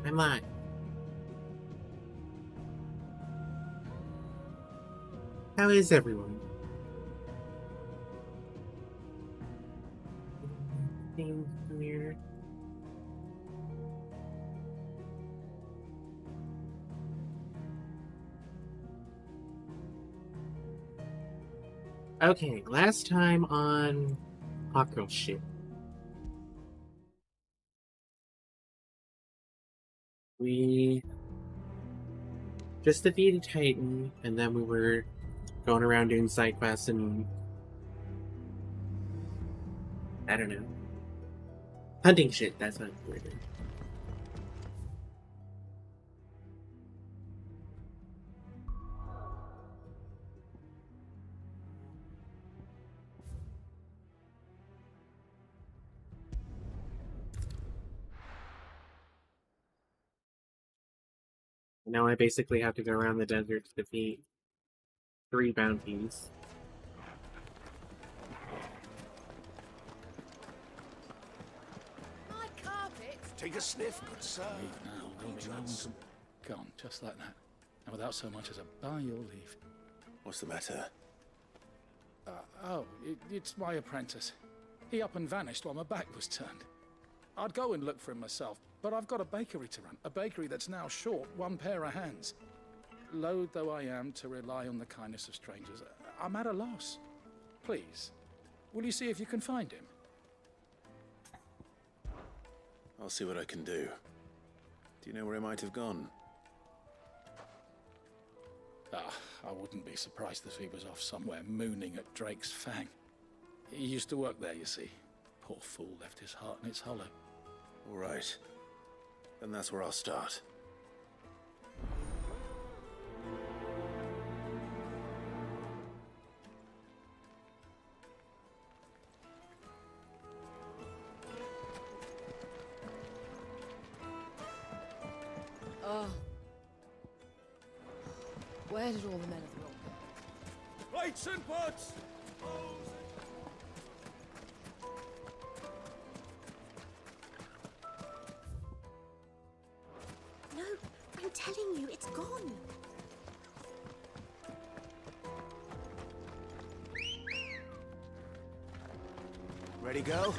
I'm live. How is everyone? Here. Okay, last time on Hot Girl Shit, we just defeated Titan, and then we were going around doing side quests and I don't know, hunting shit. That's what we were doing. Now I basically have to go around the desert to defeat 3 bounties. My carpet. Take a sniff, good sir. Leave now, there'll be no one to... Gone, just like that. And without so much as a by your leave. What's the matter? It's my apprentice. He up and vanished while my back was turned. I'd go and look for him myself, but I've got a bakery to run. A bakery that's now short 1 pair of hands. Loath though I am to rely on the kindness of strangers, I'm at a loss. Please, will you see if you can find him? I'll see what I can do. Do you know where he might have gone? I wouldn't be surprised if he was off somewhere mooning at Drake's Fang. He used to work there, you see. Poor fool left his heart in its hollow. All right. Then that's where I'll start. Oh. Where did all the men of the world go? Plates and pots! No, I'm telling you, it's gone. Ready, go?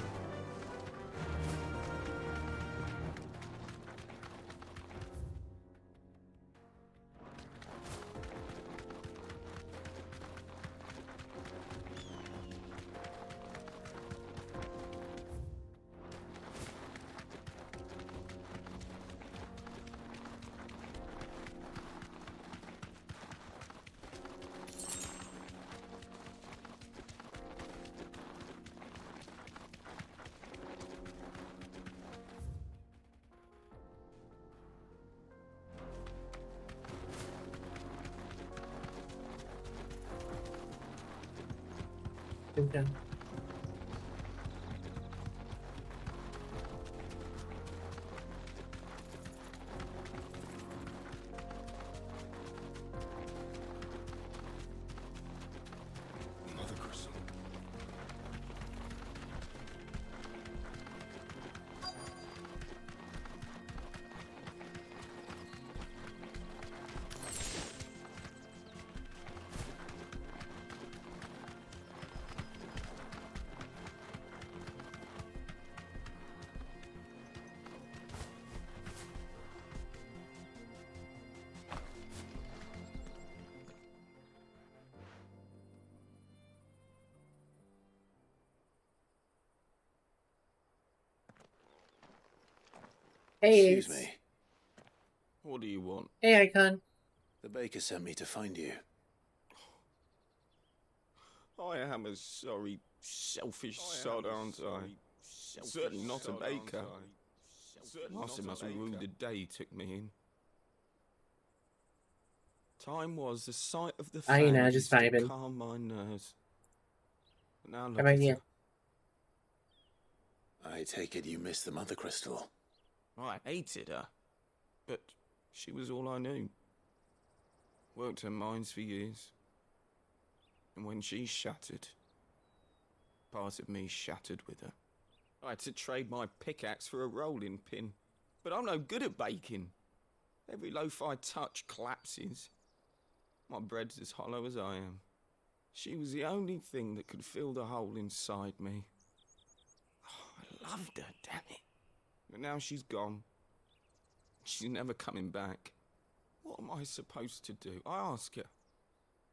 Okay. Mother Crystal. Hey, Excuse me. What do you want? Hey, Icon. The baker sent me to find you. I am a sorry, selfish sod, aren't I? Certainly not a baker. Master must have ruled the day he took me in. Time was the sight of the I know, fan just used to vibing. calm my nerves. But now How look about at you? her. I take it you missed the Mother Crystal. I hated her, but she was all I knew. Worked her mines for years. And when she shattered, part of me shattered with her. I had to trade my pickaxe for a rolling pin. But I'm no good at baking. Every loaf I touch collapses. My bread's as hollow as I am. She was the only thing that could fill the hole inside me. Oh, I loved her, damn it. But now she's gone. She's never coming back. What am I supposed to do? I ask her.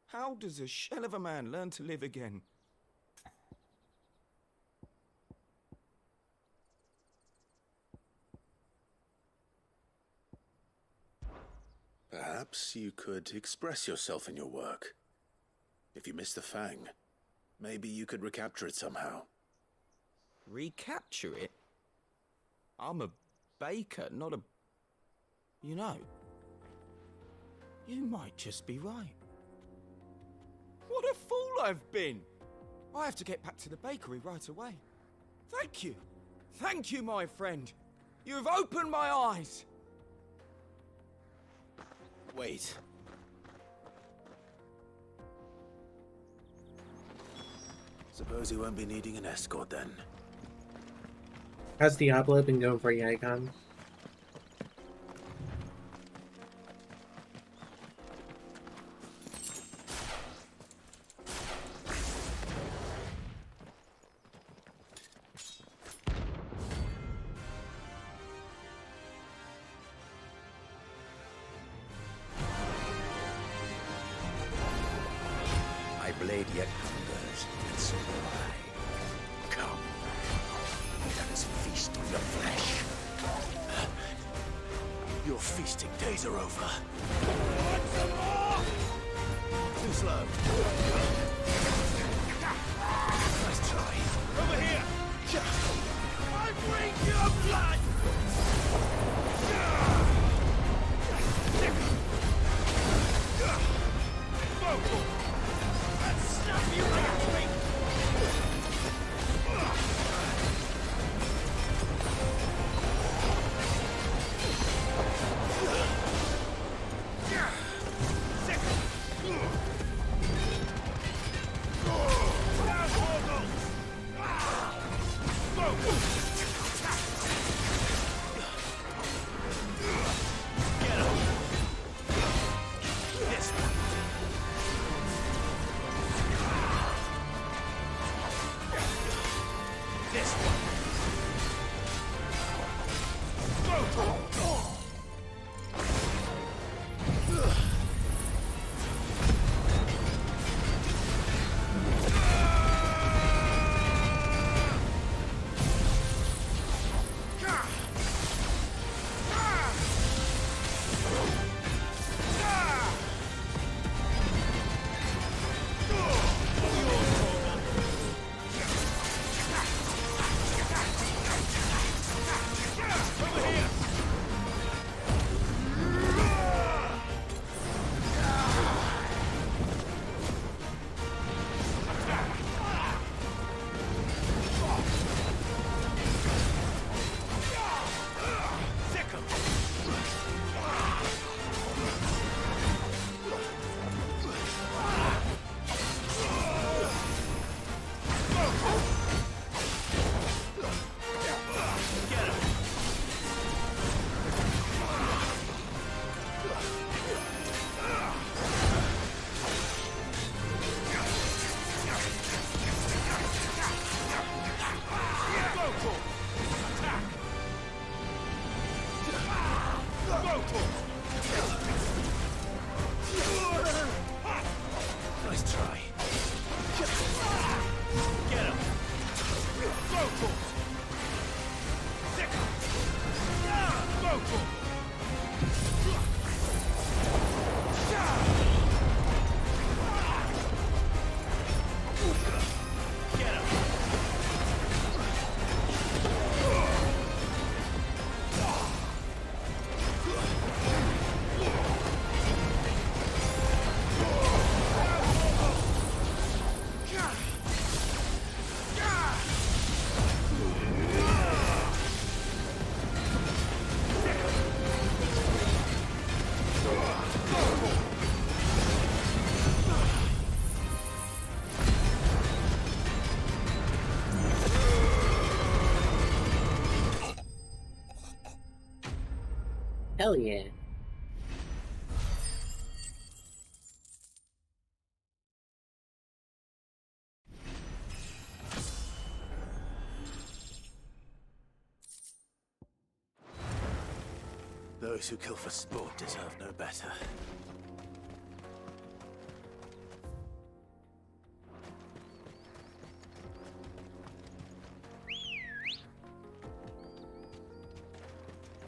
How does a shell of a man learn to live again? Perhaps you could express yourself in your work. If you miss the Fang, maybe you could recapture it somehow. Recapture it? I'm a baker, not a... You know, you might just be right. What a fool I've been! I have to get back to the bakery right away. Thank you. Thank you, my friend. You've opened my eyes. Wait. Suppose you won't be needing an escort then. How's Diablo been going for you, Icon? My blade yet hungers, and so do I. Come, let us feast on your flesh. Your feasting days are over. Want some more? Too slow. Nice try. Over here! I bring your blood! Vocal! Snap you at me! Hell yeah. Those who kill for sport deserve no better.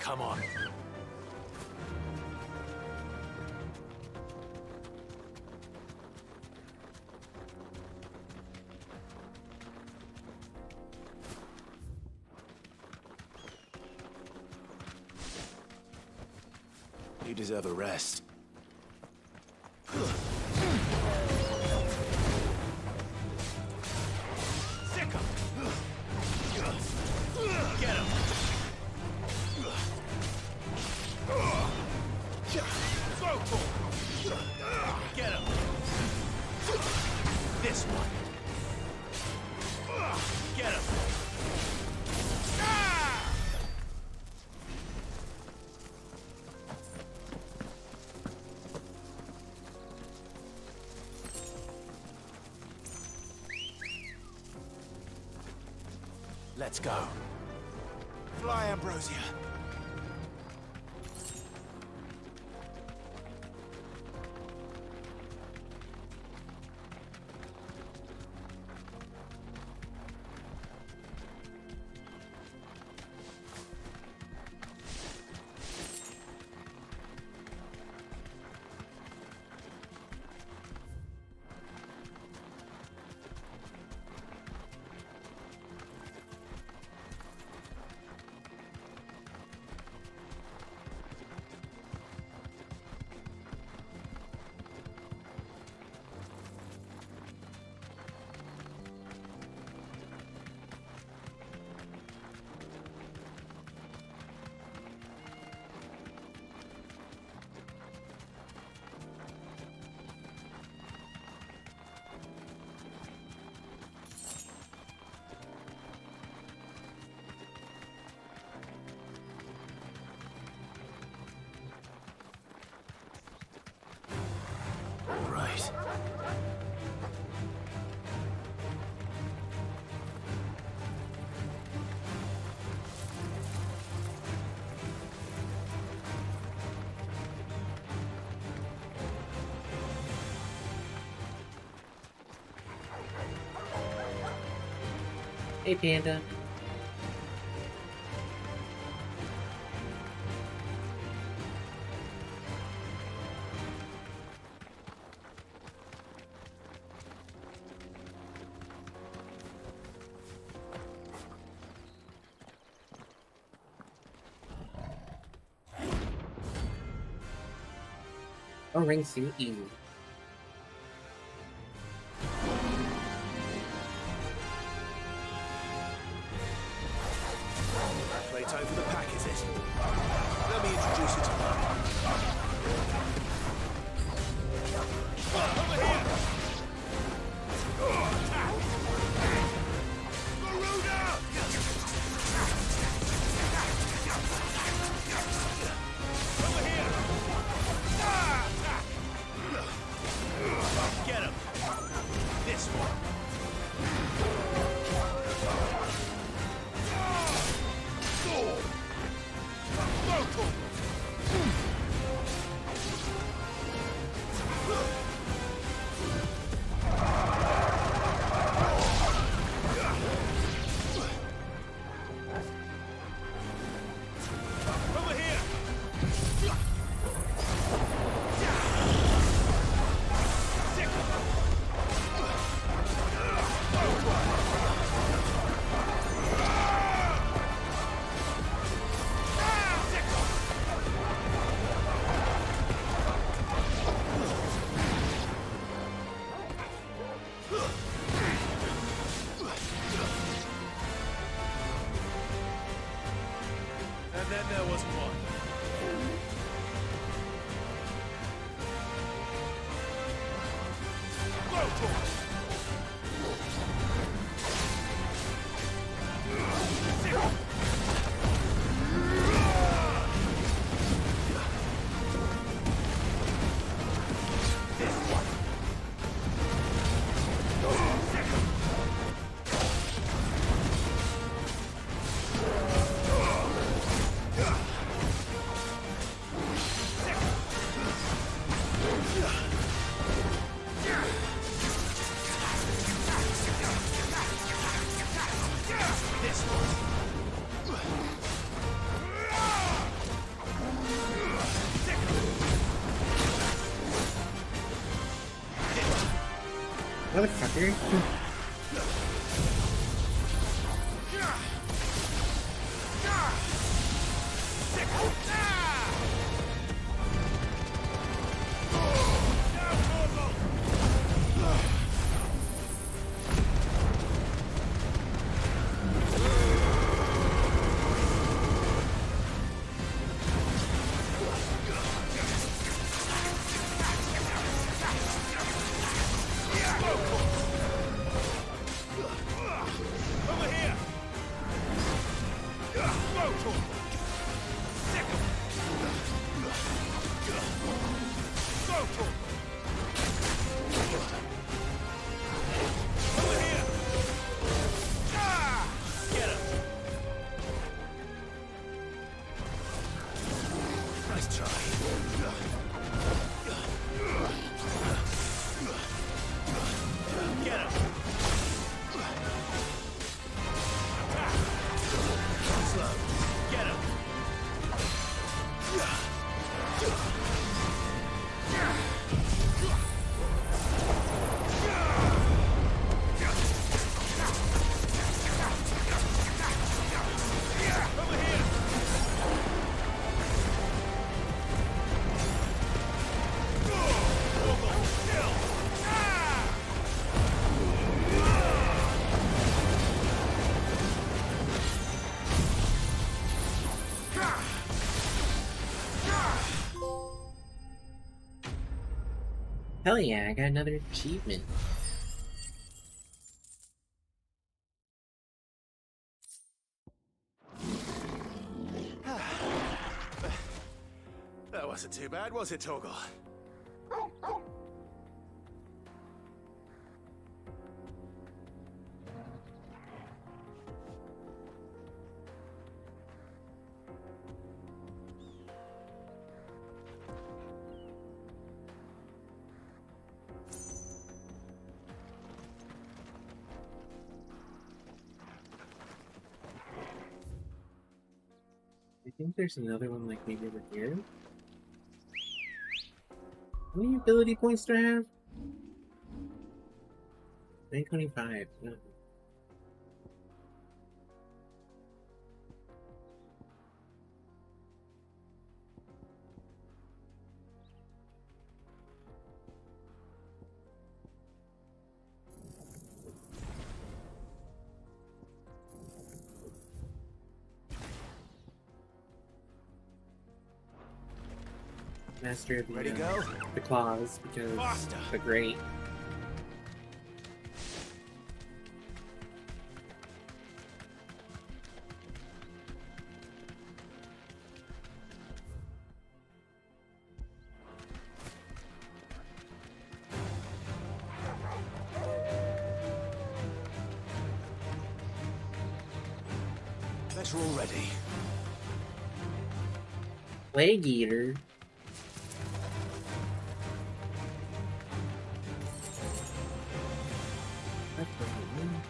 Come on. You deserve a rest. Sick 'em! Get him! Throw ball! Get him! This one! Get him! Let's go. Fly, Ambrosia. Right. Hey, Panda. Oh, ring CE. Playtime for the pack, is it? Let me introduce you to mine. Over here! Attack! Garuda! Over here! Attack! Get him! This one! Over here! And then there was one. Motherfucker. Hell yeah, I got another achievement. That wasn't too bad, was it, Torgal? I think there's another one like maybe over here. How many ability points do I have? 925. No. Master of Ready, go? the claws because Faster. they're great. Bet we're all ready. Plague Eater. That's what I mean.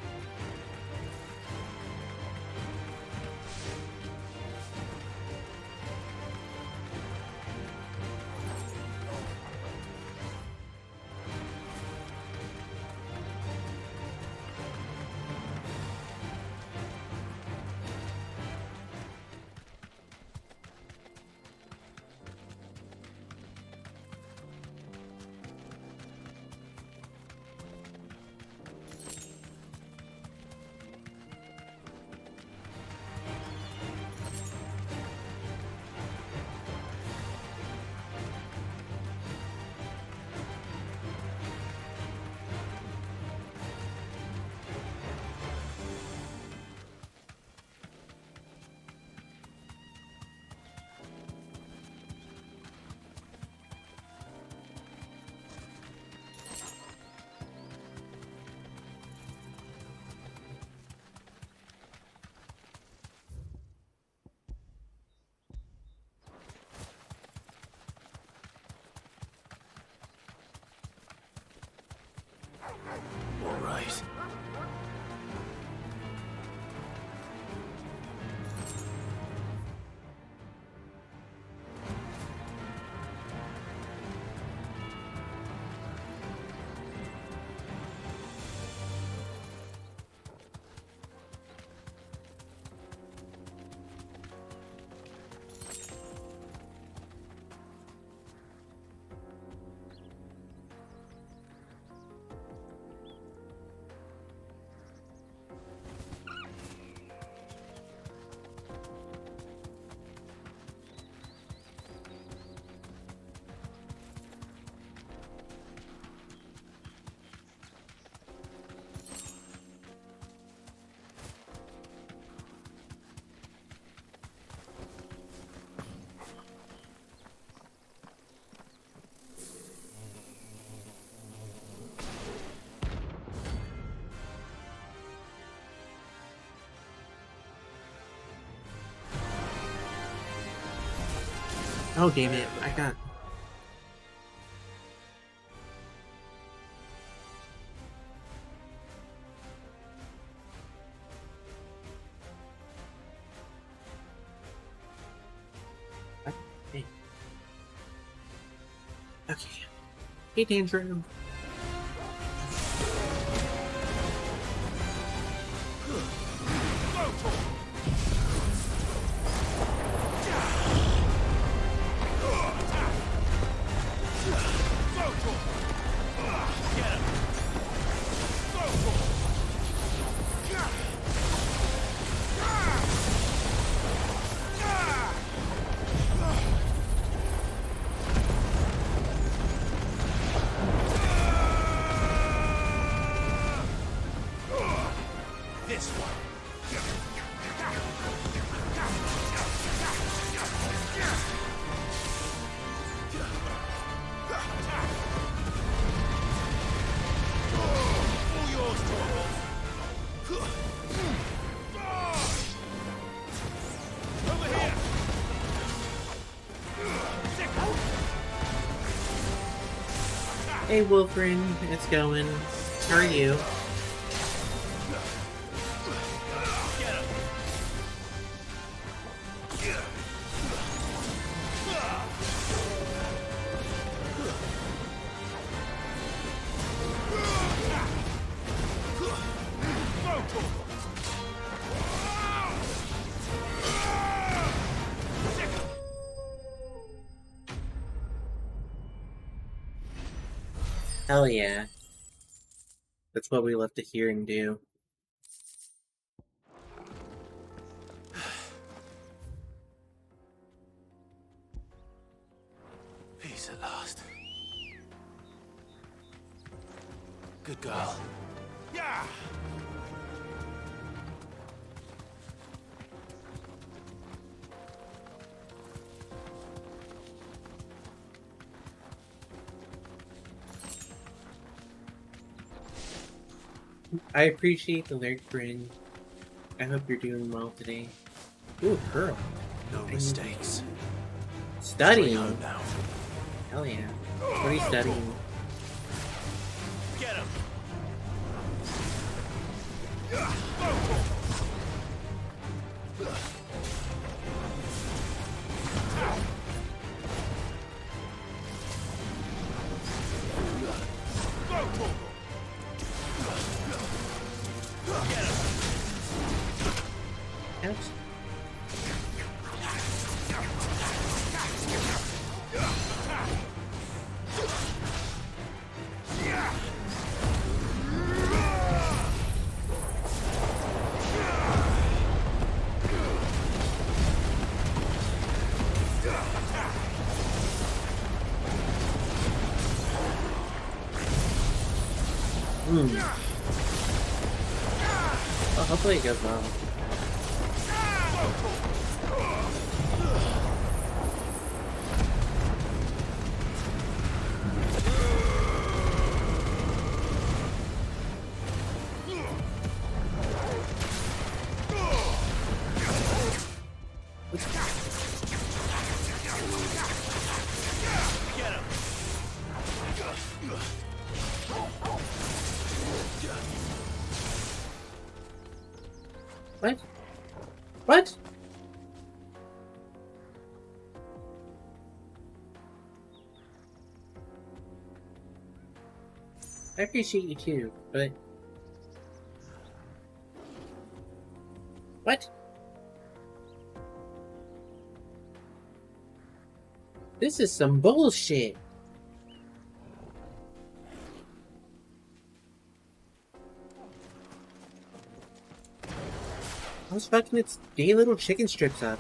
Oh, damn it. I got... Hey. Okay. Hey, Tantrum. This one. All yours, Torvald. Over here. Hey, Wolverine. It's going. How are you? Hell yeah. That's what we love to hear and do. Peace at last. Good girl. Yeah. I appreciate the lyric, Bryn. I hope you're doing well today. Ooh, girl. No mistakes. Straight Studying. home now. Hell yeah. What are you studying? Get him. Ouch. Well, hopefully it goes well. What? What? I appreciate you too, but... What? This is some bullshit. I was fucking its day little chicken strips up.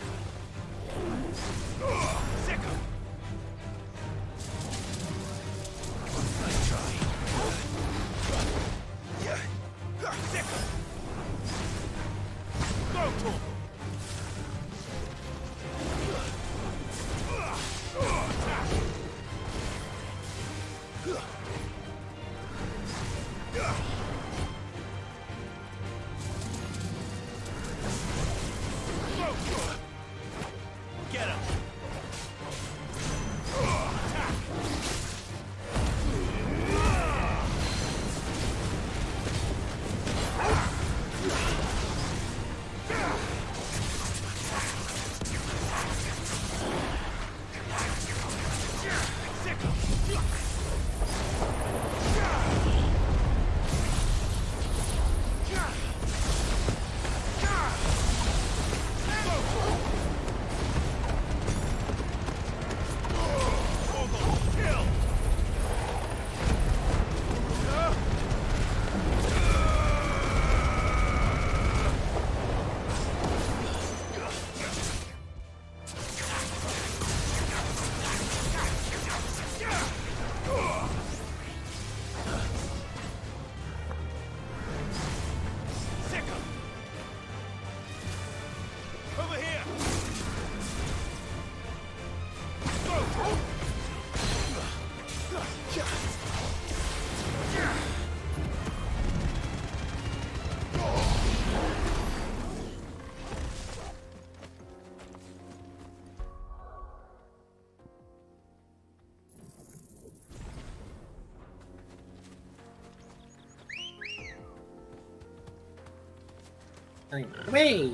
Like, away!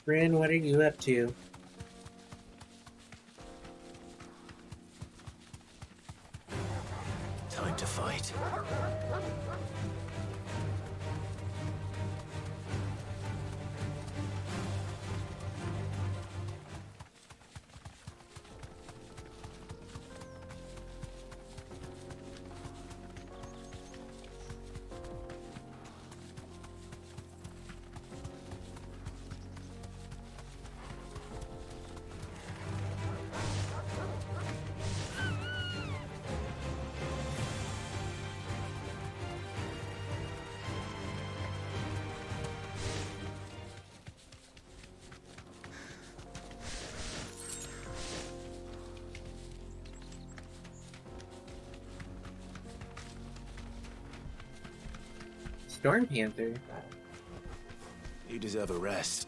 Bryn, what are you up to? Time to fight. Storm Panther. You deserve a rest.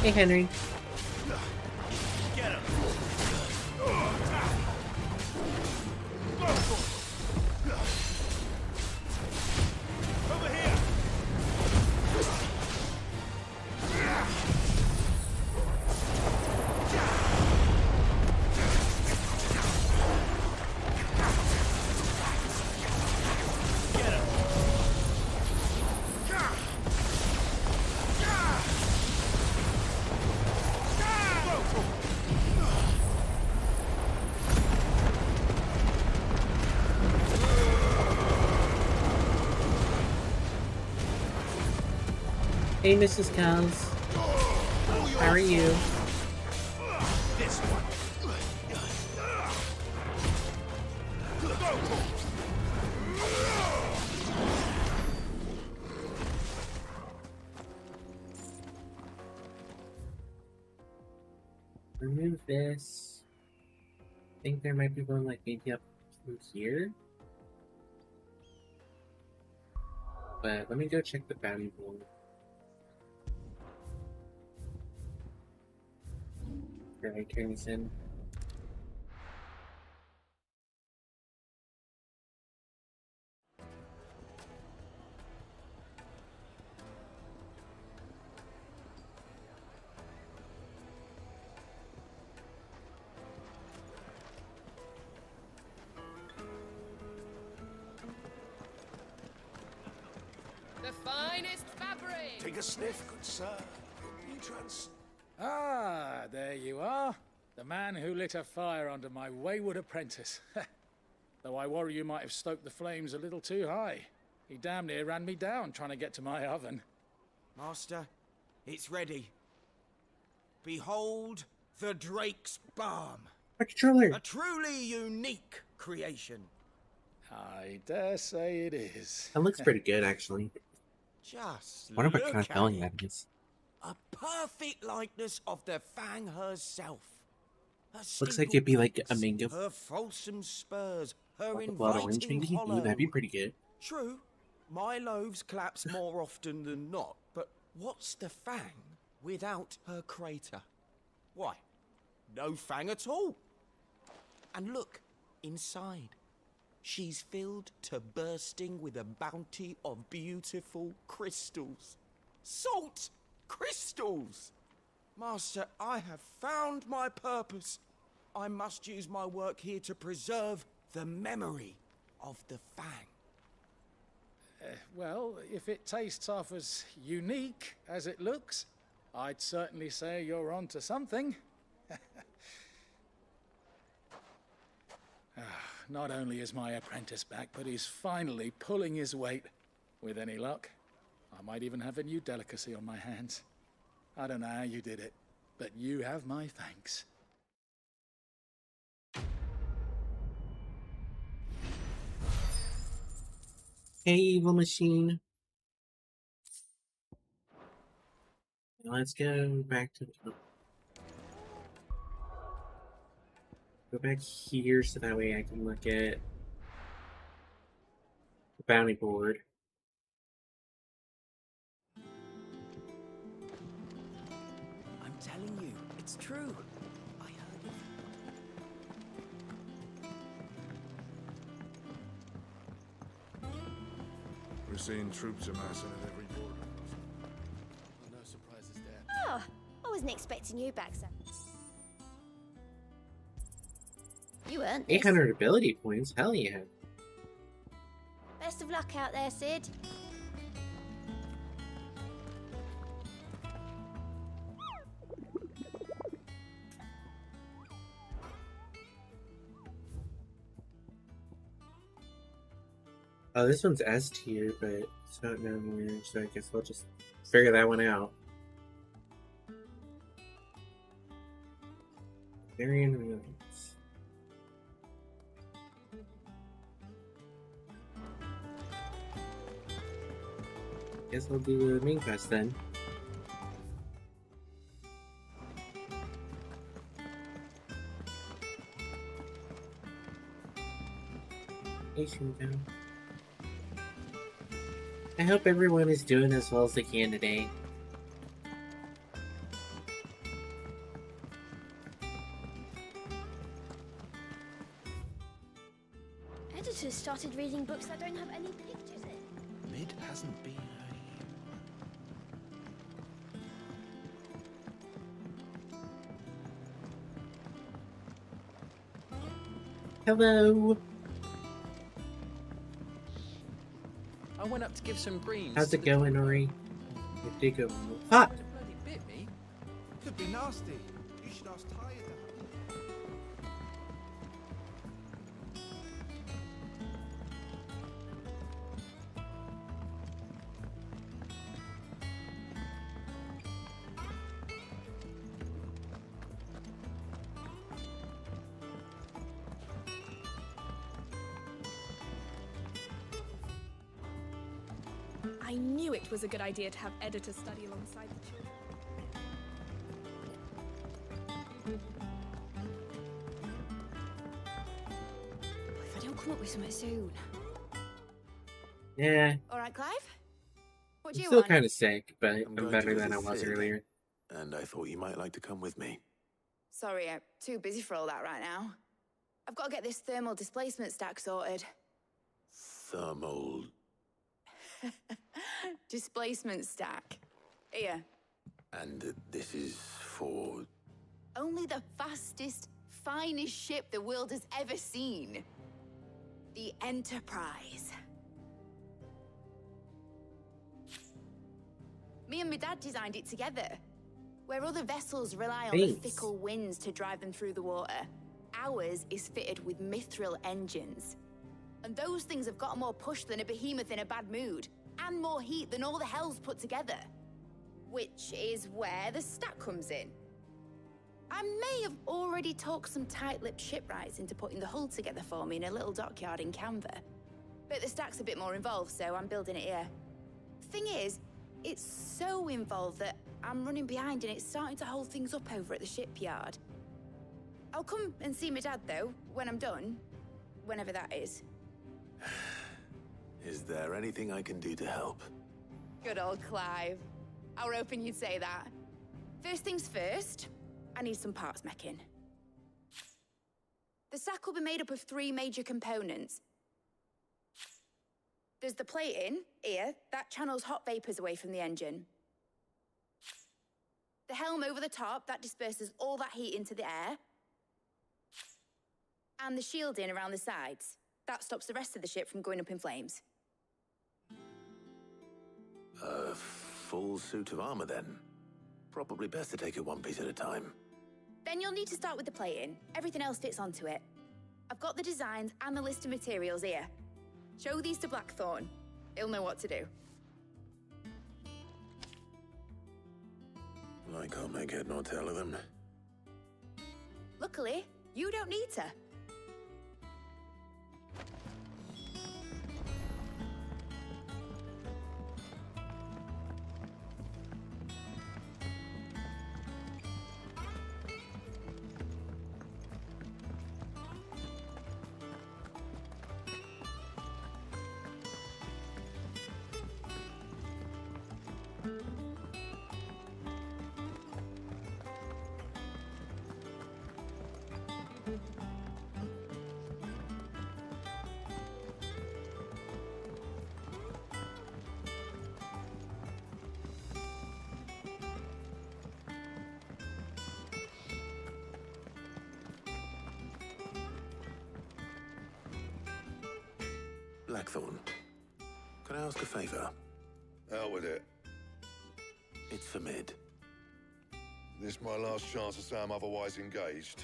Hey, Henry. Get him! Over here! Get him! Hey, Mrs. Cows. How are you? This one. Remove this. I think there might be one like maybe up through here. But let me go check the bounty pool. Where I turn this in. The finest fabric! Take a sniff, good sir. You trans... Ah, there you are. The man who lit a fire under my wayward apprentice. Though I worry you might have stoked the flames a little too high. He damn near ran me down trying to get to my oven. Master, it's ready. Behold the Drake's Balm. A controller! A truly unique creation. I dare say it is. That looks pretty good, actually. Just I wonder what look kind of at spelling it. that is. A perfect likeness of the Fang herself. Her Looks like it'd be like a steeple mango. her fulsome spurs, her Blood orange, inviting maybe? Ooh, hollow. that'd be pretty good. True, my loaves collapse more often than not, but what's the Fang without her crater? Why, no Fang at all. And look, inside. She's filled to bursting with a bounty of beautiful crystals. Salt crystals! Master, I have found my purpose. I must use my work here to preserve the memory of the Fang. Well, if it tastes half as unique as it looks, I'd certainly say you're onto something. Not only is my apprentice back, but he's finally pulling his weight. With any luck, I might even have a new delicacy on my hands. I don't know how you did it, but you have my thanks. Hey, evil machine. Let's go back to the... Go back here so that way I can look at the bounty board. I'm telling you, it's true. I heard it. We're seeing troops amassing at every border. Well, no surprises there. Oh, I wasn't expecting you back, son. You earned this. 800 ability points? Hell yeah. Best of luck out there, Sid. Oh, this one's S tier, but it's not known where, so I guess we'll just figure that one out. Varian Williams. Guess I'll do the main quest then. Down. I hope everyone is doing as well as they can today. Editors started reading books that don't have any pictures in. Mid hasn't been Hello! I went up to give some greens. How's to it the going, dog. Ori? You did go hot! It bloody bit me. Could be nasty. You should ask Ty to I knew it was a good idea to have editors study alongside the children. If I don't come up with something soon. Yeah, All right, Clive? What do I'm you still want? kind of sick, but I'm I'm going better to than I visit was Sid. earlier. And I thought you might like to come with me. Sorry, I'm too busy for all that right now. I've got to get this thermal displacement stack sorted. Thermal. Displacement stack. Here. And this is for. Only the fastest, finest ship the world has ever seen. The Enterprise. Me and my dad designed it together. Where other vessels rely on the Thanks. fickle winds to drive them through the water, ours is fitted with mithril engines. And those things have got more push than a behemoth in a bad mood, and more heat than all the hells put together. Which is where the stack comes in. I may have already talked some tight-lipped shipwrights into putting the hull together for me in a little dockyard in Canva. But the stack's a bit more involved, so I'm building it here. Thing is, it's so involved that I'm running behind and it's starting to hold things up over at the shipyard. I'll come and see my dad, though, when I'm done. Whenever that is. Is there anything I can do to help? Good old Clive. I were hoping you'd say that. First things first, I need some parts meching. The stack will be made up of 3 major components. There's the plating, here, that channels hot vapors away from the engine. The helm over the top, that disperses all that heat into the air. And the shielding around the sides. That stops the rest of the ship from going up in flames. A full suit of armor, then. Probably best to take it one piece at a time. Then you'll need to start with the plating. Everything else fits onto it. I've got the designs and the list of materials here. Show these to Blackthorn. He'll know what to do. I can't make head nor tail of them. Luckily, you don't need to. Blackthorn, could I ask a favor? Out with it. It's for Mid. This my last chance to say I'm otherwise engaged.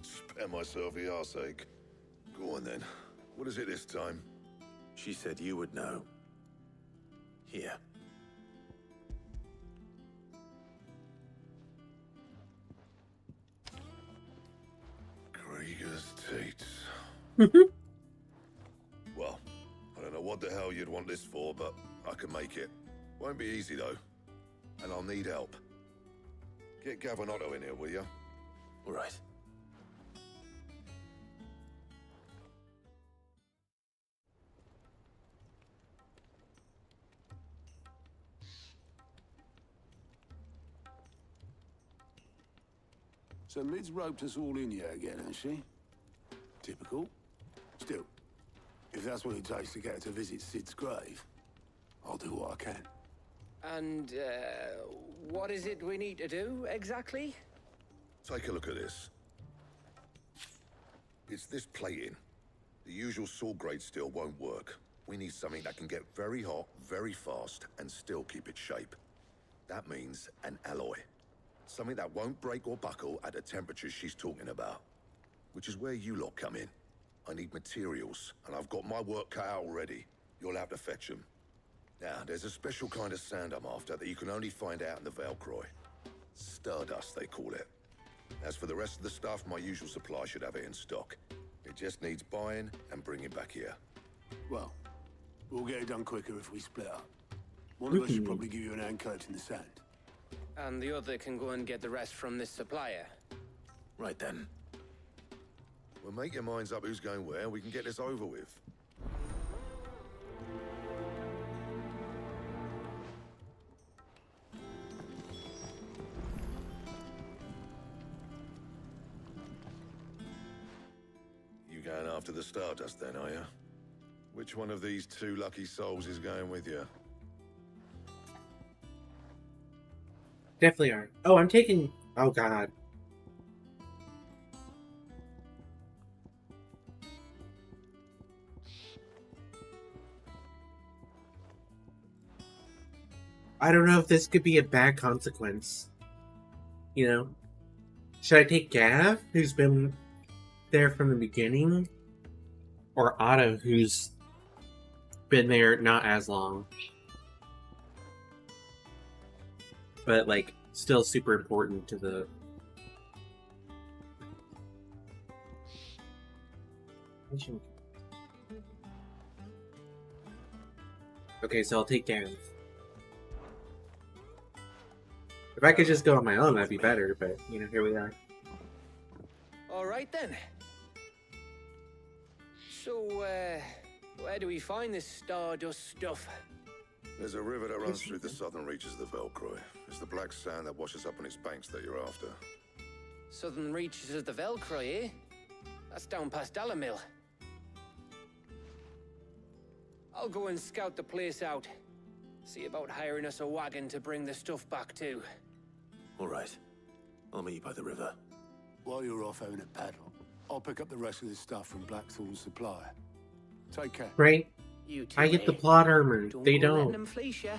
Spare myself the arseache. Go on then. What is it this time? She said you would know. Here. Krieger's teats. Well, I don't know what the hell you'd want this for, but I can make it. Won't be easy though. And I'll need help. Get Gav and Otto in here, will you? All right. So Mid's roped us all in here again, hasn't she? Typical. Still, if that's what it takes to get her to visit Sid's grave, I'll do what I can. And, what is it we need to do, exactly? Take a look at this. It's this plating. The usual sword grade steel won't work. We need something that can get very hot, very fast, and still keep its shape. That means an alloy. Something that won't break or buckle at the temperatures she's talking about. Which is where you lot come in. I need materials, and I've got my work cut out already. You'll have to fetch them. Now, there's a special kind of sand I'm after that you can only find out in the Velcroy. Stardust, they call it. As for the rest of the stuff, my usual supply should have it in stock. It just needs buying and bringing back here. Well, we'll get it done quicker if we split up. One of us should probably give you an hand collecting the sand. And the other can go and get the rest from this supplier. Right then. Well, make your minds up who's going where, and we can get this over with. You going after the Stardust then, are you? Which one of these two lucky souls is going with you? Definitely are. Oh, I'm taking... Oh, God. I don't know if this could be a bad consequence. You know? Should I take Gav, who's been there from the beginning? Or Otto, who's been there not as long? But, like, still super important to the... Okay, so I'll take Gav. If I could just go on my own, that'd be better, but, you know, here we are. Alright then. So, where do we find this Stardust stuff? There's a river that runs through the southern reaches of the Velcroy. It's the black sand that washes up on its banks that you're after. Southern reaches of the Velcroy, eh? That's down past Dalamil. I'll go and scout the place out. See about hiring us a wagon to bring the stuff back to. All right. I'll meet you by the river. While you're off having a paddle, I'll pick up the rest of this stuff from Blackthorn's supplier. Take care. Right? You two, I get the plot armor. They go don't. letting them fleece ya.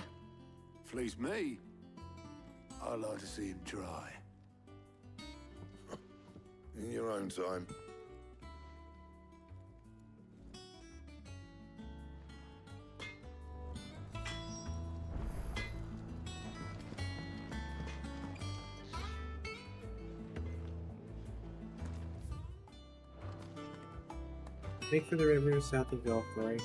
Fleece me? I'd like to see him try. In your own time. Make for the river south of Velcroy.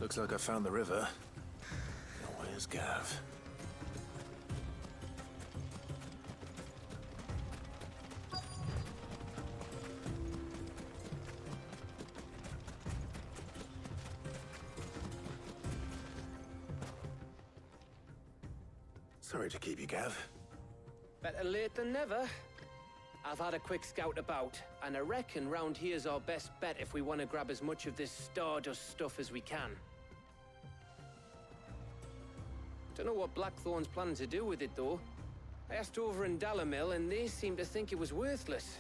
Looks like I found the river. Now where's Gav? Sorry to keep you, Gav. Better late than never. I've had a quick scout about, and I reckon round here's our best bet if we want to grab as much of this Stardust stuff as we can. Don't know what Blackthorn's planning to do with it, though. I asked over in Dalamil, and they seem to think it was worthless.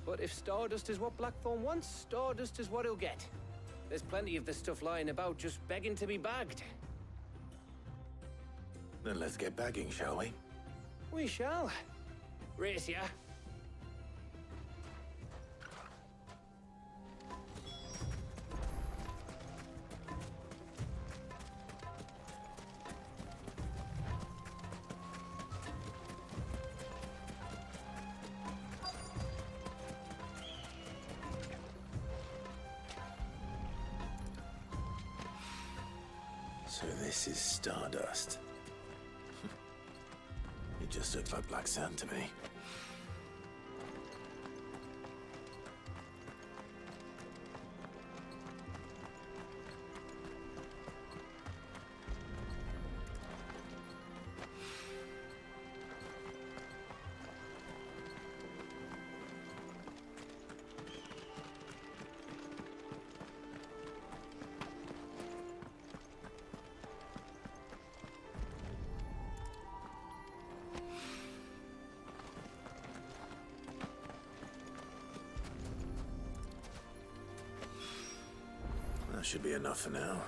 But if Stardust is what Blackthorn wants, Stardust is what he'll get. There's plenty of this stuff lying about, just begging to be bagged. Then let's get bagging, shall we? We shall. Race ya. So this is Stardust. It just looks like black sand to me. That should be enough for now.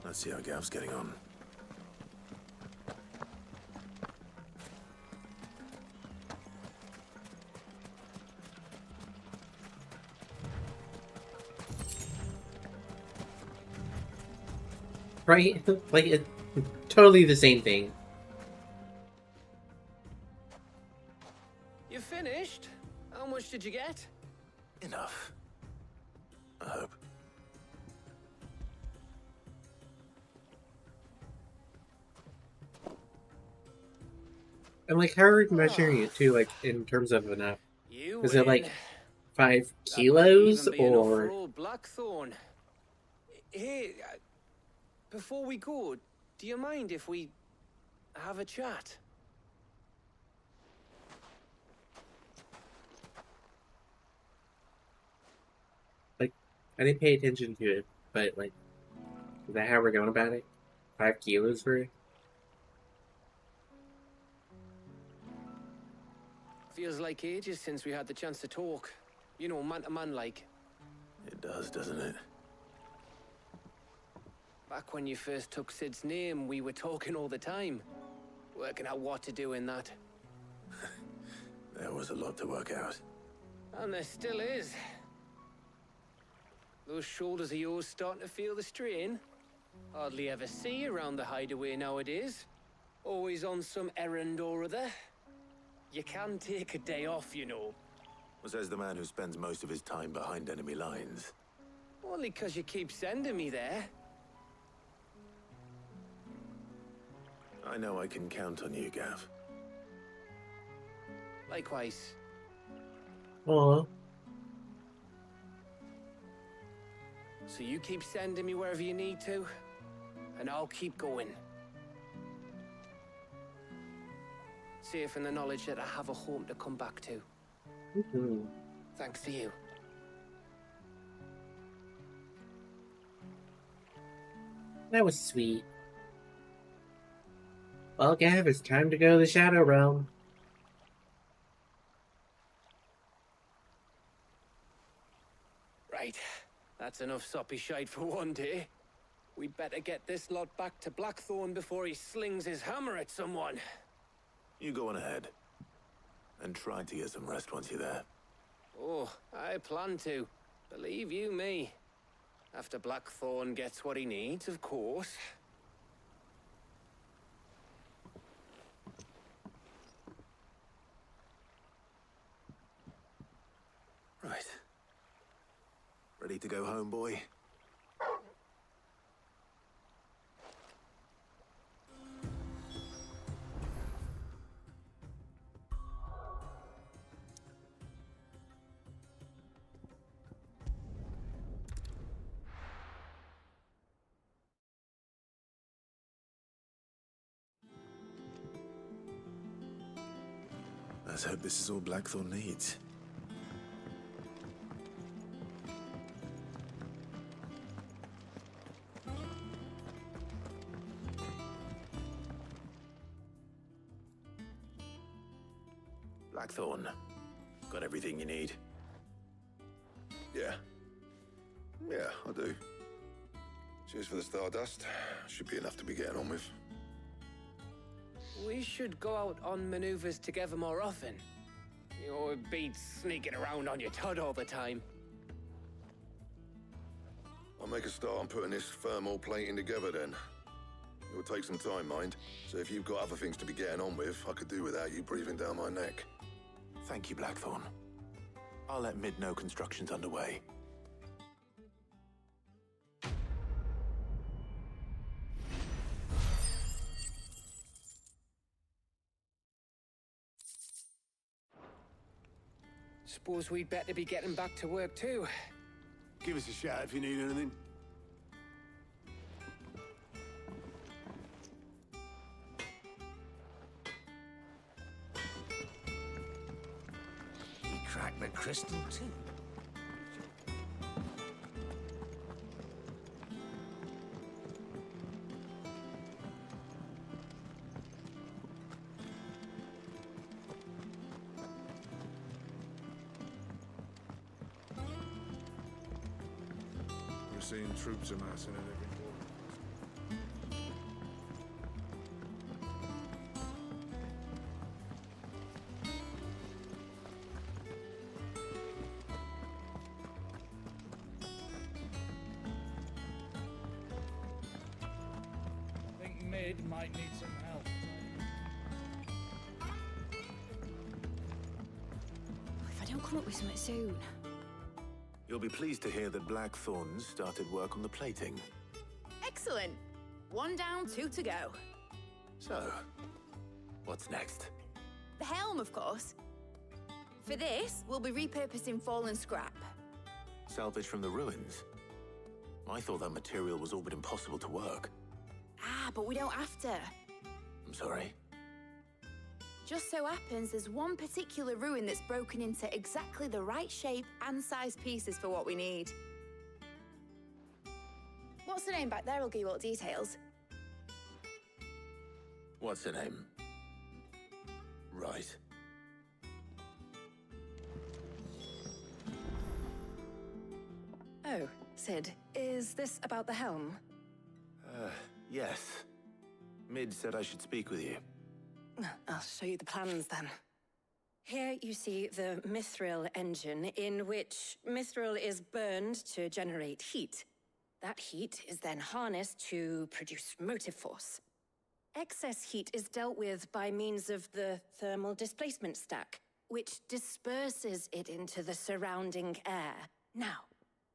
Let's see how Gav's getting on. Right? Like, it's totally the same thing. You finished? How much did you get? Enough. I hope. And like, how are we measuring it too? Like, in terms of enough? Is it like 5 kilos or? Old Blackthorn. Hey, before we go, do you mind if we have a chat? Like, I didn't pay attention to it, but like, is that how we're going about it? 5 kilos for it? Feels like ages since we had the chance to talk. You know, man to man like. It does, doesn't it? Back when you first took Sid's name, we were talking all the time. Working out what to do in that. There was a lot to work out. And there still is. Those shoulders of yours starting to feel the strain. Hardly ever see you around the hideaway nowadays. Always on some errand or other. You can take a day off, you know. Says the man who spends most of his time behind enemy lines. Only 'cause you keep sending me there. I know I can count on you, Gav. Likewise. Aww. So you keep sending me wherever you need to, and I'll keep going. Safe in the knowledge that I have a home to come back to. Mm-hmm. Thanks to you. That was sweet. Well, Gav, it's time to go to the Shadow Realm. Right. That's enough soppy shite for one day. We'd better get this lot back to Blackthorn before he slings his hammer at someone. You go on ahead. And try to get some rest once you're there. Oh, I plan to. Believe you me. After Blackthorn gets what he needs, of course. Right. Ready to go home, boy? Let's hope this is all Blackthorn needs. Blackthorn, got everything you need? Yeah. Yeah, I do. Cheers for the Stardust. Should be enough to be getting on with. We should go out on maneuvers together more often. You know, it beats sneaking around on your Todd all the time. I'll make a start on putting this thermal plating together then. It will take some time, mind. So if you've got other things to be getting on with, I could do without you breathing down my neck. Thank you, Blackthorn. I'll let Mid know construction's underway. Suppose we'd better be getting back to work too. Give us a shout if you need anything. He cracked the crystal too. We're seeing troops amassing at every corner. I think Mid might need some help. If I don't come up with something soon. You'll be pleased to hear that Blackthorn's started work on the plating. Excellent. 1 down, 2 to go. So, what's next? The helm, of course. For this, we'll be repurposing fallen scrap. Salvage from the ruins? I thought that material was all but impossible to work. Ah, but we don't have to. I'm sorry. Just so happens there's one particular ruin that's broken into exactly the right shape and size pieces for what we need. What's the name back there? I'll give you all the details. What's her name? Right. Oh, Sid, is this about the helm? Yes. Mid said I should speak with you. I'll show you the plans then. Here you see the mithril engine, in which mithril is burned to generate heat. That heat is then harnessed to produce motive force. Excess heat is dealt with by means of the thermal displacement stack, which disperses it into the surrounding air. Now,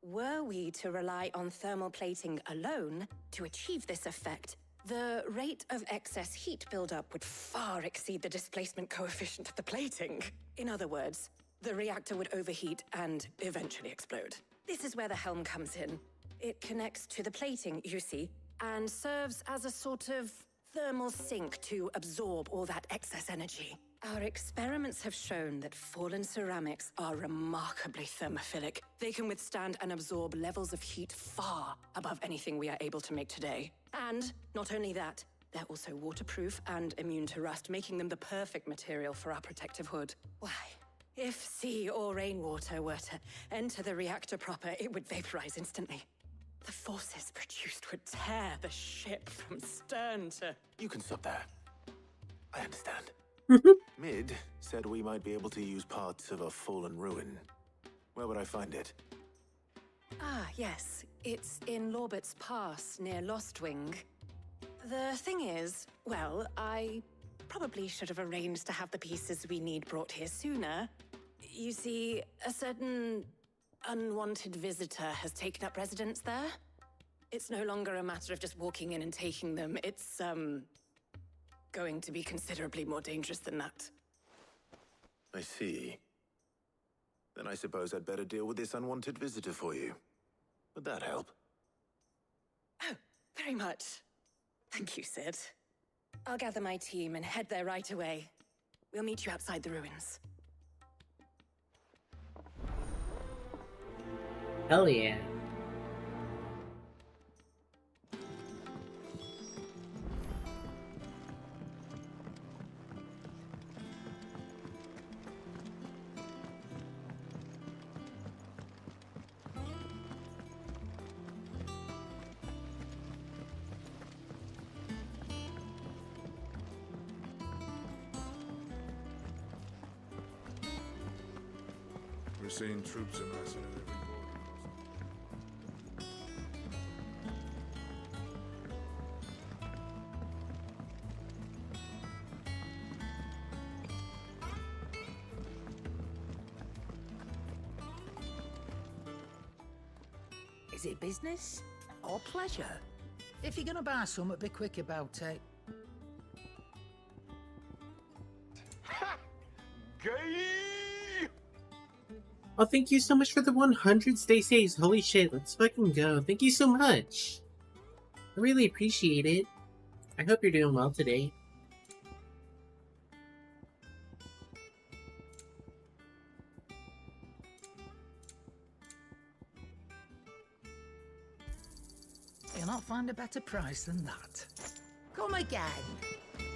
were we to rely on thermal plating alone to achieve this effect, the rate of excess heat buildup would far exceed the displacement coefficient of the plating. In other words, the reactor would overheat and eventually explode. This is where the helm comes in. It connects to the plating, you see, and serves as a sort of thermal sink to absorb all that excess energy. Our experiments have shown that fallen ceramics are remarkably thermophilic. They can withstand and absorb levels of heat far above anything we are able to make today. And not only that, they're also waterproof and immune to rust, making them the perfect material for our protective hood. Why, if sea or rainwater were to enter the reactor proper, it would vaporize instantly. The forces produced would tear the ship from stern to... You can stop there. I understand. Mid said we might be able to use parts of a fallen ruin. Where would I find it? Ah, yes. It's in Lorbert's Pass, near Lostwing. The thing is, well, I probably should have arranged to have the pieces we need brought here sooner. You see, a certain unwanted visitor has taken up residence there. It's no longer a matter of just walking in and taking them. It's, going to be considerably more dangerous than that. I see. Then I suppose I'd better deal with this unwanted visitor for you. Would that help? Oh, very much. Thank you, Sid. I'll gather my team and head there right away. We'll meet you outside the ruins. Hell yeah. We're seeing troops amassing at every border crossing. Is it business or pleasure? If you're gonna buy something, be quick about it. Oh, thank you so much for the 100 stay safe. Holy shit, let's fucking go. Thank you so much. I really appreciate it. I hope you're doing well today. You'll not find a better price than that. Come again.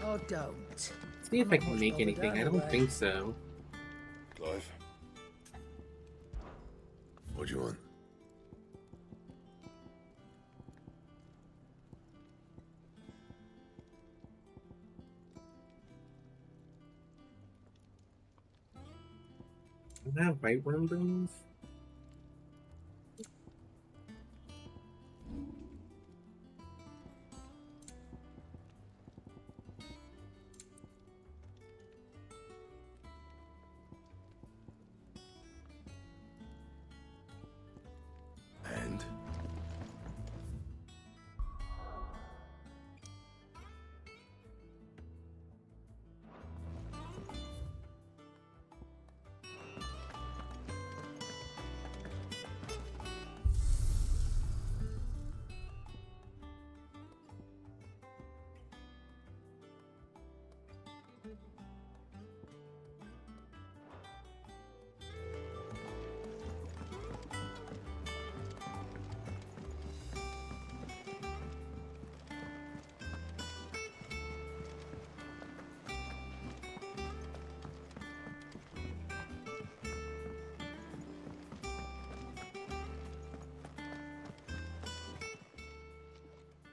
Or don't. See if I can make anything. I don't think so. Clive? What do you want? Don't have white worm bones? And?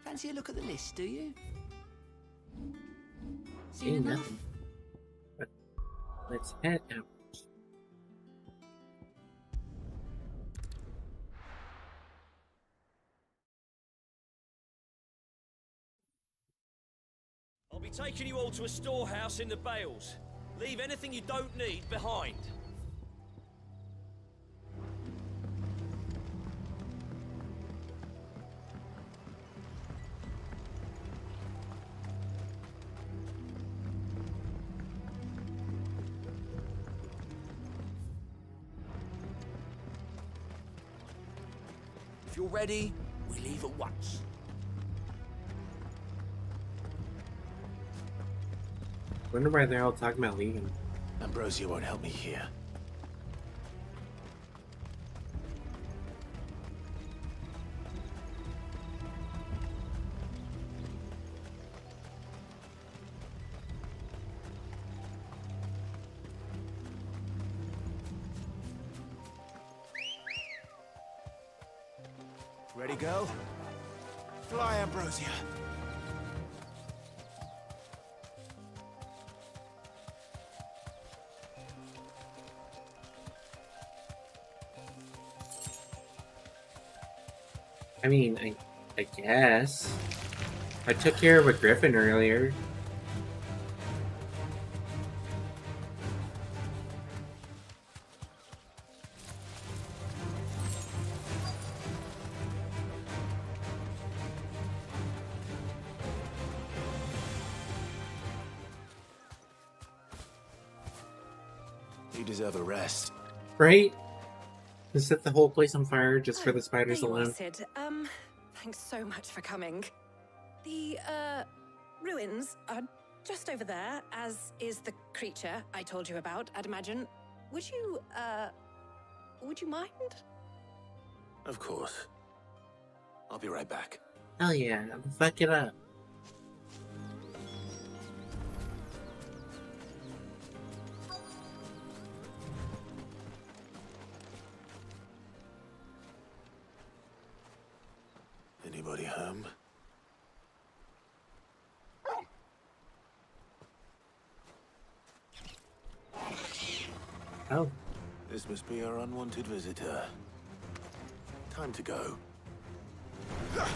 Fancy a look at the list, do you? See nothing. But let's head out. I'll be taking you all to a storehouse in the Bales. Leave anything you don't need behind. If you're ready, we leave at once. Wonder why they're all talking about leaving. Ambrosia won't help me here. Ready, go? Fly, Ambrosia. I mean, I guess. I took care of a griffin earlier. You deserve a rest. Right? To set the whole place on fire just for the spiders There you are, alone. Sid. Thanks so much for coming. The, ruins are just over there, as is the creature I told you about, I'd imagine. Would you mind? Of course. I'll be right back. Hell yeah, fuck it up. Anybody home? Oh. This must be our unwanted visitor. Time to go.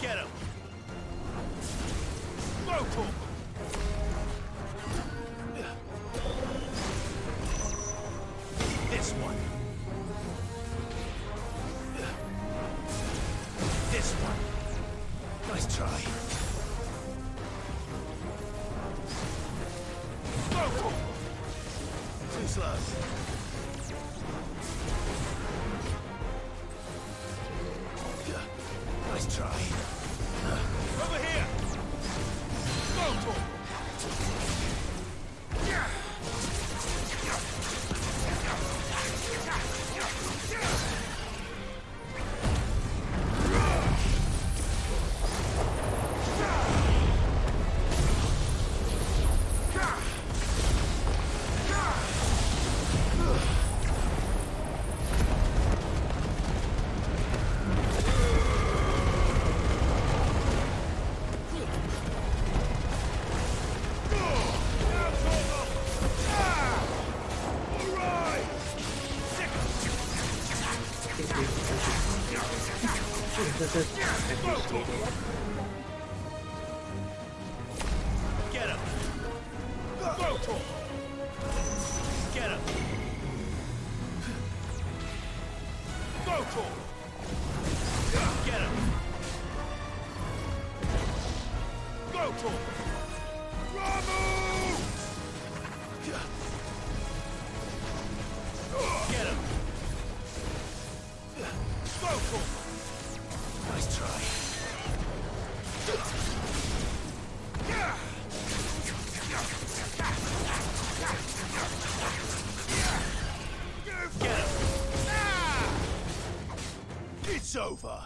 Get him! Local! This one. This one. Nice try. Local! Too slow. Nice try. Over here! Local! Get him! Local! Get him! Local! Get him! Local! Bravo! Get him! Local! Nice try. Get him! Ah! It's over.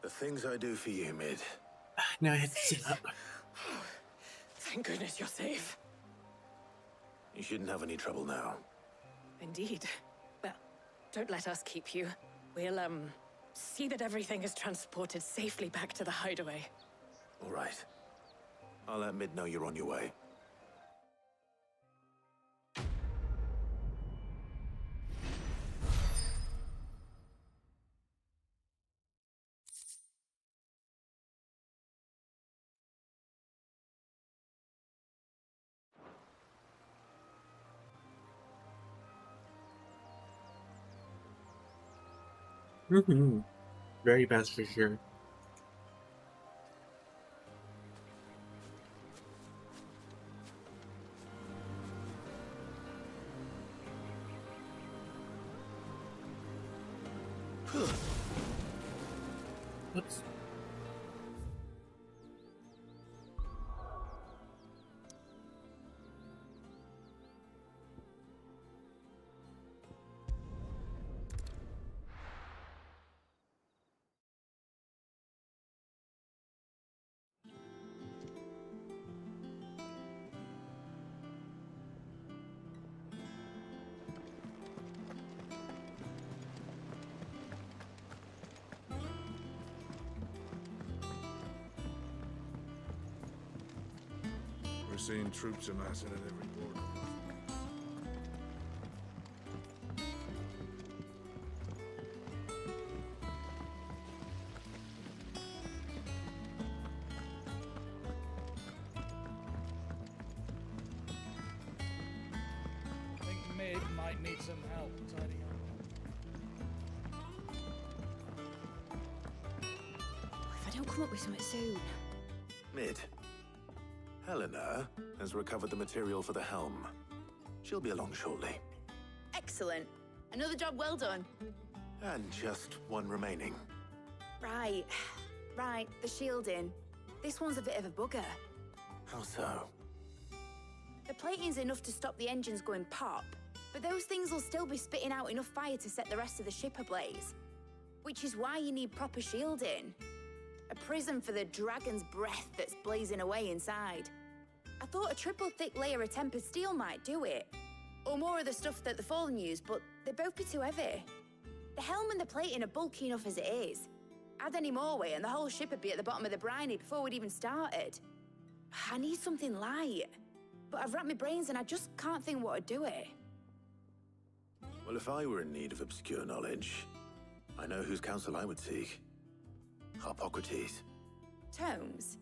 The things I do for you, Mid. Now I have to sit up. Thank goodness you're safe. You shouldn't have any trouble now. Indeed. Well, don't let us keep you. We'll, see that everything is transported safely back to the hideaway. All right. I'll let Mid know you're on your way. Mm-hmm. Very best for sure. Whoops. We're seeing troops amassing at every border. I think Mid might need some help tidying up. If I don't come up with something soon. Mid, Helena has recovered the material for the helm. She'll be along shortly. Excellent. Another job well done. And just one remaining. Right. Right, the shielding. This one's a bit of a bugger. How so? The plating's enough to stop the engines going pop, but those things will still be spitting out enough fire to set the rest of the ship ablaze. Which is why you need proper shielding. A prison for the dragon's breath that's blazing away inside. I thought a triple thick layer of tempered steel might do it. Or more of the stuff that the Fallen use, but they'd both be too heavy. The helm and the plating are bulky enough as it is. Add any more weight and the whole ship would be at the bottom of the briny before we'd even started. I need something light. But I've racked my brains and I just can't think what would do it. Well, if I were in need of obscure knowledge, I know whose counsel I would seek. Harpocrates. Tomes?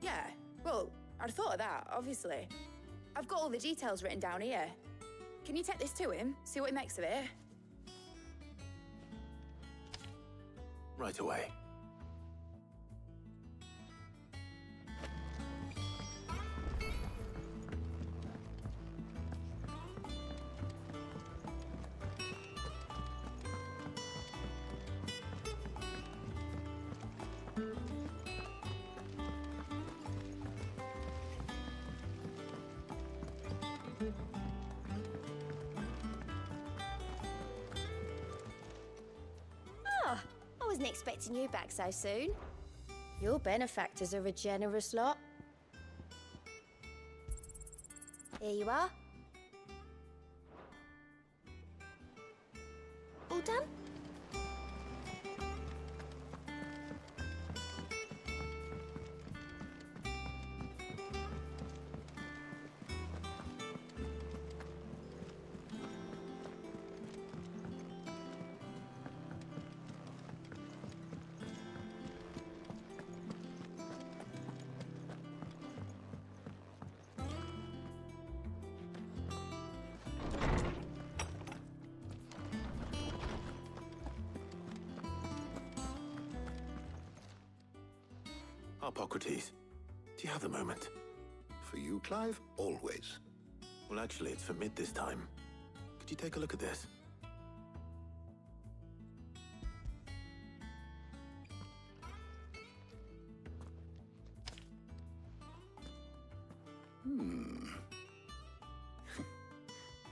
Yeah, well, I'd thought of that, obviously. I've got all the details written down here. Can you take this to him, see what he makes of it? Right away. Oh, I wasn't expecting you back so soon. Your benefactors are a generous lot. Here you are. All done? Harpocrates, do you have a moment? For you, Clive, always. Well, actually, it's for Mid this time. Could you take a look at this?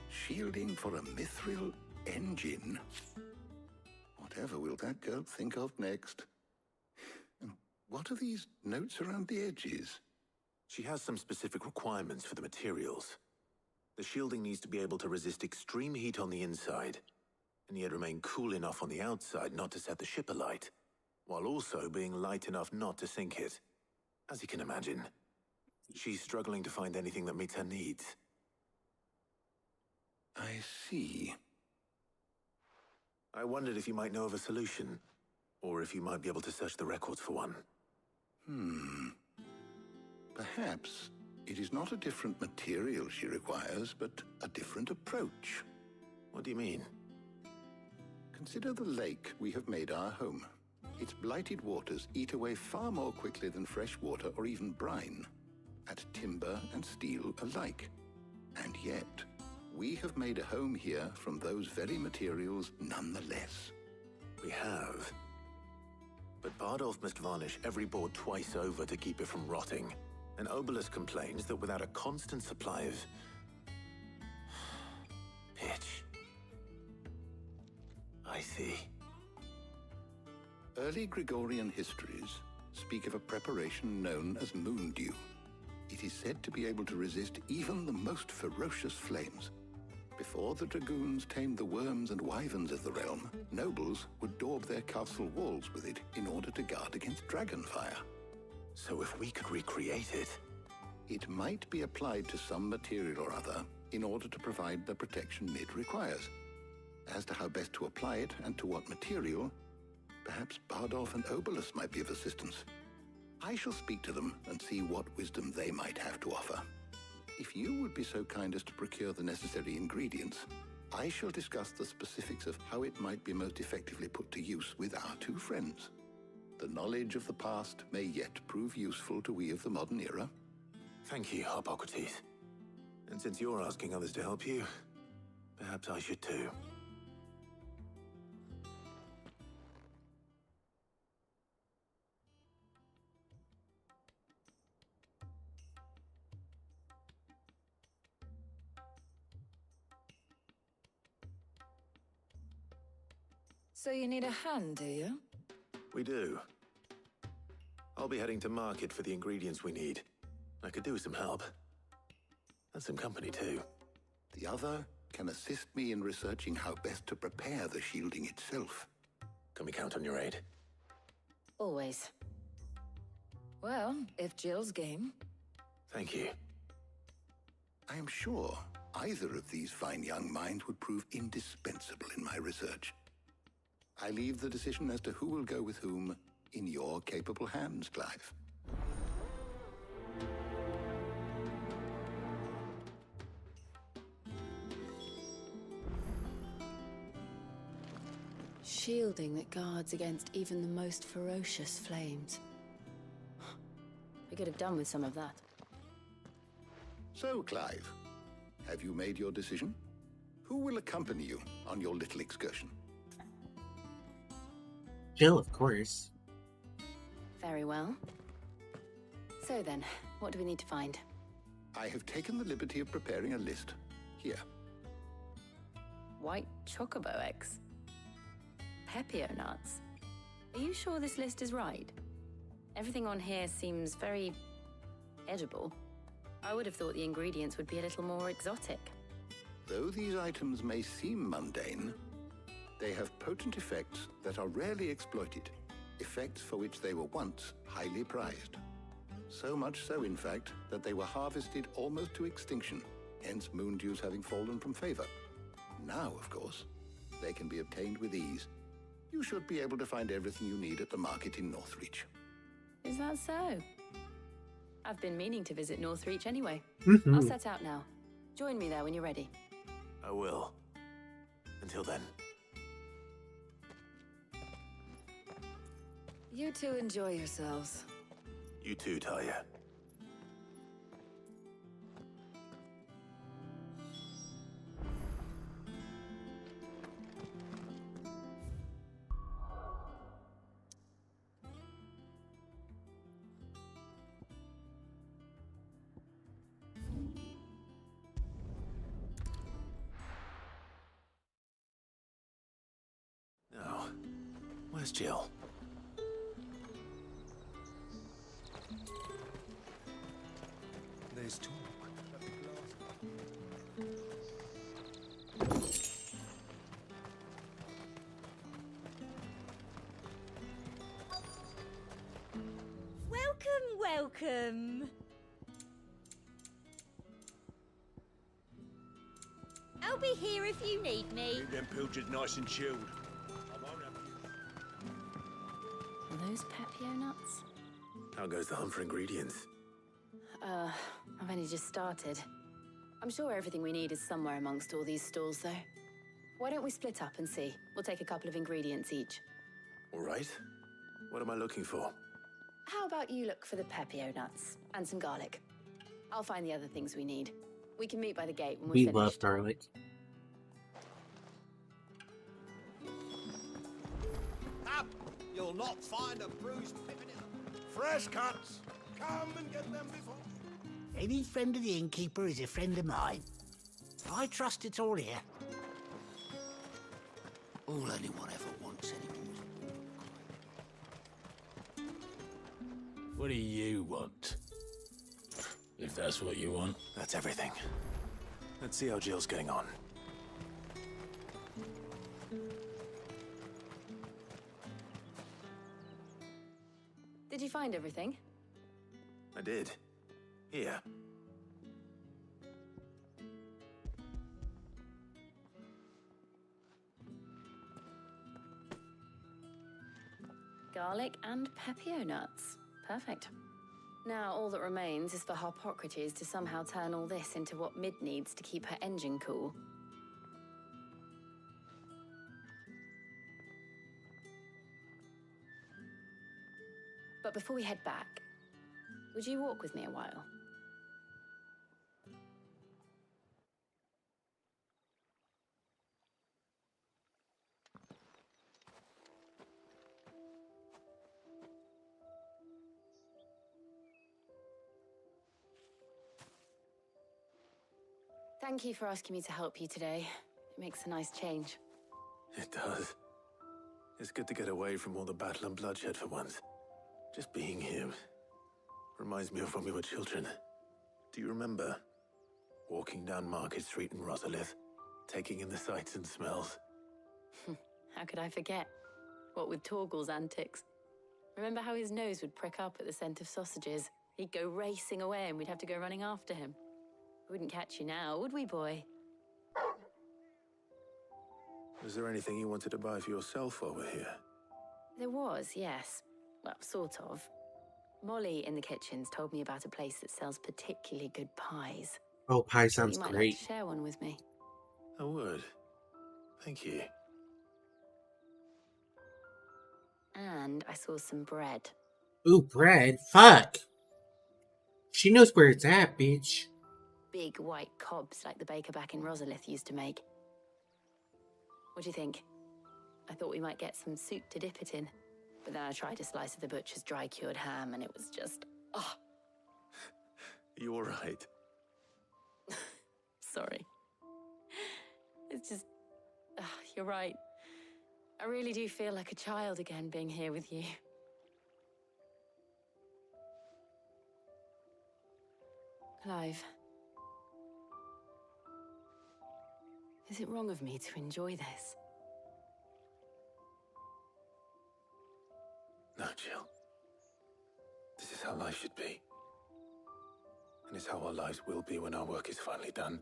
Shielding for a mithril engine. Whatever will that girl think of next? And what are these notes around the edges? She has some specific requirements for the materials. The shielding needs to be able to resist extreme heat on the inside, and yet remain cool enough on the outside not to set the ship alight, while also being light enough not to sink it. As you can imagine, she's struggling to find anything that meets her needs. I see. I wondered if you might know of a solution, or if you might be able to search the records for one. Perhaps it is not a different material she requires, but a different approach. What do you mean? Consider the lake we have made our home. Its blighted waters eat away far more quickly than fresh water or even brine, at timber and steel alike. And yet, we have made a home here from those very materials nonetheless. We have. But Bardolph must varnish every board twice over to keep it from rotting. And Obelus complains that without a constant supply of pitch. I see. Early Gregorian histories speak of a preparation known as moon dew. It is said to be able to resist even the most ferocious flames. Before the dragoons tamed the worms and wyverns of the realm, nobles would daub their castle walls with it in order to guard against dragon fire. So if we could recreate it... It might be applied to some material or other in order to provide the protection Mid requires. As to how best to apply it and to what material, perhaps Bardolph and Obelus might be of assistance. I shall speak to them and see what wisdom they might have to offer. If you would be so kind as to procure the necessary ingredients, I shall discuss the specifics of how it might be most effectively put to use with our two friends. The knowledge of the past may yet prove useful to we of the modern era. Thank you, Hippocrates. And since you're asking others to help you, perhaps I should too. So you need a hand, do you? We do. I'll be heading to market for the ingredients we need. I could do with some help. And some company too. The other can assist me in researching how best to prepare the shielding itself. Can we count on your aid? Always. Well, if Jill's game. Thank you. I am sure either of these fine young minds would prove indispensable in my research. I leave the decision as to who will go with whom in your capable hands, Clive. Shielding that guards against even the most ferocious flames. We could have done with some of that. So, Clive, have you made your decision? Who will accompany you on your little excursion? Jill, of course. Very well. So then, what do we need to find? I have taken the liberty of preparing a list. Here. White chocobo eggs. Pepio nuts. Are you sure this list is right? Everything on here seems very edible. I would have thought the ingredients would be a little more exotic. Though these items may seem mundane, they have potent effects that are rarely exploited, effects for which they were once highly prized. So much so, in fact, that they were harvested almost to extinction, hence moon dews having fallen from favor. Now, of course, they can be obtained with ease. You should be able to find everything you need at the market in Northreach. Is that so? I've been meaning to visit Northreach anyway. Mm-hmm. I'll set out now. Join me there when you're ready. I will. Until then. You two enjoy yourselves. You too, Talia. Now, where's Jill? There's talk. Welcome. I'll be here if you need me. Keep them pilchards nice and chilled. I won't have you. Are those Pepio nuts? How goes the hunt for ingredients? I've only just started. I'm sure everything we need is somewhere amongst all these stalls, though. Why don't we split up and see? We'll take a couple of ingredients each. All right. What am I looking for? How about you look for the Pepio nuts and some garlic? I'll find the other things we need. We can meet by the gate when we're We finished. love garlic. Up! You'll not find a bruised pippin. Fresh cuts! Come and get them before. Any friend of the innkeeper is a friend of mine. I trust it's all here. All anyone ever wants anymore. What do you want? If that's what you want. That's everything. Let's see how Jill's getting on. Did you find everything? I did. Here. Garlic and Pepio nuts. Perfect. Now all that remains is for Hippocrates to somehow turn all this into what Mid needs to keep her engine cool. But before we head back, would you walk with me a while? Thank you for asking me to help you today. It makes a nice change. It does. It's good to get away from all the battle and bloodshed for once. Just being here reminds me of when we were children. Do you remember? Walking down Market Street in Rosalith, taking in the sights and smells. How could I forget? What with Torgal's antics. Remember how his nose would prick up at the scent of sausages? He'd go racing away and we'd have to go running after him. We wouldn't catch you now, would we, boy? Was there anything you wanted to buy for yourself while we're here? There was, yes. Well, sort of. Molly in the kitchens told me about a place that sells particularly good pies. Oh, pie Thought sounds you might great. like to share one with me. I would. Thank you. And I saw some bread. Ooh, bread? Fuck! She knows where it's at, bitch. Big white cobs like the baker back in Rosalith used to make. What do you think? I thought we might get some soup to dip it in. But then I tried a slice of the butcher's dry-cured ham and it was just... oh, You all right? sorry. It's just... you're right. I really do feel like a child again being here with you. Clive. Is it wrong of me to enjoy this? No, Jill. This is how life should be. And it's how our lives will be when our work is finally done.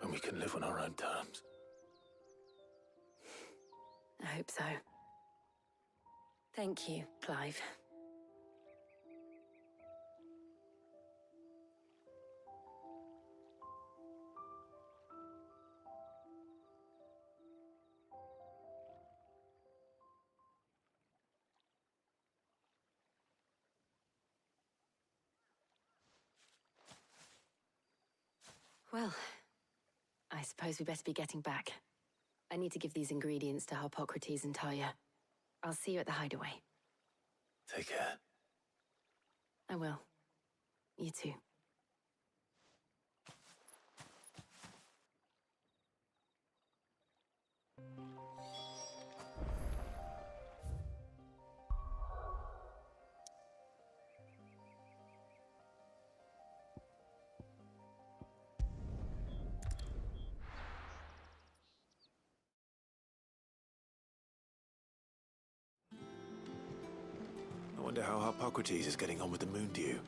When we can live on our own terms. I hope so. Thank you, Clive. Well, I suppose we better be getting back. I need to give these ingredients to Harpocrates and Talia. I'll see you at the hideaway. Take care. I will. You too. I wonder how Harpocrates is getting on with the moon dew.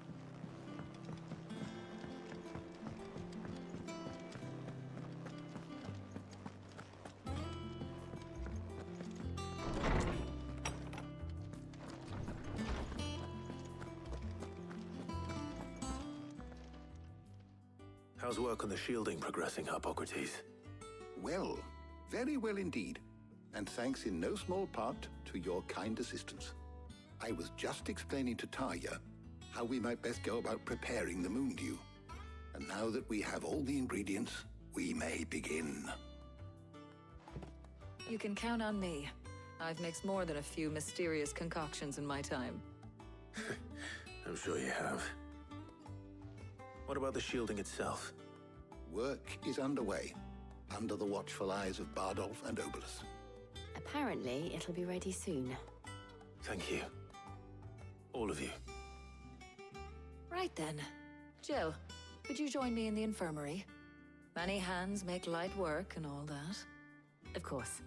How's work on the shielding progressing, Harpocrates? Well, very well indeed. And thanks in no small part to your kind assistance. I was just explaining to Talia how we might best go about preparing the moon dew. And now that we have all the ingredients, we may begin. You can count on me. I've mixed more than a few mysterious concoctions in my time. I'm sure you have. What about the shielding itself? Work is underway, under the watchful eyes of Bardolph and Obolus. Apparently, it'll be ready soon. Thank you. All of you. Right then. Jill, could you join me in the infirmary? Many hands make light work and all that. Of course.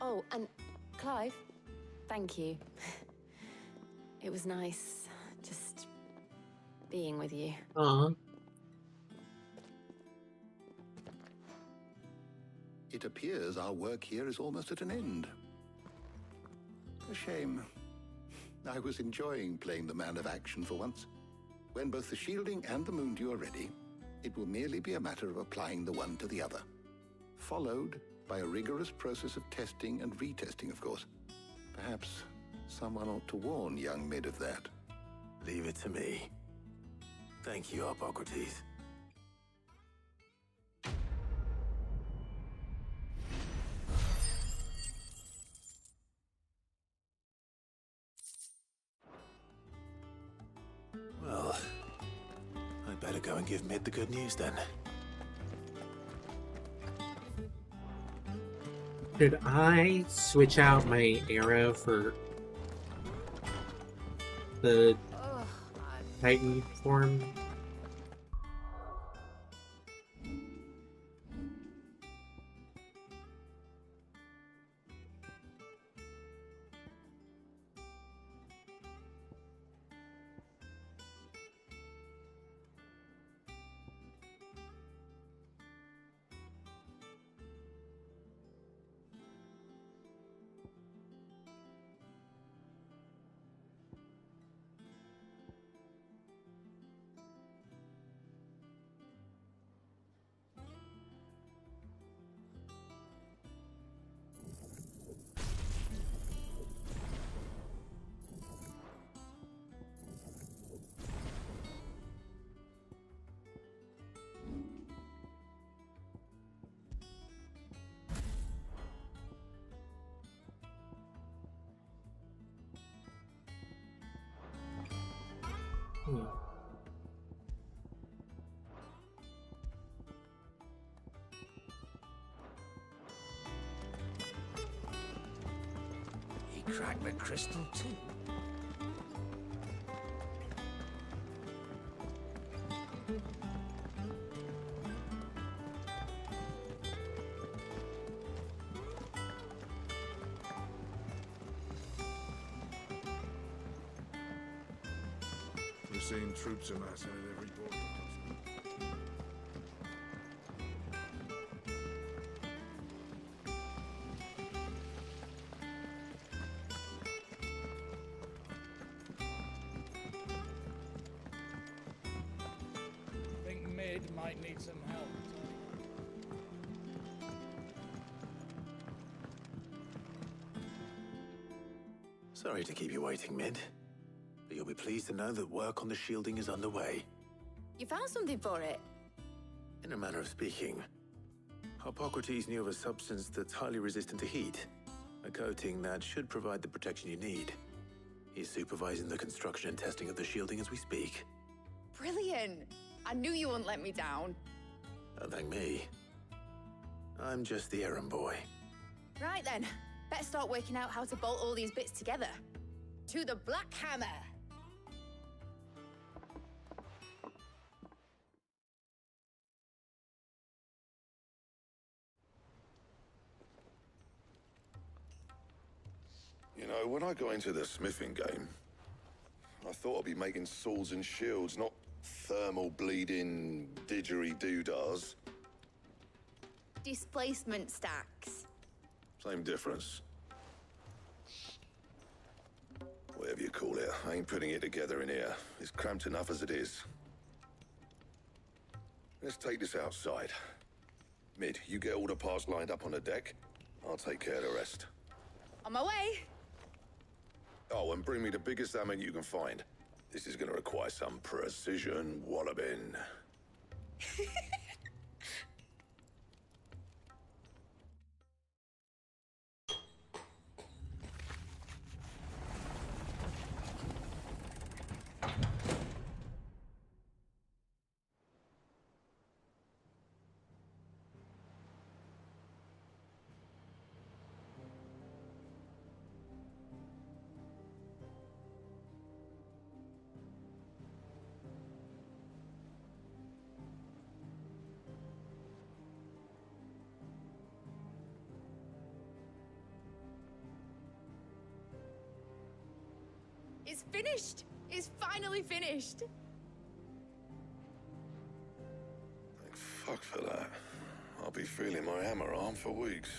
Oh, and Clive, thank you. It was nice just being with you. It appears our work here is almost at an end. A shame. I was enjoying playing the man of action for once. When both the shielding and the moon dew are ready, it will merely be a matter of applying the one to the other. Followed by a rigorous process of testing and retesting, of course. Perhaps someone ought to warn young Mid of that. Leave it to me. Thank you, Harpocrates. and give Mid the good news then. Could I switch out my arrow for the Titan form? He cracked the crystal too. We're seeing troops amassing at every border crossing. Think Mid might need some help. Sorry to keep you waiting, Mid. But you'll be pleased to know that work on the shielding is underway. You found something for it? In a manner of speaking, Hippocrates knew of a substance that's highly resistant to heat. A coating that should provide the protection you need. He's supervising the construction and testing of the shielding as we speak. Brilliant! I knew you wouldn't let me down. Don't thank me. I'm just the errand boy. Right then, better start working out how to bolt all these bits together. To the Black Hammer! You know, when I got into the smithing game, I thought I'd be making swords and shields, not thermal bleeding didgeridoo-dahs. Displacement stacks. Same difference. Whatever you call it, I ain't putting it together in here. It's cramped enough as it is. Let's take this outside. Mid, you get all the parts lined up on the deck. I'll take care of the rest. On my way! Oh, and bring me the biggest hammer you can find. This is gonna require some precision walloping. It's finished! It's finally finished! Thank fuck for that. I'll be feeling my hammer arm for weeks.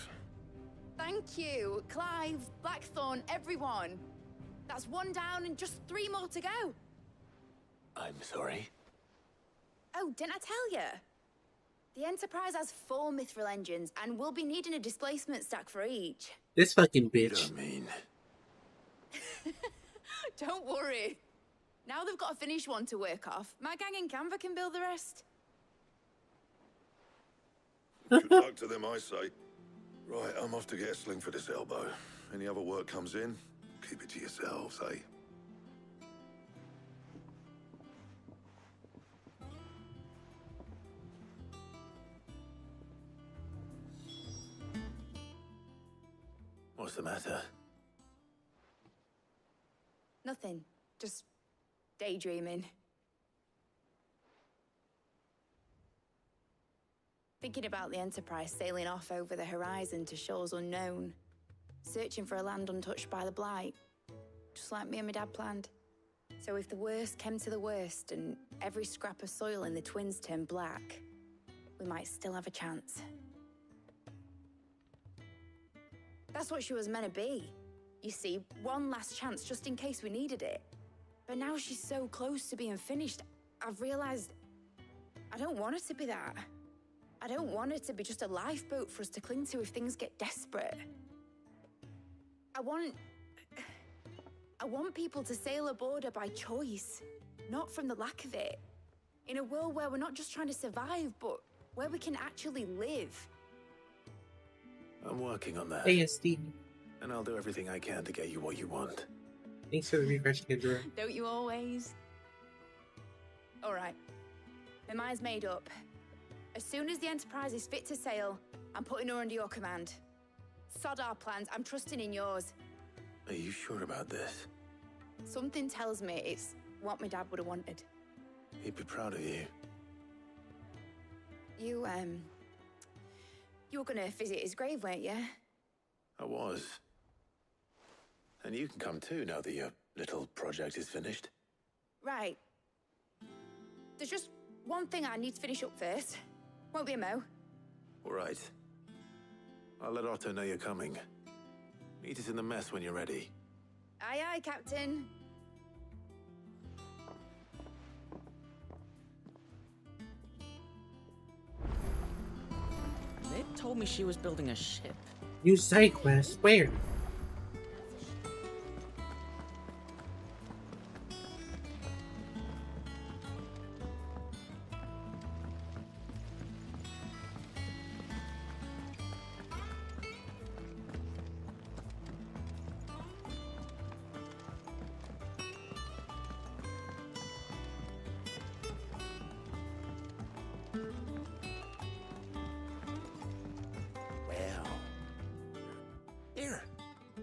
Thank you, Clive, Blackthorn, everyone. That's one down and just 3 more to go. I'm sorry. Oh, didn't I tell you? The Enterprise has 4 mithril engines, and we'll be needing a displacement stack for each. This fucking bitch. You don't mean... Don't worry. Now they've got a finished one to work off. My gang in Canva can build the rest. Good luck to them, I say. Right, I'm off to get a sling for this elbow. Any other work comes in, keep it to yourselves, eh? What's the matter? Nothing. Just daydreaming. Thinking about the Enterprise sailing off over the horizon to shores unknown, searching for a land untouched by the Blight, just like me and my dad planned. So if the worst came to the worst and every scrap of soil in the Twins turned black, we might still have a chance. That's what she was meant to be. You see, one last chance just in case we needed it. But now she's so close to being finished, I've realized I don't want her to be that. I don't want her to be just a lifeboat for us to cling to if things get desperate. I want people to sail aboard her by choice, not from the lack of it. In a world where we're not just trying to survive, but where we can actually live. I'm working on that. ASD. And I'll do everything I can to get you what you want. Thanks for the refreshing intro. Don't you always? All right. My mind's made up. As soon as the Enterprise is fit to sail, I'm putting her under your command. Sod our plans, I'm trusting in yours. Are you sure about this? Something tells me it's what my dad would have wanted. He'd be proud of you. You were gonna visit his grave, weren't you? I was. And you can come too now that your little project is finished. Right. There's just one thing I need to finish up first. Won't be a mo. All right. I'll let Otto know you're coming. Meet us in the mess when you're ready. Aye, aye, Captain. They told me she was building a ship. New side quest. Where?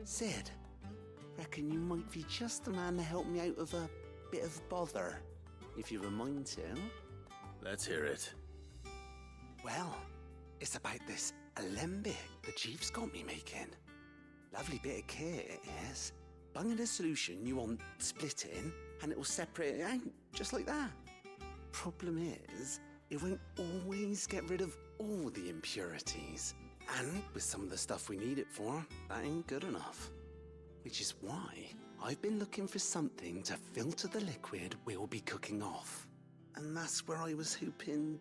Sid, reckon you might be just the man to help me out of a bit of bother, if you've a mind to. Let's hear it. Well, it's about this alembic the chief's got me making. Lovely bit of kit it is. Bunging a solution you want splitting, and it will separate it out, just like that. Problem is, it won't always get rid of all the impurities. And with some of the stuff we need it for, that ain't good enough. Which is why I've been looking for something to filter the liquid we'll be cooking off. And that's where I was hoping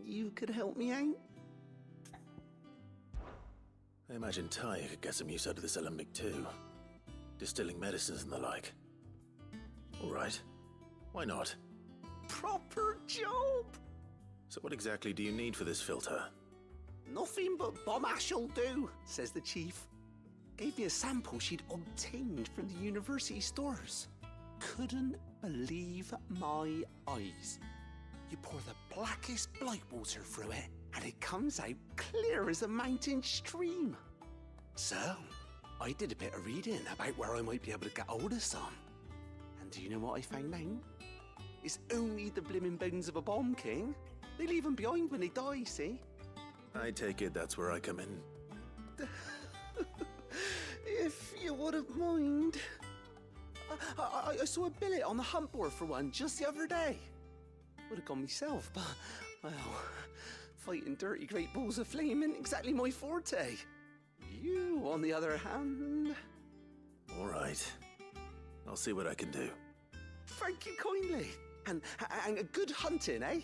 you could help me out. I imagine Ty could get some use out of this alembic too. Distilling medicines and the like. All right. Why not? Proper job! So what exactly do you need for this filter? Nothing but bomb ash'll do, says the chief. Gave me a sample she'd obtained from the university stores. Couldn't believe my eyes. You pour the blackest blight water through it, and it comes out clear as a mountain stream. So, I did a bit of reading about where I might be able to get hold of some. And do you know what I found out? It's only the blimmin' bones of a bomb king. They leave them behind when they die, see? I take it that's where I come in. If you wouldn't mind. I saw a billet on the hunt board for one just the other day. Would have gone myself, but, well, fighting dirty great balls of flame isn't exactly my forte. You, on the other hand... All right. I'll see what I can do. Thank you kindly. And a good hunting, eh?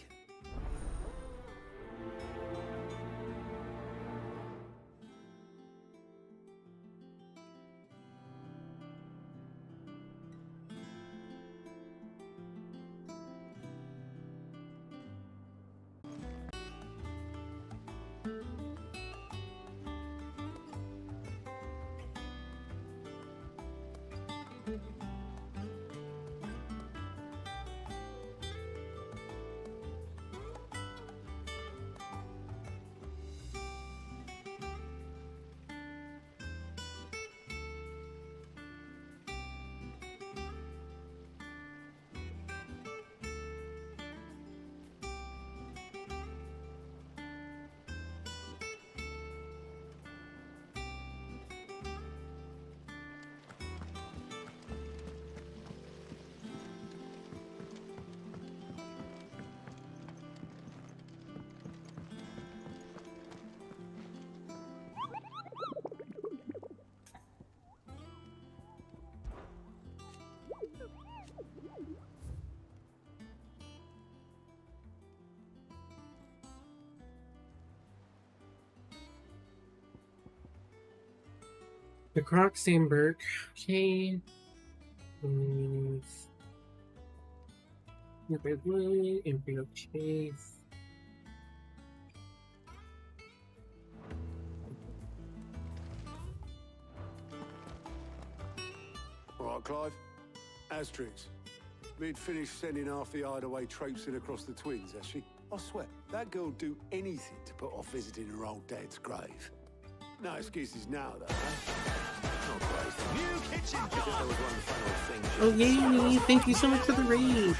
The Croc Sandberg. Okay. Imperial Chase. All right, Clive. Asterix. We'd finished sending half the hideaway traipsing across the twins, has she? I swear, that girl'd do anything to put off visiting her old dad's grave. No excuses now, though, New kitchen job! Oh, yay! Thank you so much for the raid!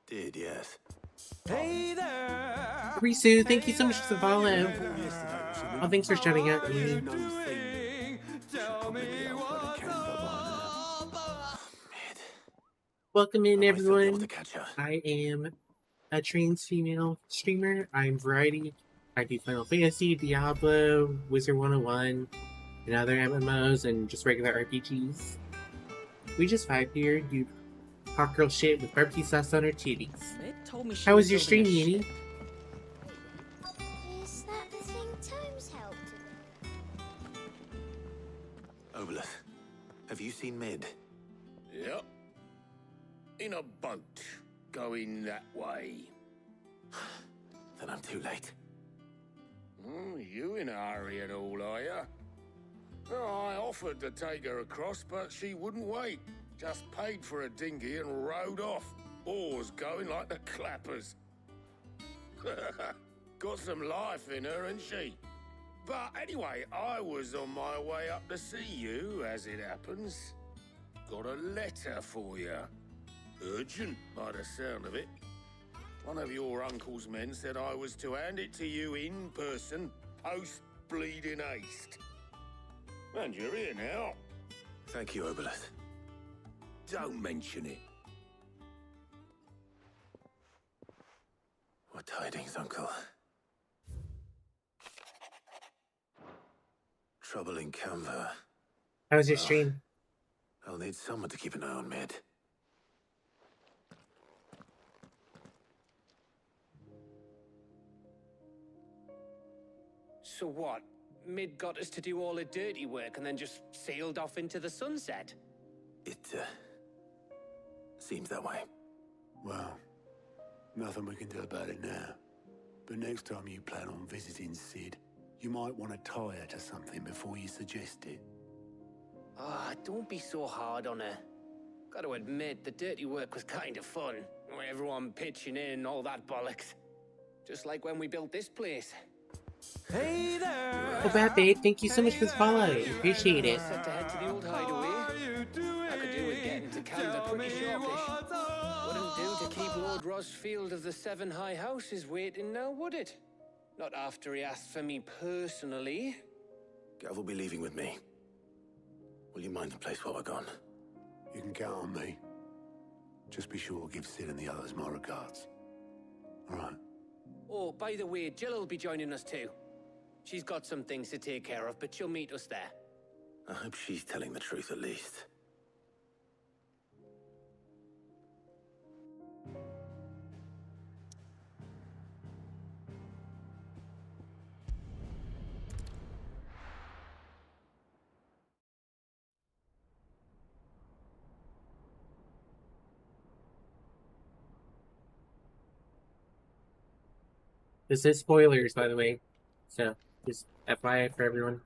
Did, yes. Hey there! Risu, thank you so much for the follow. Oh, thanks for shouting out me. Welcome in, everyone. I am a trans female streamer. I'm Variety. I do Final Fantasy, Diablo, Wizard 101, and other MMOs, and just regular RPGs. We just vibe here, do hot girl shit with barbecue sauce on our titties. How was your stream, Yini? Is that the thing Tomes helped with? Obolus, have you seen Mid? Yep. In a boat, going that way. Then I'm too late. You in a hurry at all, are you? Oh, I offered to take her across, but she wouldn't wait. Just paid for a dinghy and rowed off. Oars going like the clappers. Got some life in her, ain't she? But anyway, I was on my way up to see you, as it happens. Got a letter for you. Urgent, by the sound of it. One of your uncle's men said I was to hand it to you in person, post-bleeding haste. And you're here now. Thank you, Obolus. Don't mention it. What tidings, Uncle? Trouble in Canva. How was your stream? I'll need someone to keep an eye on Mid. So what? Mid got us to do all the dirty work and then just sailed off into the sunset? It, seems that way. Well, nothing we can do about it now. But next time you plan on visiting Sid, you might want to tie her to something before you suggest it. Ah, don't be so hard on her. Gotta admit, the dirty work was kind of fun. Everyone pitching in, all that bollocks. Just like when we built this place. Hey there! Oh, bad babe, thank you so much for the follow. Appreciate it. Set to head to the old hideaway. I could do with getting to Canada pretty sharpish. Wouldn't do to keep Lord Rosfield of the Seven High Houses waiting now, would it? Not after he asked for me personally. Gav will be leaving with me. Will you mind the place while we're gone? You can count on me. Just be sure to give Sid and the others my regards. All right. Oh, by the way, Jill will be joining us too. She's got some things to take care of, but she'll meet us there. I hope she's telling the truth at least. This is spoilers, by the way. So, just FYI for everyone.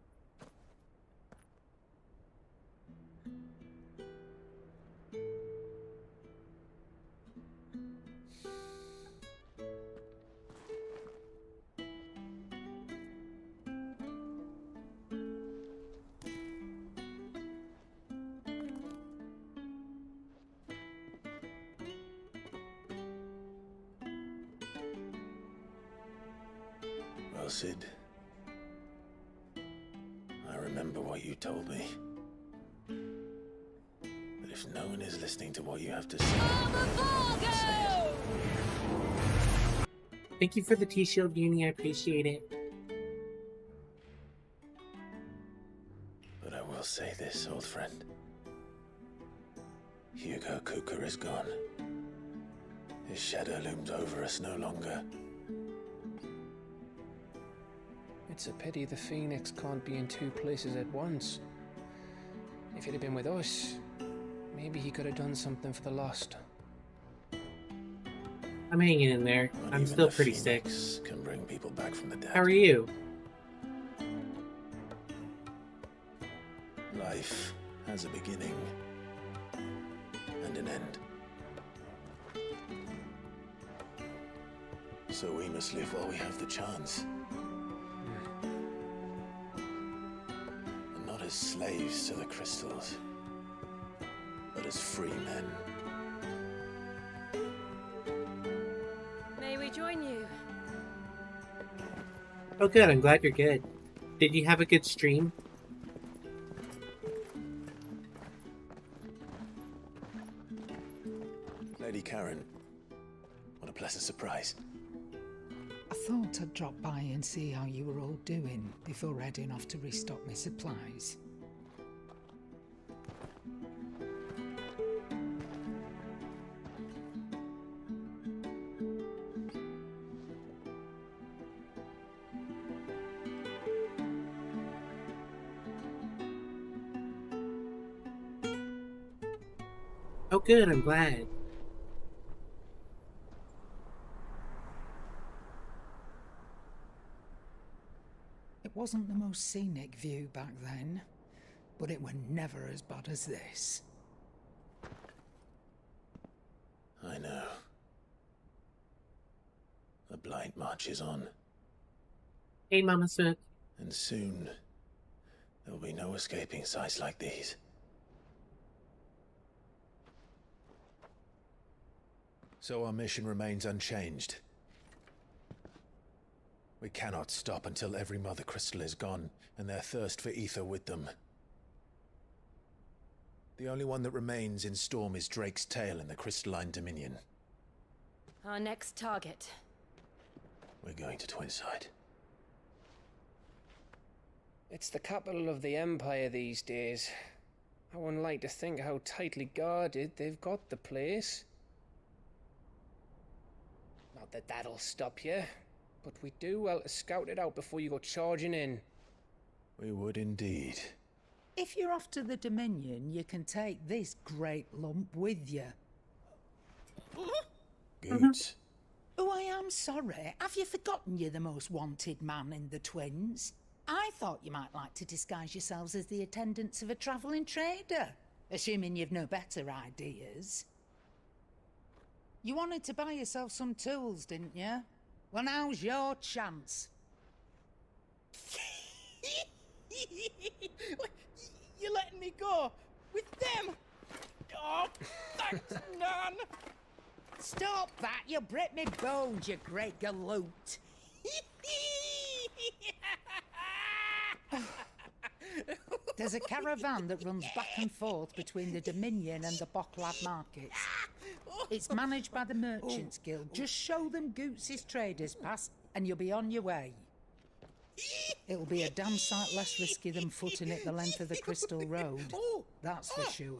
Well, Sid, I remember what you told me. But if no one is listening to what you have to say, Thank you for the T-Shield Uni, I appreciate it. but I will say this, old friend. Hugo Cooker is gone. His shadow looms over us no longer. It's a pity the Phoenix can't be in two places at once. If he'd have been with us, maybe he could have done something for the lost. I'm hanging in there. Not I'm even still the pretty sick. Phoenix can bring people back from the dead. How are you? Life has a beginning and an end. So we must live while we have the chance. And not as slaves to the crystals, but as free men. May we join you? Oh good, I'm glad you're good. Did you have a good stream? Lady Karen, what a pleasant surprise. I thought I'd drop by and see how you were all doing before heading off to restock my supplies. Oh good, I'm glad. It wasn't the most scenic view back then, but it were never as bad as this. I know. The blight marches on. Hey, Mama Smith. And soon, there'll be no escaping sights like these. So our mission remains unchanged. We cannot stop until every Mother Crystal is gone, and their thirst for ether with them. The only one that remains in Storm is Drake's tail in the Crystalline Dominion. Our next target. We're going to Twinside. It's the capital of the Empire these days. I wouldn't like to think how tightly guarded they've got the place. Not that that'll stop you, but we do well to scout it out before you go charging in. We would indeed. If you're off to the Dominion, you can take this great lump with you. Goods. Oh, I am sorry. Have you forgotten you're the most wanted man in the Twins? I thought you might like to disguise yourselves as the attendants of a travelling trader, assuming you've no better ideas. You wanted to buy yourself some tools, didn't you? Well, now's your chance. You're letting me go with them? Oh, thanks, Nan. Stop that! You'll break me bones, you great galoot. There's a caravan that runs back and forth between the Dominion and the Bocklad markets. It's managed by the Merchants Guild. Just show them Goots' traders pass and you'll be on your way. It'll be a damn sight less risky than footing it the length of the Crystal Road. That's for sure.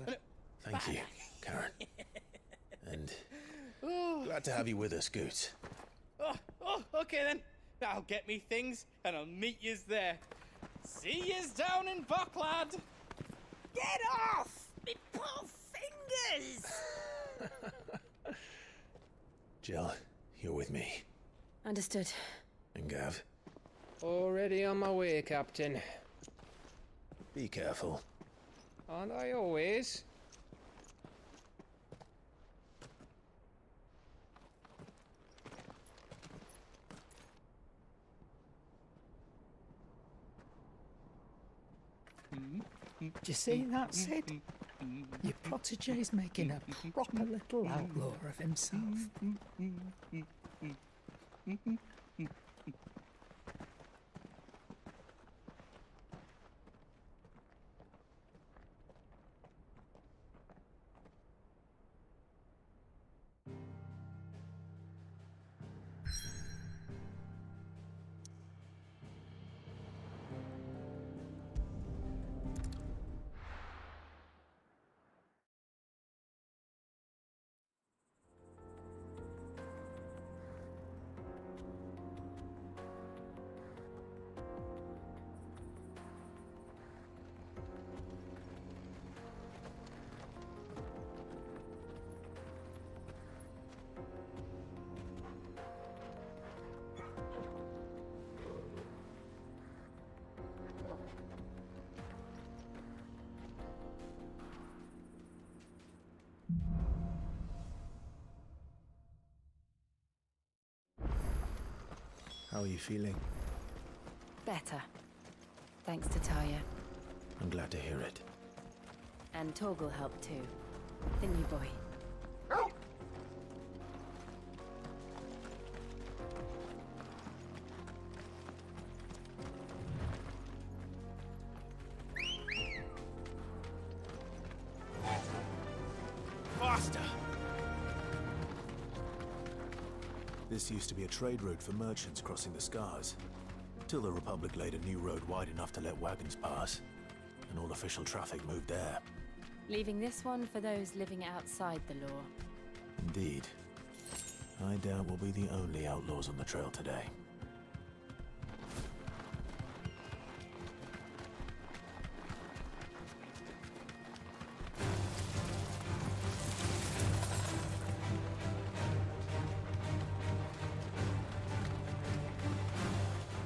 Thank you, Karen. And glad to have you with us, Goots. Okay then. I'll get me things and I'll meet yous there. See yous down in Bocklad. Get off! Me poor fingers! Jill, you're with me. Understood. And Gav, Already on my way, Captain. be careful. Aren't I always? Do you see that, Sid? Your protege's making a proper little outlaw of himself. How are you feeling? Better. Thanks to Talia. I'm glad to hear it. And Torgal helped too. The new boy. Faster! This used to be a trade route for merchants crossing the Scars, till the Republic laid a new road wide enough to let wagons pass, and all official traffic moved there. Leaving this one for those living outside the law. Indeed. I doubt we'll be the only outlaws on the trail today.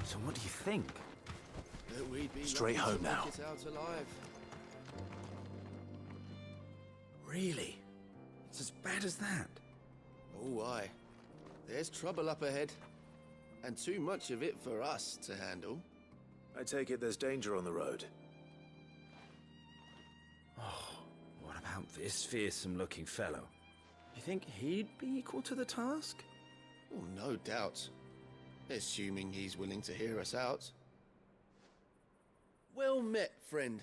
So what do you think? That we'd be Straight lucky home to now. make it out alive. Really? It's as bad as that? Oh, aye. There's trouble up ahead. And too much of it for us to handle. I take it there's danger on the road. Oh, what about this fearsome-looking fellow? You think he'd be equal to the task? Oh, no doubt. Assuming he's willing to hear us out. Well met, friend.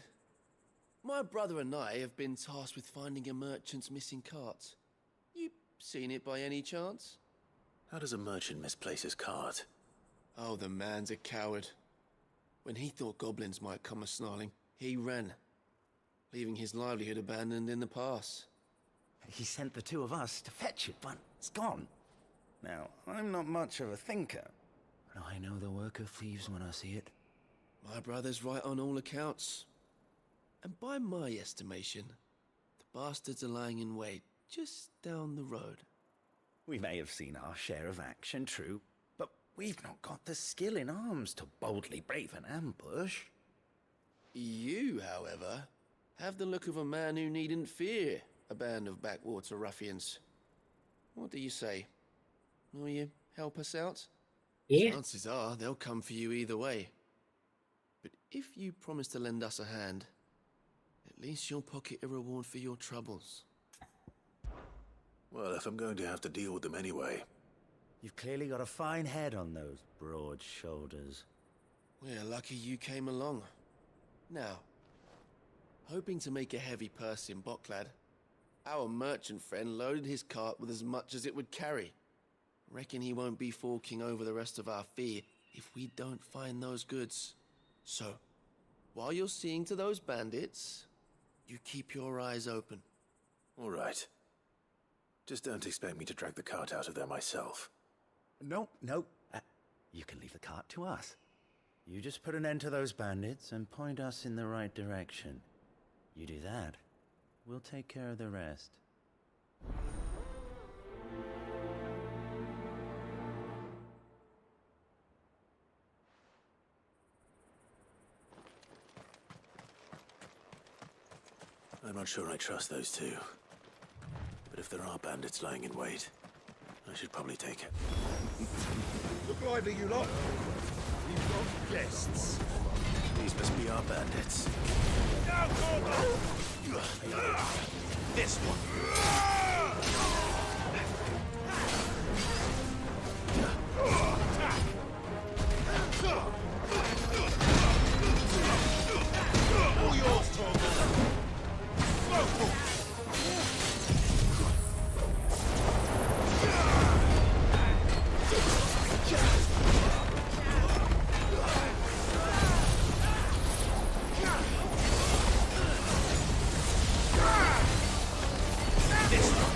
My brother and I have been tasked with finding a merchant's missing cart. You seen it by any chance? How does a merchant misplace his cart? Oh, the man's a coward. When he thought goblins might come a-snarling, he ran, leaving his livelihood abandoned in the pass. He sent the two of us to fetch it, but it's gone. Now, I'm not much of a thinker, but I know the work of thieves when I see it. My brother's right on all accounts. And by my estimation, the bastards are lying in wait just down the road. We may have seen our share of action, true, but we've not got the skill in arms to boldly brave an ambush. You, however, have the look of a man who needn't fear a band of backwater ruffians. What do you say? Will you help us out? Yeah. Chances are they'll come for you either way. But if you promise to lend us a hand, at least you'll pocket a reward for your troubles. Well, if I'm going to have to deal with them anyway. You've clearly got a fine head on those broad shoulders. We're lucky you came along. Now, hoping to make a heavy purse in Boklad, our merchant friend loaded his cart with as much as it would carry. Reckon he won't be forking over the rest of our fee if we don't find those goods. So, while you're seeing to those bandits, you keep your eyes open. All right. Just don't expect me to drag the cart out of there myself. No. You can leave the cart to us. You just put an end to those bandits and point us in the right direction. You do that, we'll take care of the rest. I'm not sure I trust those two. But if there are bandits lying in wait, I should probably take it. Look lively, you lot. We've got guests. These must be our bandits. This one. All yours, Torgal. This one.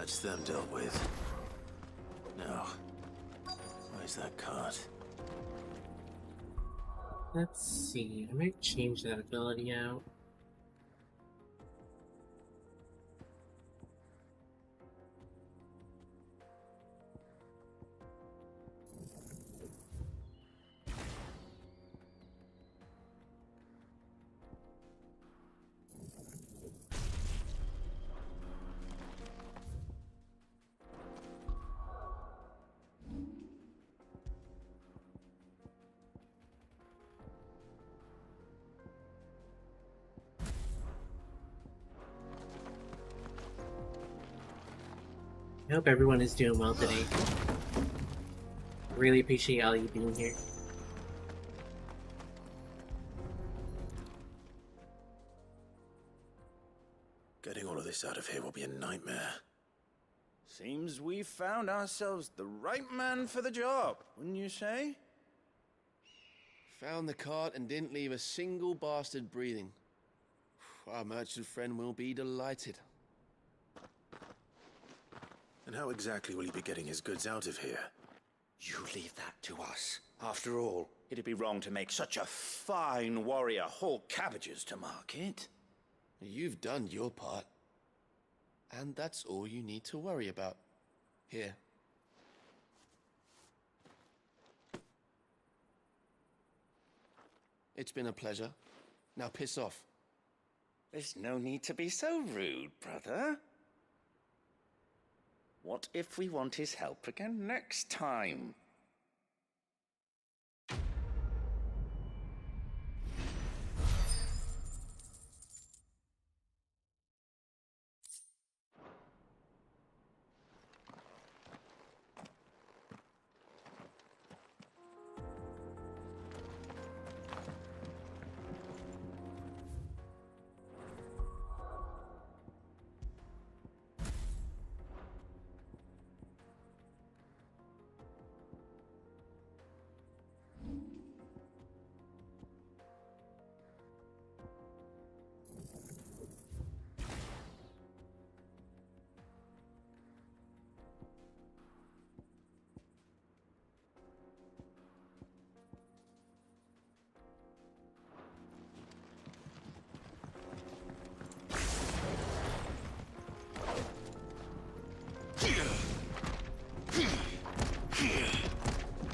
That's them dealt with. Now, where's that cart? Let's see. I might change that ability out. I hope everyone is doing well today. Really appreciate all you being here. Getting all of this out of here will be a nightmare. Seems we've found ourselves the right man for the job, wouldn't you say? Found the cart and didn't leave a single bastard breathing. Our merchant friend will be delighted. And how exactly will he be getting his goods out of here? You leave that to us. After all, it'd be wrong to make such a fine warrior haul cabbages to market. You've done your part. And that's all you need to worry about. Here. It's been a pleasure. Now piss off. There's no need to be so rude, brother. What if we want his help again next time?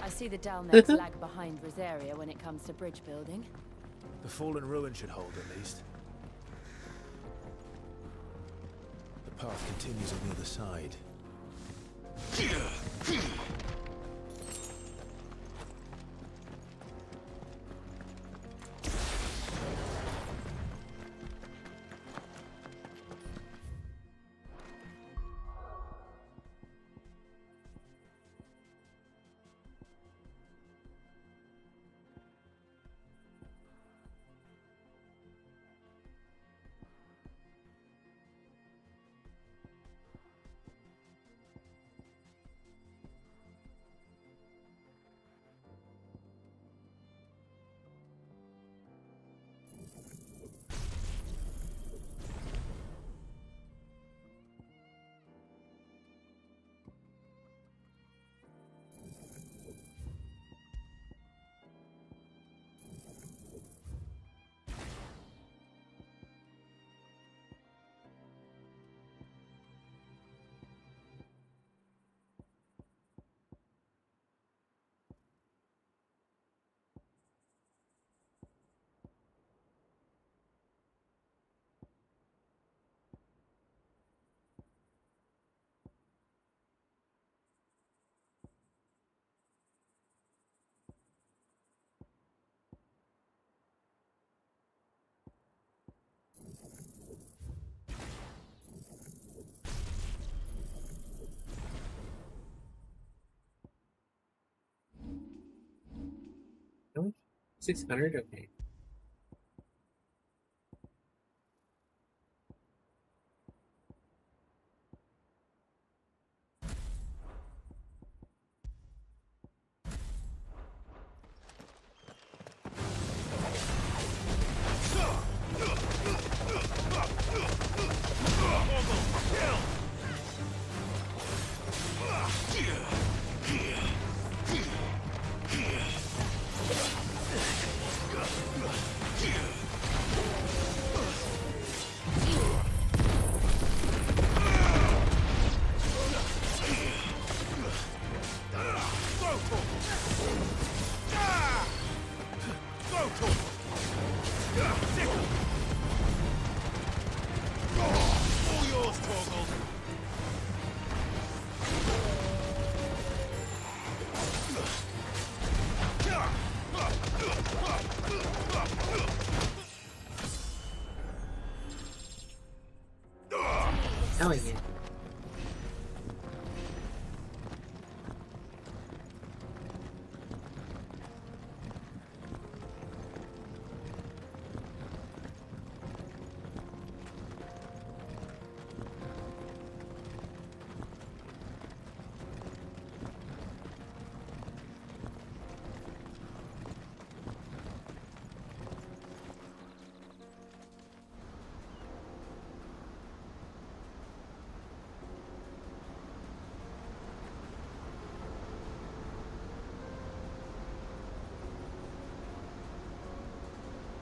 I see the Dalmets lag behind Rosaria when it comes to bridge building. The fallen ruin should hold, at least. The path continues on the other side. Oh, 600? Okay. All yours, Torgal. Oh yeah.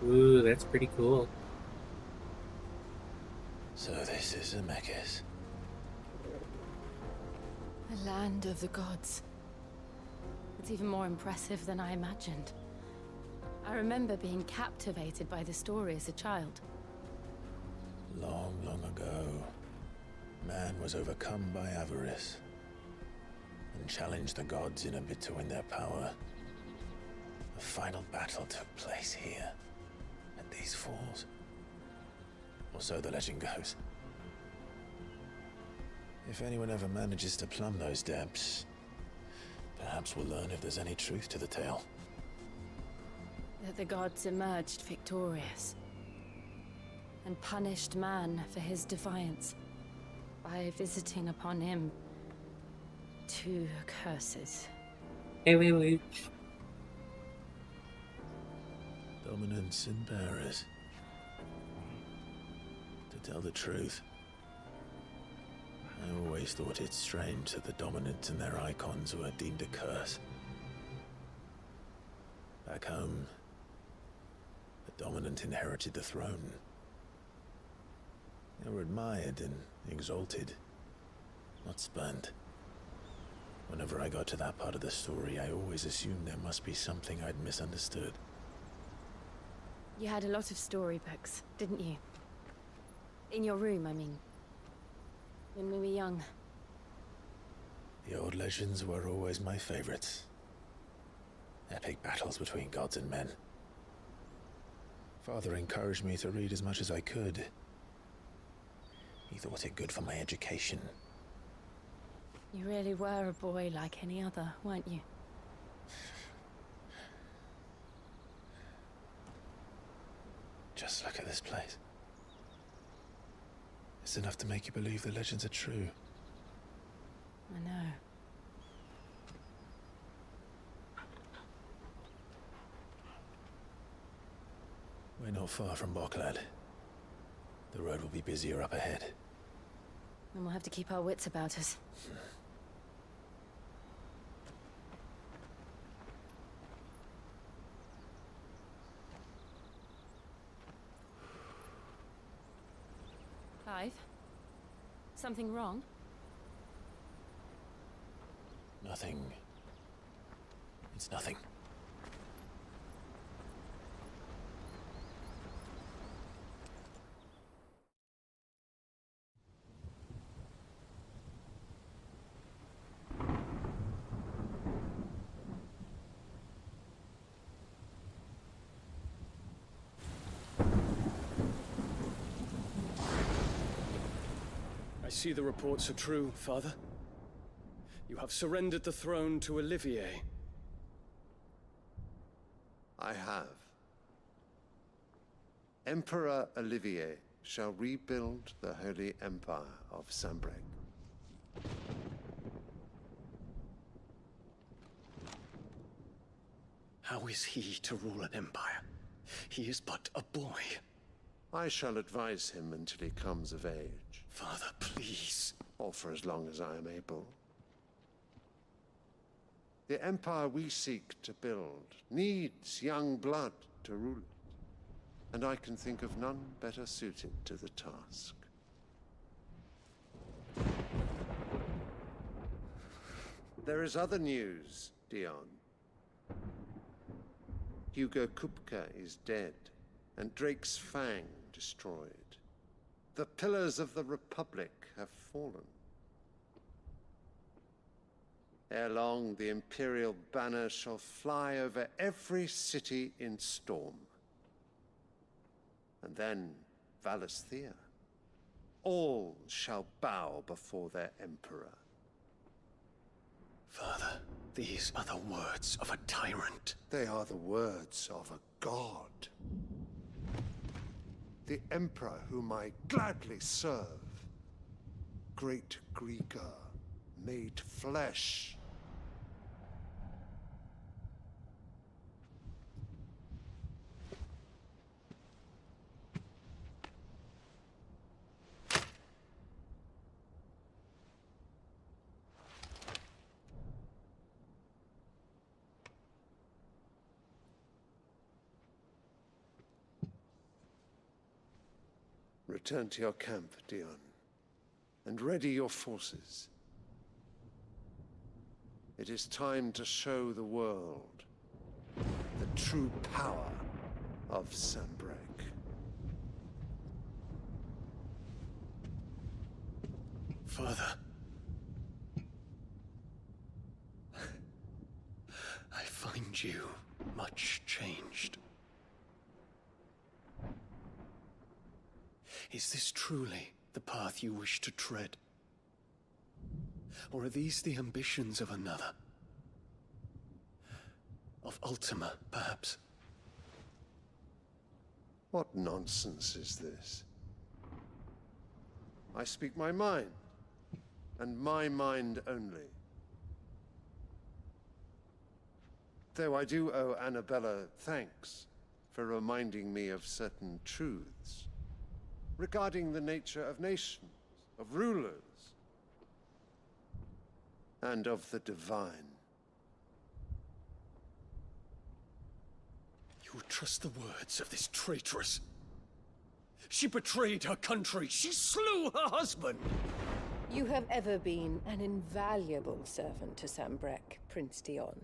Ooh, that's pretty cool. So this is Zemeckis. The land of the gods. It's even more impressive than I imagined. I remember being captivated by the story as a child. Long, long ago, man was overcome by avarice and challenged the gods in a bid to win their power. The final battle took place here, at these falls. Or so the legend goes. If anyone ever manages to plumb those depths, perhaps we'll learn if there's any truth to the tale. That the gods emerged victorious and punished man for his defiance by visiting upon him 2 curses. Wait. Dominance and bearers. To tell the truth, I always thought it strange that the dominants and their icons were deemed a curse. Back home, the dominant inherited the throne. They were admired and exalted, not spurned. Whenever I got to that part of the story, I always assumed there must be something I'd misunderstood. You had a lot of storybooks, didn't you? In your room, I mean. When we were young. The old legends were always my favorites. Epic battles between gods and men. Father encouraged me to read as much as I could. He thought it good for my education. You really were a boy like any other, weren't you? Just look at this place. It's enough to make you believe the legends are true. I know. We're not far from Boklad. The road will be busier up ahead. And we'll have to keep our wits about us. Clive? Something wrong? Nothing. It's nothing. I see the reports are true, Father. You have surrendered the throne to Olivier. I have. Emperor Olivier shall rebuild the Holy Empire of Sanbreque. How is he to rule an empire? He is but a boy. I shall advise him until he comes of age. Father, please. Or for as long as I am able. The empire we seek to build needs young blood to rule it, and I can think of none better suited to the task. There is other news, Dion. Hugo Kupka is dead, and Drake's Fang destroyed. The pillars of the Republic have fallen. Ere long, the Imperial banner shall fly over every city in Storm. And then Valisthea. All shall bow before their Emperor. Father, these are the words of a tyrant. They are the words of a god. The Emperor whom I gladly serve. Great Greeker, made flesh. Return to your camp, Dion, and ready your forces. It is time to show the world the true power of Sanbreque. Father. I find you much changed. Is this truly the path you wish to tread? Or are these the ambitions of another? Of Ultima, perhaps? What nonsense is this? I speak my mind, and my mind only. Though I do owe Annabella thanks for reminding me of certain truths regarding the nature of nations, of rulers, and of the divine. You trust the words of this traitress? She betrayed her country. She slew her husband. You have ever been an invaluable servant to Sanbreque, Prince Dion.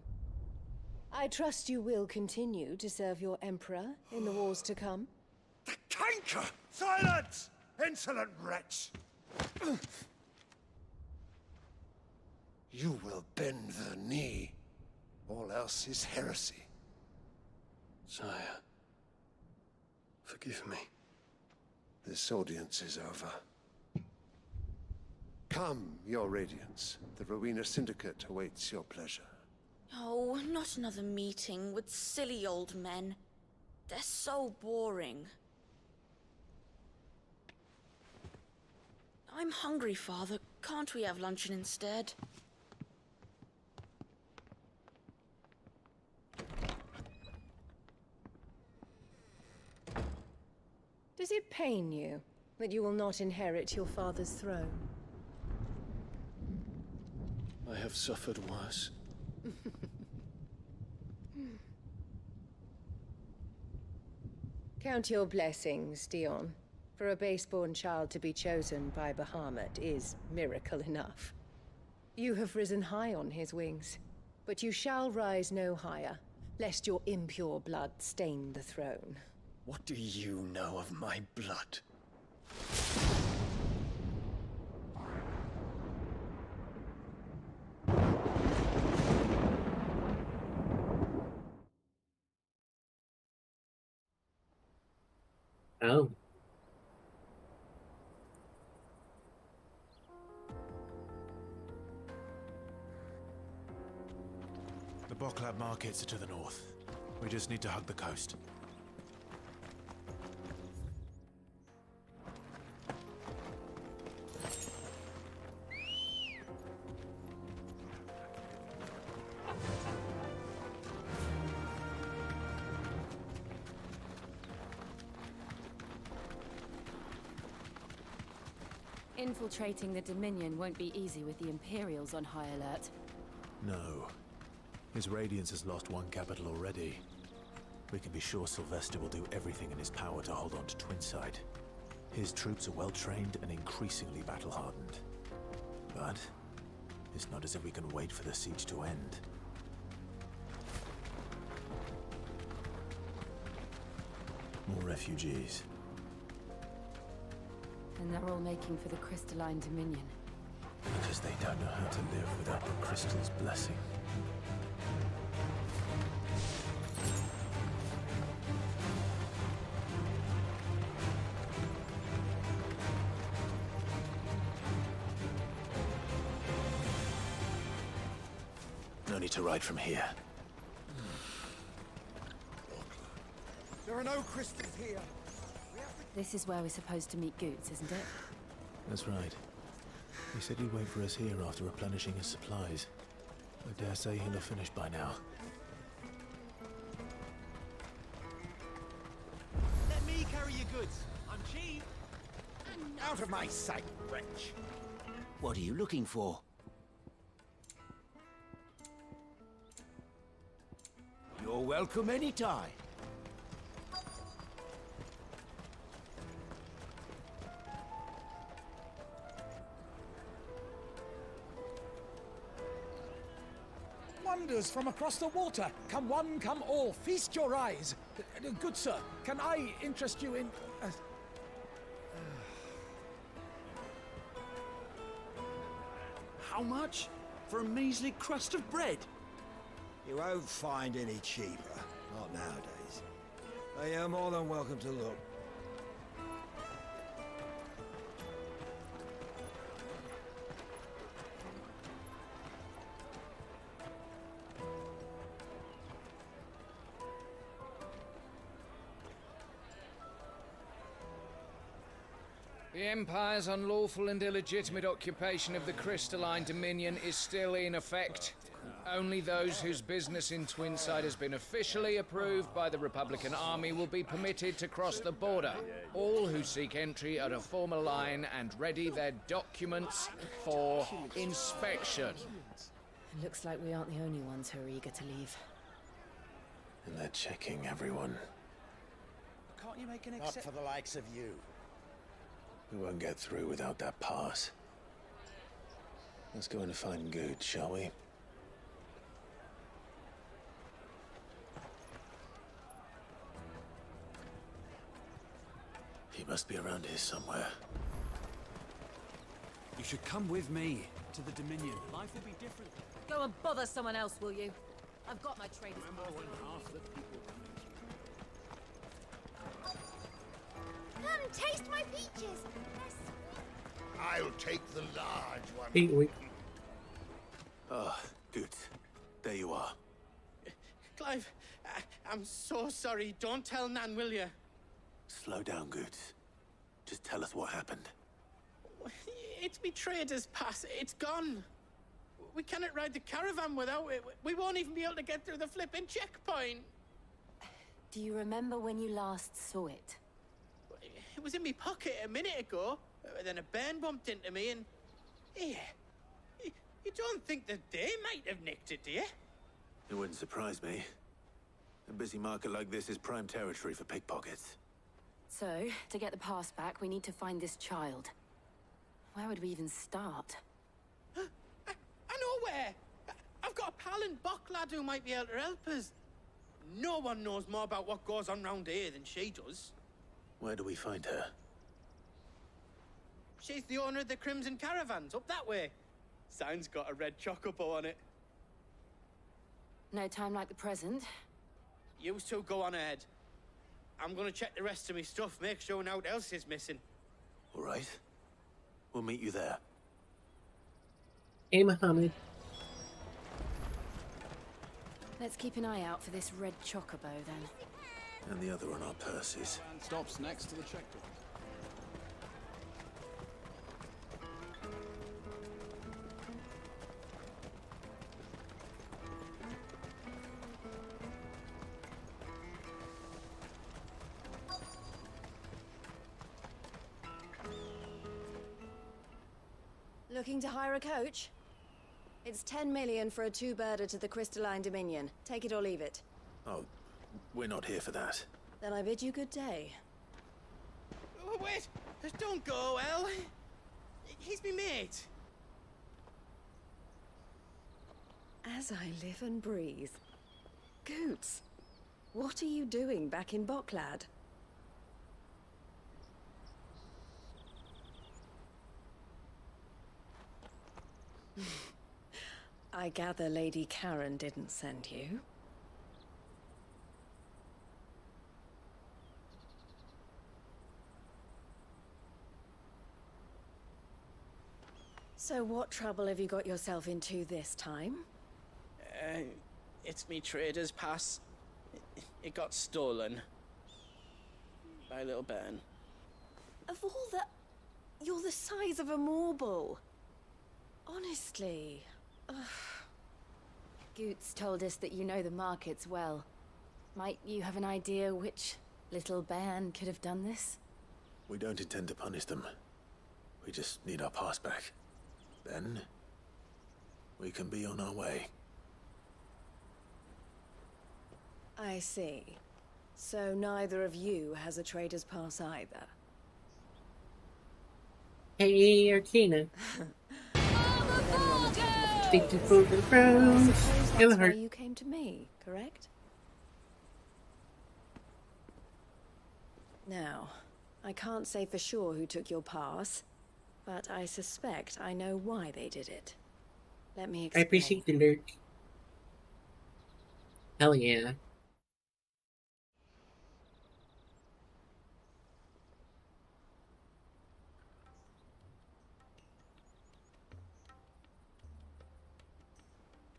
I trust you will continue to serve your Emperor in the wars to come. The canker! Silence! Insolent wretch! You will bend the knee. All else is heresy. Sire, forgive me. This audience is over. Come, your Radiance. The Rowena Syndicate awaits your pleasure. Oh, not another meeting with silly old men. They're so boring. I'm hungry, Father. Can't we have luncheon instead? Does it pain you that you will not inherit your father's throne? I have suffered worse. Count your blessings, Dion. For a base-born child to be chosen by Bahamut is miracle enough. You have risen high on his wings, but you shall rise no higher, lest your impure blood stain the throne. What do you know of my blood? Oh. The Boklab markets are to the north. We just need to hug the coast. Infiltrating the Dominion won't be easy with the Imperials on high alert. No. His Radiance has lost one capital already. We can be sure Sylvester will do everything in his power to hold on to Twinside. His troops are well-trained and increasingly battle-hardened. But it's not as if we can wait for the siege to end. More refugees. And they're all making for the Crystalline Dominion. Because they don't know how to live without the crystal's blessing. No need to ride from here. There are no crystals here. This is where we're supposed to meet Goots, isn't it? That's right. He said he'd wait for us here after replenishing his supplies. I dare say he'll have finished by now. Let me carry your goods. I'm cheap. Out of my sight, wretch. What are you looking for? You're welcome anytime. Wonders from across the water. Come one, come all. Feast your eyes. Good sir, can I interest you in... How much? For a measly crust of bread? You won't find any cheaper. Not nowadays. But you're more than welcome to look. The Empire's unlawful and illegitimate occupation of the Crystalline Dominion is still in effect. Only those whose business in Twinside has been officially approved by the Republican Army will be permitted to cross the border. All who seek entry are to form a line and ready their documents for inspection. It looks like we aren't the only ones who are eager to leave. And they're checking everyone. Can't you make an Not for the likes of you. We won't get through without that pass. Let's go in and find Good, shall we? He must be around here somewhere. You should come with me to the Dominion. Life will be different. Go and bother someone else, will you? I've got my traders. Remember when half the people... Come, taste my peaches. I'll take the large one. Hey, wait. Ah, Good. There you are. Clive, I'm so sorry. Don't tell Nan, will you? Slow down, Good. Just tell us what happened. It's me trader's pass. It's gone. We cannot ride the caravan without it. We won't even be able to get through the flipping checkpoint. Do you remember when you last saw it? It was in my pocket a minute ago. Then a bairn bumped into me and... Yeah. You don't think that they might have nicked it, do you? It wouldn't surprise me. A busy market like this is prime territory for pickpockets. So, to get the pass back, we need to find this child. Where would we even start? I know where! I've got a pal in Bocklad who might be able to help us. No one knows more about what goes on round here than she does. Where do we find her? She's the owner of the Crimson Caravans, up that way. Sign's got a red chocobo on it. No time like the present. You two go on ahead. I'm gonna check the rest of my stuff, make sure naught else is missing. All right. We'll meet you there. Hey, Mohammed. Let's keep an eye out for this red chocobo, then. And the other on our purses. And stops next to the checkpoint. Looking to hire a coach? It's 10 million for a two-birder to the Crystalline Dominion. Take it or leave it. Oh, we're not here for that. Then I bid you good day. Oh, wait! Don't go, El! He's me mate. As I live and breathe. Goots, what are you doing back in Bocklad? I gather Lady Karen didn't send you. So what trouble have you got yourself into this time? It's me trader's pass. It got stolen. By little Ben. Of all the... You're the size of a marble. Honestly. Ugh. Goots told us that you know the markets well. Might you have an idea which little bairn could have done this? We don't intend to punish them. We just need our pass back. Then, we can be on our way. I see. So neither of you has a trader's pass either. Hey, Arcana. Stick to food and I suppose that's why her. you came to me, correct? Now, I can't say for sure who took your pass, but I suspect I know why they did it. Let me I explain. appreciate the lurk. Hell yeah.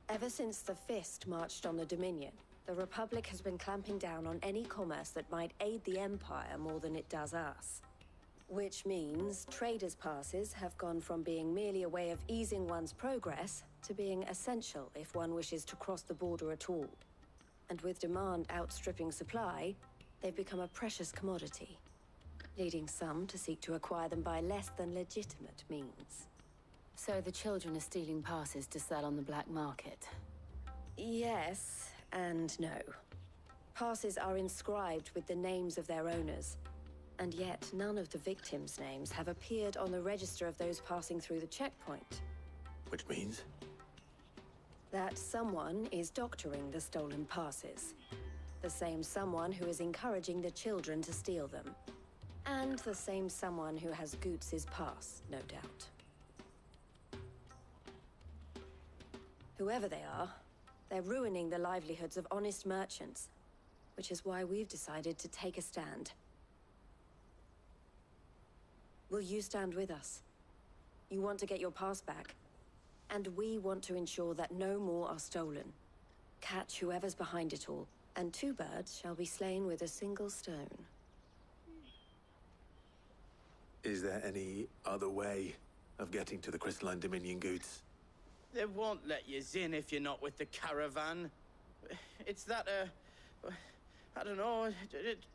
Ever since the Fist marched on the Dominion, the Republic has been clamping down on any commerce that might aid the Empire more than it does us. Which means traders' passes have gone from being merely a way of easing one's progress to being essential if one wishes to cross the border at all. And with demand outstripping supply, they've become a precious commodity, leading some to seek to acquire them by less than legitimate means. So the children are stealing passes to sell on the black market? Yes and no. Passes are inscribed with the names of their owners, and yet none of the victims' names have appeared on the register of those passing through the checkpoint. Which means? That someone is doctoring the stolen passes. The same someone who is encouraging the children to steal them. And the same someone who has Goots' pass, no doubt. Whoever they are, they're ruining the livelihoods of honest merchants, which is why we've decided to take a stand. Will you stand with us? You want to get your pass back, and we want to ensure that no more are stolen. Catch whoever's behind it all, and two birds shall be slain with a single stone. Is there any other way of getting to the Crystalline Dominion Goots? They won't let you in if you're not with the caravan. It's that, I don't know,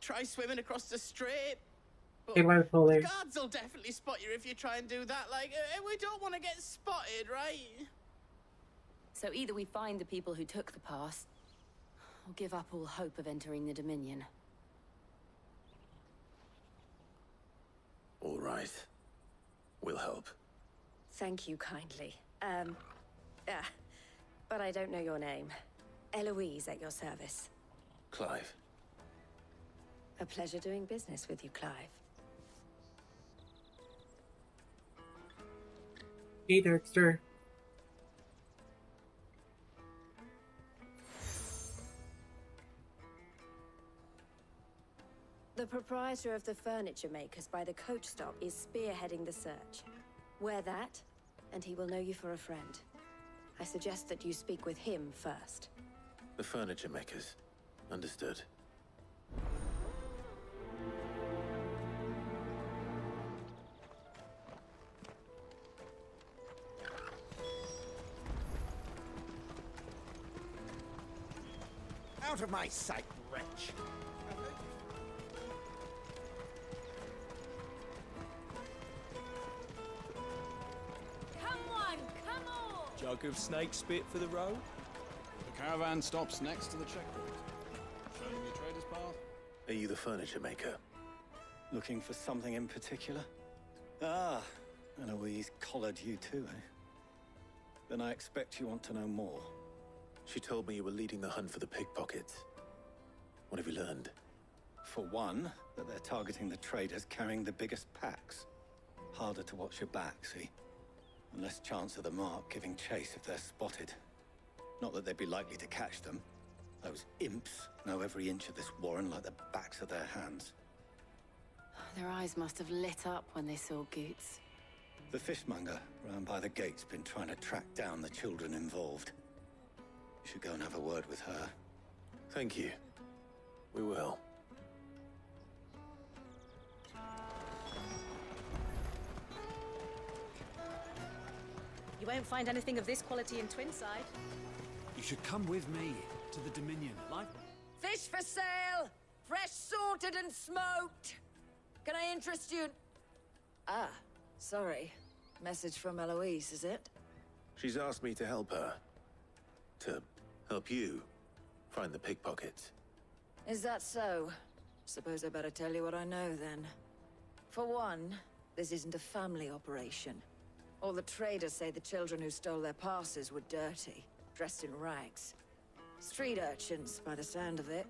try swimming across the strait. But Hey, bipolar. the guards will definitely spot you if you try and do that. Like, we don't want to get spotted, right? So either we find the people who took the pass, or give up all hope of entering the Dominion. All right. We'll help. Thank you kindly. But I don't know your name. Eloise at your service. Clive. A pleasure doing business with you, Clive. Hey, Dexter. The proprietor of the furniture makers by the coach stop is spearheading the search. Wear that, and he will know you for a friend. I suggest that you speak with him first. The furniture makers. Understood. Out of my sight, wretch! Come on, come on! Jug of snake spit for the road? The caravan stops next to the checkpoint. Show them your trader's path. Are you the furniture maker? Looking for something in particular? Ah, Eloise collared you too, eh? Then I expect you want to know more. She told me you were leading the hunt for the pickpockets. What have you learned? For one, that they're targeting the traders carrying the biggest packs. Harder to watch your back, see? and less chance of the mark giving chase if they're spotted. Not that they'd be likely to catch them. Those imps know every inch of this warren like the backs of their hands. Their eyes must have lit up when they saw Goots. The fishmonger round by the gate's been trying to track down the children involved. You should go and have a word with her. Thank you. We will. You won't find anything of this quality in Twinside. You should come with me to the Dominion. Fish for sale! Fresh sorted and smoked! Can I interest you? Ah, sorry. Message from Eloise, is it? She's asked me to help her. To help you find the pickpockets. Is that so? Suppose I better tell you what I know then. For one, this isn't a family operation. All the traders say the children who stole their passes were dirty, dressed in rags. Street urchins, by the sound of it.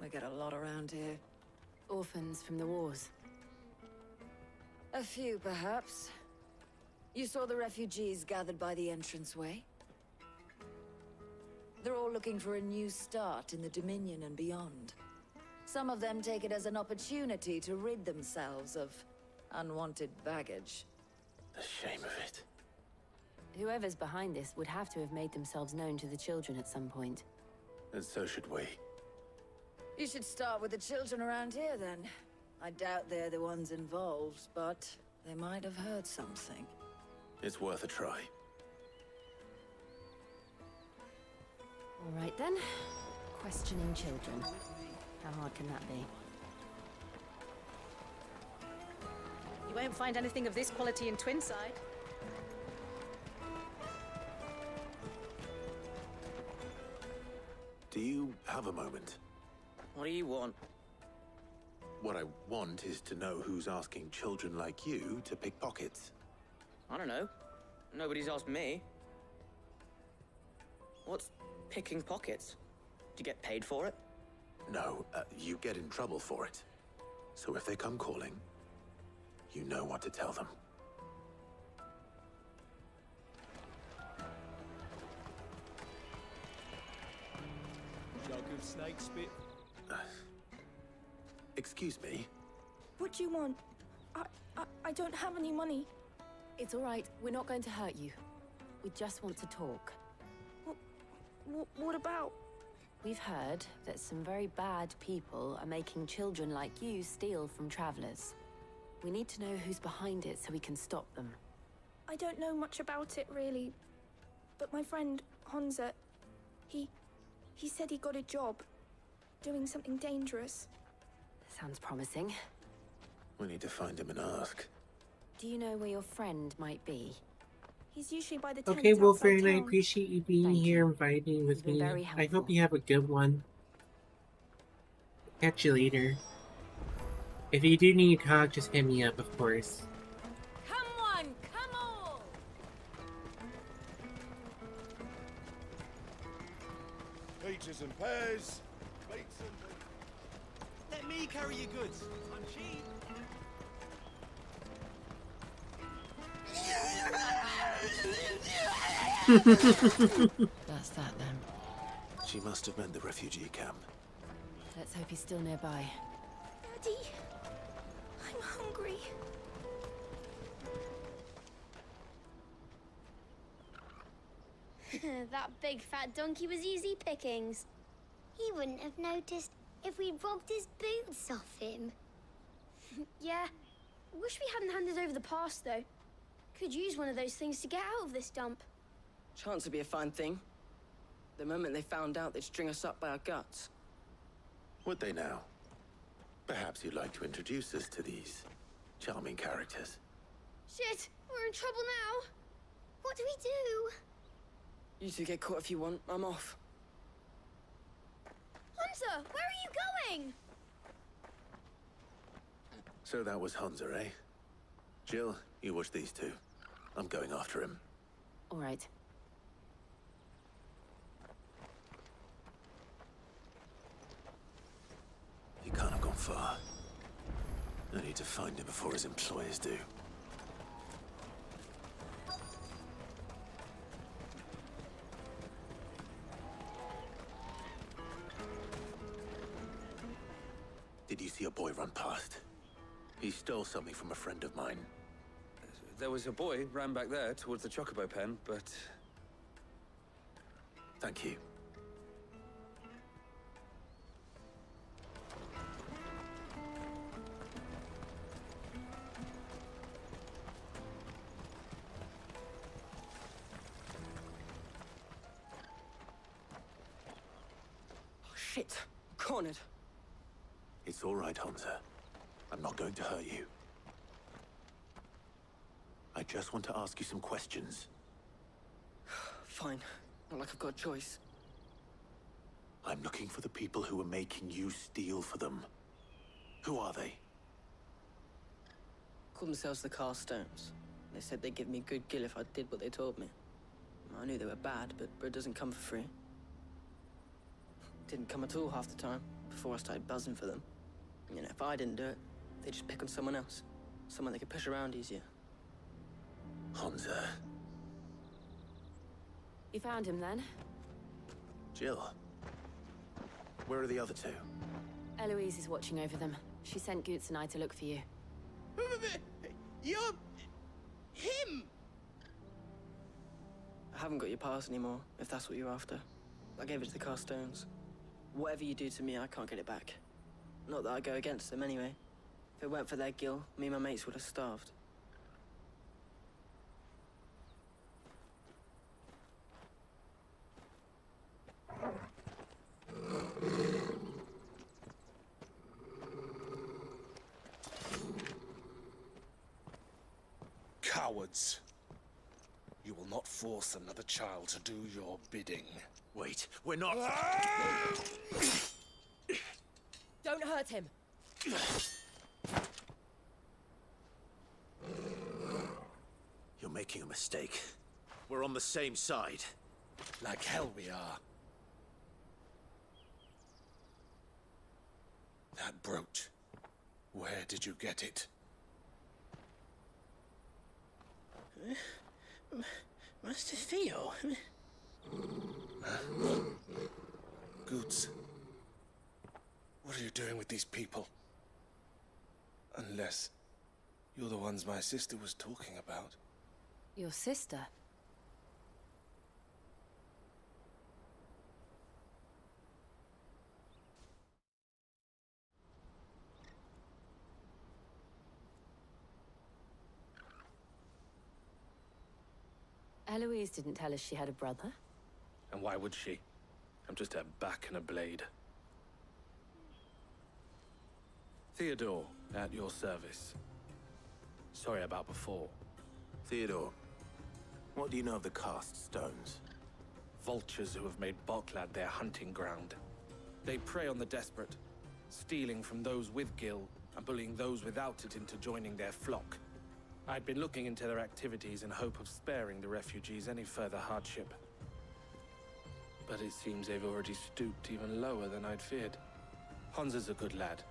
We get a lot around here. Orphans from the wars. A few, perhaps. You saw the refugees gathered by the entranceway? They're all looking for a new start in the Dominion and beyond. Some of them take it as an opportunity to rid themselves of unwanted baggage. The shame of it. Whoever's behind this would have to have made themselves known to the children at some point. And so should we. You should start with the children around here, then. I doubt they're the ones involved, but they might have heard something. It's worth a try. All right then. Questioning children. How hard can that be? You won't find anything of this quality in Twinside. Do you have a moment? What do you want? What I want is to know who's asking children like you to pick pockets. I don't know. Nobody's asked me. What's picking pockets? Do you get paid for it? No, you get in trouble for it. So if they come calling, you know what to tell them. Jug of snake spit. Excuse me? What do you want? I don't have any money. It's all right. We're not going to hurt you. We just want to talk. What about? We've heard that some very bad people are making children like you steal from travelers. We need to know who's behind it so we can stop them. I don't know much about it, really. But my friend, Honza, he said he got a job. Doing something dangerous. Sounds promising. We need to find him and ask. Do you know where your friend might be? He's usually by the tent Okay, Wolfern, outside I town. appreciate you being here and vibing with me. I hope you have a good one. Catch you later. If you do need to talk, just hit me up, of course. Come on, come on! Peaches and pears. Beets and... Let me carry your goods. I'm cheap. That's that then. She must have meant the refugee camp. Let's hope he's still nearby. Daddy, I'm hungry. That big fat donkey was easy pickings. He wouldn't have noticed if we'd robbed his boots off him. Yeah. Wish we hadn't handed over the pass, though. Could use one of those things to get out of this dump. Chance would be a fine thing. The moment they found out, they'd string us up by our guts. Would they now? Perhaps you'd like to introduce us to these charming characters. Shit, we're in trouble now. What do we do? You two get caught if you want. I'm off. Hunter, where are you going? So that was Hunter, eh? Jill, you watch these two. I'm going after him. All right. He can't have gone far. I need to find him before his employers do. Did you see a boy run past? He stole something from a friend of mine. There was a boy ran back there towards the Chocobo pen, but... Thank you. Shit! Cornered! It's all right, Hansa. I'm not going to hurt you. I just want to ask you some questions. Fine. Not like I've got a choice. I'm looking for the people who are making you steal for them. Who are they? Called themselves the Carstones. They said they'd give me good gill if I did what they told me. I knew they were bad, but bread doesn't come for free. Didn't come at all half the time, before I started buzzing for them. You know, if I didn't do it, they'd just pick on someone else. Someone they could push around easier. Hansa. You found him then? Jill. Where are the other two? Eloise is watching over them. She sent Goots and I to look for you. You're... him! I haven't got your pass anymore, if that's what you're after. I gave it to the Carstones. Whatever you do to me, I can't get it back. Not that I go against them anyway. If it weren't for their gill, me and my mates would have starved. Cowards. You will not force another child to do your bidding. Wait, we're not... Don't hurt him. You're making a mistake. We're on the same side. Like hell we are. That brooch. Where did you get it? Master Theo? Goots. What are you doing with these people? Unless you're the ones my sister was talking about. Your sister? Eloise didn't tell us she had a brother. And why would she? I'm just a back and a blade. Theodore, at your service. Sorry about before. Theodore, what do you know of the Cast Stones? Vultures who have made Boklad their hunting ground. They prey on the desperate, stealing from those with gill and bullying those without it into joining their flock. I'd been looking into their activities in hope of sparing the refugees any further hardship. But it seems they've already stooped even lower than I'd feared. Hansa's a good lad.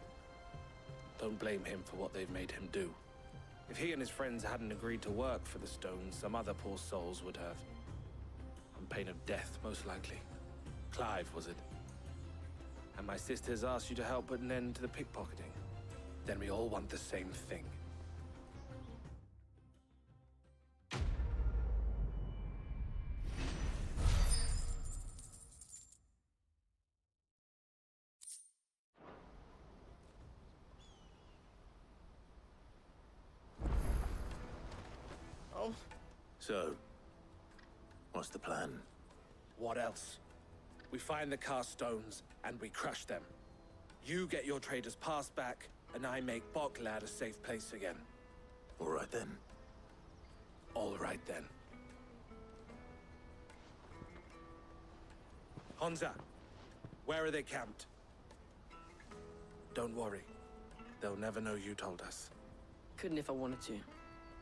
Don't blame him for what they've made him do. If he and his friends hadn't agreed to work for the Stones, some other poor souls would have. On pain of death, most likely. Clive, was it? And my sisters asked you to help put an end to the pickpocketing. Then we all want the same thing. So, what's the plan? What else? We find the Cast Stones and we crush them. You get your trader's pass back, and I make Boklad a safe place again. All right then. All right then. Hansa, where are they camped? Don't worry. They'll never know you told us. Couldn't if I wanted to.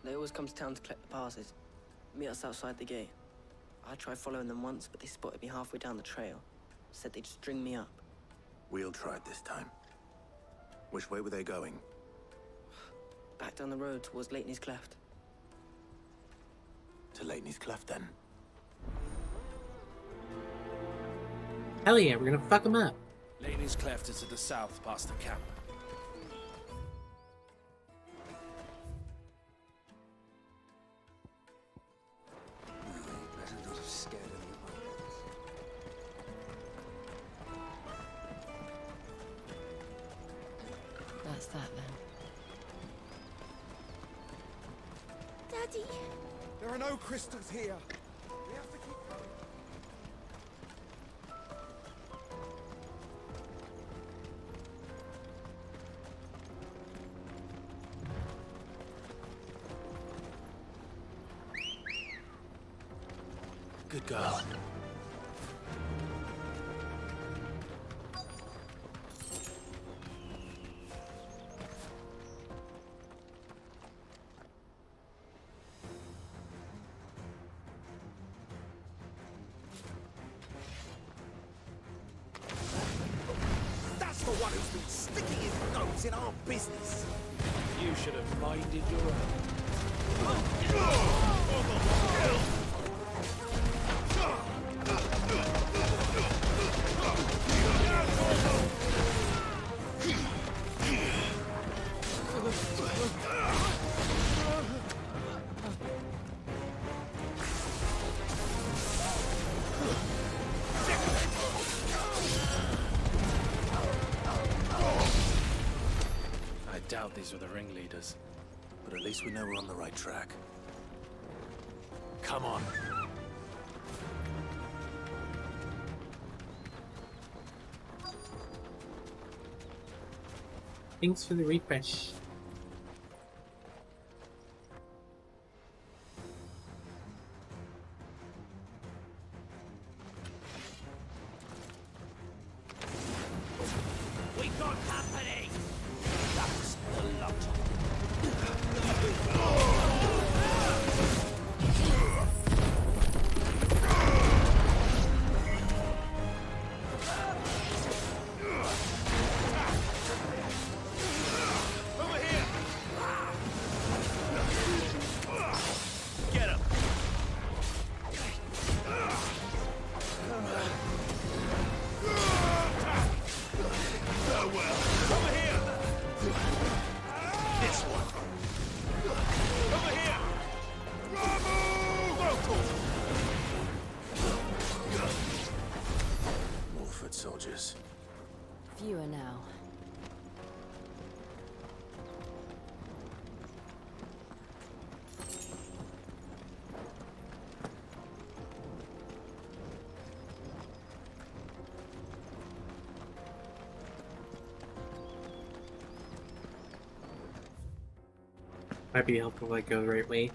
They always come to town to collect the passes. Meet us outside the gate. I tried following them once, but they spotted me halfway down the trail. Said they'd string me up. We'll try it this time. Which way were they going? Back down the road towards Lateney's Cleft. To Lateney's Cleft, then? Hell yeah, we're gonna fuck them up. Lateney's Cleft is to the south, past the camp. What's that then? Daddy! There are no crystals here. We have to keep going. Good girl. That's the one who's been sticking his nose in our business. You should have minded your own. I doubt these were the ringleaders. But at least we know we're on the right track. Come on. Thanks for the refresh. We got company. That's the lot. Over here. Get him. Farewell. Over here. This one. Over here. More foot soldiers. Fewer now. Might be helpful if I go the right way.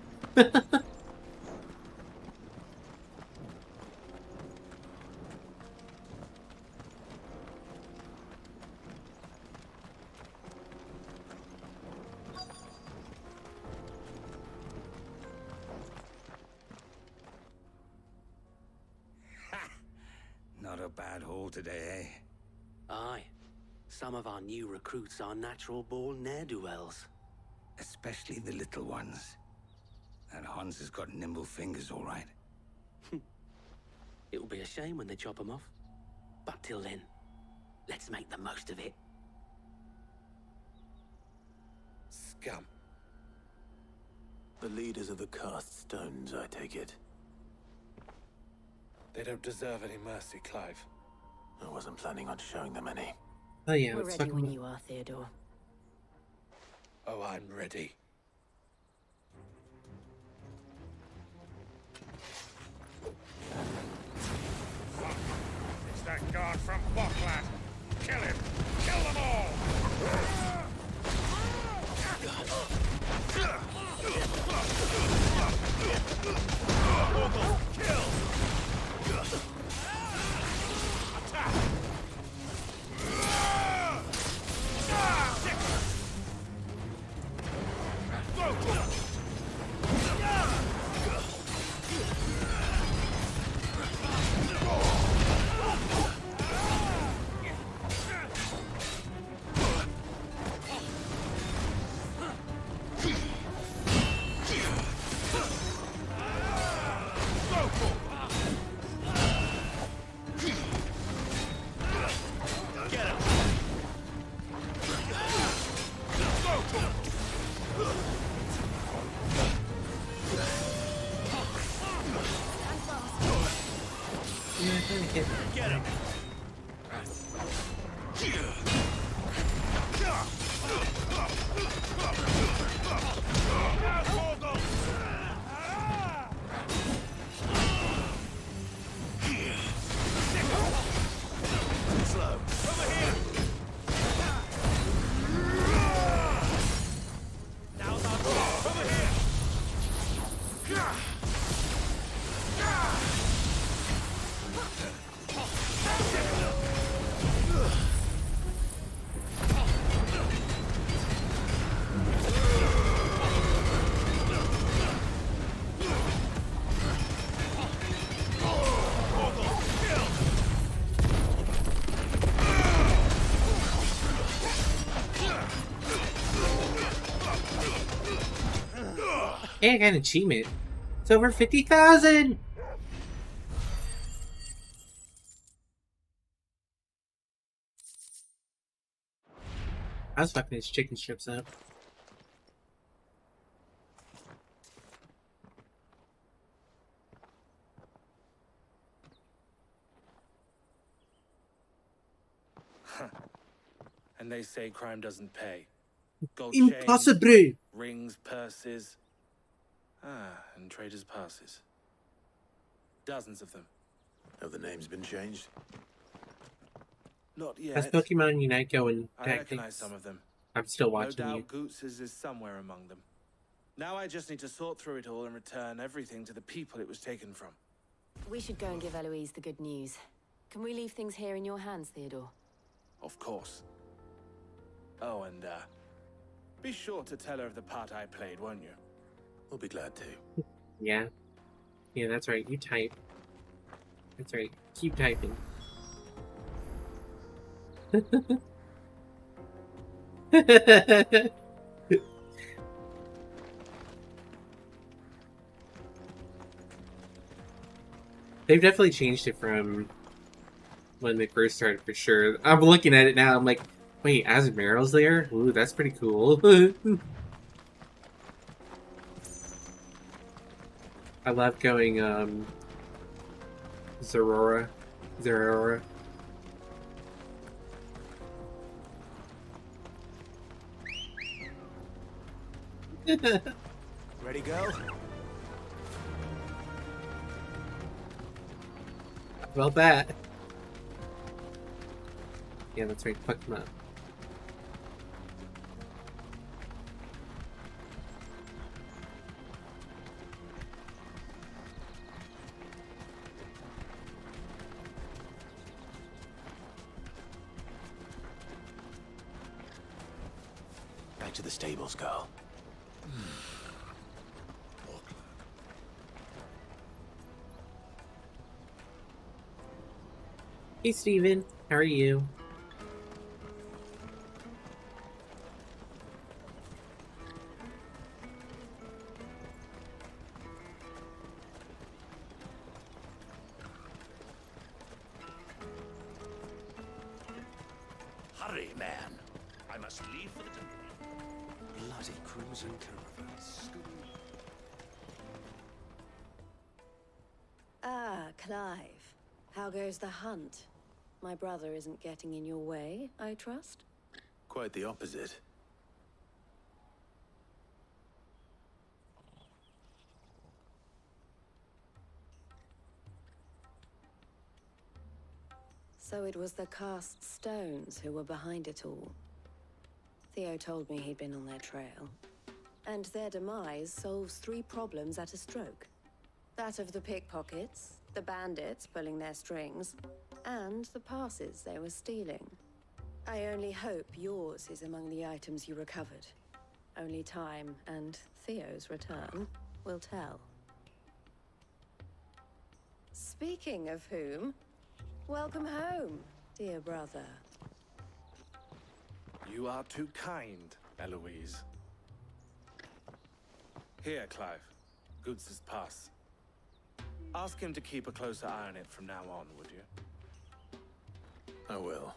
Not a bad haul today, eh? Aye. Some of our new recruits are natural-born ne'er-do-wells. Especially the little ones. And Hans has got nimble fingers, all right. It'll be a shame when they chop them off. But till then, let's make the most of it. Scum. The leaders of the cast stones, I take it. They don't deserve any mercy, Clive. I wasn't planning on showing them any. Oh yeah, We're let's ready talk when about... you are, Theodore. Oh, I'm ready. It's that guard from Boklat. Kill him. Kill them all. Kill. Attack. Get him. Slow. Over here. Now's our chance. Over here. Hey, I got an achievement. It's over 50,000! I was fucking his chicken strips up. And they say crime doesn't pay. Gold Impossible! chains, rings, purses. And traders' passes. Dozens of them. Have the names been changed? Not yet. Has Pokemon Unite going I recognize some of them. I'm still watching no you. doubt Goots's is somewhere among them. Now I just need to sort through it all and return everything to the people it was taken from. We should go and give Eloise the good news. Can we leave things here in your hands, Theodore? Of course. Oh, and be sure to tell her of the part I played, won't you? We'll be glad to. Yeah. Yeah, that's right. You type. That's right. Keep typing. They've definitely changed it from when they first started, for sure. I'm looking at it now, I'm like, wait, Azumarill's there? Ooh, that's pretty cool. I love going, Zerora. Ready, go? About that. Yeah, that's right. Fuck them up. Back to the stables, Carl. Hey, Steven. How are you? Hurry, man. I must leave for the jungle. Bloody crimson caravans. Ah, Clive. How goes the hunt? My brother isn't getting in your way, I trust? Quite the opposite. So it was the cast stones who were behind it all. Theo told me he'd been on their trail. And their demise solves 3 problems at a stroke. That of the pickpockets, the bandits pulling their strings, and the passes they were stealing. I only hope yours is among the items you recovered. Only time and Theo's return will tell. Speaking of whom, welcome home, dear brother. You are too kind, Eloise. Here, Clive. Goots's pass. Ask him to keep a closer eye on it from now on, would you? I will.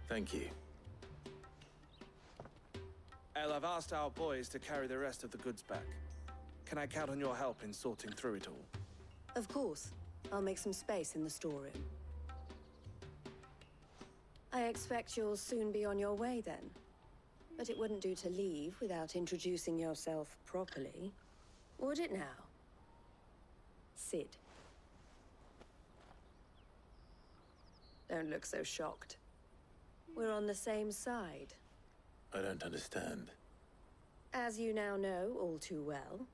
Thank you. El, I've asked our boys to carry the rest of the goods back. Can I count on your help in sorting through it all? Of course. I'll make some space in the storeroom. I expect you'll soon be on your way then. But it wouldn't do to leave without introducing yourself properly, would it now? Sid. Don't look so shocked. We're on the same side. I don't understand. As you now know all too well,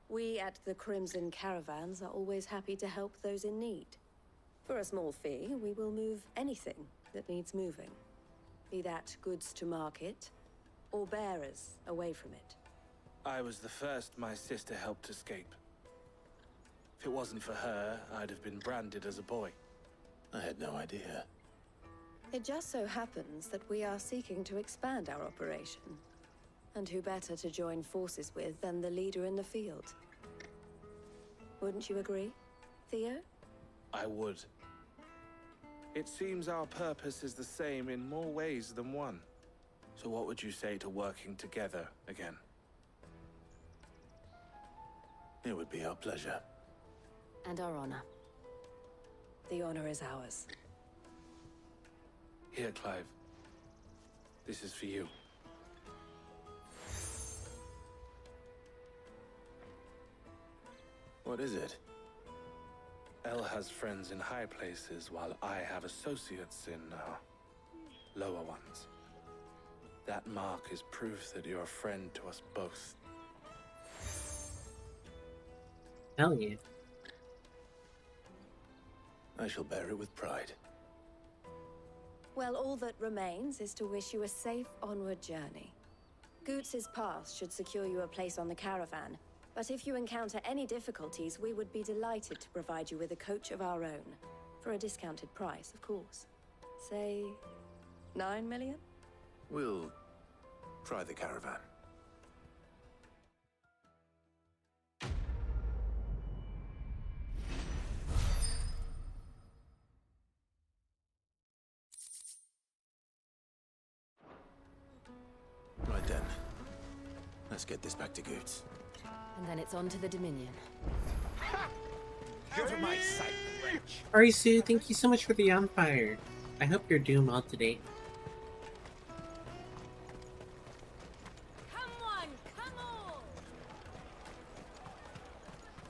we at the Crimson Caravans are always happy to help those in need. For a small fee, we will move anything that needs moving. Be that goods to market, or bearers away from it. I was the first my sister helped escape. If it wasn't for her, I'd have been branded as a boy. I had no idea. It just so happens that we are seeking to expand our operation. And who better to join forces with than the leader in the field? Wouldn't you agree, Theo? I would. It seems our purpose is the same in more ways than one. So what would you say to working together again? It would be our pleasure. And our honor. The honor is ours. Here, Clive. This is for you. What is it? Elle has friends in high places, while I have associates in, lower ones. That mark is proof that you're a friend to us both. Hell yeah. I shall bear it with pride. Well, all that remains is to wish you a safe onward journey. Goots's pass should secure you a place on the caravan, but if you encounter any difficulties, we would be delighted to provide you with a coach of our own. For a discounted price, of course. Say, 9 million? We'll try the caravan. Right then. Let's get this back to Goots. And then it's on to the Dominion. Out of my sight, wretch! Alright, Sue, thank you so much for the bonfire. I hope you're doing well today. Come on, come on!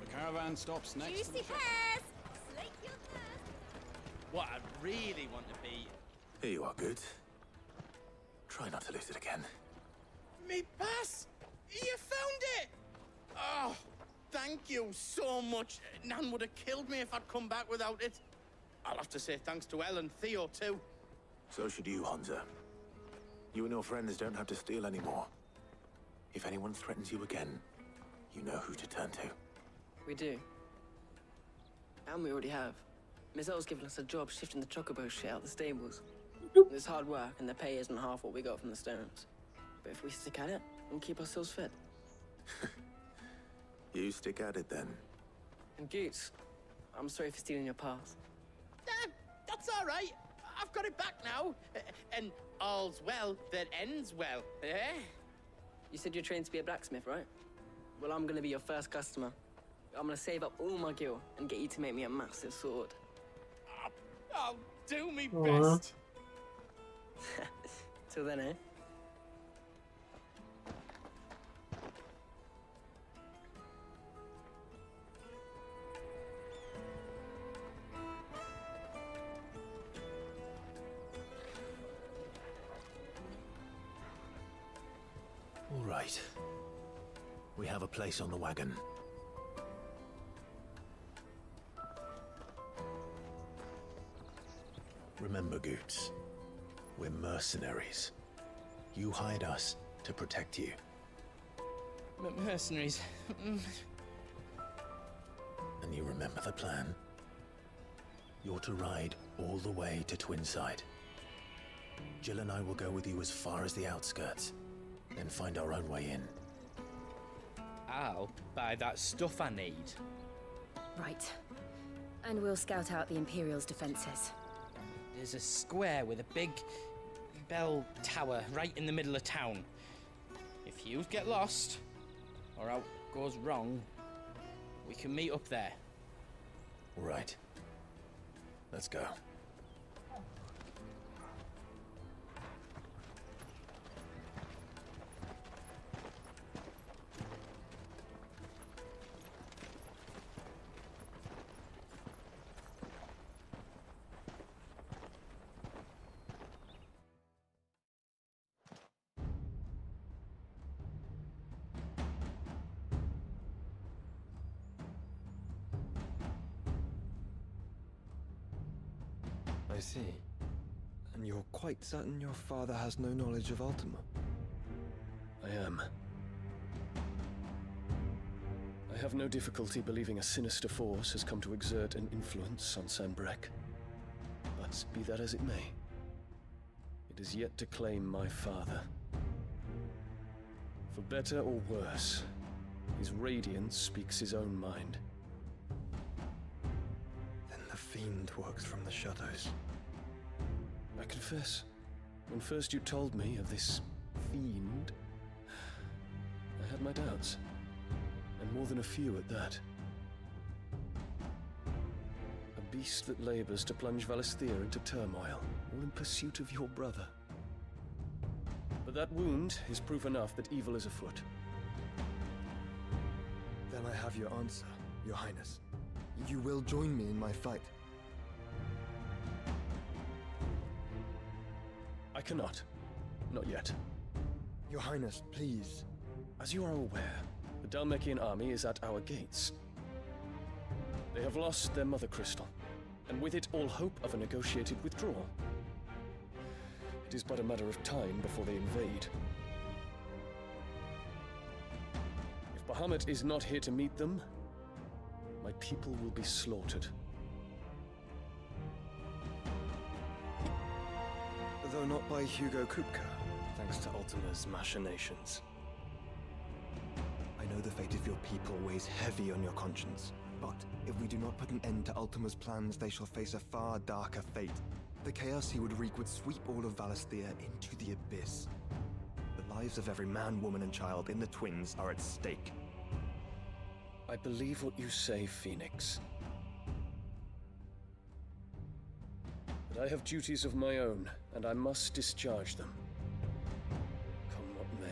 The caravan stops next to Juicy the shop. pears! Slake your thirst! What I really want to be... Here you are, Goots. Try not to lose it again. Me pass! You found it! Oh, thank you so much. Nan would have killed me if I'd come back without it. I'll have to say thanks to Elle and Theo, too. So should you, Honza. You and your friends don't have to steal anymore. If anyone threatens you again, you know who to turn to. We do. And we already have. Miss L's given us a job shifting the chocobo shit out the stables. It's hard work, and the pay isn't half what we got from the Stones. But if we stick at it, we'll keep ourselves fed. You stick at it then. And Goots, I'm sorry for stealing your pass. That's all right. I've got it back now. And all's well that ends well, eh? You said you're trained to be a blacksmith, right? Well, I'm gonna be your first customer. I'm gonna save up all my gil and get you to make me a massive sword. I'll do me Aww. best. Till then, eh? All right. We have a place on the wagon. Remember, Goots, we're mercenaries. You hired us to protect you. Mercenaries. And you remember the plan? You're to ride all the way to Twinside. Jill and I will go with you as far as the outskirts, then find our own way in. I'll buy that stuff I need. Right. And we'll scout out the Imperial's defenses. There's a square with a big bell tower right in the middle of town. If you get lost, or out goes wrong, we can meet up there. All right. Let's go. I see. And you're quite certain your father has no knowledge of Ultima? I am. I have no difficulty believing a sinister force has come to exert an influence on Sanbreque. But be that as it may, it is yet to claim my father. For better or worse, his radiance speaks his own mind. Then the fiend works from the shadows. I confess, when first you told me of this fiend, I had my doubts. And more than a few at that. A beast that labors to plunge Valisthea into turmoil, all in pursuit of your brother. But that wound is proof enough that evil is afoot. Then I have your answer, Your Highness. You will join me in my fight. I cannot. Not yet. Your Highness, please. As you are aware, the Dhalmekian army is at our gates. They have lost their mother crystal, and with it all hope of a negotiated withdrawal. It is but a matter of time before they invade. If Bahamut is not here to meet them, my people will be slaughtered. Though not by Hugo Kupka, thanks to Ultima's machinations. I know the fate of your people weighs heavy on your conscience, but if we do not put an end to Ultima's plans, they shall face a far darker fate. The chaos he would wreak would sweep all of Valisthea into the abyss. The lives of every man, woman, and child in the Twins are at stake. I believe what you say, Phoenix. But I have duties of my own, and I must discharge them. Come what may.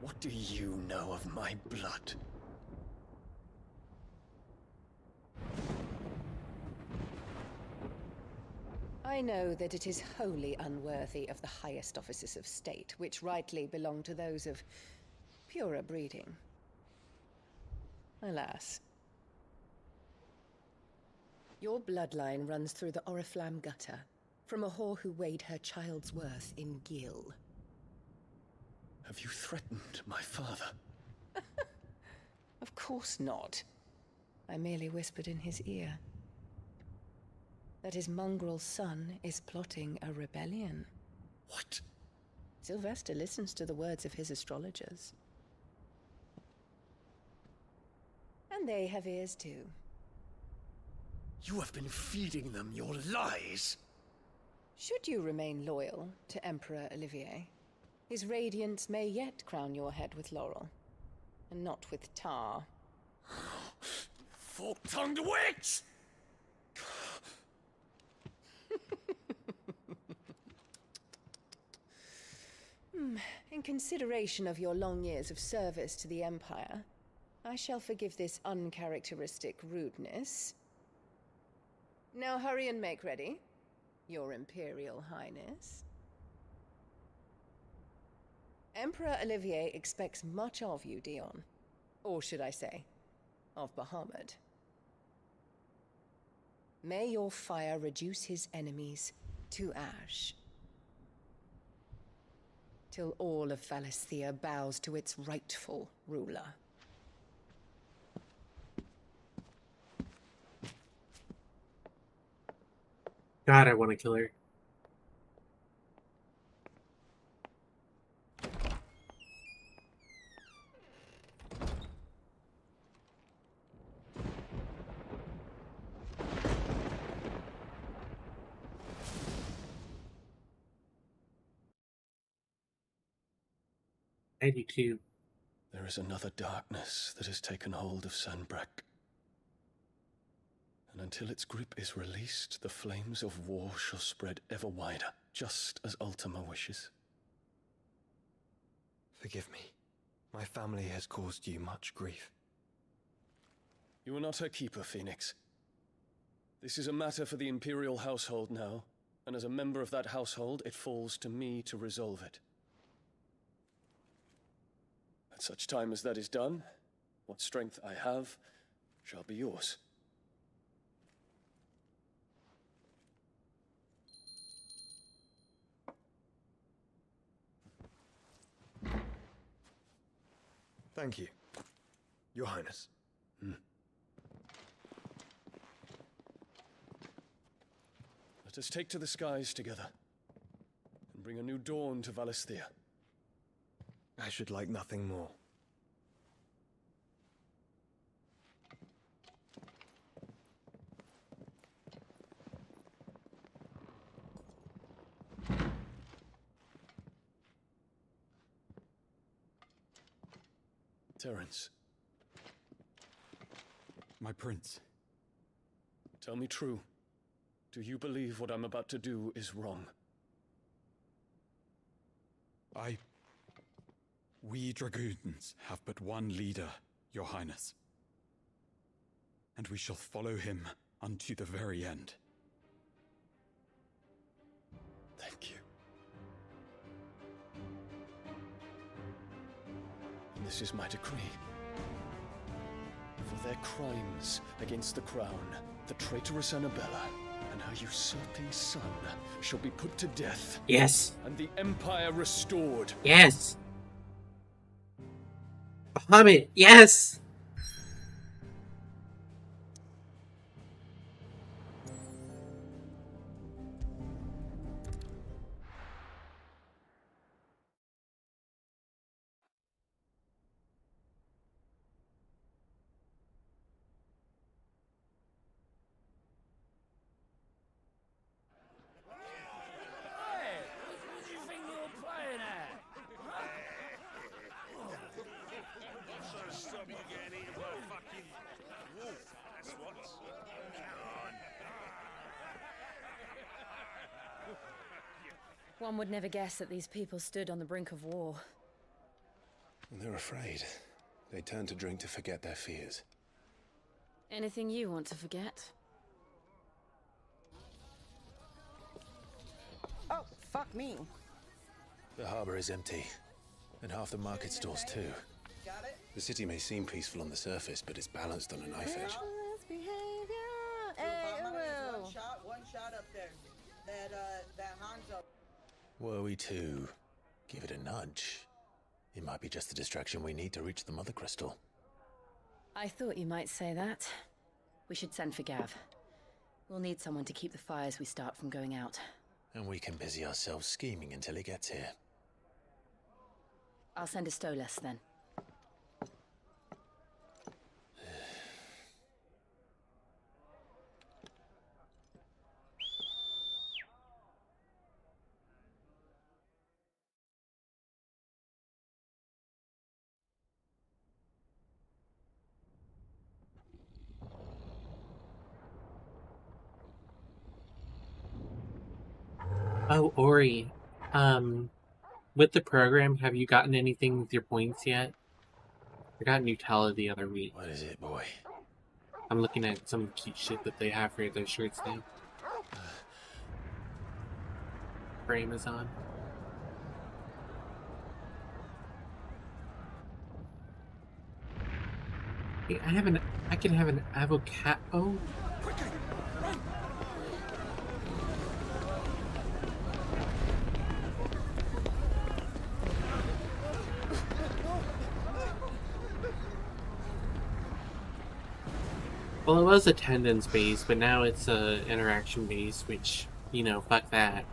What do you know of my blood? I know that it is wholly unworthy of the highest offices of state, which rightly belong to those of purer breeding. Alas. Your bloodline runs through the Oriflamme gutter, from a whore who weighed her child's worth in Gil. Have you threatened my father? Of course not. I merely whispered in his ear that his mongrel son is plotting a rebellion. What? Sylvester listens to the words of his astrologers. And they have ears too. You have been feeding them your lies! Should you remain loyal to Emperor Olivier, his radiance may yet crown your head with laurel, and not with tar. Fork-tongued witch! In consideration of your long years of service to the Empire, I shall forgive this uncharacteristic rudeness. Now hurry and make ready, Your Imperial Highness. Emperor Olivier expects much of you, Dion. Or should I say, of Bahamut. May your fire reduce his enemies to ash, till all of Valisthea bows to its rightful ruler. God, I want to kill her. I do too. There is another darkness that has taken hold of Sanbreque. And until its grip is released, the flames of war shall spread ever wider, just as Ultima wishes. Forgive me. My family has caused you much grief. You are not her keeper, Phoenix. This is a matter for the Imperial household now, And as a member of that household, it falls to me to resolve it. At such time as that is done, what strength I have shall be yours. Thank you, Your Highness. Let us take to the skies together, and bring a new dawn to Valisthea. I should like nothing more. Terence. My prince. Tell me true. Do you believe what I'm about to do is wrong? We dragoons have but one leader, Your Highness. And we shall follow him unto the very end. Thank you. And this is my decree. For their crimes against the crown, the traitorous Annabella and her usurping son shall be put to death. Yes. And the Empire restored. Yes. Bahamut, yes. One would never guess that these people stood on the brink of war. They're afraid. They turn to drink to forget their fears. Anything you want to forget? Oh, fuck me. The harbor is empty, and half the market stalls too. The city may seem peaceful on the surface, but it's balanced on a knife edge. One shot up there. That Hanzo. Were we to give it a nudge, it might be just the distraction we need to reach the Mother Crystal. I thought you might say that. We should send for Gav. We'll need someone to keep the fires we start from going out. And we can busy ourselves scheming until he gets here. I'll send a Stolas then. Oh, Ori, with the program, have you gotten anything with your points yet? I got Nutella the other week. What is it, boy? I'm looking at some cute shit that they have for their shirts now. For Amazon. Hey, I can have an avocado. Well, it was attendance based, but now it's interaction based, which, you know, fuck that.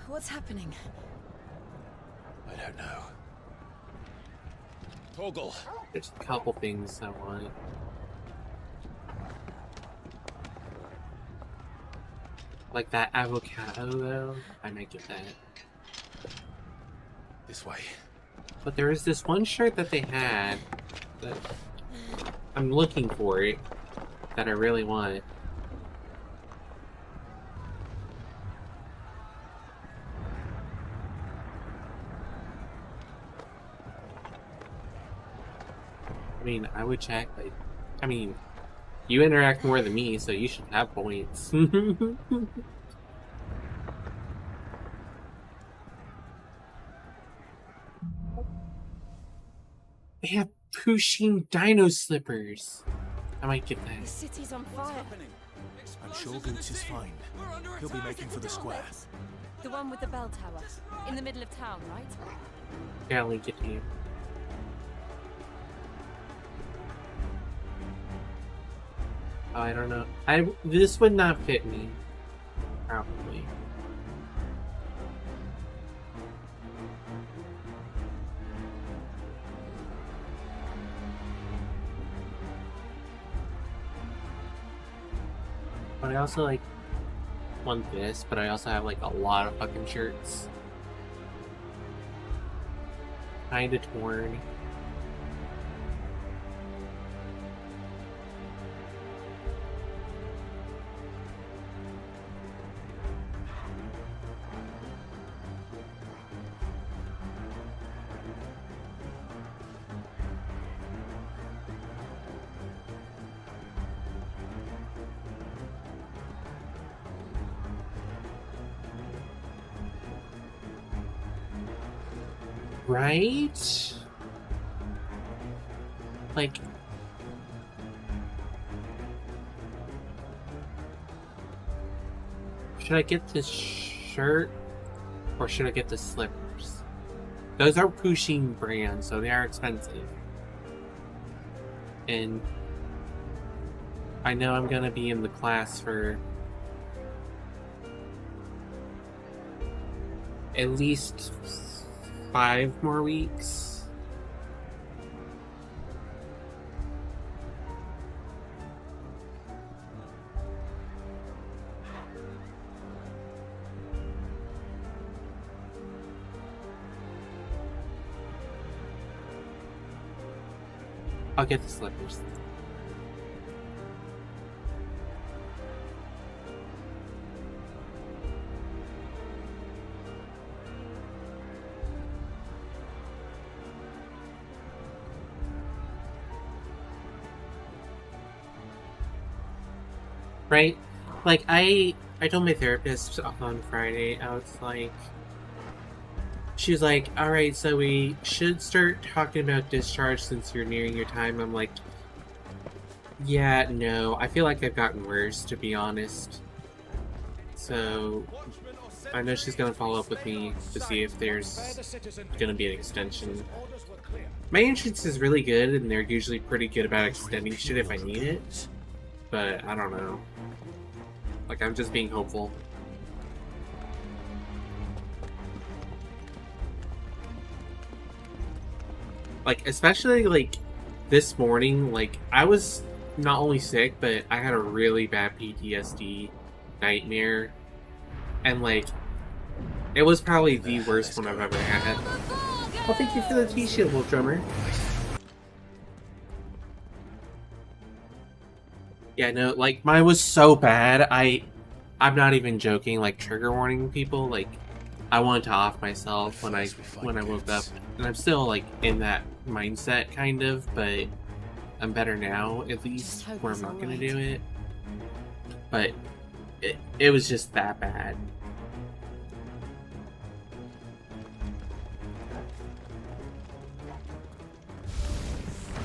What's happening? I don't know. Torgal! There's a couple things I want. Like that avocado, though. I might get that. This way. But there is this one shirt that they had that I'm looking for it that I really want. I mean, I would check, but I mean, You interact more than me, so you should have points. They have pushing dino slippers. I might get that. The city's on fire. I'm sure Goots is fine. He'll be making for the square. The one with the bell tower. In the middle of town, right? Yeah, I'll link it to you. Oh, I don't know. This would not fit me. Probably. But I also like want this, but I also have like a lot of fucking shirts. Kinda torn. Right? Like... Should I get this shirt? Or should I get the slippers? Those are Pushing brands, so they are expensive. And... I know I'm gonna be in the class for... at least 5 more weeks. I'll get the slippers. Right? Like, I told my therapist on Friday, I was like... She was like, alright, so we should start talking about discharge since you're nearing your time. I'm like... Yeah, no. I feel like I've gotten worse, to be honest. So... I know she's gonna follow up with me to see if there's gonna be an extension. My entrance is really good, and they're usually pretty good about extending shit if I need it. But, I don't know. Like, I'm just being hopeful. Like, especially, like, this morning, like, I was not only sick, but I had a really bad PTSD nightmare. And, like, it was probably the worst one I've ever had. Well, thank you for the T-shield, Wolf Drummer. Yeah, no, like, mine was so bad, I'm not even joking, like, trigger warning people, like, I wanted to off myself when I woke up, and I'm still, like, in that mindset, kind of, but I'm better now, at least, where I'm not gonna do it, but it was just that bad.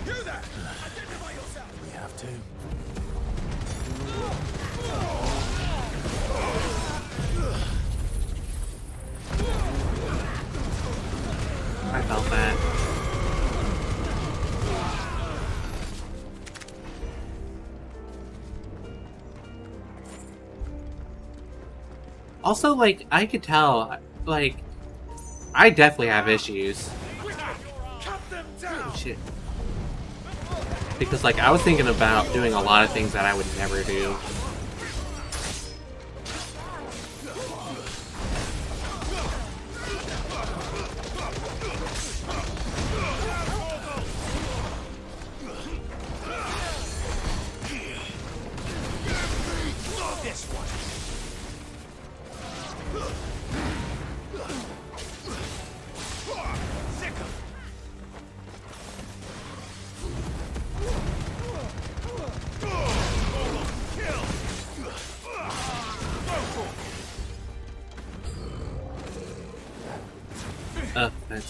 You there! Identify yourself! We have to. I felt that. Also, like, I could tell, like, I definitely have issues. Oh, shit. Because, like, I was thinking about doing a lot of things that I would never do.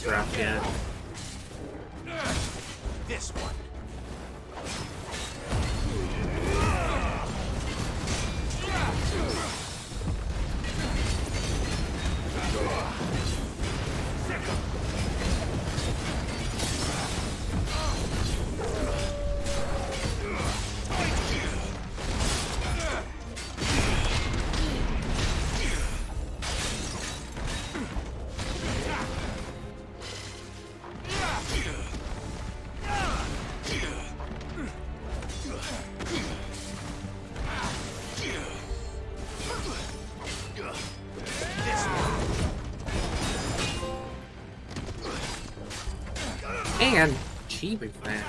It's rough, yeah. This one. And achievement for that.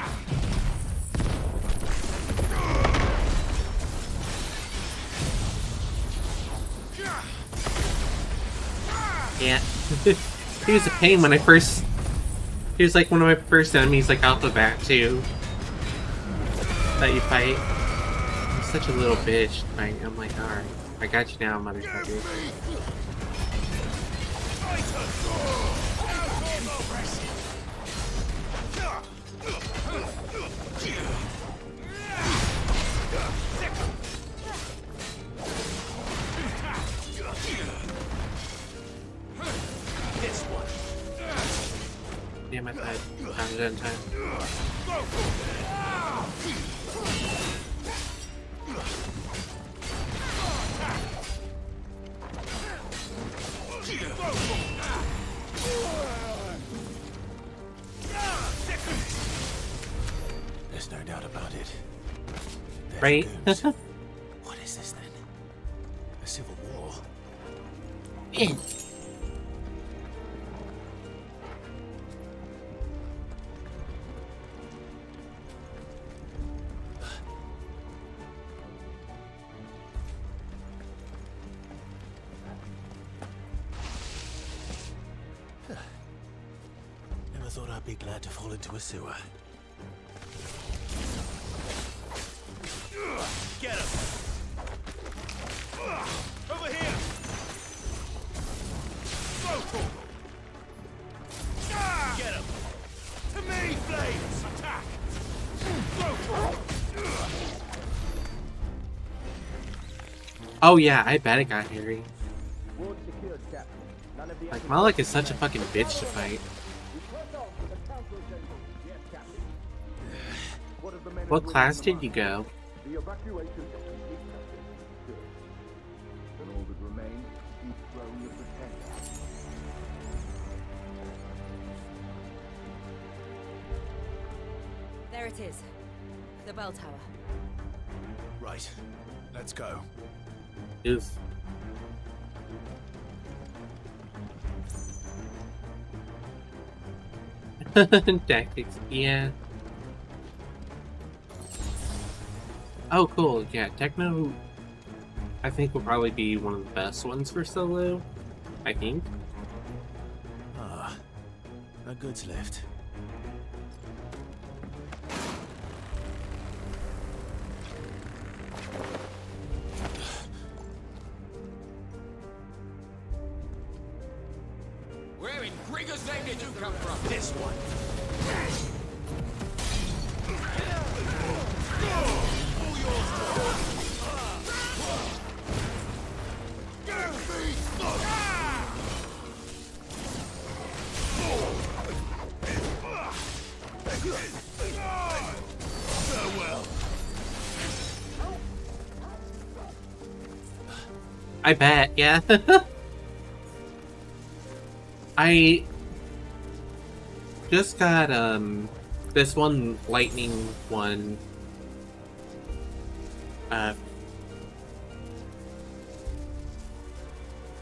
Yeah. He was a pain when I first... He was like one of my first enemies, like off the bat too. That you fight. He's such a little bitch. Like, I'm like, alright. I got you now, motherfucker. Damn, I thought I found it in time. There's no doubt about it. There's Right? What is this then? A civil war? Yeah. Never thought I'd be glad to fall into a sewer. Get him! Over here! Get him! To me, Flames! Attack! Oh yeah, I bet it got hairy. Like, Malik is such a fucking bitch to fight. What class did you go? The evacuation technique good. Then all that remains is the throne of the Ten. There it is. The bell tower. Right. Let's go. Oof. Tactics, yeah. Oh, cool. Yeah, Techno, I think, will probably be one of the best ones for solo. I think. Ah, a goods lift. Where in Grigger's name did you come from? This one. I bet, yeah. I just got this one lightning one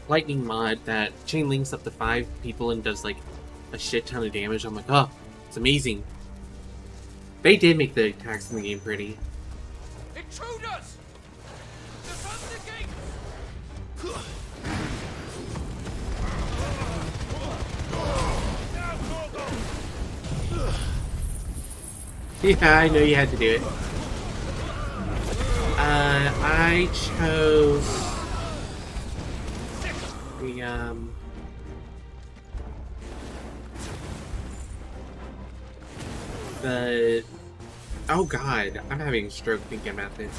lightning mod that chain links up to 5 people and does like a shit ton of damage. I'm like, oh, it's amazing. They did make the attacks in the game pretty. Intruders! Defend the gate! Yeah, I know you had to do it. I chose the The... Oh god, I'm having a stroke thinking about this.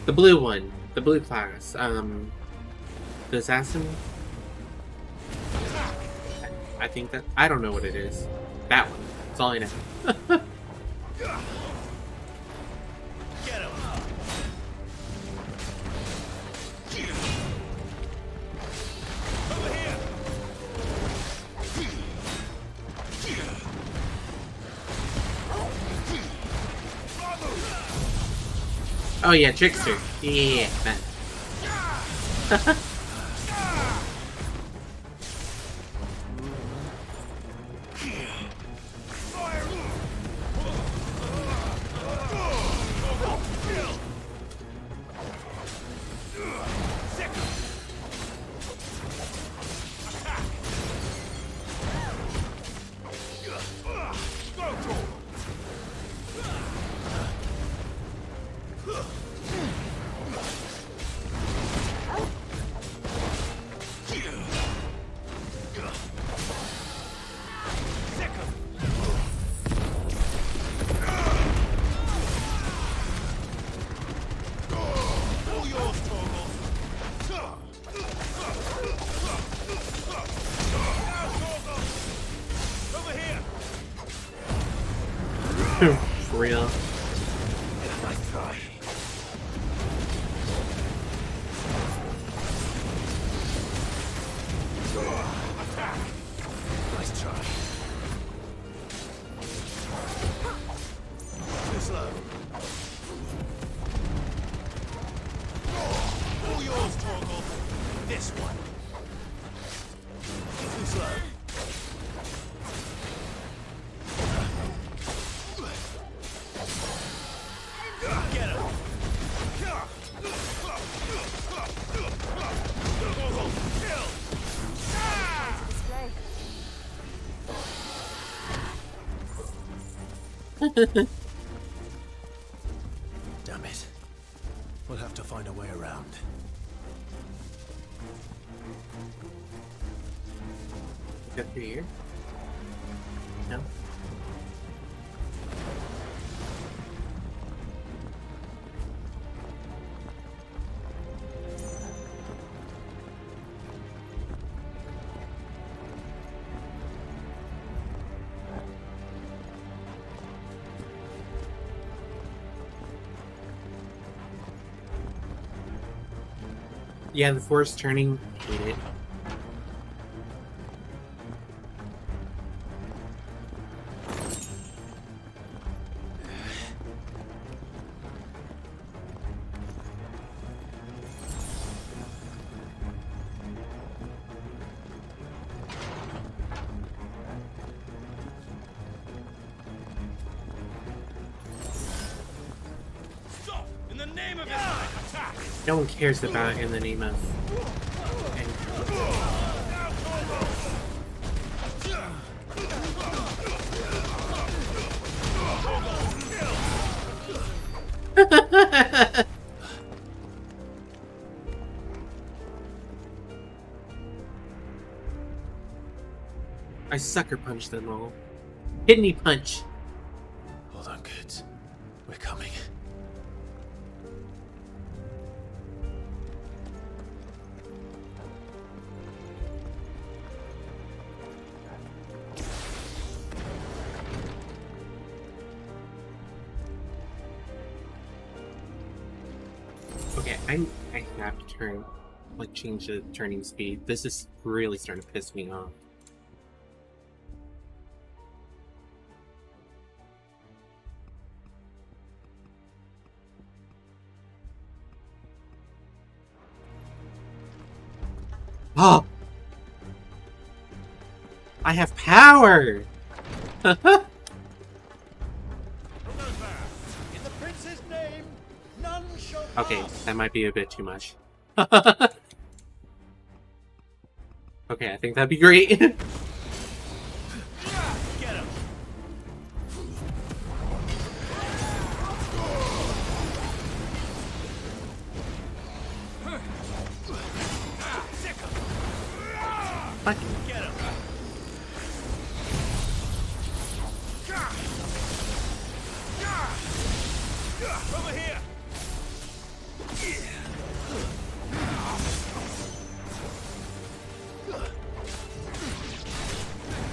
The blue one. The blue class. The assassin? I think that... I don't know what it is. That one. That's all I know. Get him. Over here. Oh yeah, Trickster. Yeah, man. For real. Nice try. Attack. Nice try. Too slow. All yours, Torgal. This one. Too slow. Get him! Damn it. We'll have to find a way around. Get through here? No? Yeah, the force turning. Hate it. Stop! In the name of attack! No one cares about in the name of. I sucker punched them all. Kidney punch. Hold on, kids. We're coming. Okay, I have to turn, like, change the turning speed. This is really starting to piss me off. Oh! I have power! In the prince's name, none shall Okay, pass. that might be a bit too much. Okay, I think that'd be great. Get him. Fuck. Get him. Over here!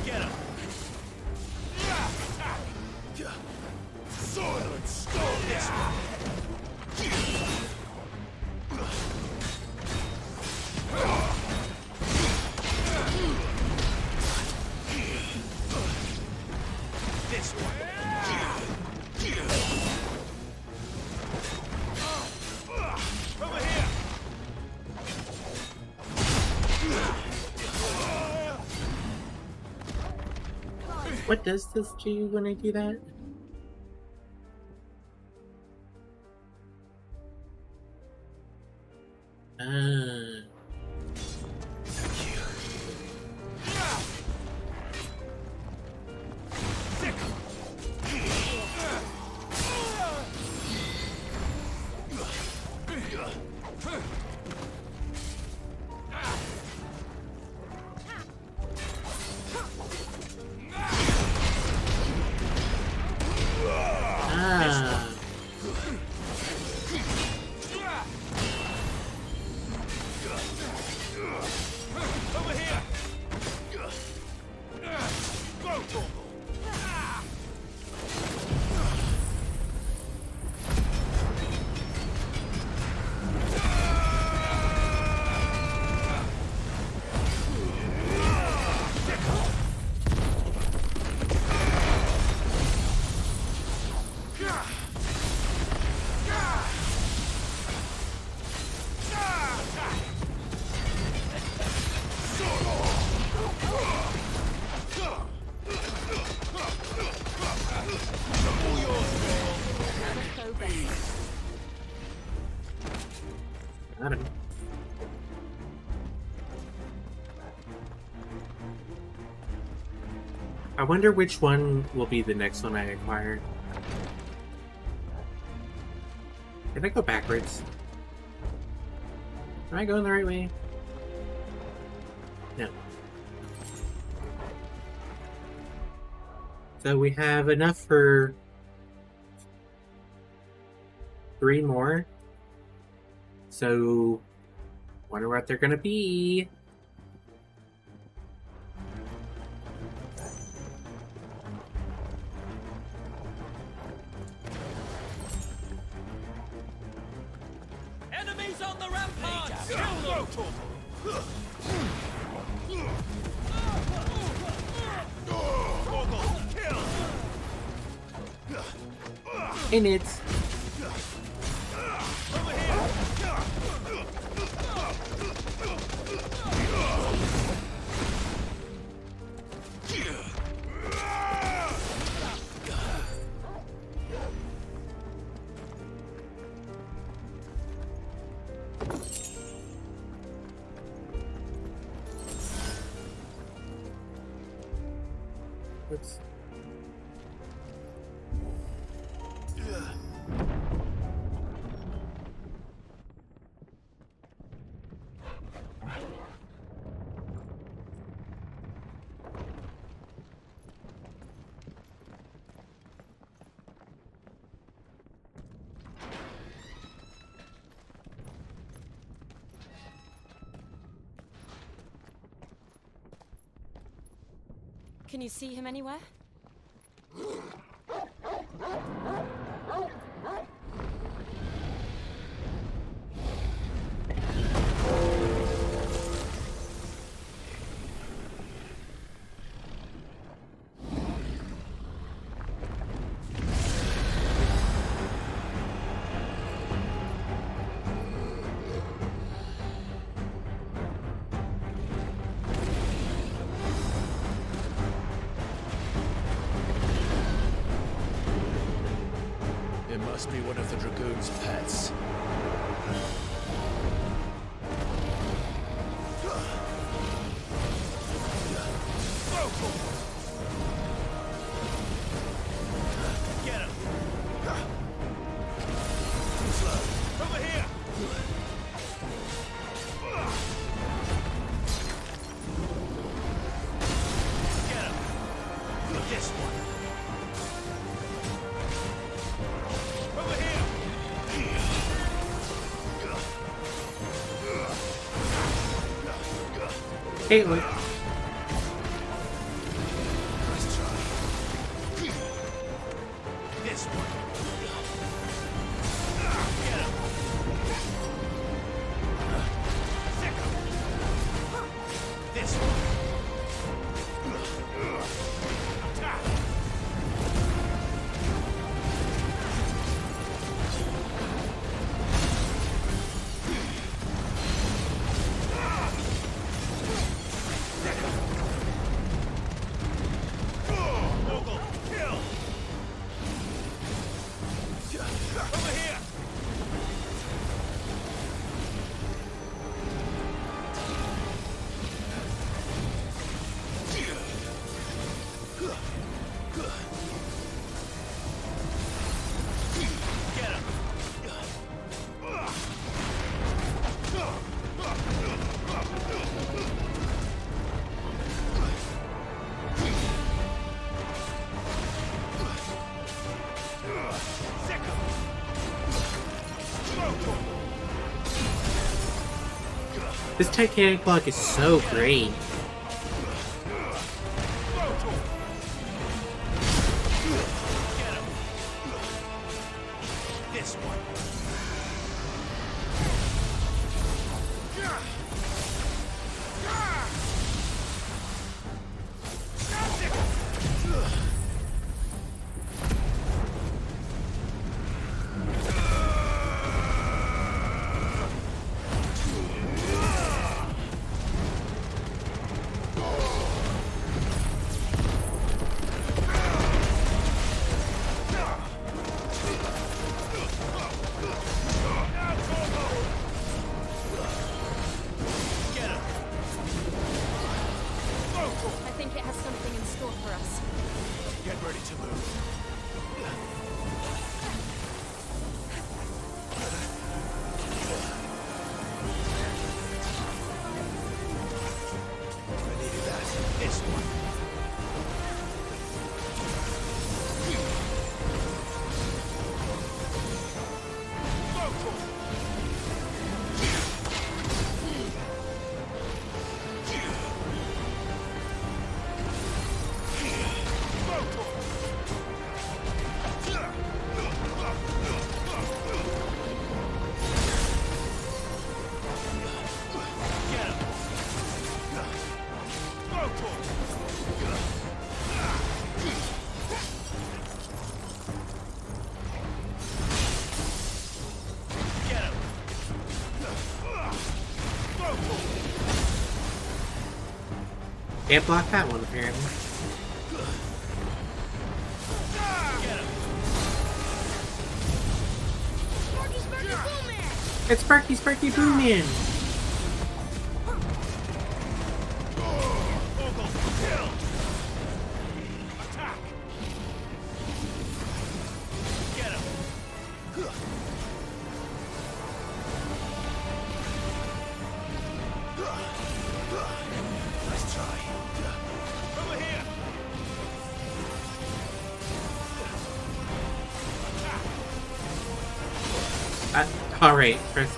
Get him! Soil and stone this one! This one! Over here! What does this do when I do that? Over here! Go, Torgal! I don't know. I wonder which one will be the next one I acquire. Did I go backwards? Am I going the right way? No. So we have enough for 3 more. So, wonder what they're gonna be. Enemies on the ramparts! Kill them! In it. Oops. Can you see him anywhere? It must be one of the Dragoon's pets. Get him! Over here! Get him! This one! Over here! Hey, look. Nice try. This one. Get him. Sick him. This one. Attack. Mogul, kill. Over here. Get him. Sick him. This Titanic block is so great. Get him. This one. Get him. I think it has something in store for us. Get ready to move. I needed that. This one. Get him. Get him. Can't block that one, apparently. It's Sparky Boom Man! Mogul, kill. Attack. Get him. Nice try. Over here. Alright, first.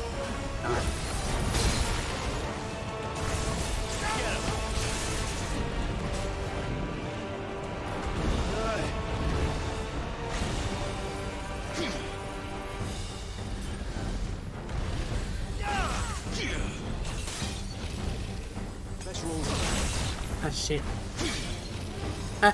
Let's roll. Ah, shit. Ah!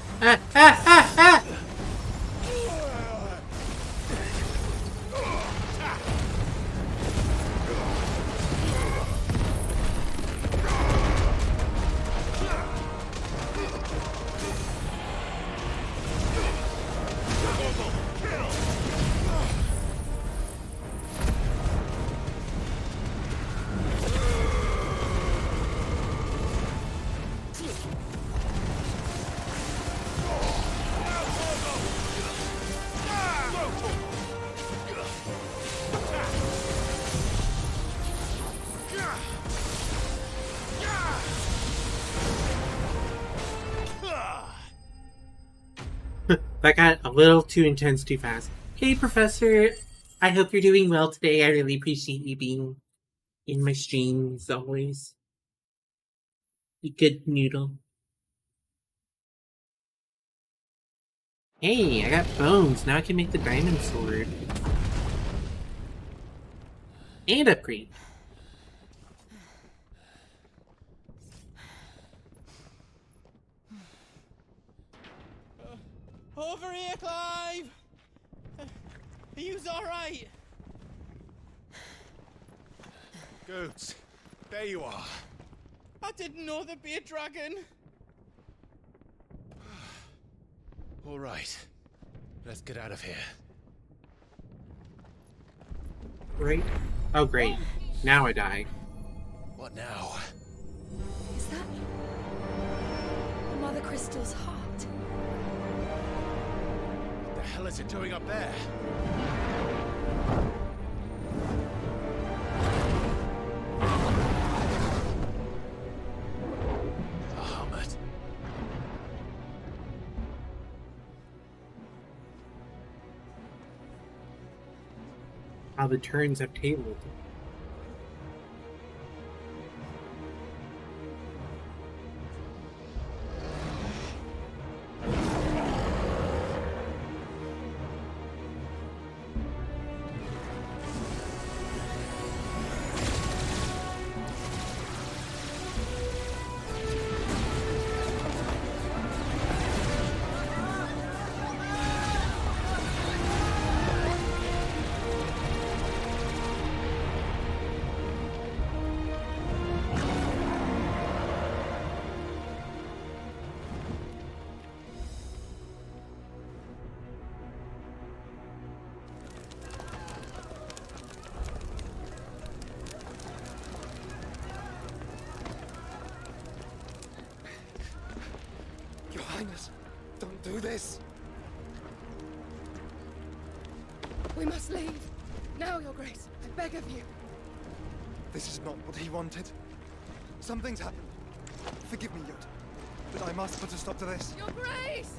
That got a little too intense too fast. Hey, Professor. I hope you're doing well today. I really appreciate you being in my stream as always. You good noodle. Hey, I got bones. Now I can make the diamond sword. And upgrade. Over here, Clive! Are you alright? Goats, there you are. I didn't know there'd be a dragon. All right, let's get out of here. Right? Oh, great. Now I die. What now? Is that Mother Crystal's heart? What the hell is it doing up there? Bahamut. How the turns have tabled. Your Highness, don't do this. We must leave. Now, Your Grace. I beg of you. This is not what he wanted. Something's happened. Forgive me, Yod, but I must put a stop to this. Your Grace!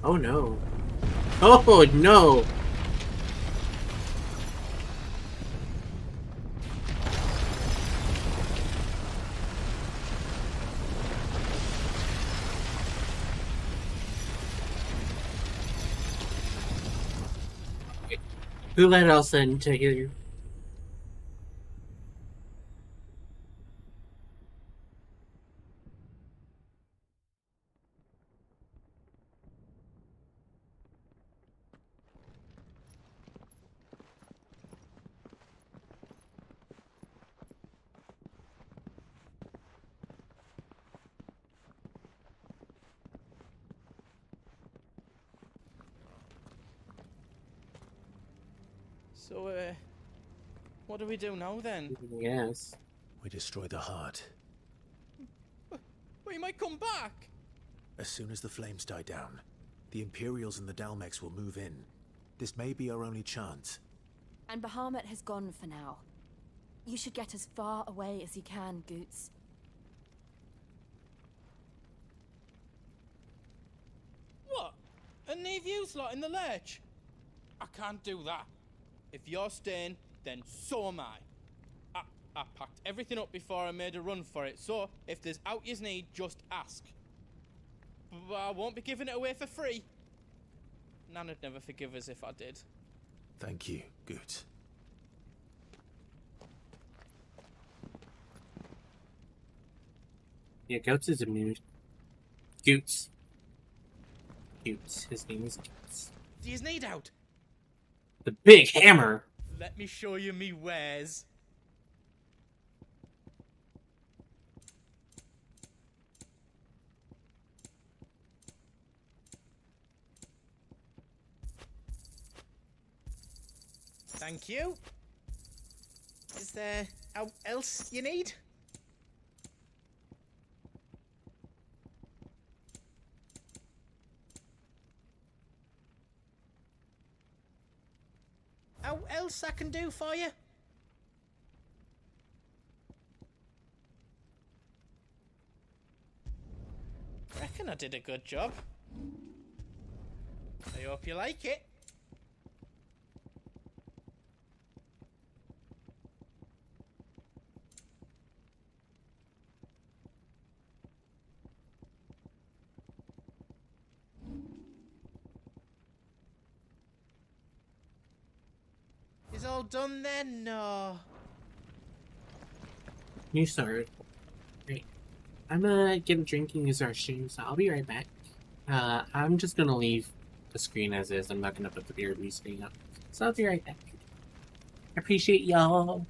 Oh no. Oh no! Who let Elsa into here? So, what do we do now then? Yes. We destroy the heart. We might come back! As soon as the flames die down, the Imperials and the Dalmex will move in. This may be our only chance. And Bahamut has gone for now. You should get as far away as you can, Goots. What? And leave you lot in the lurch? I can't do that. If you're staying, then so am I. I packed everything up before I made a run for it, so if there's out yous need, just ask. But I won't be giving it away for free. Nana'd never forgive us if I did. Thank you, Goots. Yeah, Goats is amused. Goots. Goots. His name is Goots. Do yous need out? The big hammer! Let me show you me wares. Thank you. Is there else you need? How else I can do for you? Reckon I did a good job. I hope you like it. Is all done then? No. You started. Great. I'm gonna get a drink and use our stream, so I'll be right back. I'm just gonna leave the screen as is. I'm not gonna put the BRB screen up. So I'll be right back. I appreciate y'all.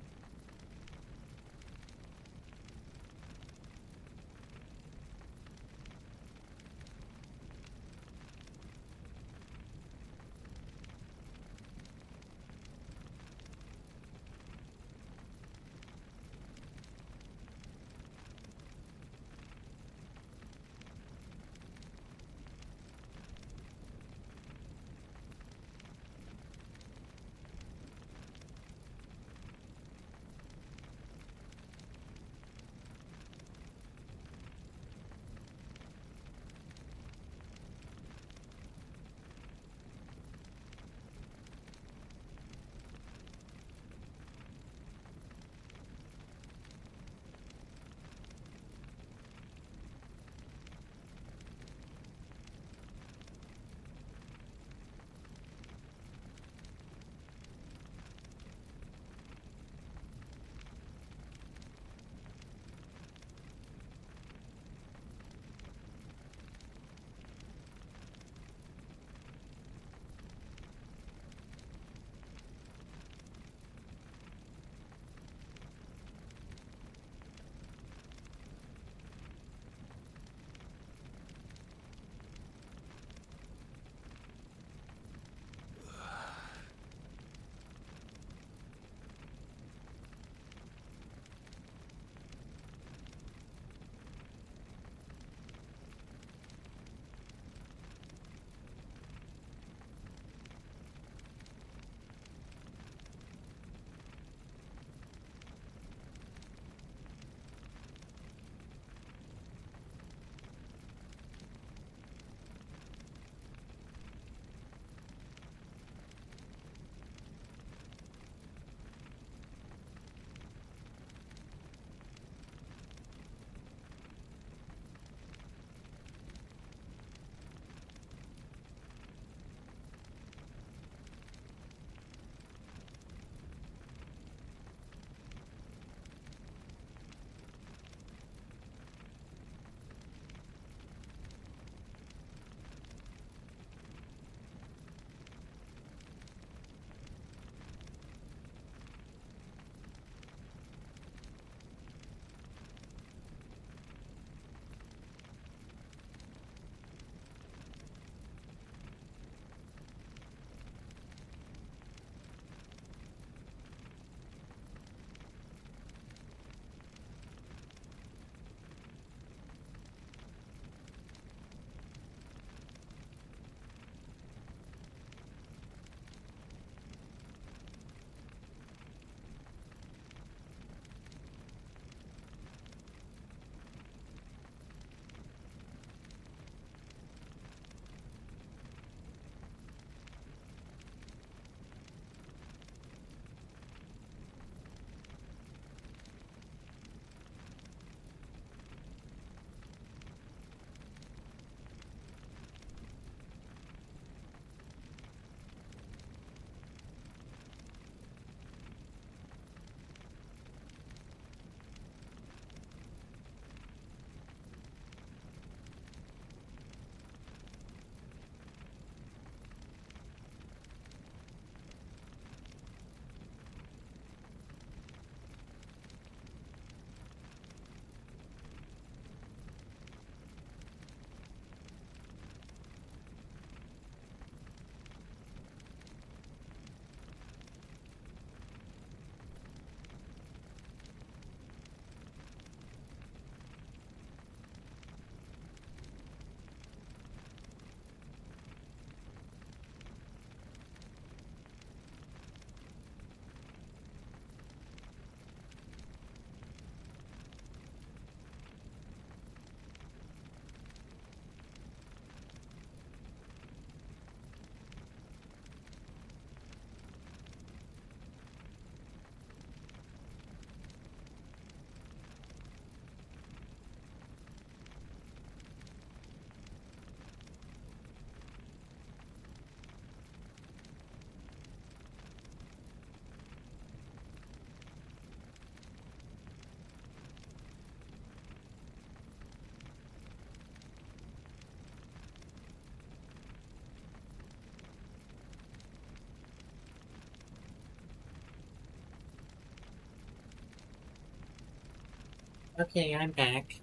Okay, I'm back.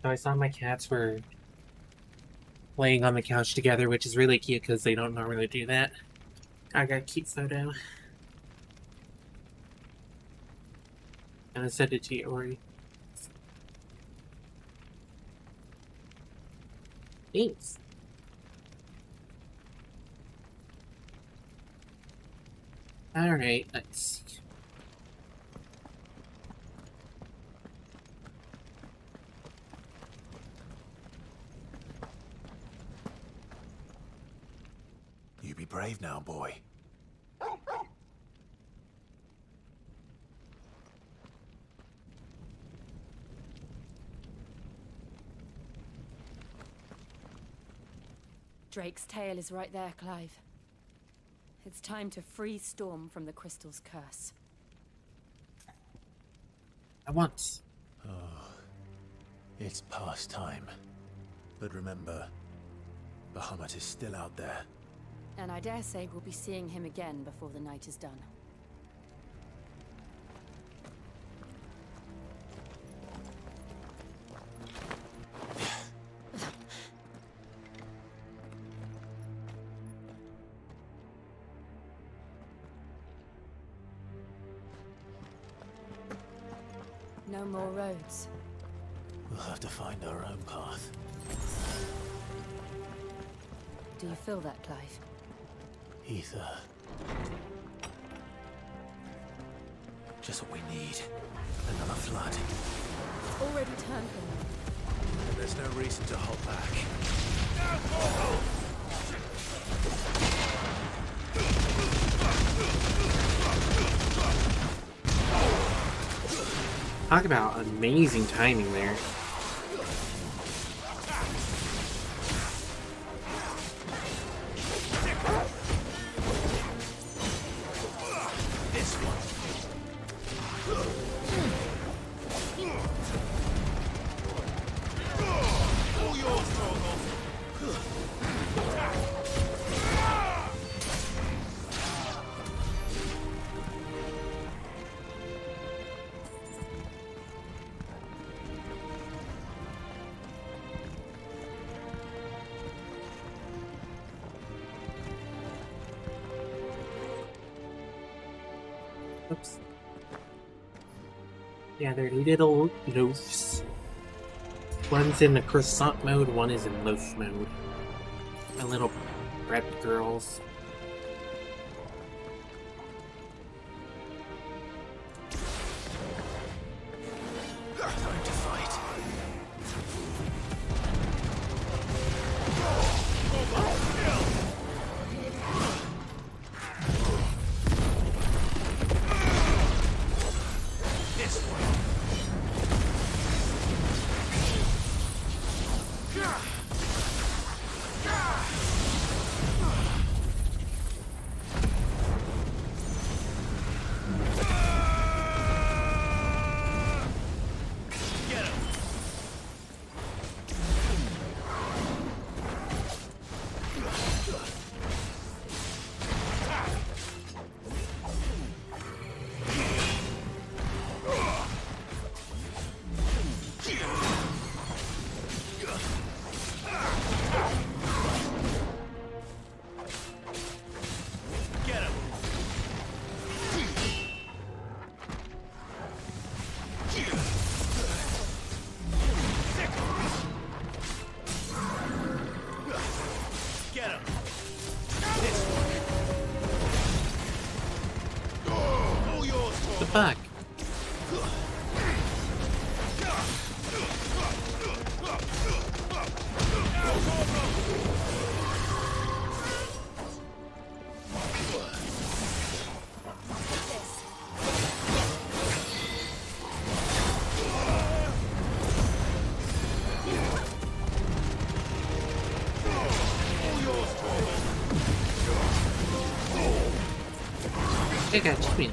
So I saw my cats were laying on the couch together, which is really cute because they don't normally do that. I got a cute photo. And I sent it to you, Ori. Thanks. Alright, let's see. You be brave now, boy. Drake's tail is right there, Clive. It's time to free Storm from the crystal's curse. At once. Oh, it's past time. But remember, Bahamut is still out there. And I dare say we'll be seeing him again before the night is done. No more roads. We'll have to find our own path. Do you feel that, Clive? Ether. Just what we need. Another flood. Already turned them. And there's no reason to hold back. Talk about amazing timing there. Oops. Yeah, they're little loaves. One's in the croissant mode, one is in loaf mode. My little bread girls. Time to fight. The fuck? I got you.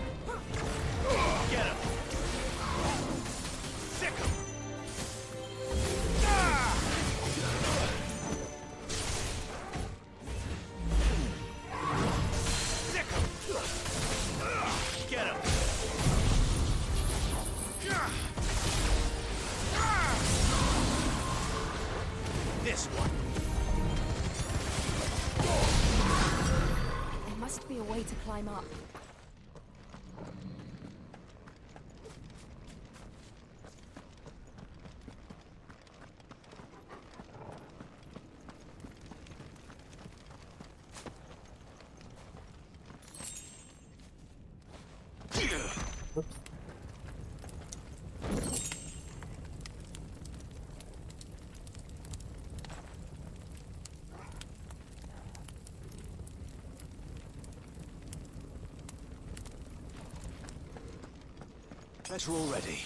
Get him! This one. There must be a way to climb up. Better already.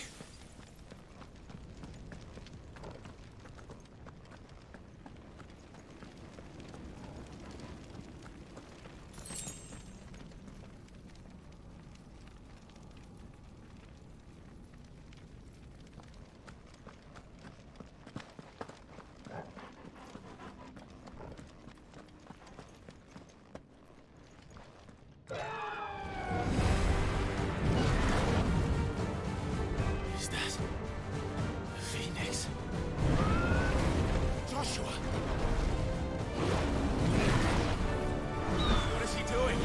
Is that a phoenix? Joshua! What is he doing?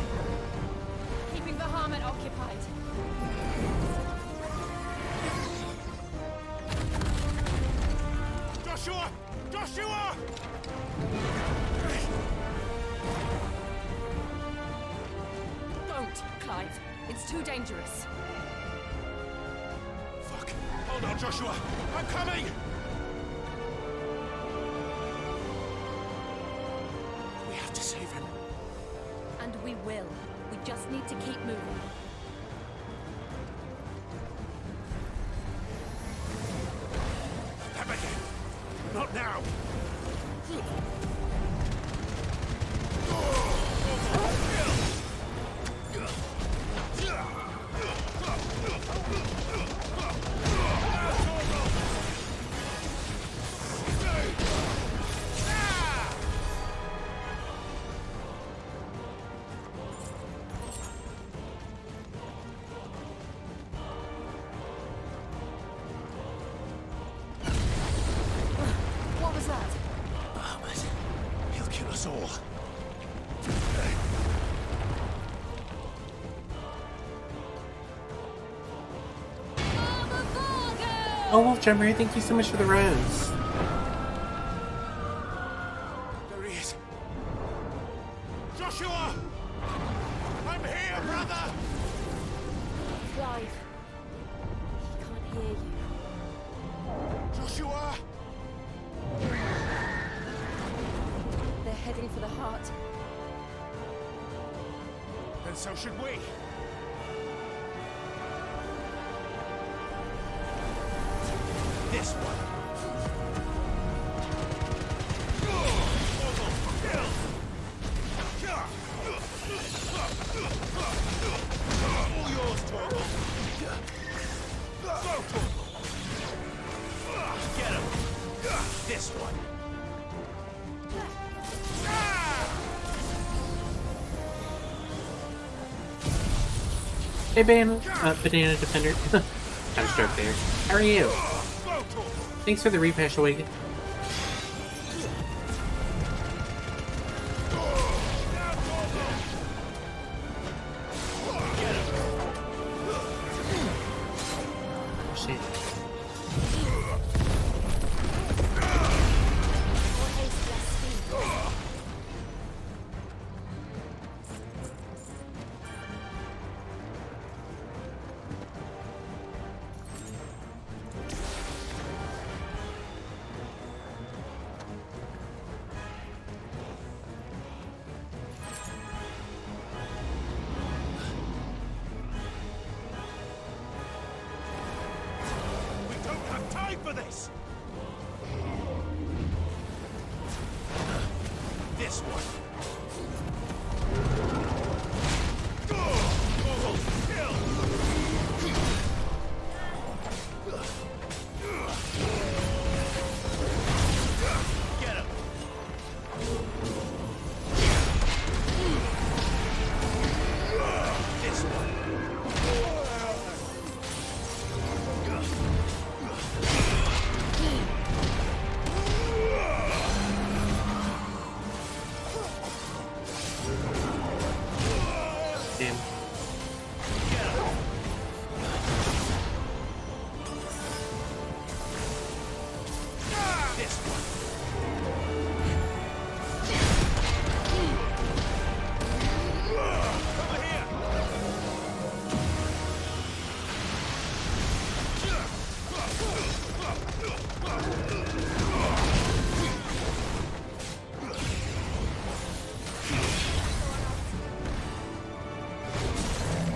Keeping the Harmon occupied. Joshua! Joshua! Don't, Clive. It's too dangerous. Fuck! Hold on, Joshua! I'm coming! We have to save him. And we will. We just need to keep moving. Them again! Not now! What was that? Ahmed, he'll kill us all. Oh, Wolfjumper, thank you so much for the rose. There he is. Joshua! I'm here, brother! Clive. He can't hear you. Joshua! They're heading for the heart. Then so should we. This one. All yours, Torgal. Go, Torgal. Get him. This one. Hey, Banana Defender. I'm struck there. How are you? Thanks for the repash away. Shit. We don't have time for this. This one. Get him. This one.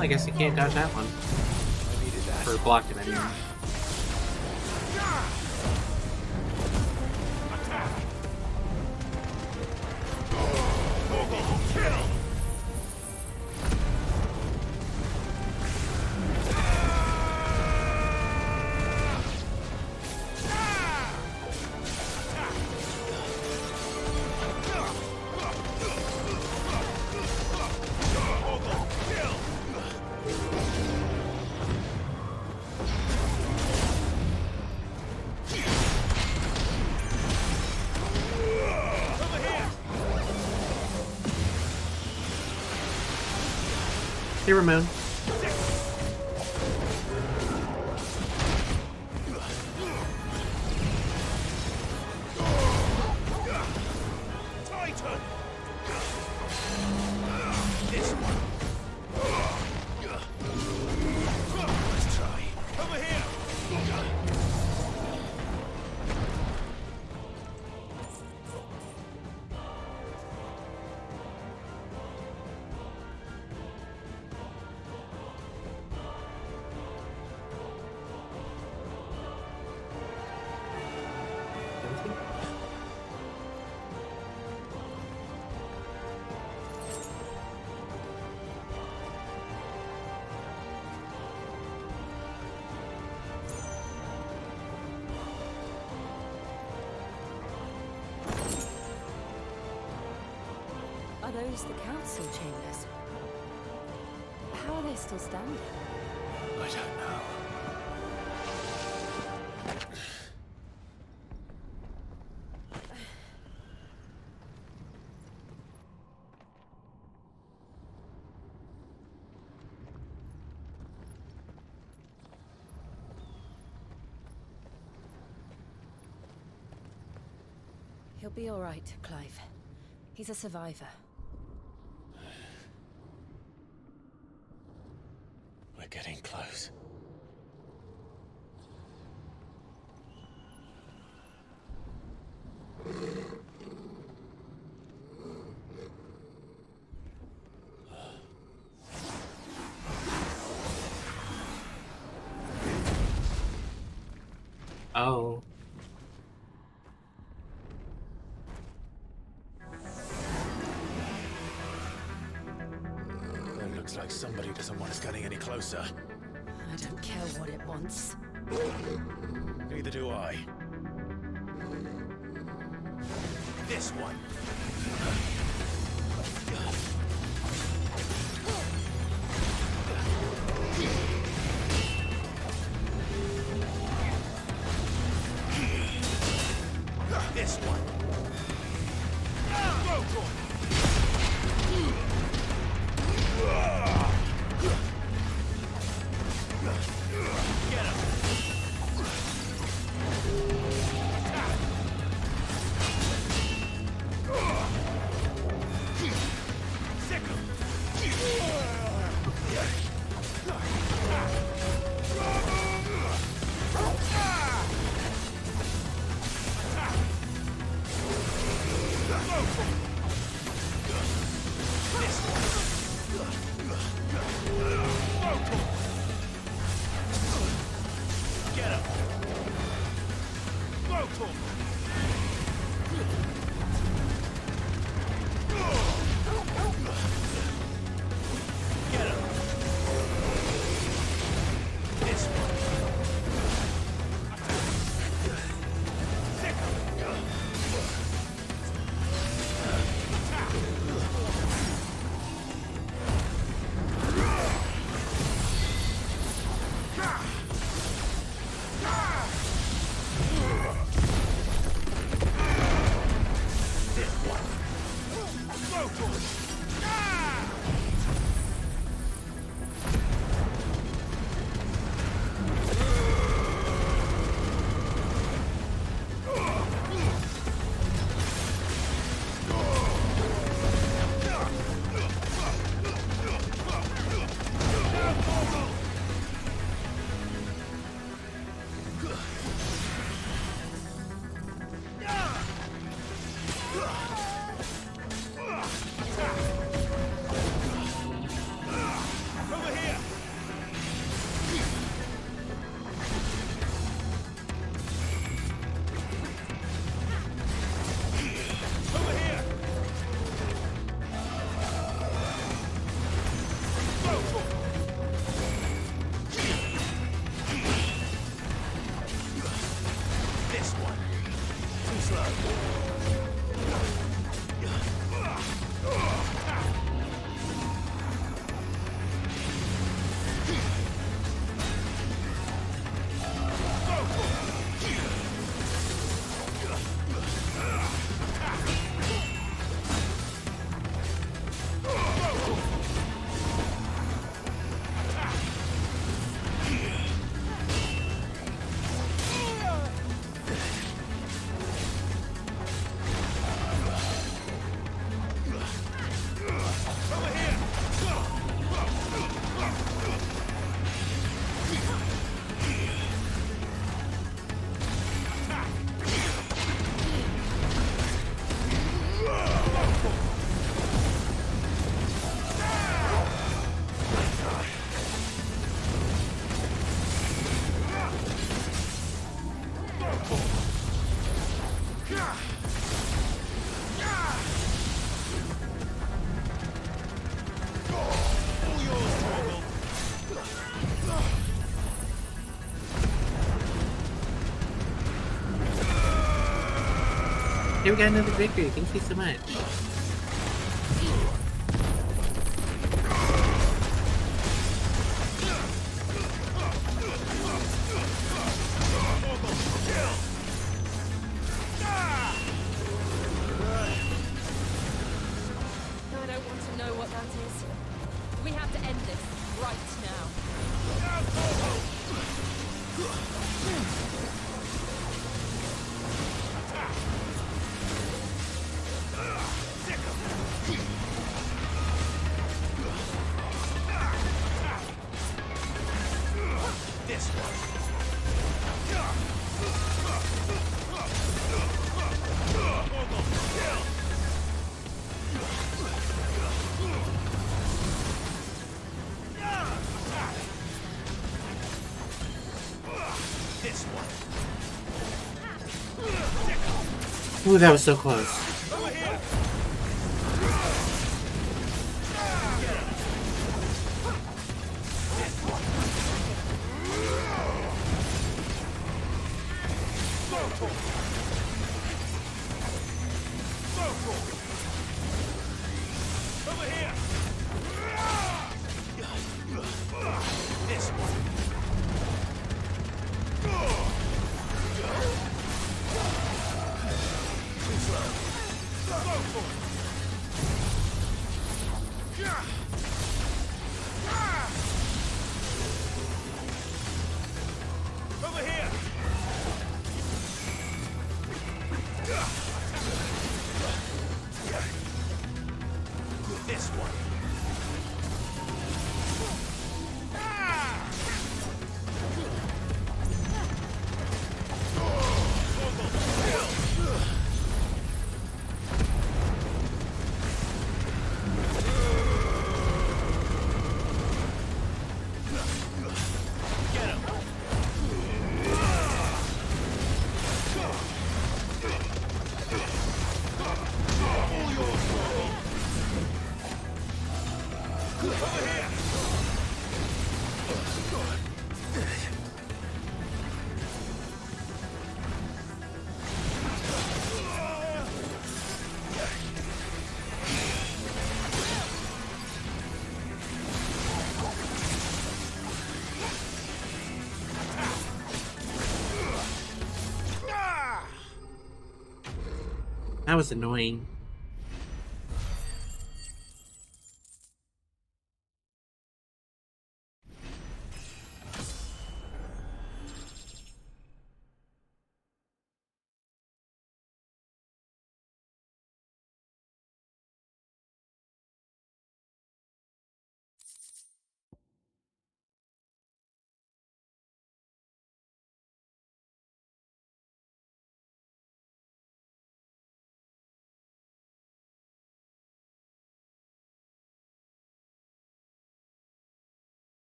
I guess you can't dodge that one. I needed that. Or block it, I mean. Hey, Ramon. Titan! This one. Let's try. Over here! Are those the council chambers? How are they still standing? I don't know. He'll be all right, Clive. He's a survivor. We're getting close. Oh. It looks like somebody doesn't want us getting any closer. I don't care what it wants. Neither do I. This one. This one. Go for it. Get him. Sick him. Get him! Go to him! Get him! This one! Sick him! Hey, we got another victory. Thank you so much. I don't want to know what that is. We have to end this right now. This one. This one. Ooh, that was so close. Over here. This one. Too slow. Go for it. Over here. This one. That was annoying.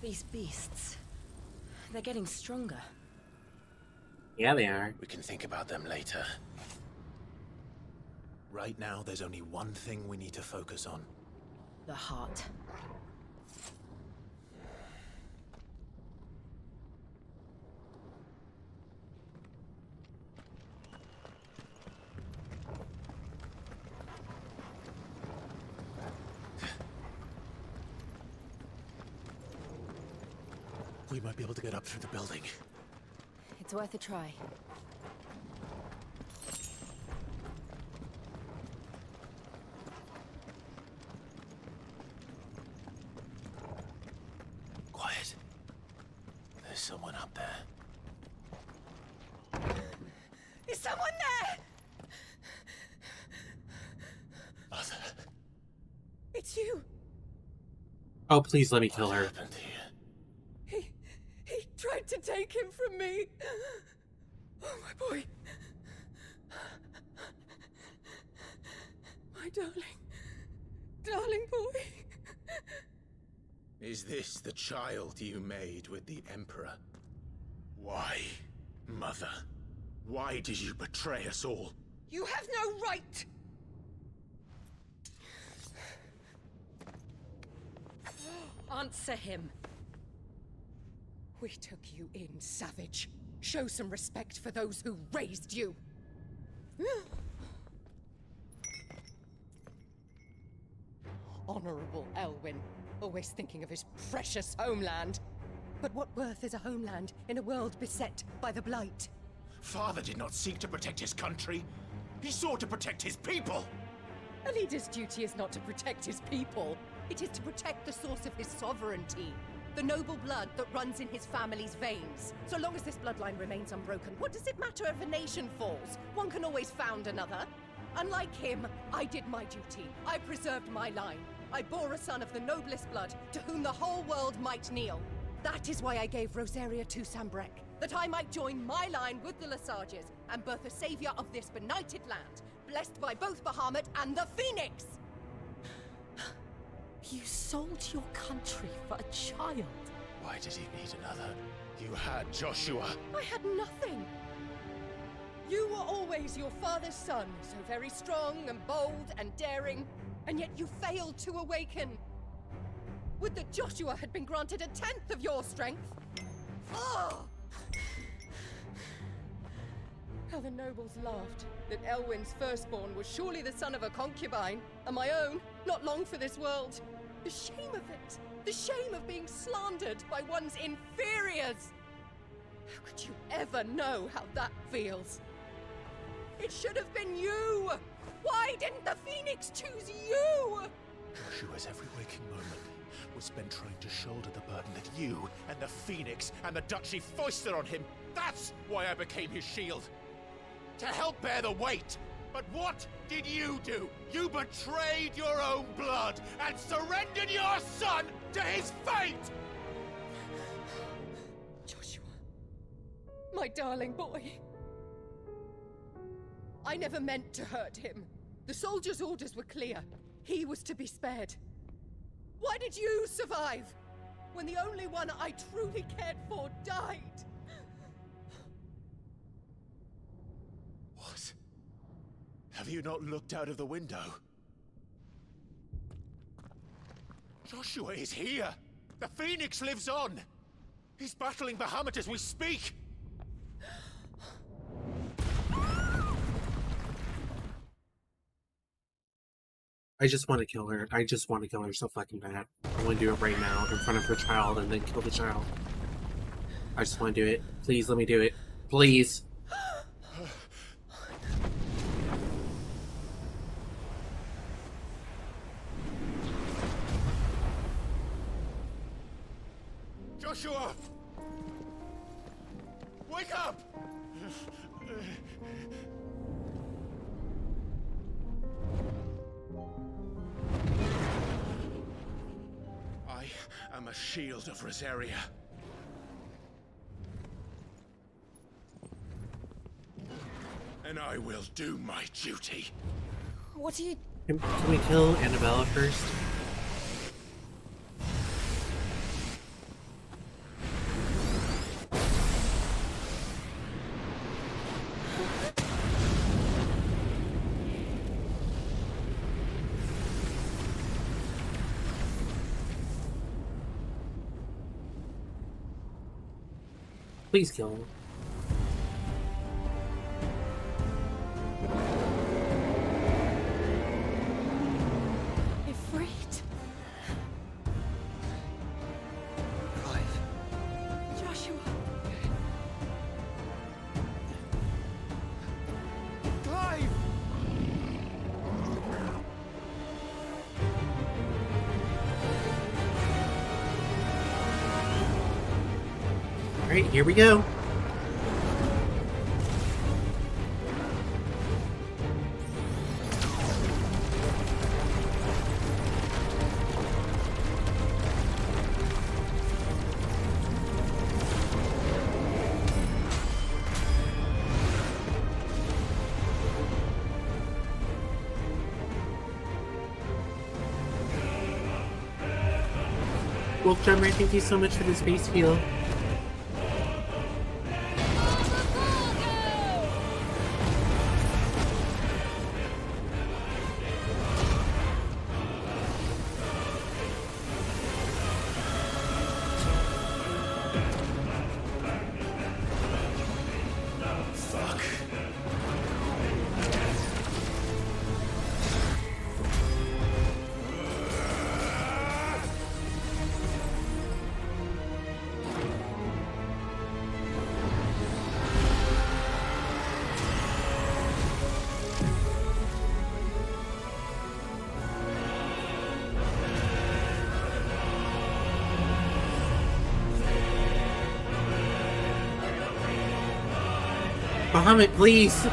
These beasts, they're getting stronger. Yeah, they are. We can think about them later. Right now, there's only one thing we need to focus on. The heart. We might be able to get up through the building. It's worth a try. Quiet. There's someone up there. Is someone there? Mother. It's you. Oh, please let me kill her. What happened here? tried to take him from me. Oh, my boy. My darling boy. Is this the child you made with the Emperor? Why, Mother? Why did you betray us all? You have no right! Answer him. We took you in, savage. Show some respect for those who raised you. Honorable Elwyn, always thinking of his precious homeland. But what worth is a homeland in a world beset by the Blight? Father did not seek to protect his country. He sought to protect his people. A leader's duty is not to protect his people. It is to protect the source of his sovereignty. The noble blood that runs in his family's veins. So long as this bloodline remains unbroken, what does it matter if a nation falls? One can always found another. Unlike him, I did my duty. I preserved my line. I bore a son of the noblest blood, to whom the whole world might kneel. That is why I gave Rosaria to Sambrek, that I might join my line with the Lesages and birth a savior of this benighted land, blessed by both Bahamut and the Phoenix! You sold your country for a child. Why did he need another? You had Joshua. I had nothing. You were always your father's son, so very strong and bold and daring, and yet you failed to awaken. Would that Joshua had been granted 1/10 of your strength? Oh! How the nobles laughed that Elwyn's firstborn was surely the son of a concubine, and my own, not long for this world. The shame of it! The shame of being slandered by one's inferiors! How could you ever know how that feels? It should have been you! Why didn't the Phoenix choose you? Joshua's every waking moment was spent trying to shoulder the burden that you and the Phoenix and the Duchy foisted on him. That's why I became his shield. To help bear the weight. But what did you do? You betrayed your own blood and surrendered your son to his fate! Joshua, my darling boy. I never meant to hurt him. The soldiers' orders were clear. He was to be spared. Why did you survive when the only one I truly cared for died? What? Have you not looked out of the window? Joshua is here! The Phoenix lives on! He's battling Bahamut as we speak! I just want to kill her. I just want to kill her so fucking bad. I want to do it right now in front of her child and then kill the child. I just want to do it. Please let me do it. Please. Joshua! Wake up! I am a shield of Rosaria. And I will do my duty. What are you... Can we kill Annabella first? Please kill him. Ifrit? Clive. Joshua. Clive! Alright, here we go. Wolf Drummer, thank you so much for the space heal. Bahamut, please!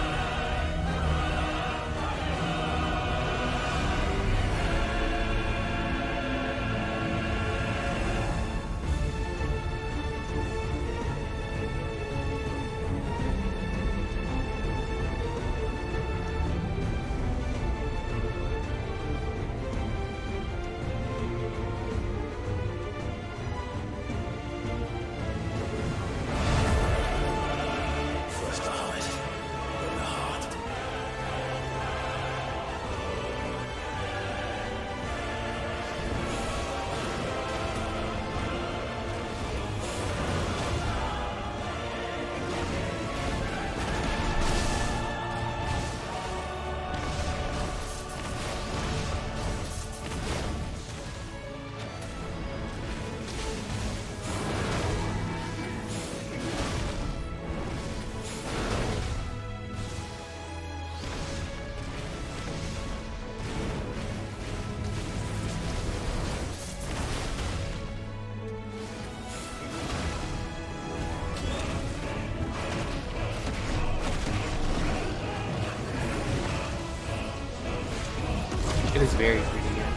It is very pretty, yeah.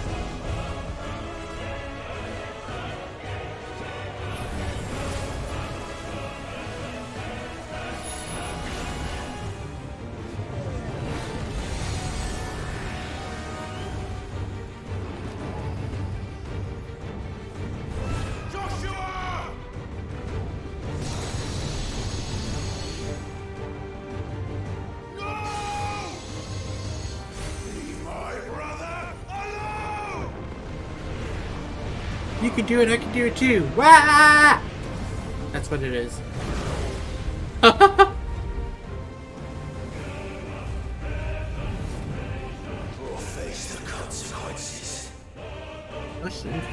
You can do it, I can do it too. Wah! That's what it is. We'll face the consequences. Oh shit.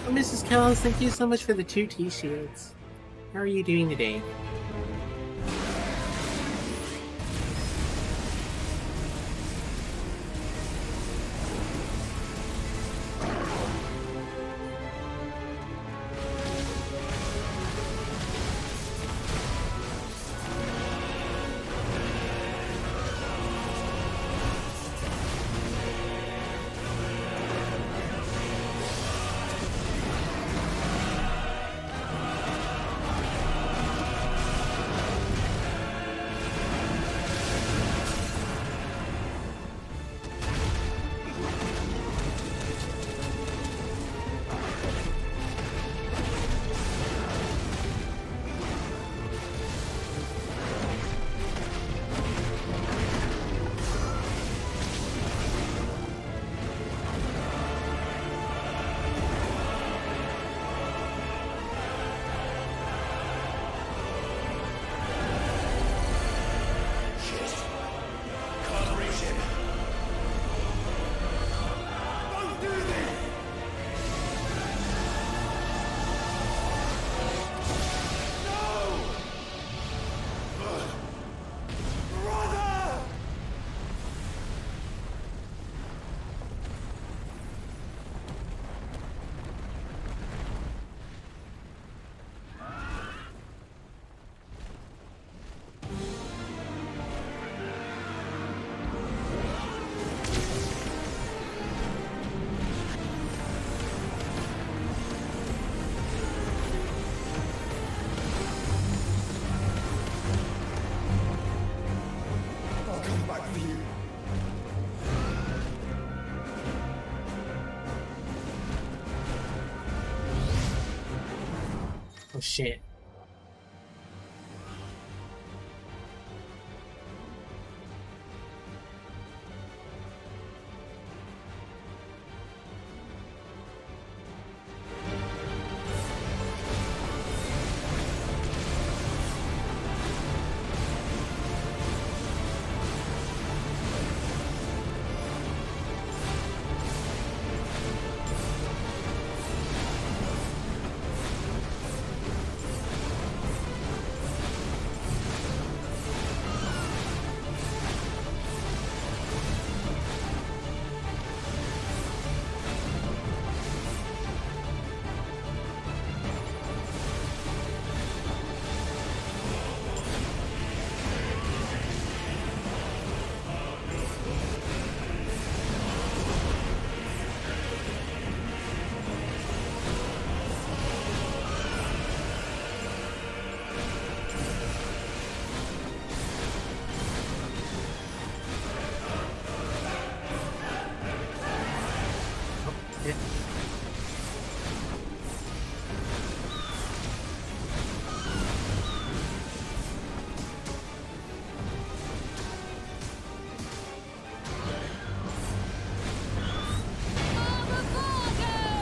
Oh, Mrs. Kells, thank you so much for the 2 T-shields. How are you doing today? Oh shit.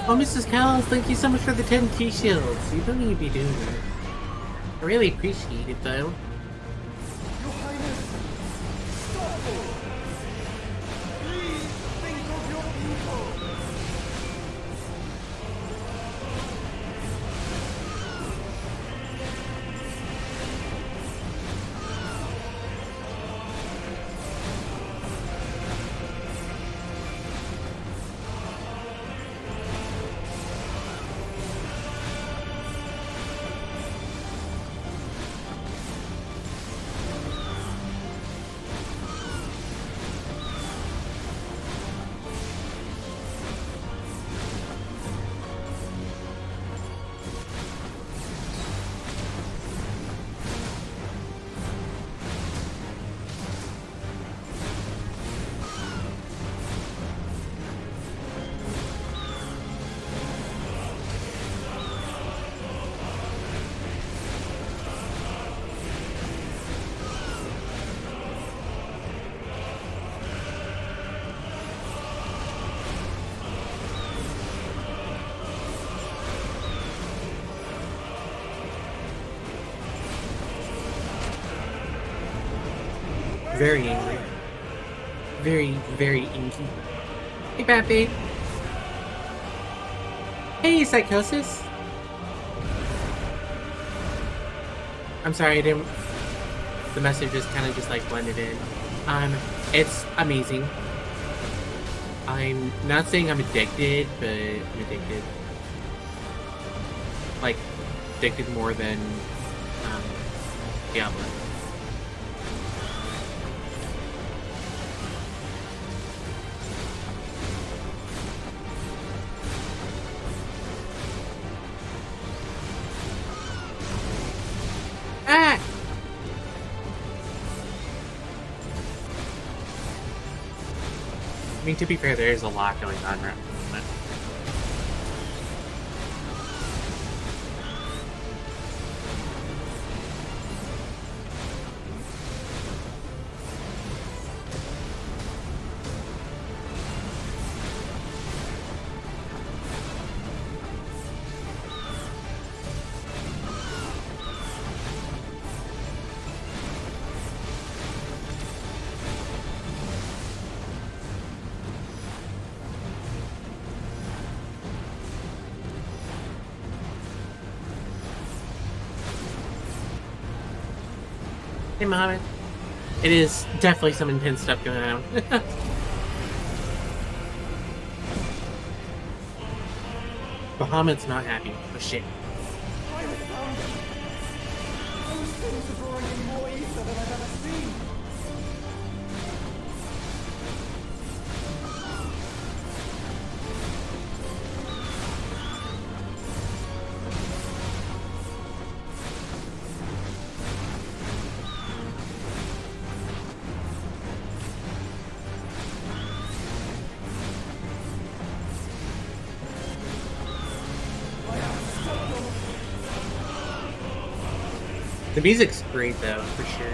Oh, Mrs. Cowles, thank you so much for the 10 key shields. You don't need to be doing that. I really appreciate it, though. Your Highness, stop it! Please think of your people! Very angry. Very, very inky. Hey, Pappy. Hey, Psychosis. I'm sorry, I didn't... The message just kind of just like blended in. It's amazing. I'm not saying I'm addicted, but I'm addicted. Like, addicted more than, Diablo. Ah! I mean, to be fair, there is a lot going on right now. Hey, Mohammed. It is definitely some intense stuff going on. Bahamut's not happy. Oh shit. I have found them! Those things are drawing in more ether than I've ever seen! The music's great though, for sure.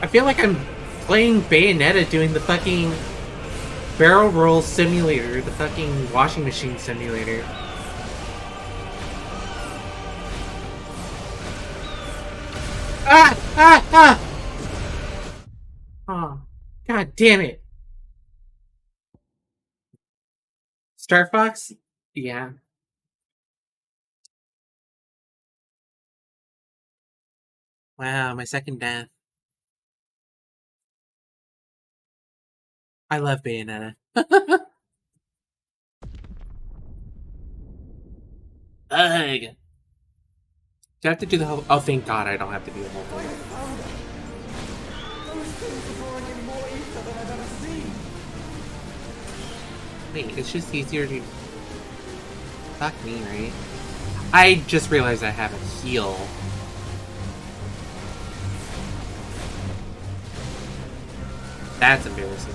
I feel like I'm playing Bayonetta doing the fucking barrel roll simulator, the fucking washing machine simulator. Ah! Oh, god damn it. Star Fox? Yeah. Wow, my second death. I love Bayonetta. Ugh. Do I have to do the whole... Oh, thank God I don't have to do the whole thing. Those things are pouring in more ether than I've ever seen. Wait, it's just easier to... Fuck me, right? I just realized I have a heal. That's embarrassing.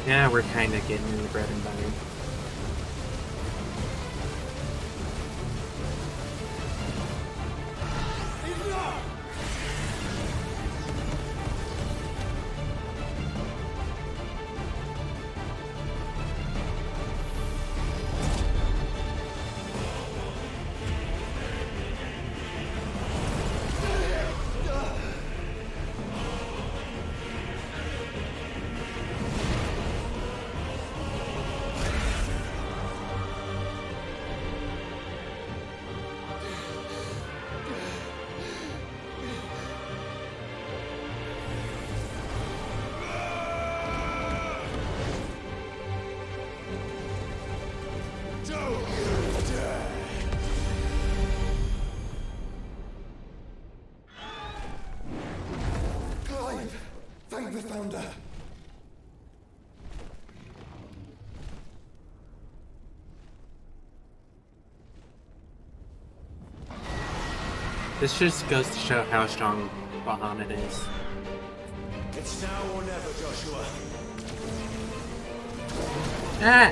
Yeah, we're kind of getting in the bread and butter. Thank the Founder. This just goes to show how strong Bahamut is. It's now or never, Joshua. Ah!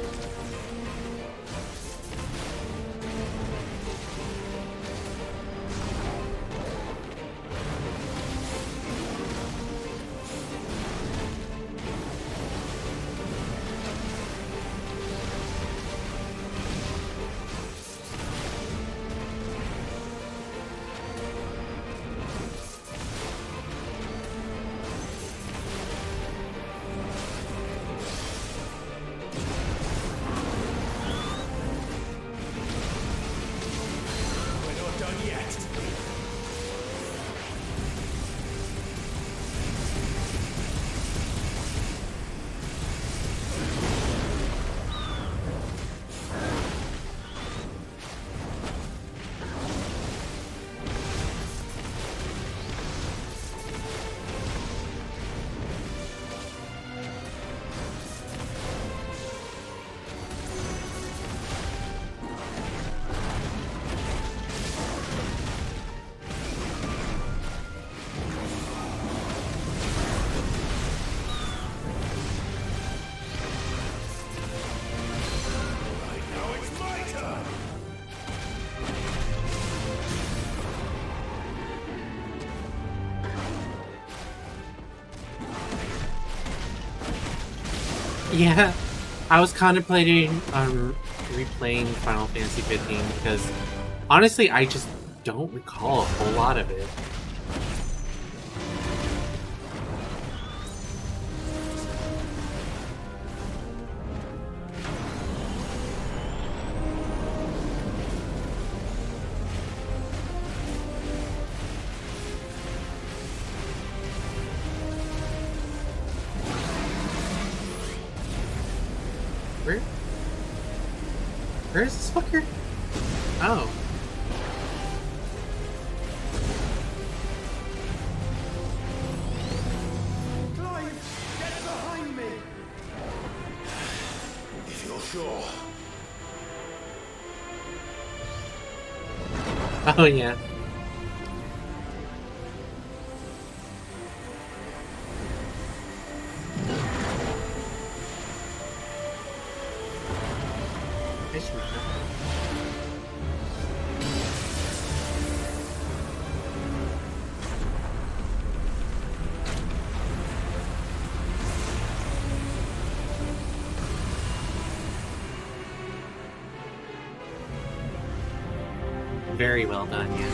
Yeah, I was contemplating replaying Final Fantasy 15 because honestly, I just don't recall a whole lot of it. Where's this fucker? Oh. Clive, get behind me! If you're sure. Oh, yeah. Very well done, yeah.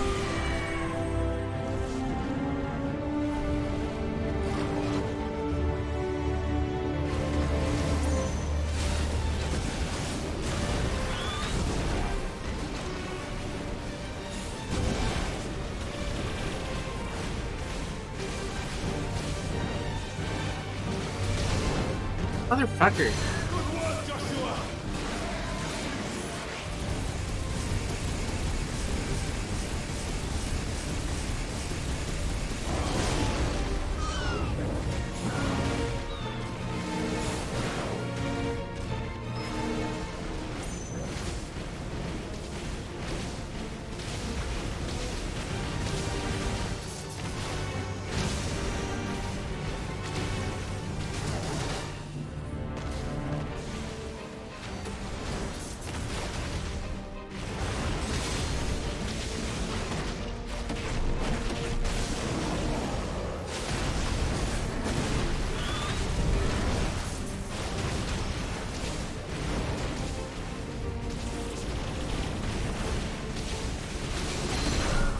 Motherfucker. Good work, Joshua!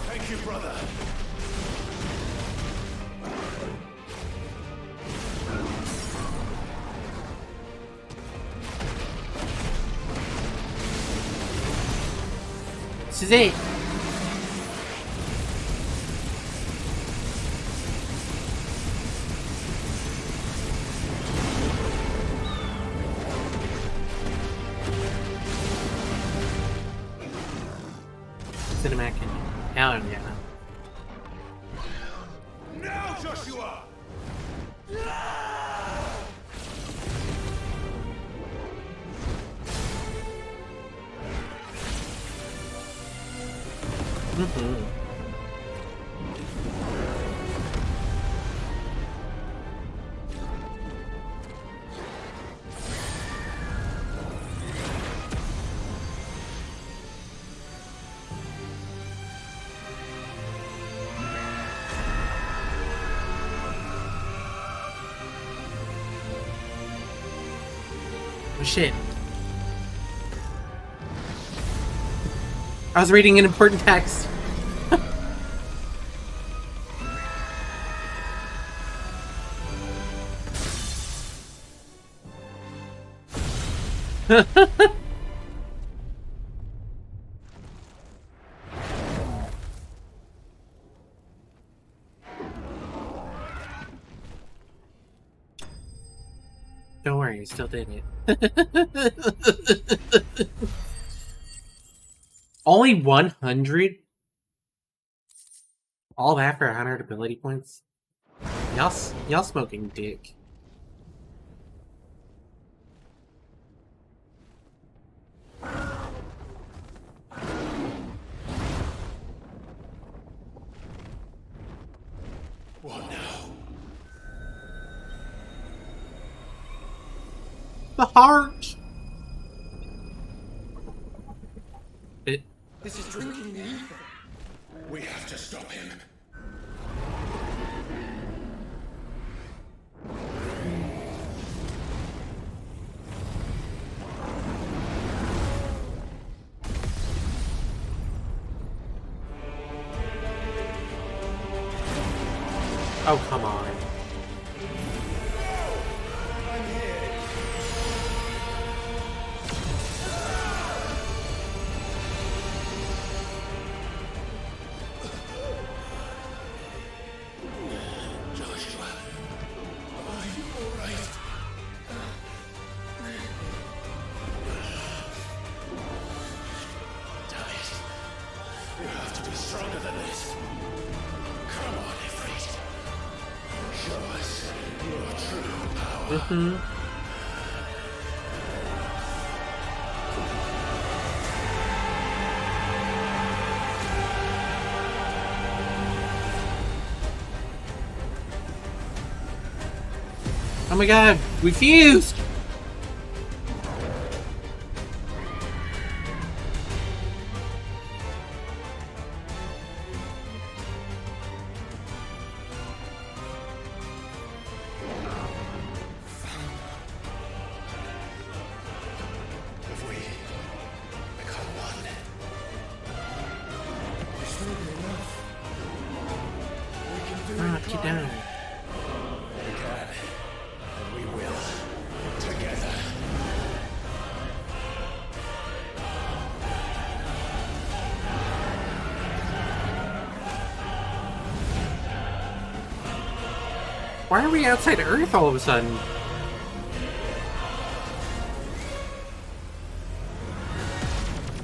Thank you, brother. This is it. Cinematic. Hell yeah. Now, Joshua! Oh shit. I was reading an important text. Don't worry, you still did it. Only 100? All that for 100 ability points? Y'all smoking dick. What now? The heart! This is drinking the ether. We have to stop him. Oh, come on. harder than this. Come on, Ifrit. Show us your true power. Mm-hmm. Oh my god, we fused! If we become one, this will be enough. We can do it. Knock you down. We can. And we will. Together. Why are we outside Earth all of a sudden?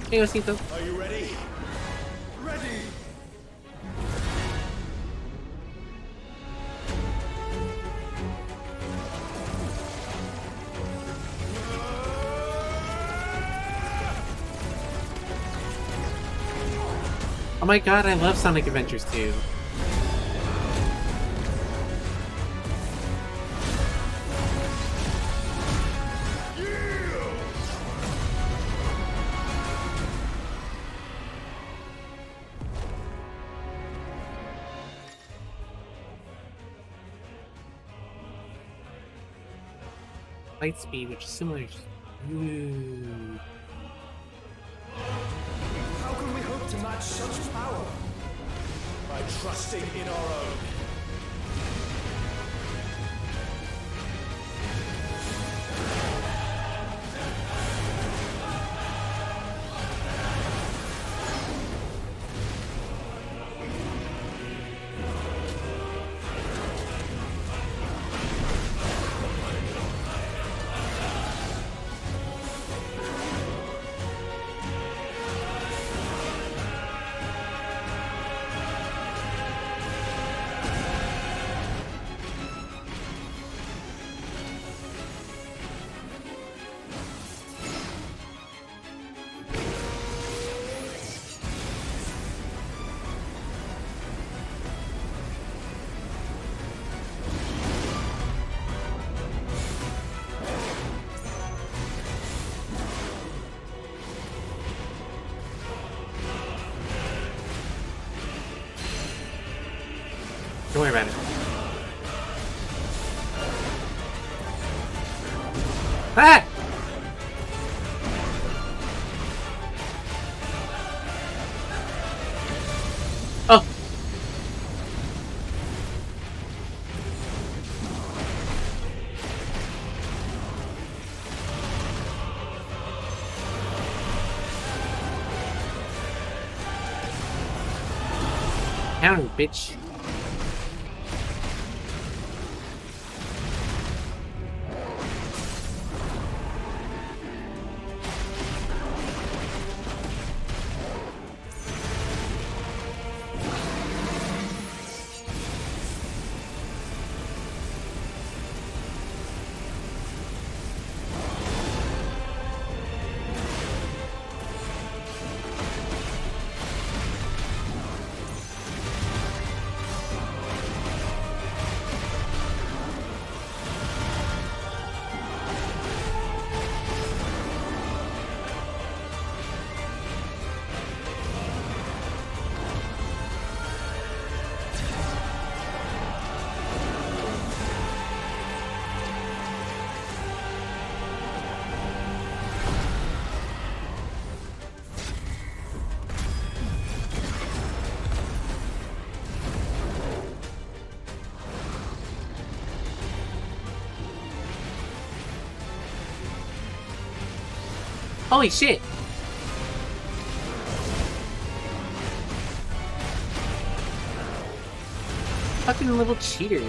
Hey, Osito. Are you ready? Ready! Oh my god, I love Sonic Adventures 2. Light speed, which is similar. Ooh. How can we hope to match such power? By trusting in our own. Don't worry about it. Ah! Oh! Down, bitch. Holy shit! Fucking little cheater.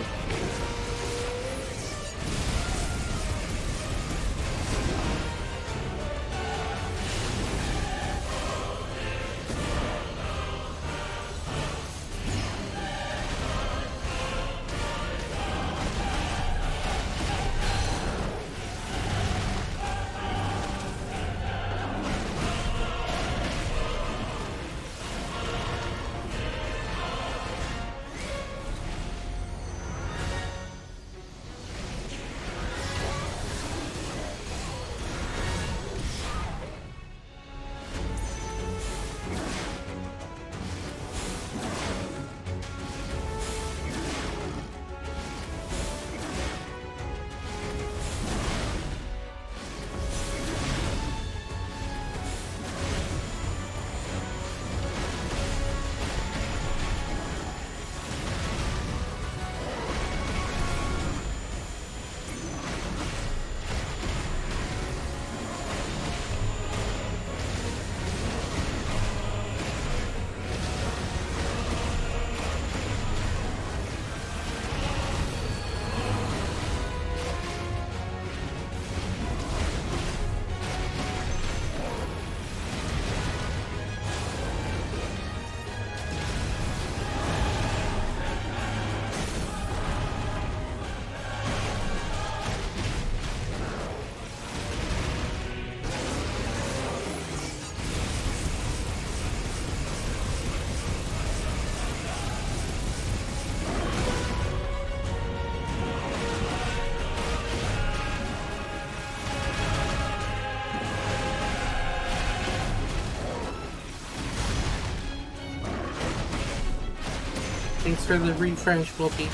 Thanks for the refresh, Whoopi.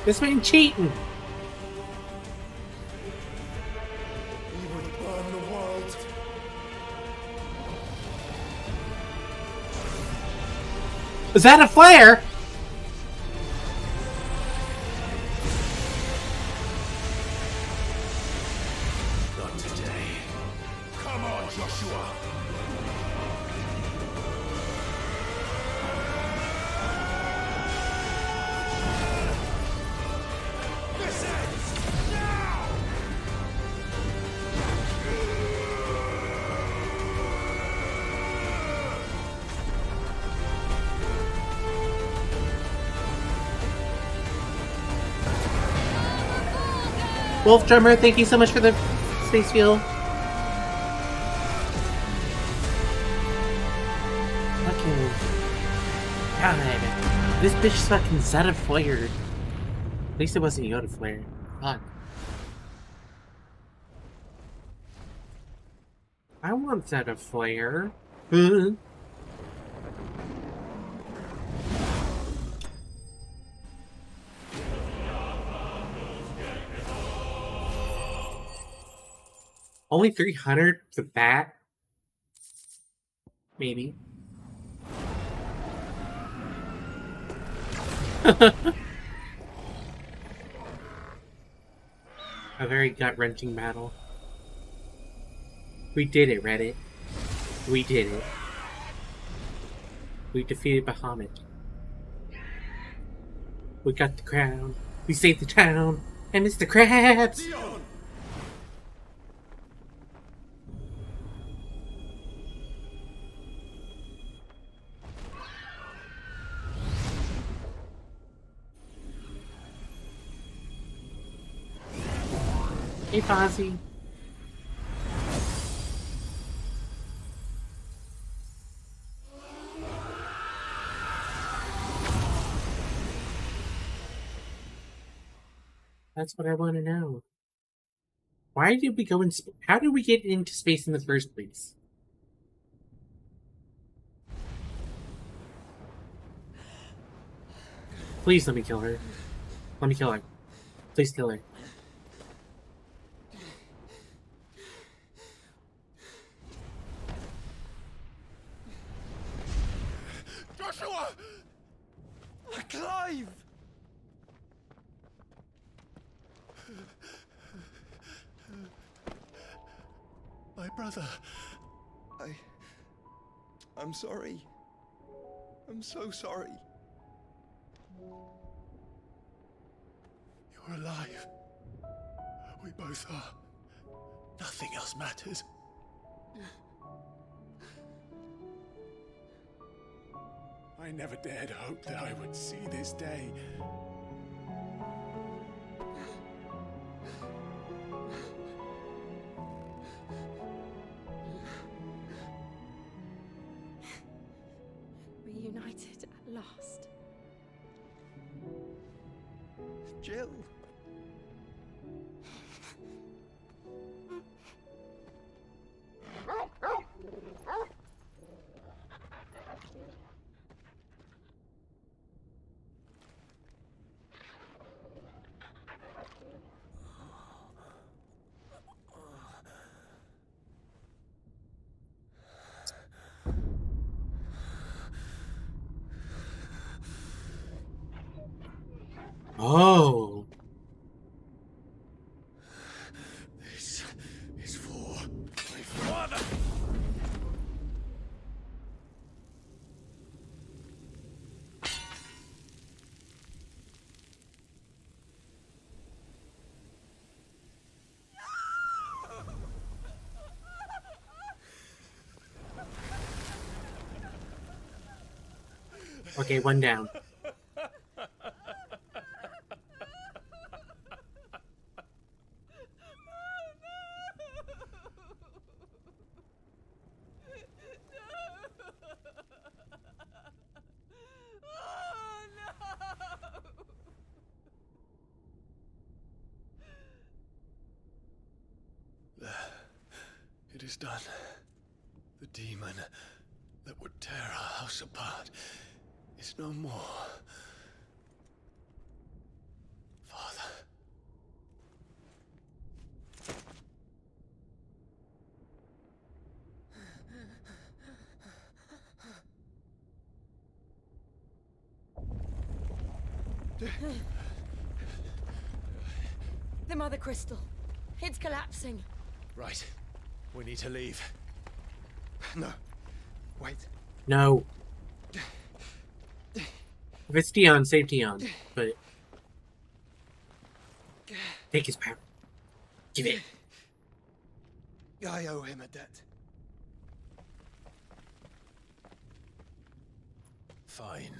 This man cheating. We would burn the world. Is that a flare? Not today. Come on, Joshua. This ends now. Wolf Drummer, thank you so much for the space fuel. Fucking God. This bitch fucking set a flare. At least it wasn't Yoda flare. Fuck. I want set a flare. Only 300 for that? Maybe. A very gut-wrenching battle. We did it, Reddit. We did it. We defeated Bahamut. We got the crown. We saved the town. And Mr. Krabs! Hey, Fozzie. That's what I want to know. Why did we go in how did we get into space in the first place? Please let me kill her. Let me kill her. Please kill her. Joshua! Clive! My brother. I'm sorry. I'm so sorry. You're alive. We both are. Nothing else matters. I never dared hope that I would see this day. Reunited at last. Jill. Oh. This is for my father. Okay, one down. It is done. The demon that would tear our house apart is no more. Father. The Mother Crystal. It's collapsing. Right. We need to leave. No. Wait. No. If it's Dion, save Dion. But take his power. Give it. I owe him a debt. Fine.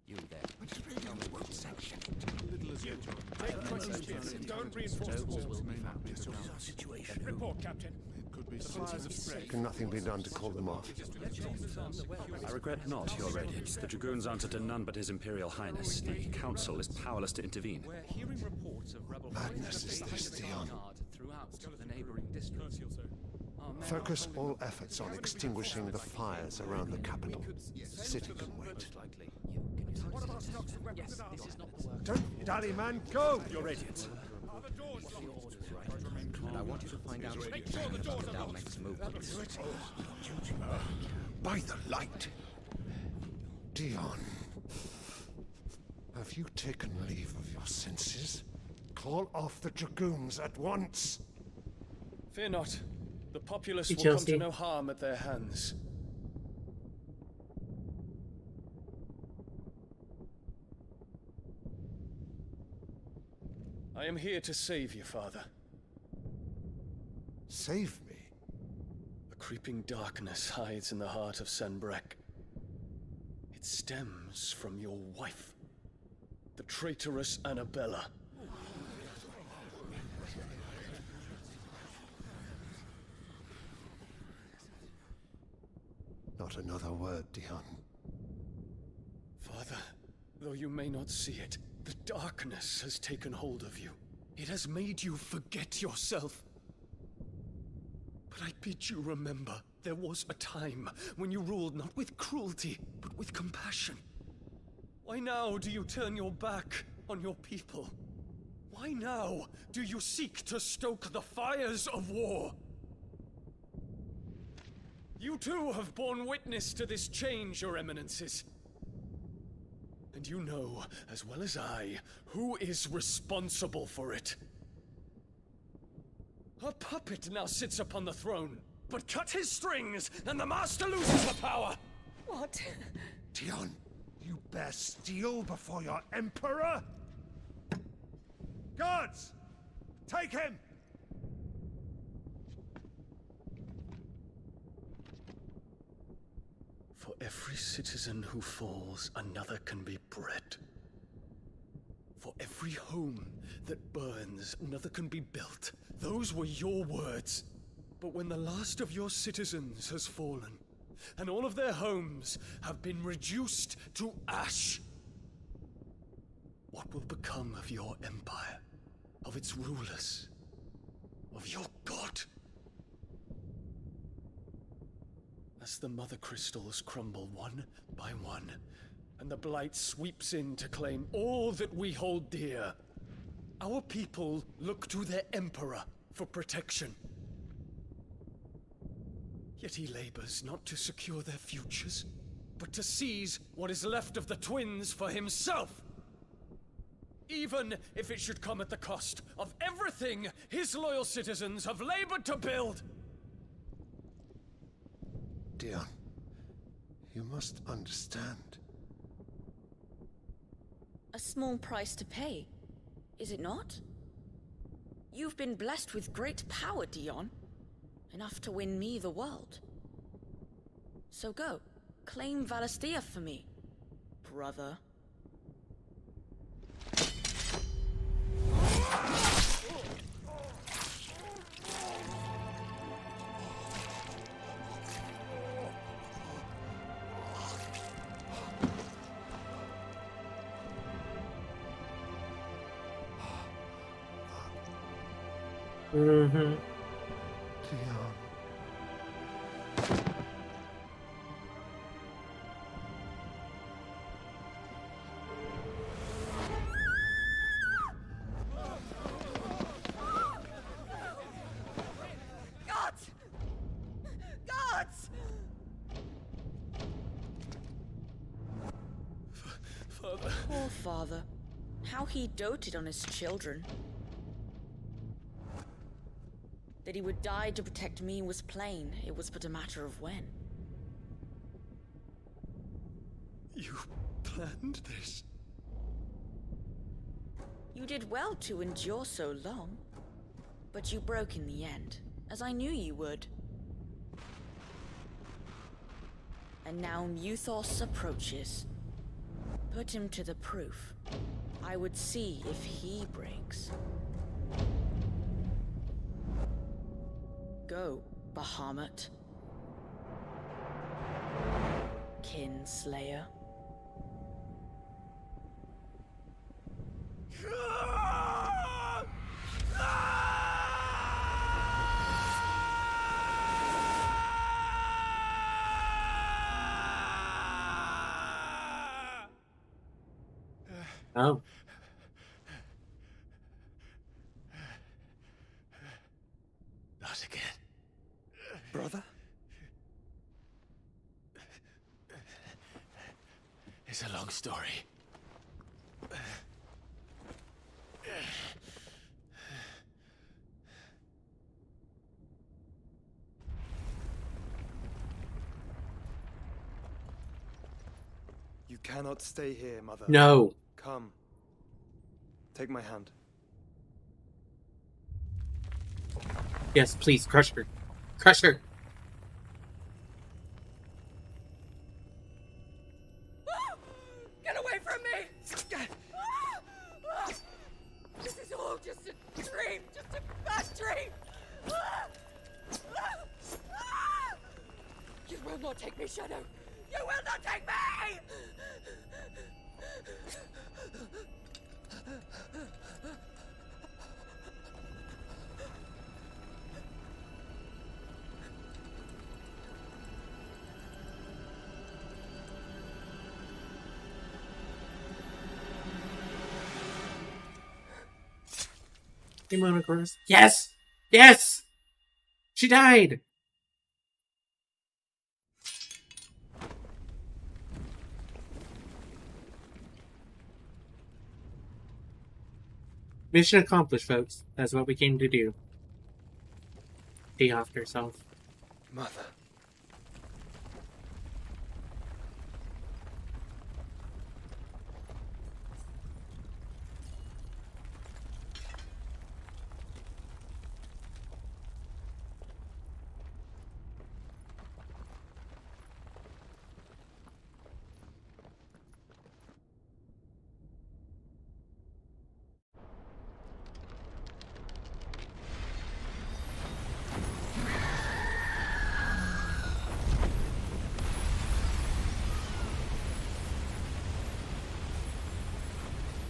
You there. Tell me what section. Little as you don't reinforce the walls. This is our situation. Report, Captain. Can nothing be done to call them off? I regret not, Your Radiance. The Dragoons answer to none but His Imperial Highness. The Council is powerless to intervene. We're hearing reports of rebel Madness is this, Dion. throughout the neighboring districts. Focus all efforts on extinguishing the fires around the capital. City can wait. Don't dally, man. Go! Your Radiance. And I want you to find out the Dalmec's movements. By the light. Dion. Have you taken leave of your senses? Call off the Dragoons at once. Fear not. The populace Hey, will come Chelsea. to no harm at their hands. I am here to save you, Father. Save me? A creeping darkness hides in the heart of Sanbreque. It stems from your wife, the traitorous Annabella. Not another word, Dion. Father, though you may not see it, the darkness has taken hold of you. It has made you forget yourself. But I bid you remember, there was a time when you ruled not with cruelty, but with compassion. Why now do you turn your back on your people? Why now do you seek to stoke the fires of war? You too have borne witness to this change, Your Eminences. And you know, as well as I, who is responsible for it. A puppet now sits upon the throne, but cut his strings, and the master loses the power! What? Dion, you bear steel before your Emperor? Guards! Take him! For every citizen who falls, another can be bred. For every home that burns, another can be built. Those were your words. But when the last of your citizens has fallen, and all of their homes have been reduced to ash, what will become of your empire, of its rulers, of your god. As the mother crystals crumble one by one, and the blight sweeps in to claim all that we hold dear, our people look to their emperor for protection. Yet he labors not to secure their futures, but to seize what is left of the twins for himself. Even if it should come at the cost of everything his loyal citizens have labored to build. Dion, you must understand. A small price to pay, is it not? You've been blessed with great power, Dion. Enough to win me the world. So go, claim Valisthea for me, brother. Mm-hmm. Dion. Gods! Gods! Father. Poor father. How he doted on his children. That he would die to protect me was plain. It was but a matter of when. You planned this? You did well to endure so long. But you broke in the end, as I knew you would. And now Muthos approaches. Put him to the proof. I would see if he breaks. Go, Bahamut. Kinslayer. Oh. Not again. Brother? It's a long story. You cannot stay here, Mother. No. Come. Take my hand. Yes, please, crush her. Crush her. Get away from me! This is all just a dream, just a bad dream! You will not take me, Shadow! You will not take me! Demonosaurus. Yes! Yes! She died! Mission accomplished, folks. That's what we came to do. She offed herself. Mother.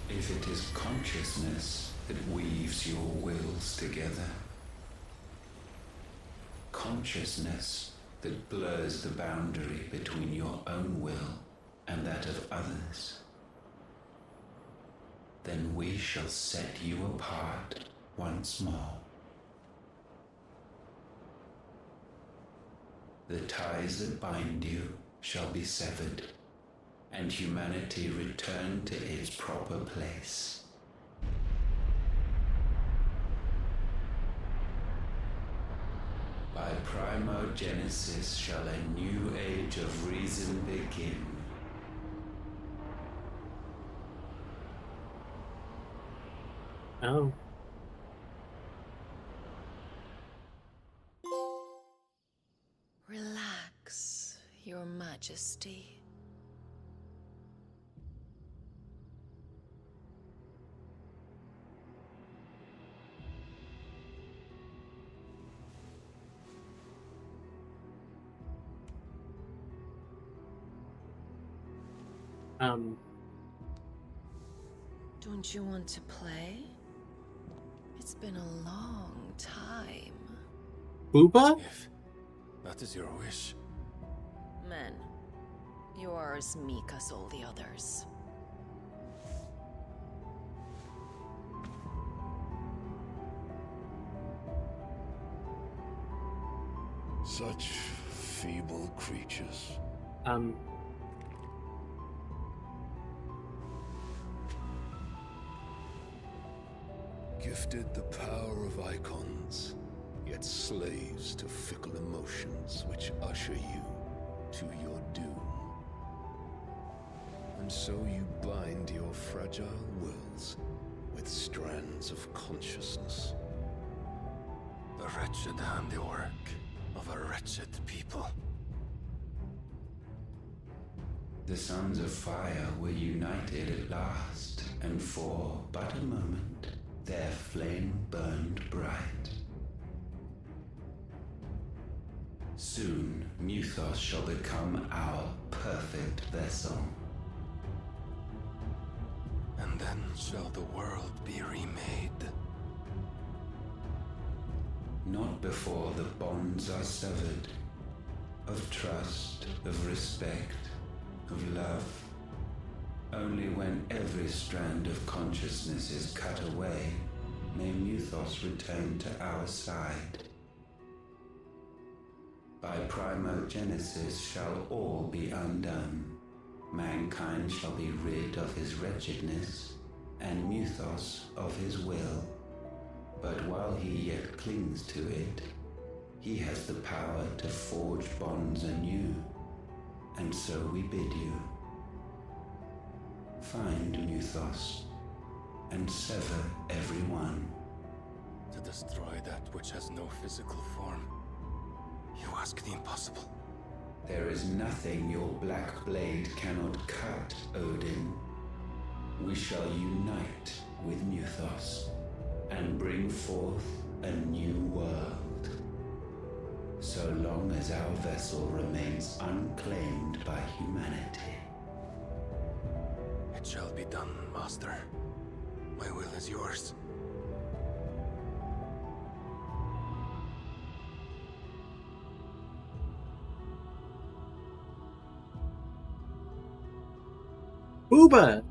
If it is consciousness that weaves your wills together, consciousness that blurs the boundary between your own will and that of others, then we shall set you apart once more. The ties that bind you shall be severed, and humanity return to its proper place. By primogenesis shall a new age of reason begin. Oh. Relax, Your Majesty. Don't you want to play? It's been a long time. Booba? If that is your wish. Men, you are as meek as all the others. Such feeble creatures. Gifted the power of icons, yet slaves to fickle emotions which usher you to your doom. And so you bind your fragile wills with strands of consciousness. The wretched handiwork of a wretched people. The sons of fire were united at last, and for but a moment their flame burned bright. Soon Muthos shall become our perfect vessel. And then shall the world be remade. Not before the bonds are severed, of trust, of respect, of love. Only when every strand of consciousness is cut away, may Muthos return to our side. By primogenesis shall all be undone. Mankind shall be rid of his wretchedness, and Muthos of his will. But while he yet clings to it, he has the power to forge bonds anew, and so we bid you. Find Muthos, and sever everyone. To destroy that which has no physical form. You ask the impossible. There is nothing your black blade cannot cut, Odin. We shall unite with Muthos, and bring forth a new world. So long as our vessel remains unclaimed by humanity. It shall be done, Master. My will is yours. Booba!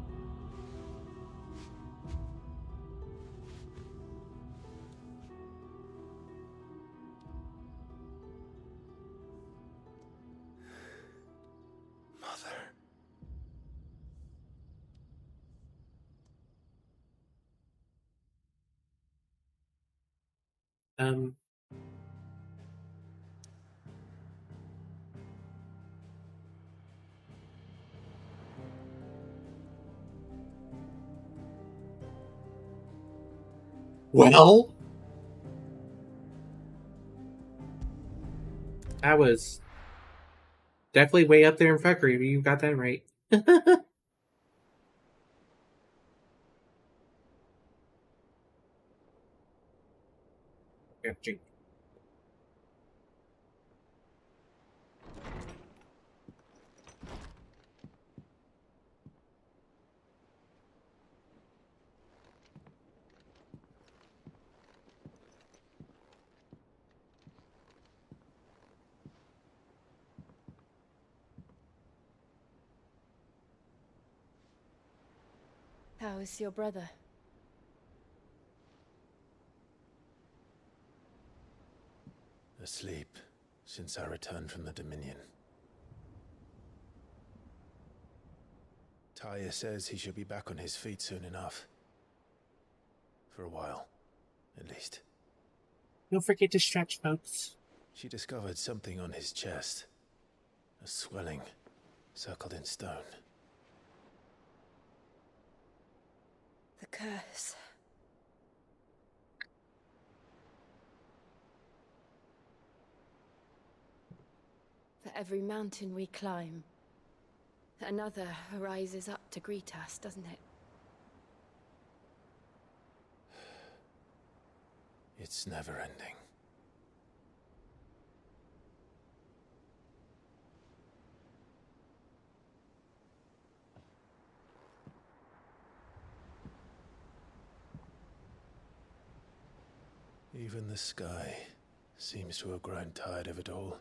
Well, I was definitely way up there in fuckery, but you got that right. Gotcha. How is your brother? Asleep since I returned from the Dominion. Taya says he should be back on his feet soon enough. For a while, at least. Don't forget to stretch, folks. She discovered something on his chest. A swelling, circled in stone. The curse. For every mountain we climb, another rises up to greet us, doesn't it? It's never ending. Even the sky seems to have grown tired of it all.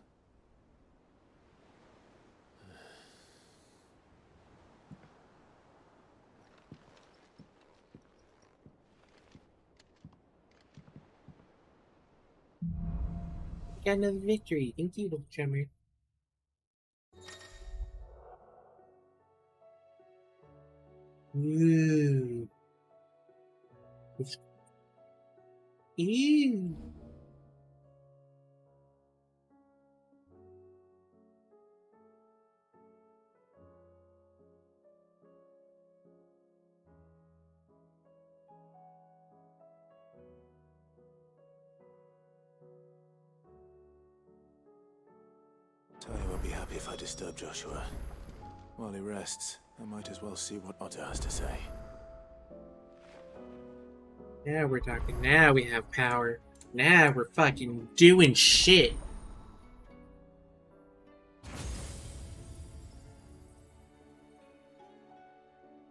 Got another victory. Thank you, little drummer. Ooh. Ew. Tony won't be happy if I disturb Joshua. While he rests, I might as well see what Otto has to say. Now we're talking. Now we have power. Now we're fucking doing shit.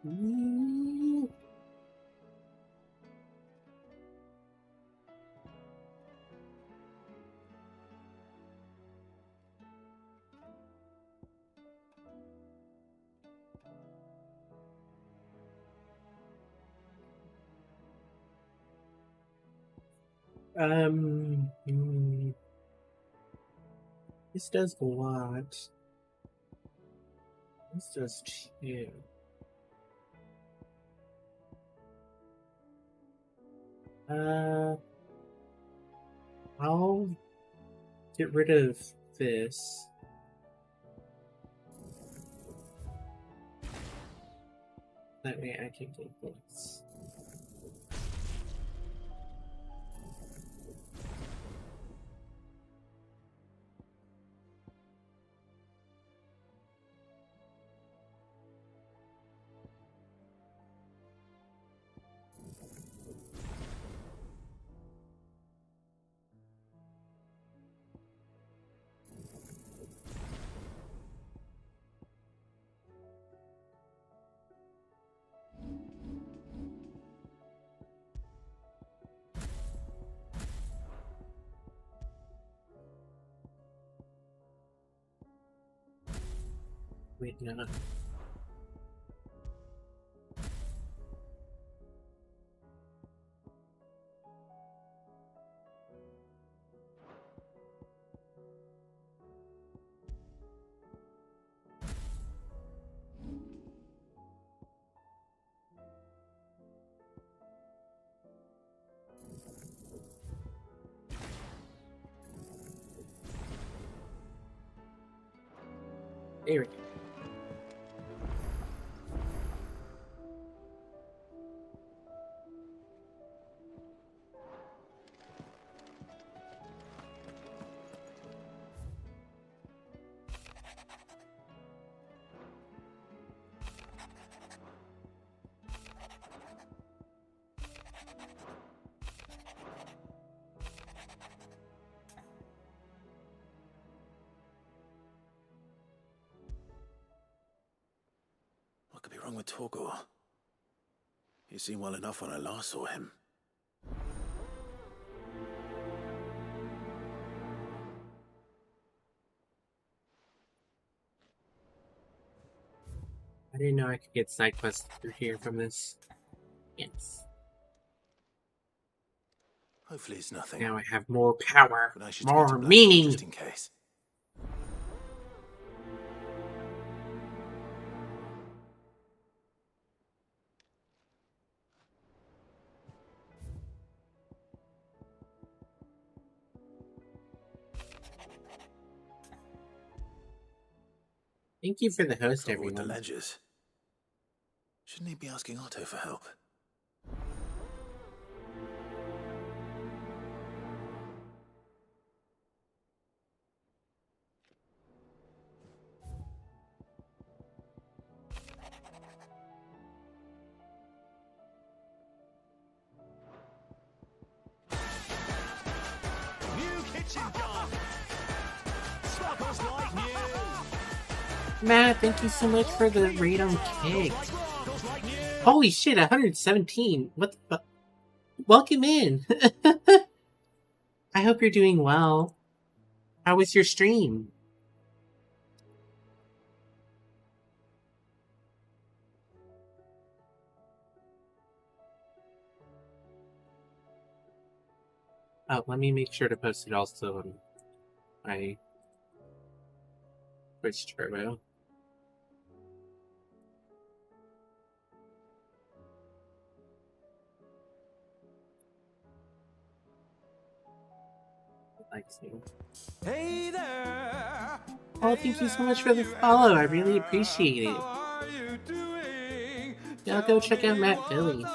Ooh. This does a lot. This does too. I'll get rid of this. That way I can get this. Wait, no. There we go. What could be wrong with Torgor? He seemed well enough when I last saw him. I didn't know I could get side quests through here from this. Yes. Hopefully it's nothing. Now I have more power, But I should more take it back meaning. just in case. Thank you for the host, Trouble with the everyone. ledgers. Shouldn't he be asking Otto for help? New kitchen gun! Swappers like new! Matt, thank you so much for the raid on Keg. Holy shit, 117. What the fuck? Welcome in. I hope you're doing well. How was your stream? Oh, let me make sure to post it also on my Twitch Turbo. Likes me. Hey there! Oh, thank you so much for the follow. I really appreciate it. Yeah, go check out Matt Philly.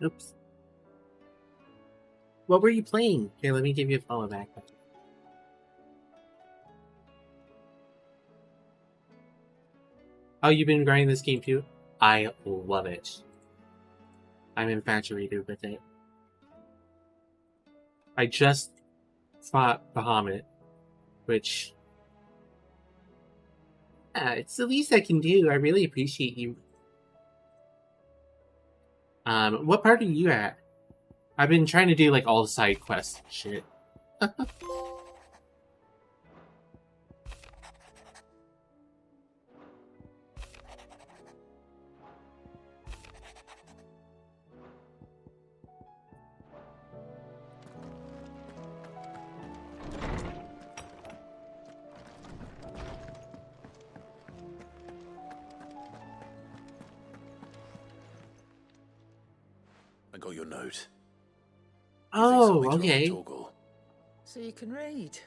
Oops. What were you playing? Here, let me give you a follow back. Oh, you've been grinding this game too? I love it. I'm infatuated with it. I just fought Bahamut, which... yeah, it's the least I can do. I really appreciate you. What part are you at? I've been trying to do, like, all the side quests and shit. I got your note. Oh, okay. So you can read.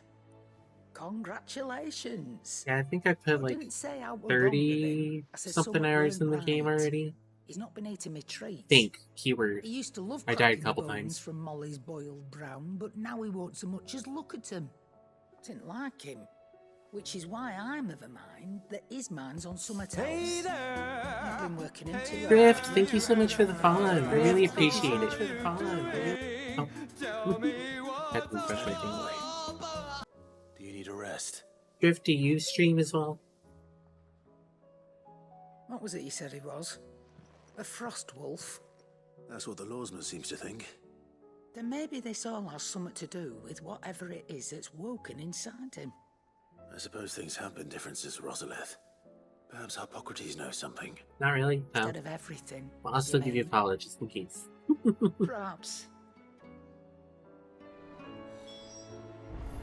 Congratulations. Yeah, I think I put like didn't say I were 30 something hours in the game already. He's not been eating me treats. Think, keyword. He used to love I died a cracking couple the bones times. from Molly's boiled brown, but now he won't so much as look at him. Didn't like him. Which is why I'm of a mind that his mind's on something else. I've been working him too. Drift, thank you so much for the follow. I really appreciate it. Oh. Had to refresh my thing. Do you need a rest? Drift, do you stream as well? What was it you said he was? A frost wolf? That's what the lawsman seems to think. Then maybe this all has something to do with whatever it is that's woken inside him. I suppose things have been different since Rosalith. Perhaps Hippocrates knows something. Not really. No. Instead of everything. Well, I'll still give you a follow just in case. Perhaps.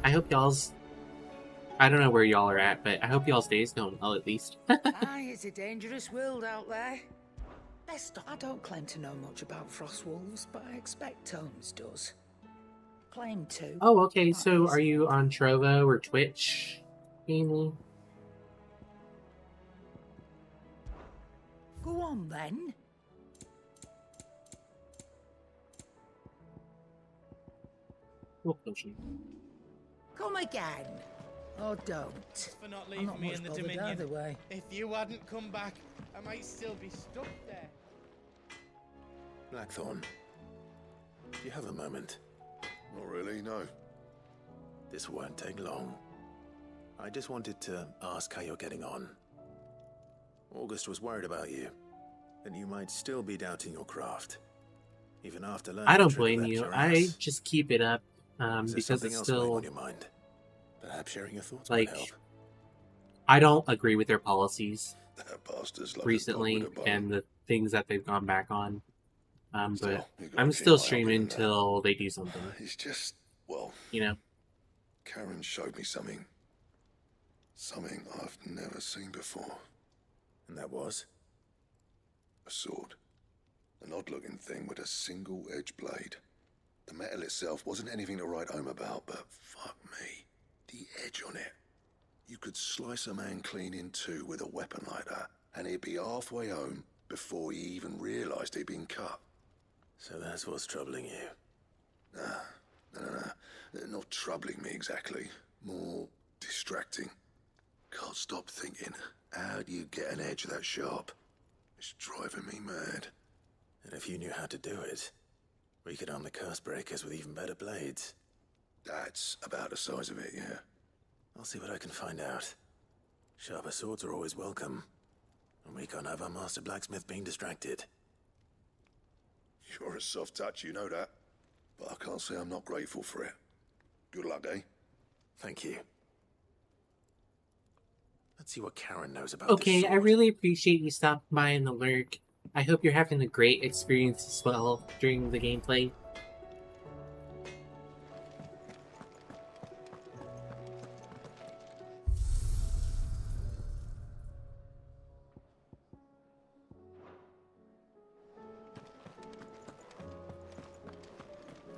I hope y'all's... I don't know where y'all are at, but I hope y'all's day is going well at least. Aye, it's a dangerous world out there. Best I don't claim to know much about frost wolves, but I expect Tomes does. Claim to. Oh, okay, so are you on Trovo or Twitch? Mainly? Go on then. We'll push you. Come again. Or don't. For not I'm leaving not me much in the bothered Dominion. either way. If you hadn't come back, I might still be stuck there. Blackthorn, do you have a moment? Not really, no. This won't take long. I just wanted to ask how you're getting on. August was worried about you, and you might still be doubting your craft. Even after learning I don't the truth blame left you. your I ass. just keep it up Is there because something it's else weighing still on your mind? Perhaps sharing your thoughts like might help. I don't agree with their policies That bastard's like recently a dog with a bone. and the things that they've gone back on. But Still, you gotta I'm keep still eye on him streaming and that. until they do something. It's just, well, You know. Karen showed me something. Something I've never seen before. And that was? A sword. An odd-looking thing with a single-edged blade. The metal itself wasn't anything to write home about, but fuck me. The edge on it. You could slice a man clean in two with a weapon like that, and he'd be halfway home before he even realised he'd been cut. So that's what's troubling you? No. Not troubling me exactly. More distracting. Can't stop thinking, how do you get an edge that sharp? It's driving me mad. And if you knew how to do it, we could arm the curse breakers with even better blades. That's about the size of it, yeah. I'll see what I can find out. Sharper swords are always welcome. And we can't have our master blacksmith being distracted. You're a soft touch, you know that. But I can't say I'm not grateful for it. Good luck, eh? Thank you. Let's see what Karen knows about Okay, this I really appreciate you stopping by in the lurk. I hope you're having a great experience as well during the gameplay.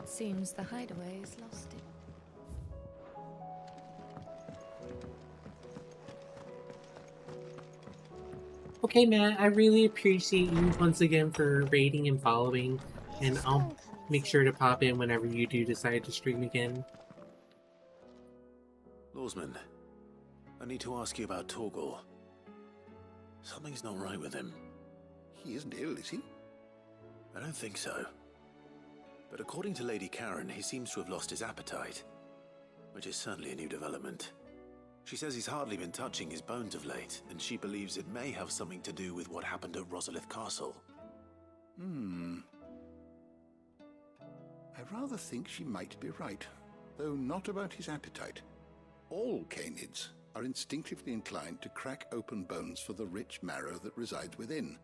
It seems the hideaway has lost it. Okay, Matt, I really appreciate you once again for rating and following, and I'll make sure to pop in whenever you do decide to stream again. Lawsman, I need to ask you about Torgal. Something's not right with him. He isn't ill, is he? I don't think so. But according to Lady Karen, he seems to have lost his appetite, which is certainly a new development. She says he's hardly been touching his bones of late, and she believes it may have something to do with what happened at Rosalith Castle. I rather think she might be right, though not about his appetite. All canids are instinctively inclined to crack open bones for the rich marrow that resides within,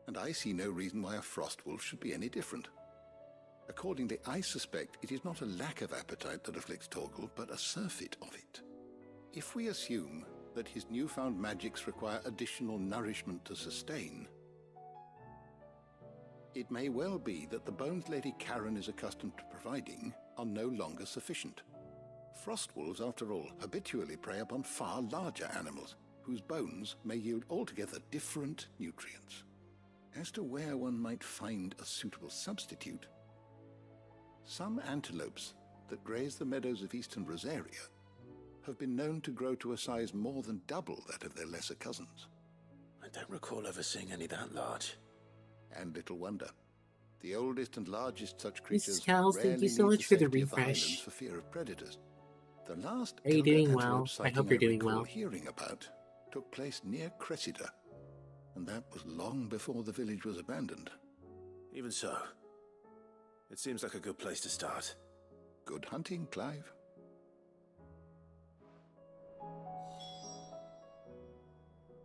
and I see no reason why a frostwolf should be any different. Accordingly, I suspect it is not a lack of appetite that afflicts Torgal, but a surfeit of it. If we assume that his newfound magics require additional nourishment to sustain, it may well be that the bones Lady Karen is accustomed to providing are no longer sufficient. Frostwolves, after all, habitually prey upon far larger animals, whose bones may yield altogether different nutrients. As to where one might find a suitable substitute, some antelopes that graze the meadows of eastern Rosaria have been known to grow to a size more than double that of their lesser cousins. I don't recall ever seeing any that large. And little wonder. The oldest and largest such creatures Mrs. Cows, thank you so much for the refresh. For fear of predators. The last Are you doing elder well? antelope I sighting hope you're doing recall well. hearing about took place near Cressida, and that was long before the village was abandoned. Even so, it seems like a good place to start. Good hunting, Clive.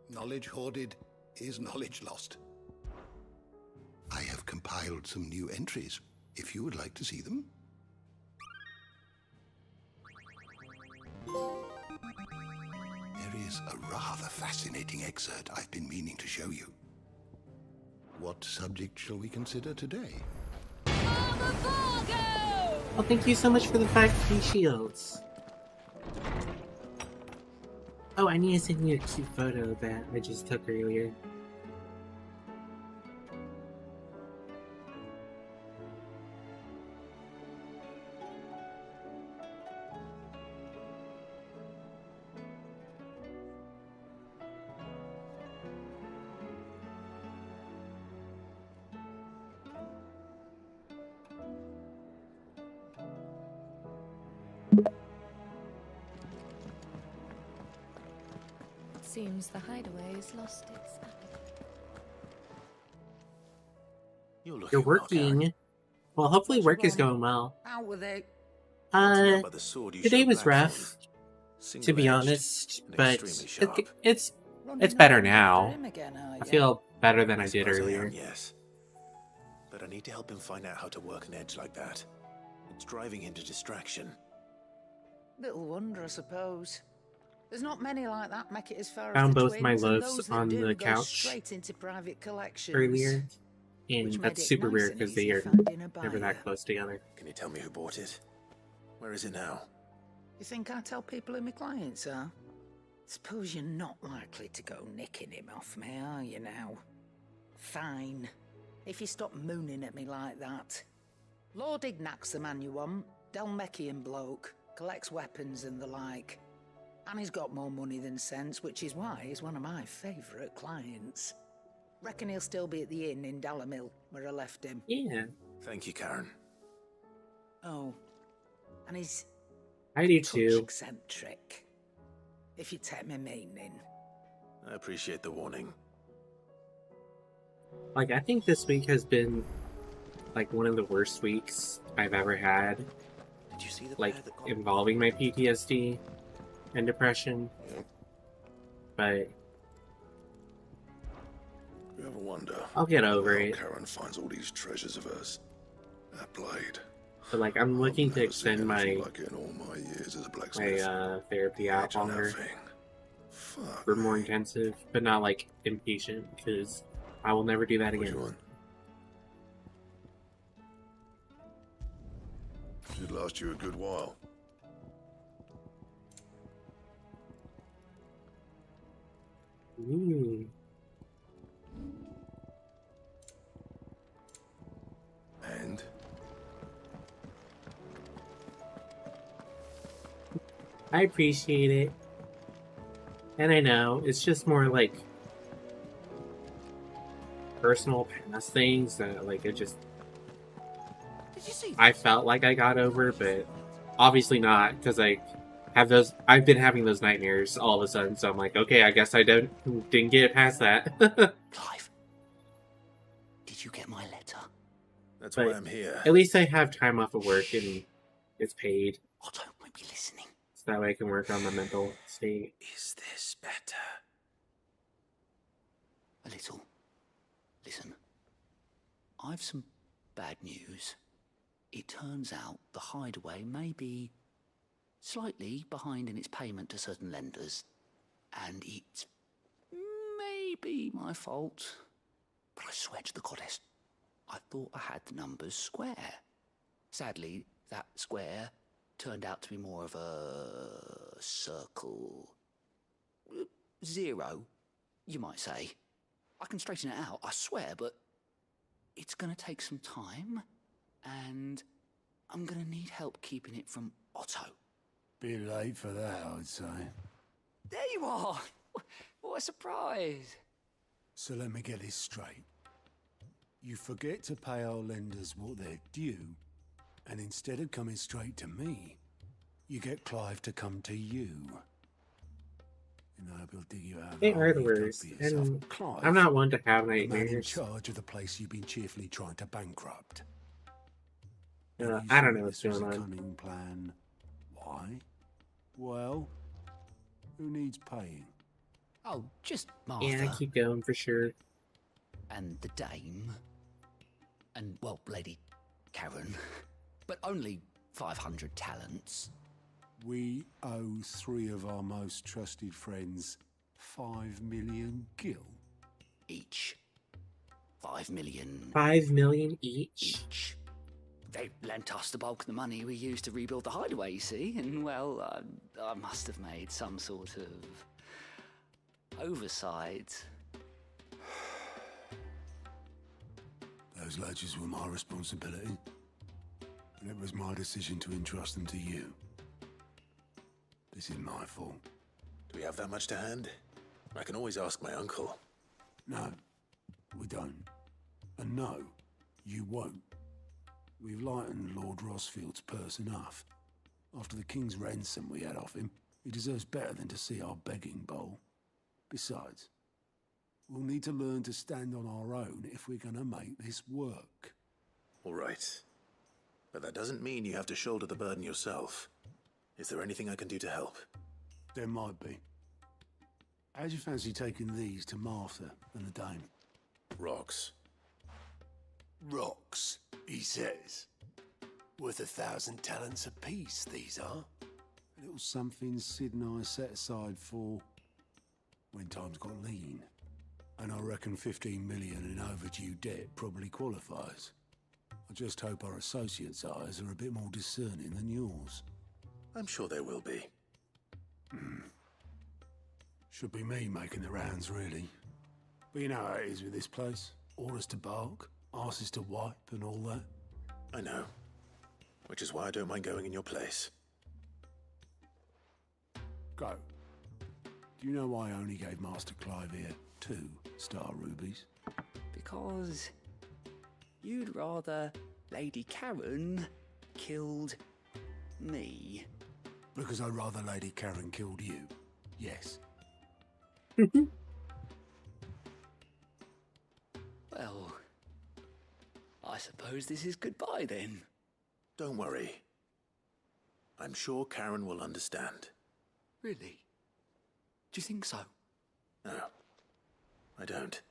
Knowledge hoarded is knowledge lost. I have compiled some new entries, if you would like to see them. There is a rather fascinating excerpt I've been meaning to show you. What subject shall we consider today? Well, thank you so much for the 5 shields. Oh, I need to send you a cute photo that I just took earlier. Seems the hideaway has lost its appetite. You're working. Well, hopefully work is going well. Out with it. Uh, by the sword you today showed was back for rough, me. to be Single-edged honest, and but extremely sharp. it's better now. Him again, are I ya? feel better than I did suppose I earlier. am, yes. But I need to help him find out how to work an edge like that. It's driving him to distraction. Little wonder, I suppose. There's not many like that make it as far Found as the both my twins, and loaves those that on do the go couch straight into private collections. earlier, and which made that's it super nice rare and because easy they are finding a never buyer. that close together. Can you tell me who bought it? Where is it now? You think I tell people who my clients are? Suppose you're not likely to go nicking him off me, are you now? Fine. If you stop mooning at me like that. Lord Ignac's the man you want. Dalmekian bloke. Collects weapons and the like. And he's got more money than sense, which is why he's one of my favourite clients. Reckon he'll still be at the inn in Dalamil, where I left him. Yeah. Thank you, Karen. Oh. And he's I do touch too. eccentric. If you take my meaning. I appreciate the warning. Like, I think this week has been like one of the worst weeks I've ever had. Did you see the like involving my PTSD and depression. But You ever wonder? I'll get over how it. Karen finds all these treasures of hers. That blade. But like, I'm looking to Never seen extend my anything like it in all my years as a blacksmith. therapy out Edge on that longer thing. Fuck. for more intensive, but not like inpatient, because I will never do that What do again. you want? Should last you a good while. Ooh. And? I appreciate it. And I know, it's just more like personal past things that like it just I felt like I got over, but obviously not, because I've been having those nightmares all of a sudden, so I'm like, okay, I guess I didn't get past that. Clive, did you get my letter? That's But why I'm here. at least I have time off of work and it's paid. Otto won't be listening. So that way I can work on my mental state. Is this better? A little. Listen, I've some bad news. It turns out the hideaway may be slightly behind in its payment to certain lenders, and it's maybe my fault. But I swear to the goddess, I thought I had the numbers square. Sadly, that square turned out to be more of a circle. Zero, you might say. I can straighten it out, I swear, but it's going to take some time, and I'm going to need help keeping it from Otto. Bit late for that, I'd say. There you are! What a surprise! So let me get this straight. You forget to pay our lenders what they're due, and instead of coming straight to me, you get Clive to come to you. And I will dig you out of They the are hole the you dug worst, for yourself. and Clive, I'm not one to have the man in nightmares. charge of the place you've been cheerfully trying to bankrupt. I don't know This what's was going a on. cunning plan. Why? Well, who needs paying? Oh, just Martha. Yeah, keep going for sure. And the dame. And, well, Lady Karen. But only 500 talents. We owe 3 of our most trusted friends 5 million gil. Each. 5 million. 5 million each? Each. They lent us the bulk of the money we used to rebuild the hideaway, you see, and, well, I must have made some sort of oversight. Those ledgers were my responsibility, and it was my decision to entrust them to you. This is my fault. Do we have that much to hand? I can always ask my uncle. No, we don't. And no, you won't. We've lightened Lord Rosfield's purse enough. After the king's ransom we had off him, he deserves better than to see our begging bowl. Besides, we'll need to learn to stand on our own if we're going to make this work. All right. But that doesn't mean you have to shoulder the burden yourself. Is there anything I can do to help? There might be. How'd you fancy taking these to Martha and the dame? Rocks. Rocks, he says. Worth 1,000 talents apiece, these are. A little something Sid and I set aside for when times got lean. And I reckon 15 million in overdue debt probably qualifies. I just hope our associates' eyes are a bit more discerning than yours. I'm sure there will be. Should be me making the rounds, really. But you know how it is with this place. Orders to bark, arses to wipe, and all that. I know. Which is why I don't mind going in your place. Go. Do you know why I only gave Master Clive here 2 star rubies? Because you'd rather Lady Karen killed me. Because I'd rather Lady Karen killed you. Yes. Well, I suppose this is goodbye then. Don't worry. I'm sure Karen will understand. Really? Do you think so? No, I don't.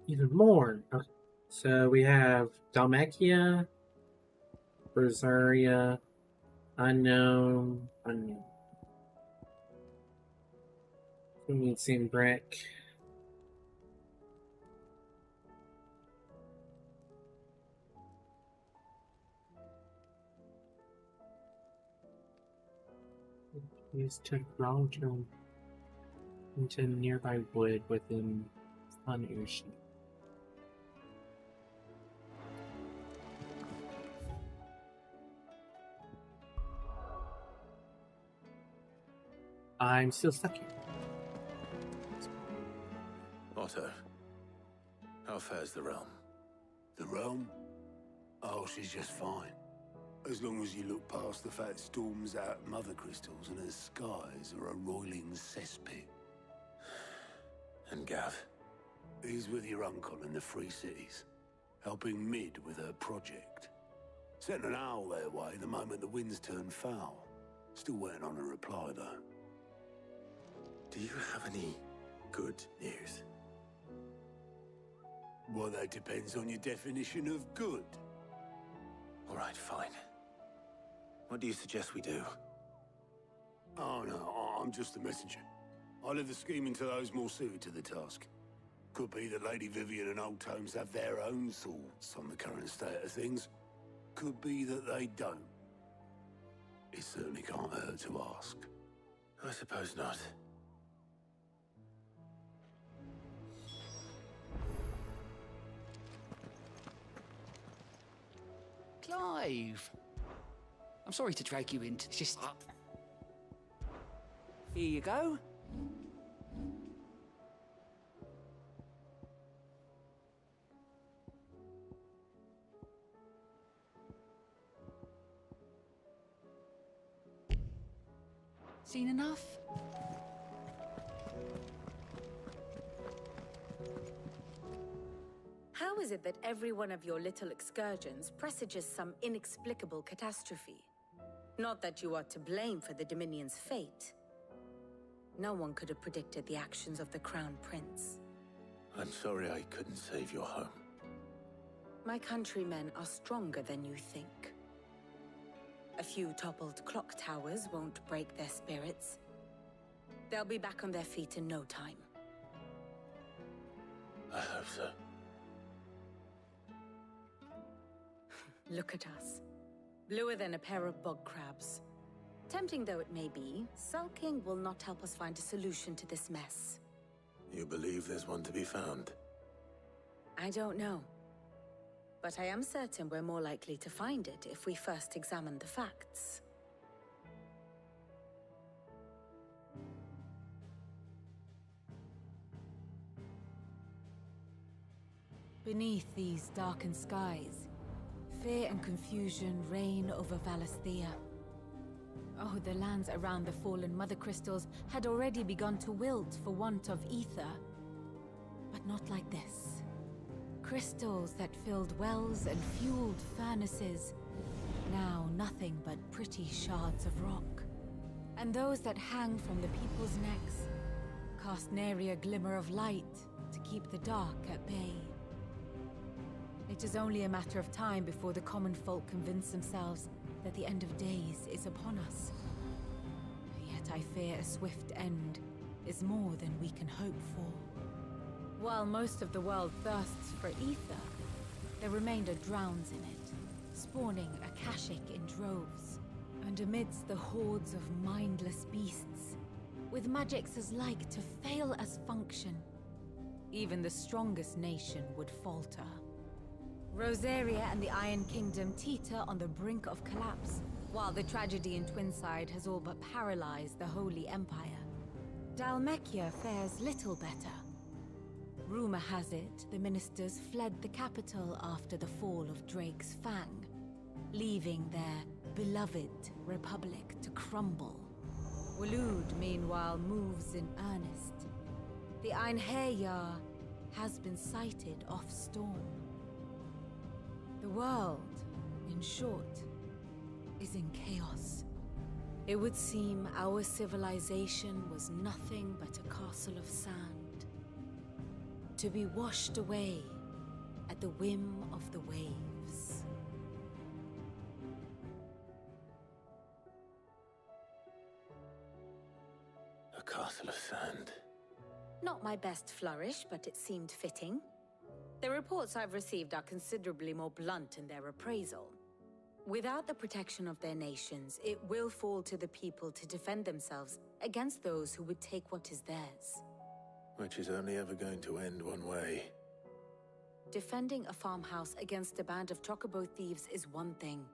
Even more. Okay. So we have Dalmacia, Berseria, Unknown. We need same brick. Use technology into nearby wood within Sun Ocean. I'm still stuck here. Otto, how fares the realm? The realm? Oh, she's just fine. As long as you look past the fat storms out mother crystals and her skies are a roiling cesspit. And Gav? He's with your uncle in the Free Cities, helping Mid with her project. Sent an owl their way the moment the winds turned foul. Still waiting on a reply, though. Do you have any good news? Well, that depends on your definition of good. All right, fine. What do you suggest we do? Oh, no, I'm just the messenger. I leave the scheming to those more suited to the task. Could be that Lady Vivian and Old Tomes have their own thoughts on the current state of things. Could be that they don't. It certainly can't hurt to ask. I suppose not. Clive! I'm sorry to drag you into... It's just... Here you go. Seen enough? How is it that every one of your little excursions presages some inexplicable catastrophe? Not that you are to blame for the Dominion's fate. No one could have predicted the actions of the Crown Prince. I'm sorry I couldn't save your home. My countrymen are stronger than you think. A few toppled clock towers won't break their spirits. They'll be back on their feet in no time. I hope so. Look at us. Bluer than a pair of bog crabs. Tempting though it may be, sulking will not help us find a solution to this mess. You believe there's one to be found? I don't know. But I am certain we're more likely to find it if we first examine the facts. Beneath these darkened skies, fear and confusion reign over Valisthea. Oh, the lands around the fallen mother crystals had already begun to wilt for want of ether. But not like this. Crystals that filled wells and fueled furnaces. Now nothing but pretty shards of rock. And those that hang from the people's necks cast nary a glimmer of light to keep the dark at bay. It is only a matter of time before the common folk convince themselves that the end of days is upon us. Yet I fear a swift end is more than we can hope for. While most of the world thirsts for ether, the remainder drowns in it, spawning Akashic in droves. And amidst the hordes of mindless beasts, with magics as like to fail as function, even the strongest nation would falter. Rosaria and the Iron Kingdom teeter on the brink of collapse, while the tragedy in Twinside has all but paralyzed the Holy Empire. Dhalmekia fares little better. Rumor has it the ministers fled the capital after the fall of Drake's Fang, leaving their beloved republic to crumble. Waloed, meanwhile, moves in earnest. The Einherjar has been sighted off Storm. The world, in short, is in chaos. It would seem our civilization was nothing but a castle of sand, to be washed away at the whim of the waves. A castle of sand. Not my best flourish, but it seemed fitting. The reports I've received are considerably more blunt in their appraisal. Without the protection of their nations, it will fall to the people to defend themselves against those who would take what is theirs. Which is only ever going to end one way. Defending a farmhouse against a band of chocobo thieves is one thing,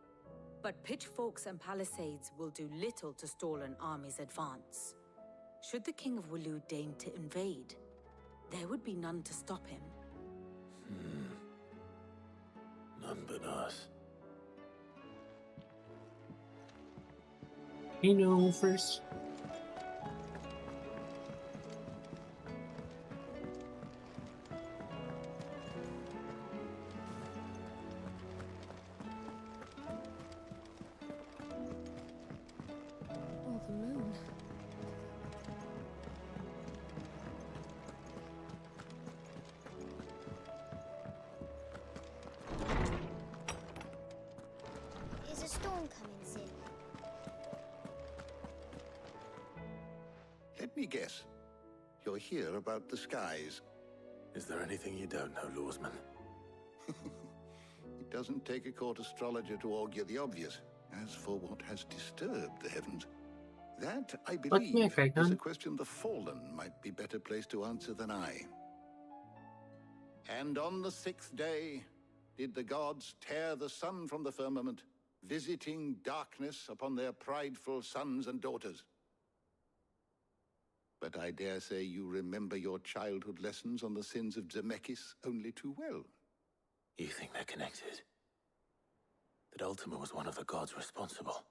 but pitchforks and palisades will do little to stall an army's advance. Should the King of Waloed deign to invade, there would be none to stop him. None but us. You know, first. Oh, the moon. Is a storm coming soon? Let me guess. You're here about the skies. Is there anything you don't know, Lawsman? It doesn't take a court astrologer to augur the obvious. As for what has disturbed the heavens, that, I believe, is a question the Fallen might be better placed to answer than I. And on the 6th day did the gods tear the sun from the firmament, visiting darkness upon their prideful sons and daughters. But I dare say you remember your childhood lessons on the sins of Zemeckis only too well. You think they're connected? That Ultima was one of the gods responsible?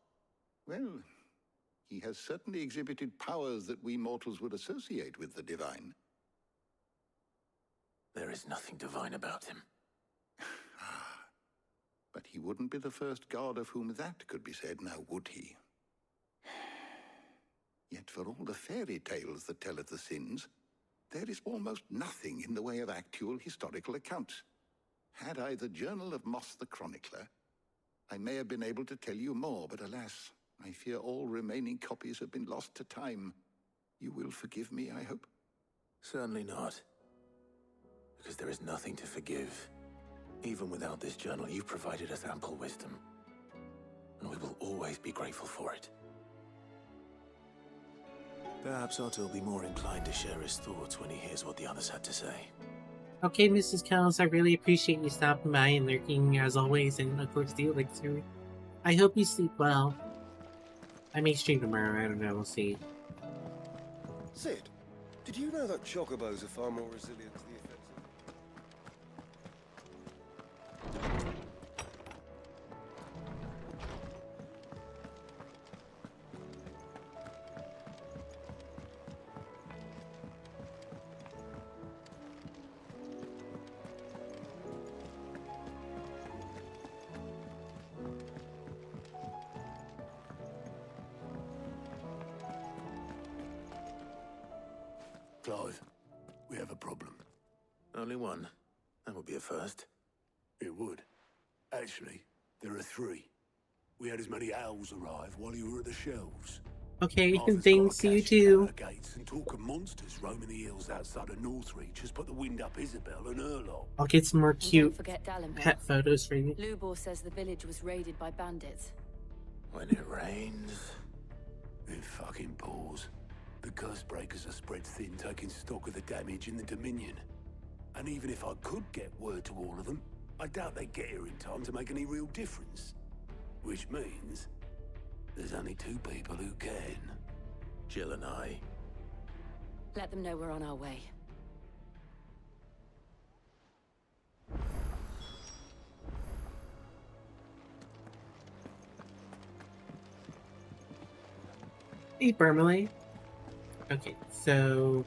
Well, he has certainly exhibited powers that we mortals would associate with the divine. There is nothing divine about him. But he wouldn't be the first god of whom that could be said, now would he? Yet for all the fairy tales that tell of the sins, there is almost nothing in the way of actual historical accounts. Had I the Journal of Moss the Chronicler, I may have been able to tell you more, but alas, I fear all remaining copies have been lost to time. You will forgive me, I hope? Certainly not. Because there is nothing to forgive. Even without this journal, you've provided us ample wisdom. And we will always be grateful for it. Perhaps Otto will be more inclined to share his thoughts when he hears what the others had to say. Okay, Mrs. Kells, I really appreciate you stopping by and lurking as always, and of course the elixir. I hope you sleep well. I may stream tomorrow, I don't know, we'll see. Sid, did you know that chocobos are far more resilient to the effects of... Clive, we have a problem. Only one. That would be a first. It would. Actually, there are 3. We had as many owls arrive while you were at the shelves. Okay, Arthur's thanks got a you cache too. at the gates, and talk of monsters roaming the hills outside of Northreach has put the wind up Isabel and Erlock. I'll get some more And cute don't forget Dallenberg. pet photos for you. Lubor says the village was raided by bandits. When it rains... It fucking pours. The curse breakers are spread thin, taking stock of the damage in the Dominion. And even if I could get word to all of them, I doubt they'd get here in time to make any real difference. Which means there's only 2 people who can. Jill and I. Let them know we're on our way. Hey, Barmelay. Okay, so...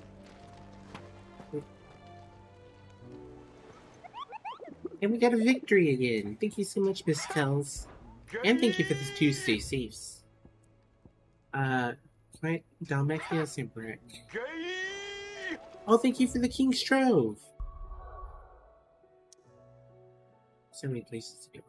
And we got a victory again. Thank you so much, Miss Kells. And thank you for this Tuesday safes. Right, Dalmatias and Brick. Oh, thank you for the King's Trove. So many places to go.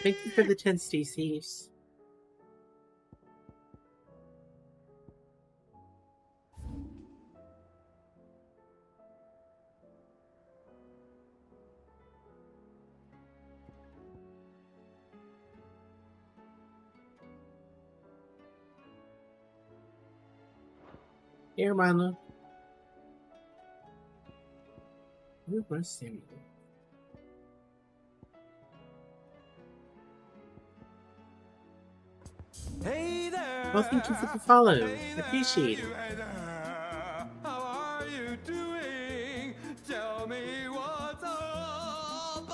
Thank you for the 10 stay safes. Here, Milo. Where was Samuel? Hey there! Well, thank you for the follow. I appreciate it. How are you doing? Tell me what's up!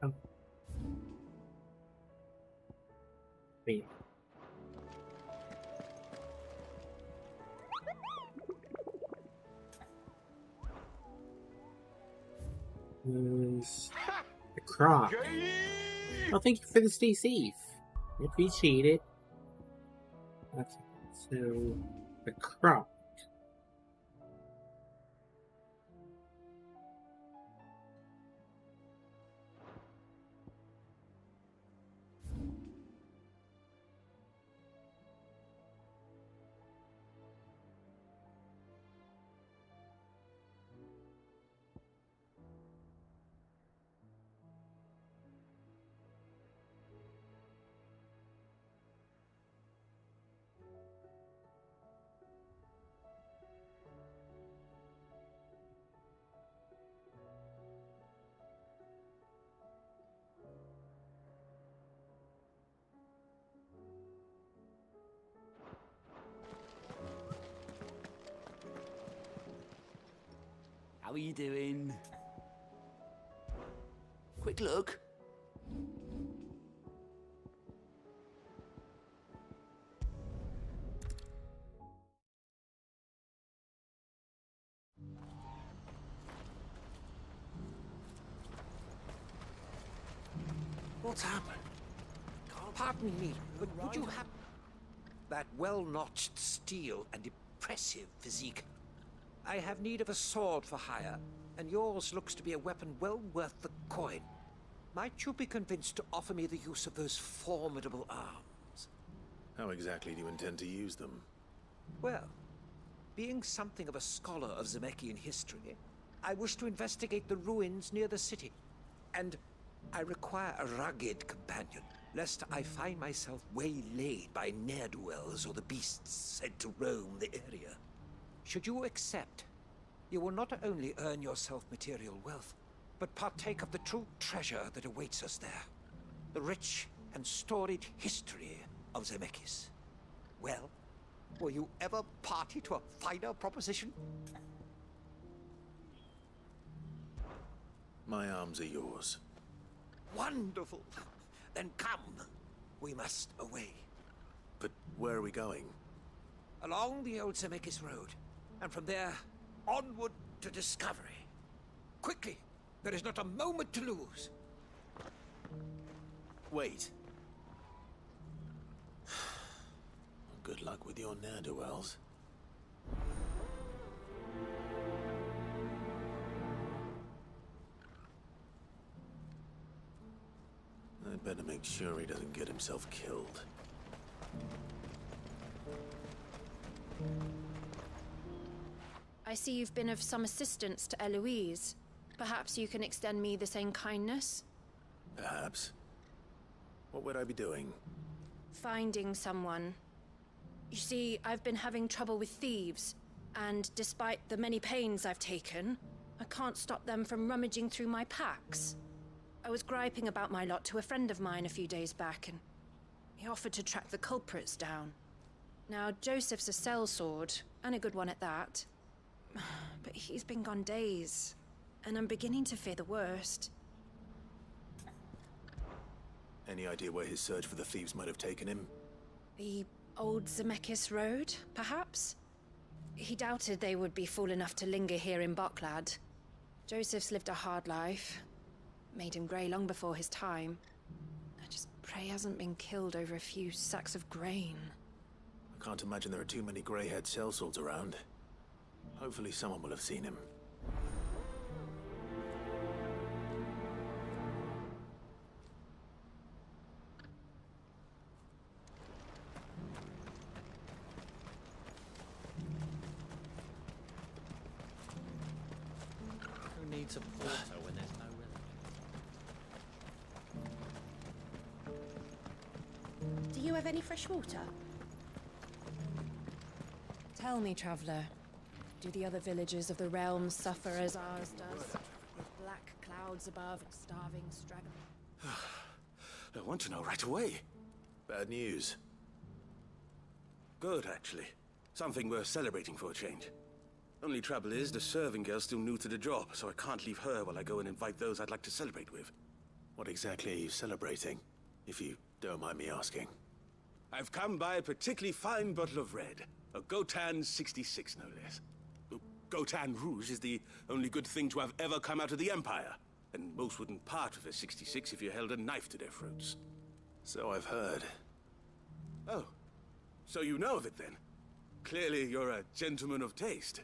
Oh. Wait. The croc. Well, thank you for the stay safe. I appreciate it. Okay, so the croc. How are you doing? Quick look. What's happened? Pardon me, but would you have that well-notched steel and impressive physique? I have need of a sword for hire, and yours looks to be a weapon well worth the coin. Might you be convinced to offer me the use of those formidable arms? How exactly do you intend to use them? Well, being something of a scholar of Zemeckis history, I wish to investigate the ruins near the city, and I require a rugged companion, lest I find myself waylaid by ne'er-do-wells or the beasts said to roam the area. Should you accept, you will not only earn yourself material wealth, but partake of the true treasure that awaits us there. The rich and storied history of Zemeckis. Well, were you ever party to a finer proposition? My arms are yours. Wonderful! Then come. We must away. But where are we going? along the old Zemeckis Road, and from there, onward to discovery. Quickly! There is not a moment to lose. Wait. Good luck with your ne'er-do-wells. I'd better make sure he doesn't get himself killed. I see you've been of some assistance to Eloise. Perhaps you can extend me the same kindness? Perhaps. What would I be doing? Finding someone. You see, I've been having trouble with thieves, and despite the many pains I've taken, I can't stop them from rummaging through my packs. I was griping about my lot to a friend of mine a few days back, and he offered to track the culprits down. Now, Joseph's a sellsword, and a good one at that. But he's been gone days, and I'm beginning to fear the worst. Any idea where his search for the thieves might have taken him? The old Zemeckis Road, perhaps? He doubted they would be fool enough to linger here in Boklad. Joseph's lived a hard life. Made him grey long before his time. I just pray he hasn't been killed over a few sacks of grain. I can't imagine there are too many grey-haired sellswords around. Hopefully someone will have seen him. Who needs a porter when there's no rhythm? Do you have any fresh water? Tell me, traveler, do the other villages of the realm suffer as ours does? With black clouds above and starving stragglers? I want to know right away. Bad news. Good, actually. Something worth celebrating for a change. Only trouble is, the serving girl's still new to the job, so I can't leave her while I go and invite those I'd like to celebrate with. What exactly are you celebrating, if you don't mind me asking? I've come by a particularly fine bottle of red. A Gotan 66, no less. Gotan Rouge is the only good thing to have ever come out of the Empire. And most wouldn't part with a 66 if you held a knife to their throats. So I've heard. Oh, so you know of it then? Clearly you're a gentleman of taste.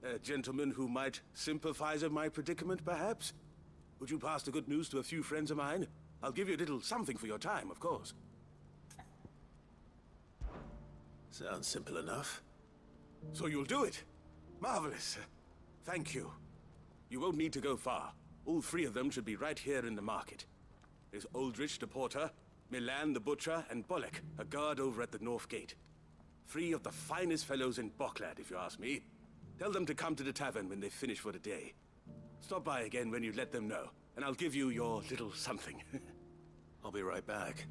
A gentleman who might sympathize with my predicament, perhaps? Would you pass the good news to a few friends of mine? I'll give you a little something for your time, of course. Sounds simple enough. So you'll do it? Marvelous. Thank you. You won't need to go far. All three of them should be right here in the market. There's Aldrich the porter, Milan the butcher, and Bolek, a guard over at the north gate. Three of the finest fellows in Boklad, if you ask me. Tell them to come to the tavern when they finish for the day. Stop by again when you let them know, and I'll give you your little something. I'll be right back.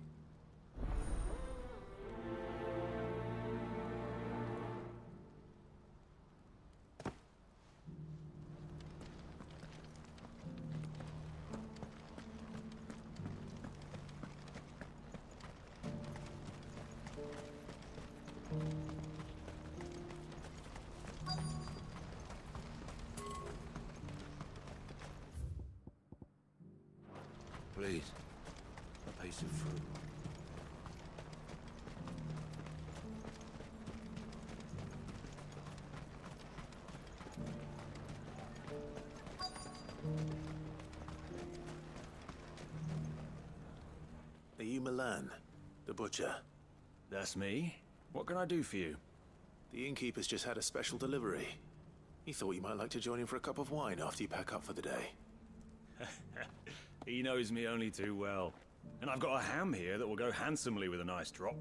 Please, a piece of fruit. Are you Milan, the butcher? That's me. What can I do for you? The innkeeper's just had a special delivery. He thought you might like to join him for a cup of wine after you pack up for the day. He knows me only too well. And I've got a ham here that will go handsomely with a nice drop.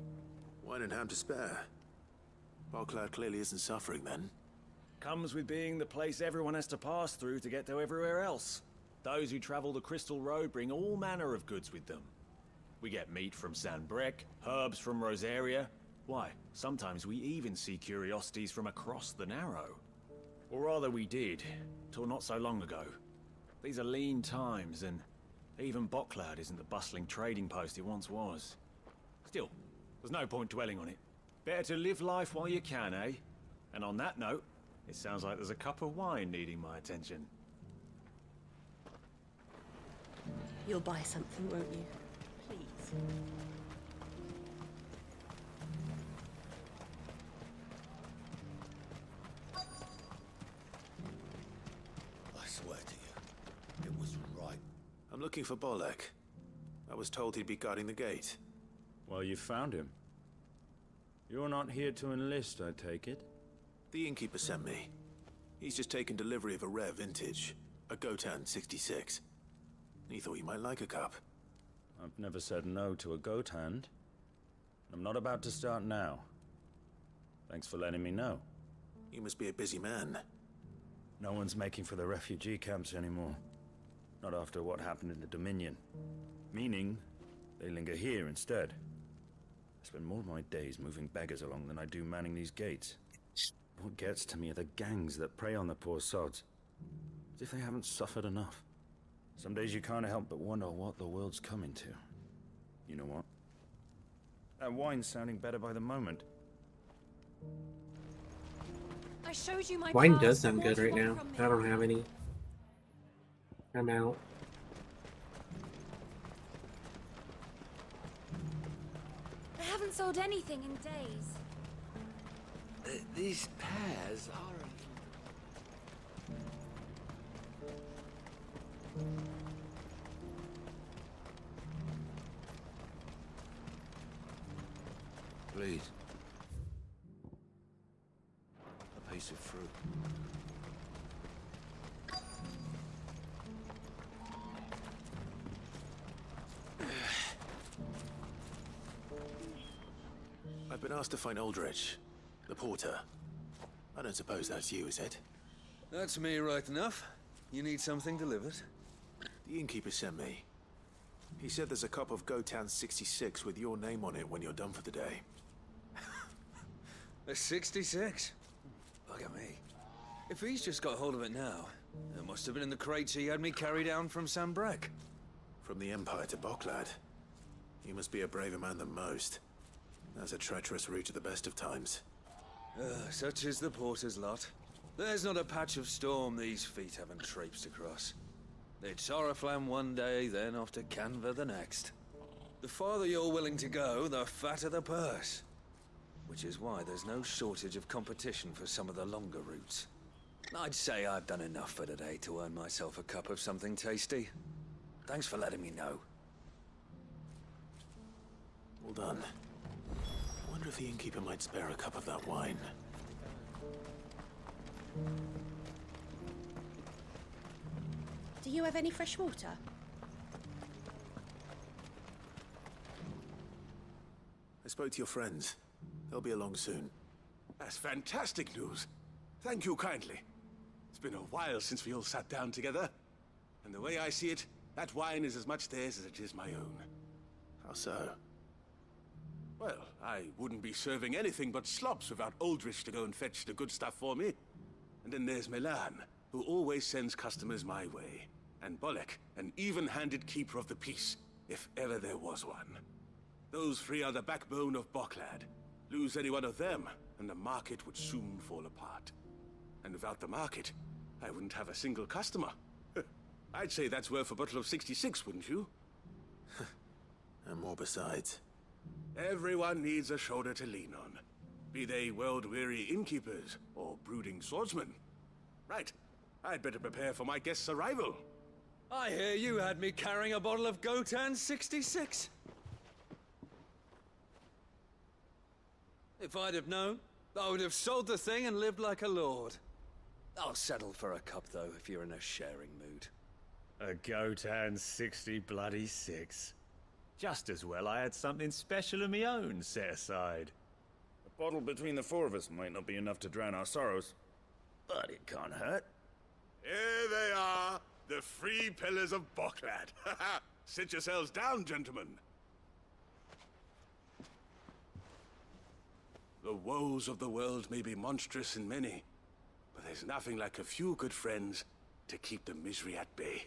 Wine and ham to spare. Boklad clearly isn't suffering then. Comes with being the place everyone has to pass through to get to everywhere else. Those who travel the Crystal Road bring all manner of goods with them. We get meat from San Brek, herbs from Rosaria. Why, sometimes we even see curiosities from across the Narrow. Or rather we did, till not so long ago. These are lean times, and even Boklad isn't the bustling trading post it once was. Still, there's no point dwelling on it. Better to live life while you can, eh? And on that note, it sounds like there's a cup of wine needing my attention. You'll buy something, won't you? Please. I swear to you, it was right. I'm looking for Bolek. I was told he'd be guarding the gate. Well, you found him. You're not here to enlist, I take it? The innkeeper sent me. He's just taken delivery of a rare vintage, a Gotan 66. He thought you might like a cup. I've never said no to a goat hand. I'm not about to start now. Thanks for letting me know. You must be a busy man. No one's making for the refugee camps anymore. Not after what happened in the Dominion. Meaning, they linger here instead. I spend more of my days moving beggars along than I do manning these gates. What gets to me are the gangs that prey on the poor sods. As if they haven't suffered enough. Some days you can't help but wonder what the world's coming to. You know what? That wine's sounding better by the moment. I showed you my Wine pass, does sound what good do you right now. want from me? I don't have any. I'm out. I haven't sold anything in days. These pears are... Please. A piece of fruit. I've been asked to find Aldrich, the porter. I don't suppose that's you, is it? That's me right enough. You need something delivered? The innkeeper sent me. He said there's a cup of Gotan 66 with your name on it when you're done for the day. A 66? Look at me. If he's just got hold of it now, it must have been in the crates he had me carry down from Sanbrek. From the Empire to Boklad. You must be a braver man than most. That's a treacherous route at the best of times. Such is the porter's lot. There's not a patch of storm these feet haven't traipsed across. It's Oriflamme one day, then off to Canva the next. The farther you're willing to go, the fatter the purse. Which is why there's no shortage of competition for some of the longer routes. I'd say I've done enough for today to earn myself a cup of something tasty. Thanks for letting me know. Well done. I wonder if the innkeeper might spare a cup of that wine. Do you have any fresh water? I spoke to your friends. They'll be along soon. That's fantastic news. Thank you kindly. It's been a while since we all sat down together. And the way I see it, that wine is as much theirs as it is my own. How so? Well, I wouldn't be serving anything but slops without Aldrich to go and fetch the good stuff for me. And then there's Milan, who always sends customers my way. And Bolek, an even-handed keeper of the peace, if ever there was one. Those three are the backbone of Boklad. Lose any one of them, and the market would soon fall apart. And without the market, I wouldn't have a single customer. I'd say that's worth a bottle of 66, wouldn't you? And more besides. Everyone needs a shoulder to lean on. Be they world-weary innkeepers or brooding swordsmen. Right, I'd better prepare for my guest's arrival. I hear you had me carrying a bottle of Gotan 66. If I'd have known, I would have sold the thing and lived like a lord. I'll settle for a cup, though, if you're in a sharing mood. A Gotan 66. Just as well I had something special of my own set aside. A bottle between the four of us might not be enough to drown our sorrows, but it can't hurt. Here they are, the three pillars of Boklad. Sit yourselves down, gentlemen. The woes of the world may be monstrous in many, but there's nothing like a few good friends to keep the misery at bay.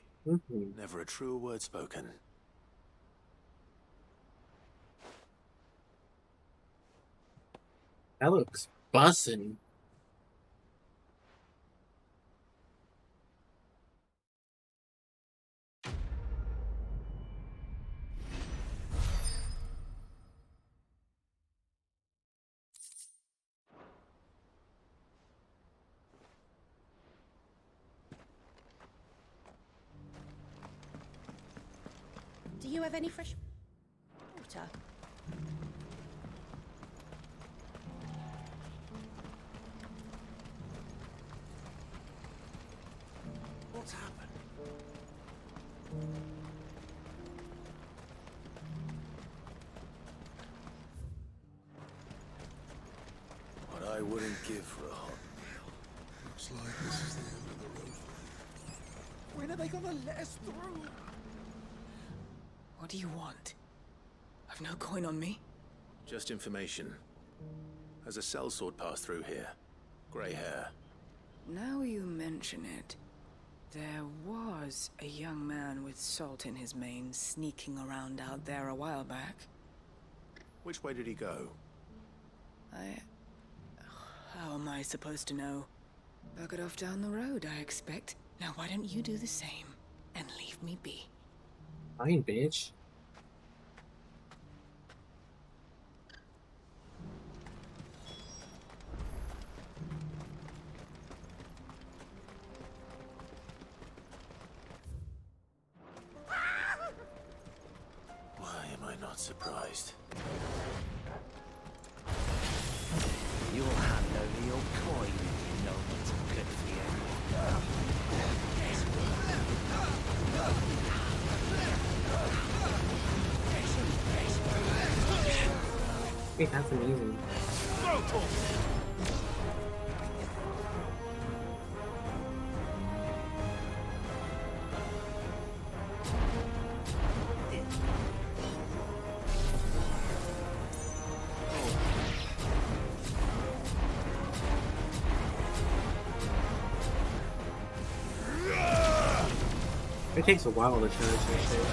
Never a truer word spoken. That looks bussin'. Do you have any fresh water? What's happened? What I wouldn't give for a hot meal. Looks like this is the end of the road. When are they gonna let us through? What do you want? I've no coin on me. Just information. Has a sellsword passed through here? Grey hair. Now you mention it, there was a young man with salt in his mane sneaking around out there a while back. Which way did he go? How am I supposed to know? Buggered off down the road, I expect. Now why don't you do the same and leave me be? Fine, bitch. Why am I not surprised? You'll hand over your coin if you know what's good for you. Wait, that's amazing. It takes a while to charge this shit.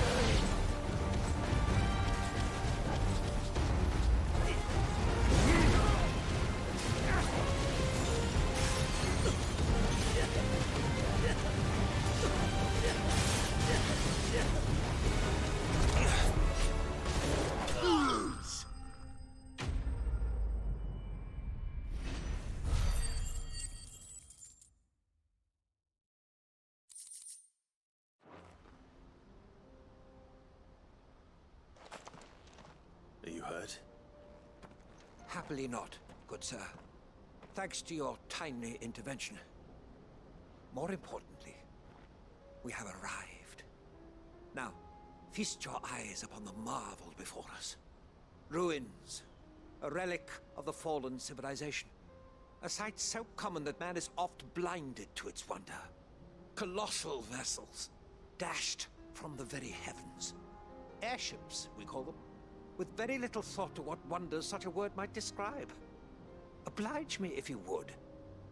Are you hurt? Happily not, good sir. Thanks to your timely intervention. More importantly, we have arrived. Now, feast your eyes upon the marvel before us. Ruins, a relic of the fallen civilization. A sight so common that man is oft blinded to its wonder. Colossal vessels, dashed from the very heavens. Airships, we call them, with very little thought to what wonders such a word might describe. Oblige me if you would.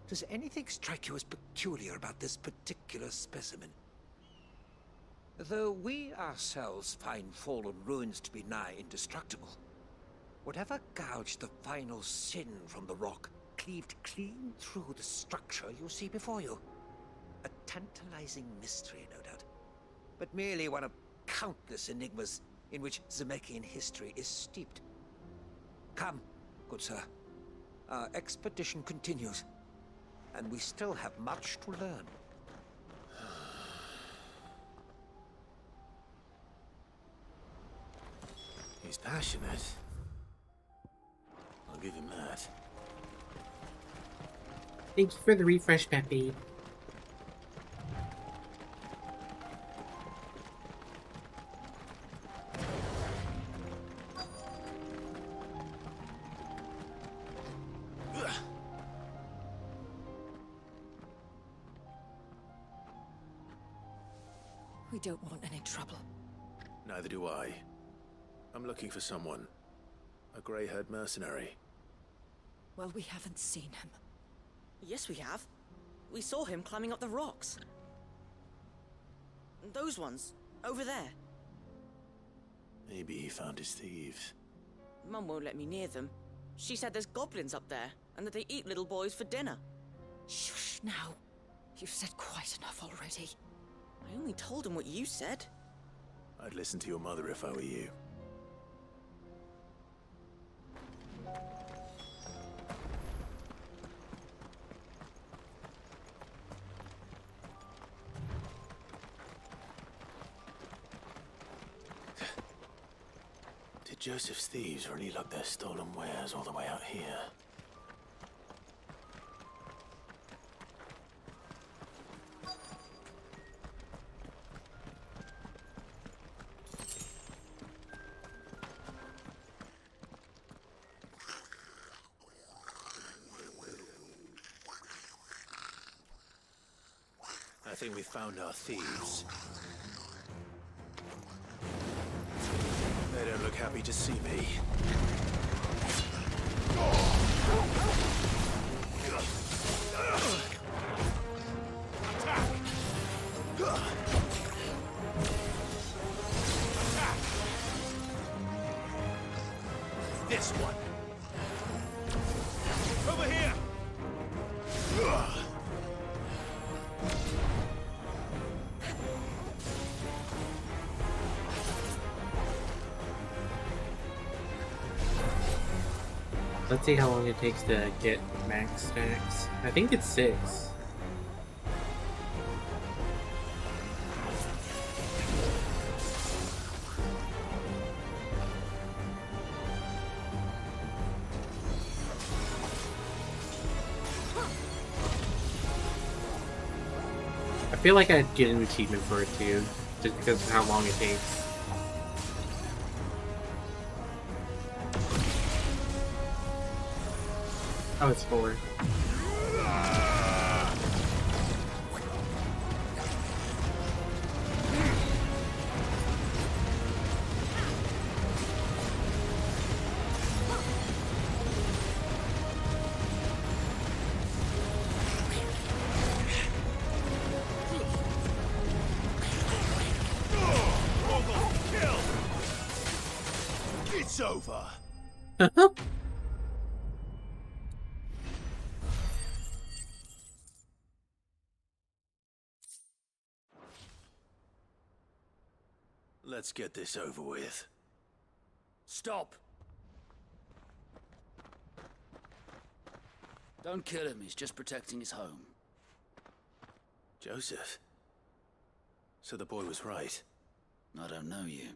Does anything strike you as peculiar about this particular specimen? Though we ourselves find fallen ruins to be nigh indestructible, whatever gouged the final sin from the rock cleaved clean through the structure you see before you. A tantalizing mystery, no doubt, but merely one of countless enigmas in which Zemeckyan history is steeped. Come, good sir. Our expedition continues, and we still have much to learn. He's passionate. I'll give him that. Thank you for the refresh, Peppy. We don't want any trouble. Neither do I. I'm looking for someone. A grey-haired mercenary. Well, we haven't seen him. Yes, we have. We saw him climbing up the rocks. Those ones, over there. Maybe he found his thieves. Mum won't let me near them. She said there's goblins up there, and that they eat little boys for dinner. Shush now. You've said quite enough already. I only told him what you said. I'd listen to your mother if I were you. Did Joseph's thieves really lug their stolen wares all the way out here? I think we found our thieves. They don't look happy to see me. This one. Over here. Let's see how long it takes to get max stacks. I think it's 6. I feel like I'd get an achievement for it too, just because of how long it takes. Oh, it's 4. It's over. Let's get this over with. Stop! Don't kill him, he's just protecting his home. Joseph? So the boy was right. I don't know you.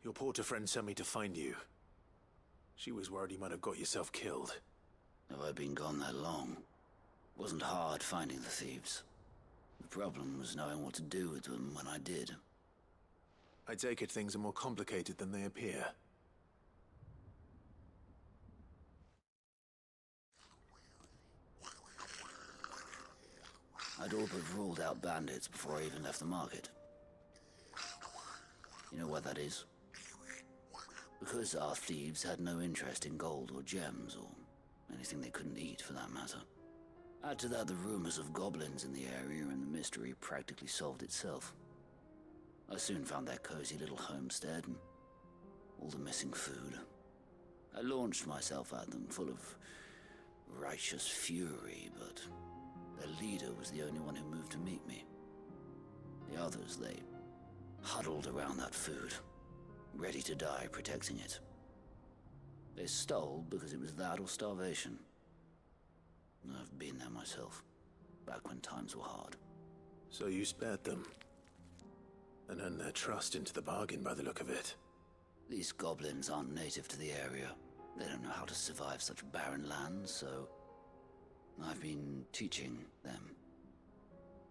Your porter friend sent me to find you. She was worried you might have got yourself killed. Have I been gone that long? Wasn't hard finding the thieves. The problem was knowing what to do with them when I did. I take it things are more complicated than they appear. I'd all but ruled out bandits before I even left the market. You know what that is? Because our thieves had no interest in gold or gems or anything they couldn't eat for that matter. Add to that the rumors of goblins in the area and the mystery practically solved itself. I soon found their cozy little homestead and all the missing food. I launched myself at them full of righteous fury, but their leader was the only one who moved to meet me. The others, they huddled around that food, ready to die protecting it. They stole because it was that or starvation. I've been there myself, back when times were hard. So you spared them? And earned their trust into the bargain by the look of it. These goblins aren't native to the area. They don't know how to survive such barren lands, so I've been teaching them.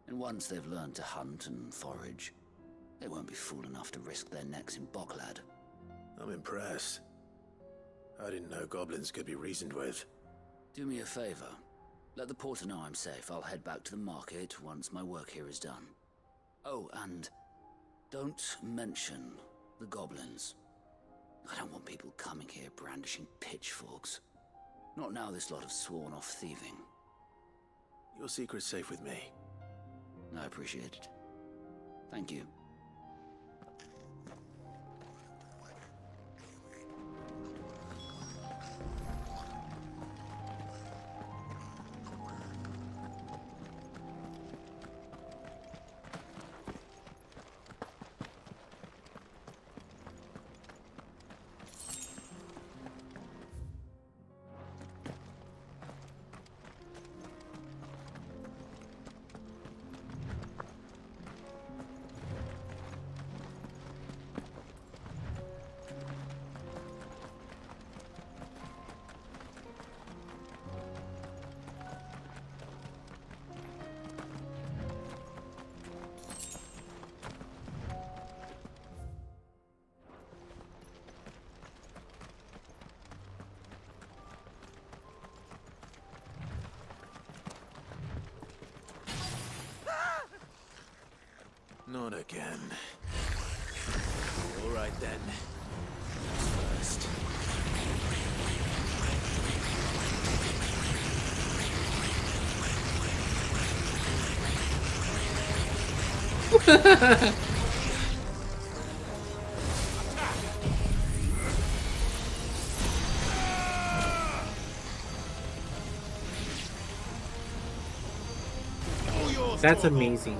And once they've learned to hunt and forage, they won't be fool enough to risk their necks in Bocklad. I'm impressed. I didn't know goblins could be reasoned with. Do me a favor. Let the porter know I'm safe. I'll head back to the market once my work here is done. Oh, and don't mention the goblins. I don't want people coming here brandishing pitchforks. Not now this lot have sworn off thieving. Your secret's safe with me. I appreciate it. Thank you. Not again. All right then. First. That's amazing.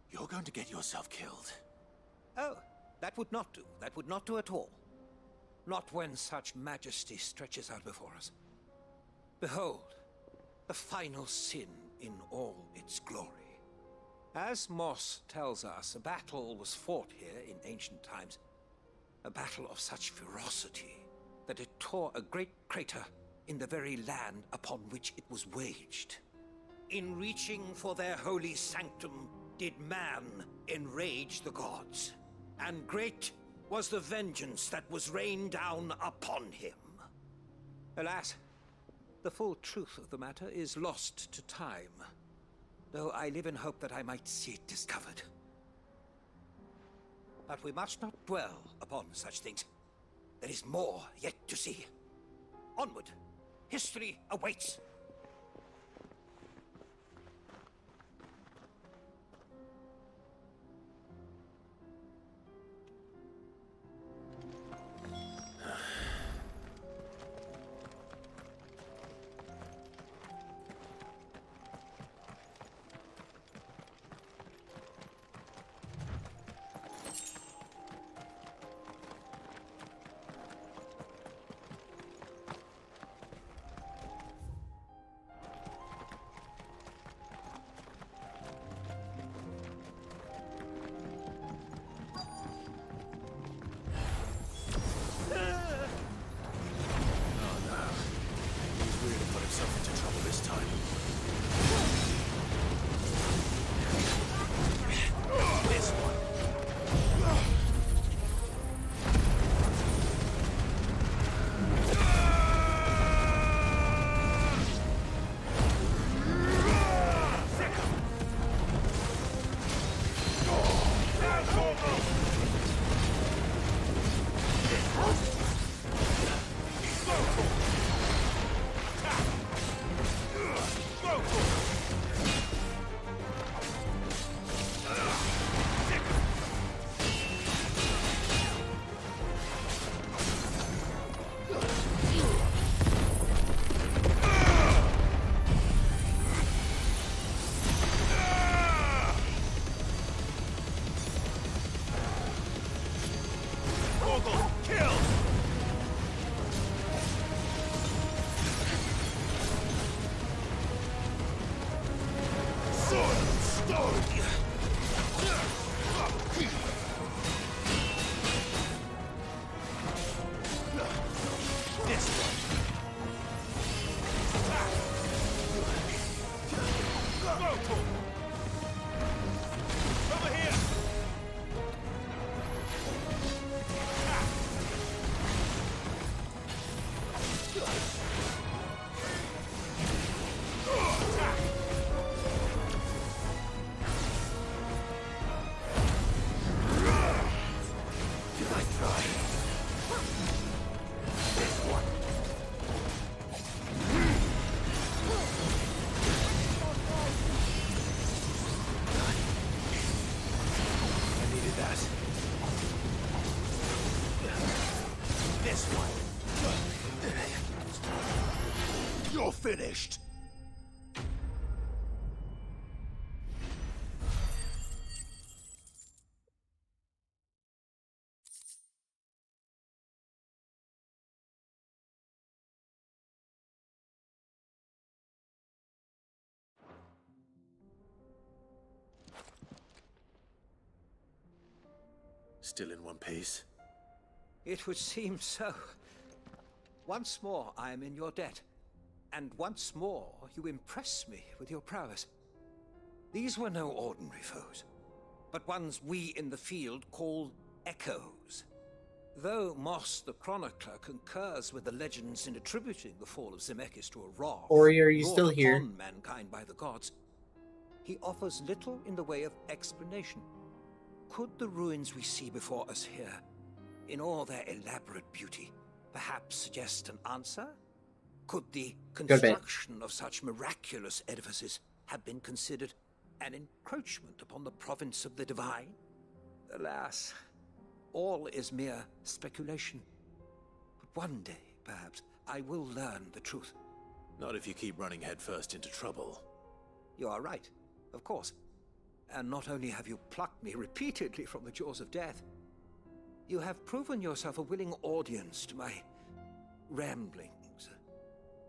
You're going to get yourself killed. Oh, that would not do. That would not do at all. Not when such majesty stretches out before us. Behold, the final sin in all its glory. As Moss tells us, a battle was fought here in ancient times. A battle of such ferocity that it tore a great crater in the very land upon which it was waged. In reaching for their holy sanctum, did man enrage the gods, and great was the vengeance that was rained down upon him. Alas, the full truth of the matter is lost to time, though I live in hope that I might see it discovered. But we must not dwell upon such things. There is more yet to see. Onward! History awaits! You're finished! Still in one piece? It would seem so. Once more I am in your debt, and once more you impress me with your prowess. These were no ordinary foes, but ones we in the field call echoes. Though Moss the Chronicler concurs with the legends in attributing the fall of Zemeckis to a wrath Ori, are you brought still here? upon mankind by the gods, he offers little in the way of explanation. Could the ruins we see before us here, in all their elaborate beauty, perhaps suggest an answer? Could the construction of such miraculous edifices have been considered an encroachment upon the province of the divine? Alas, all is mere speculation. But one day, perhaps, I will learn the truth. Not if you keep running headfirst into trouble. You are right, of course. And not only have you plucked me repeatedly from the jaws of death, you have proven yourself a willing audience to my ramblings.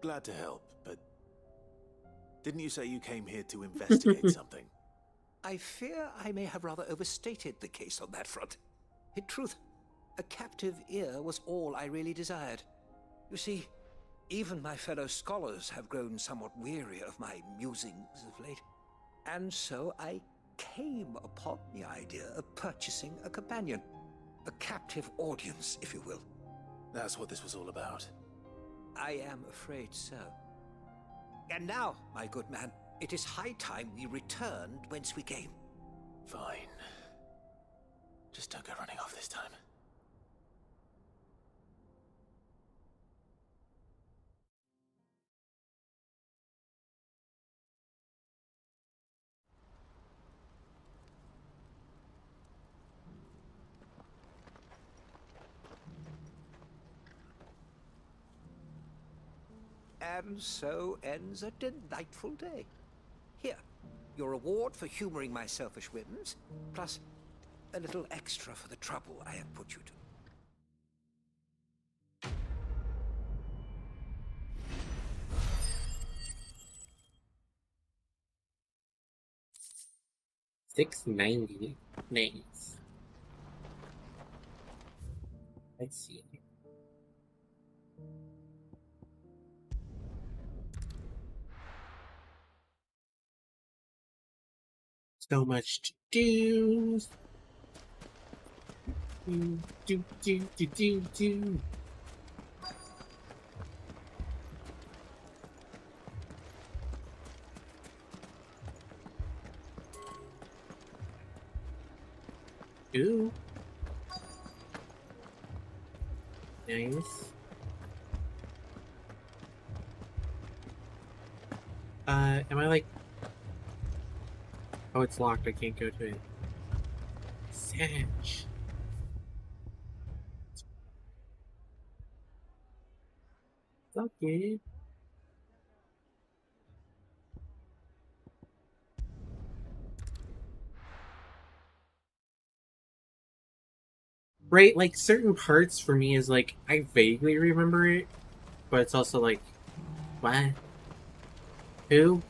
Glad to help, but didn't you say you came here to investigate something? I fear I may have rather overstated the case on that front. In truth, a captive ear was all I really desired. You see, even my fellow scholars have grown somewhat weary of my musings of late. And so I came upon the idea of purchasing a companion. A captive audience, if you will. That's what this was all about. I am afraid so. And now, my good man, it is high time we returned whence we came. Fine. Just don't go running off this time. And so ends a delightful day. Here, your reward for humoring my selfish whims, plus a little extra for the trouble I have put you to. 690. Nice. Let's see. So much to do. Do. Ooh. Nice. Am I like... Oh, it's locked. I can't go to it. Sanch. Suck it. Right, like certain parts for me is like I vaguely remember it, but it's also like, what? Who?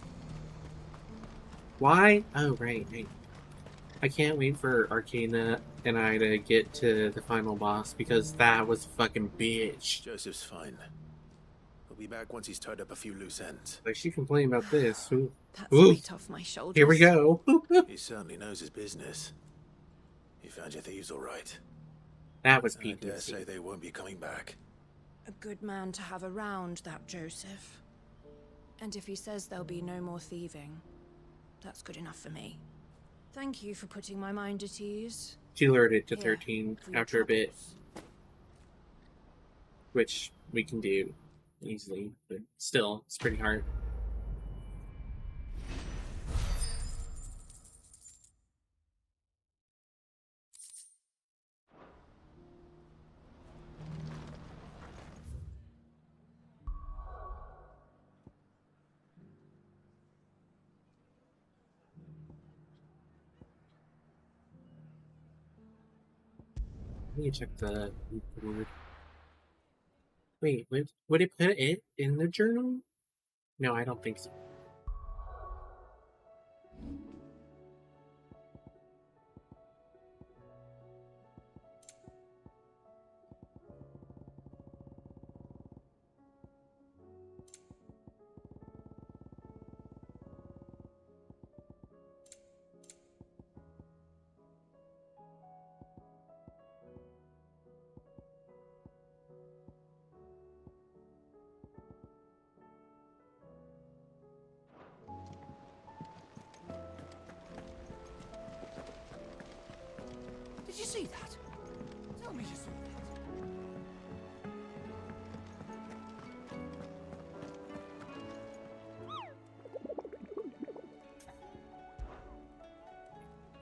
Why? Oh, right. I can't wait for Arcana and I to get to the final boss because that was a fucking bitch. Joseph's fine. He'll be back once he's tied up a few loose ends. Like she complained about this. Ooh. That's Ooh. weight off my shoulders. Here we go. He certainly knows his business. He found your thieves all right. That was I dare say they won't be coming back. A good man to have around, that Joseph. And if he says there'll be no more thieving, that's good enough for me. Thank you for putting my mind at ease. She lowered it to Here, 13 for your after a bit. Which we can do easily, but still, it's pretty hard. Let me check the board. Wait, would it put it in the journal? No, I don't think so.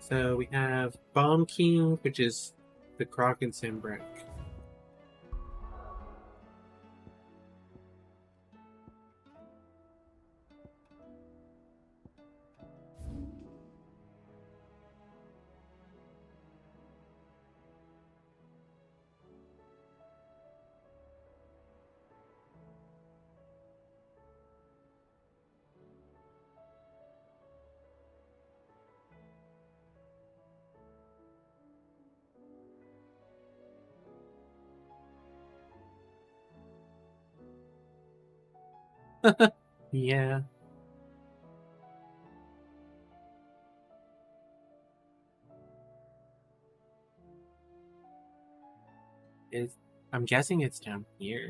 So we have Bomb King, which is the Croc and Simbrek. Yeah. I'm guessing it's down here.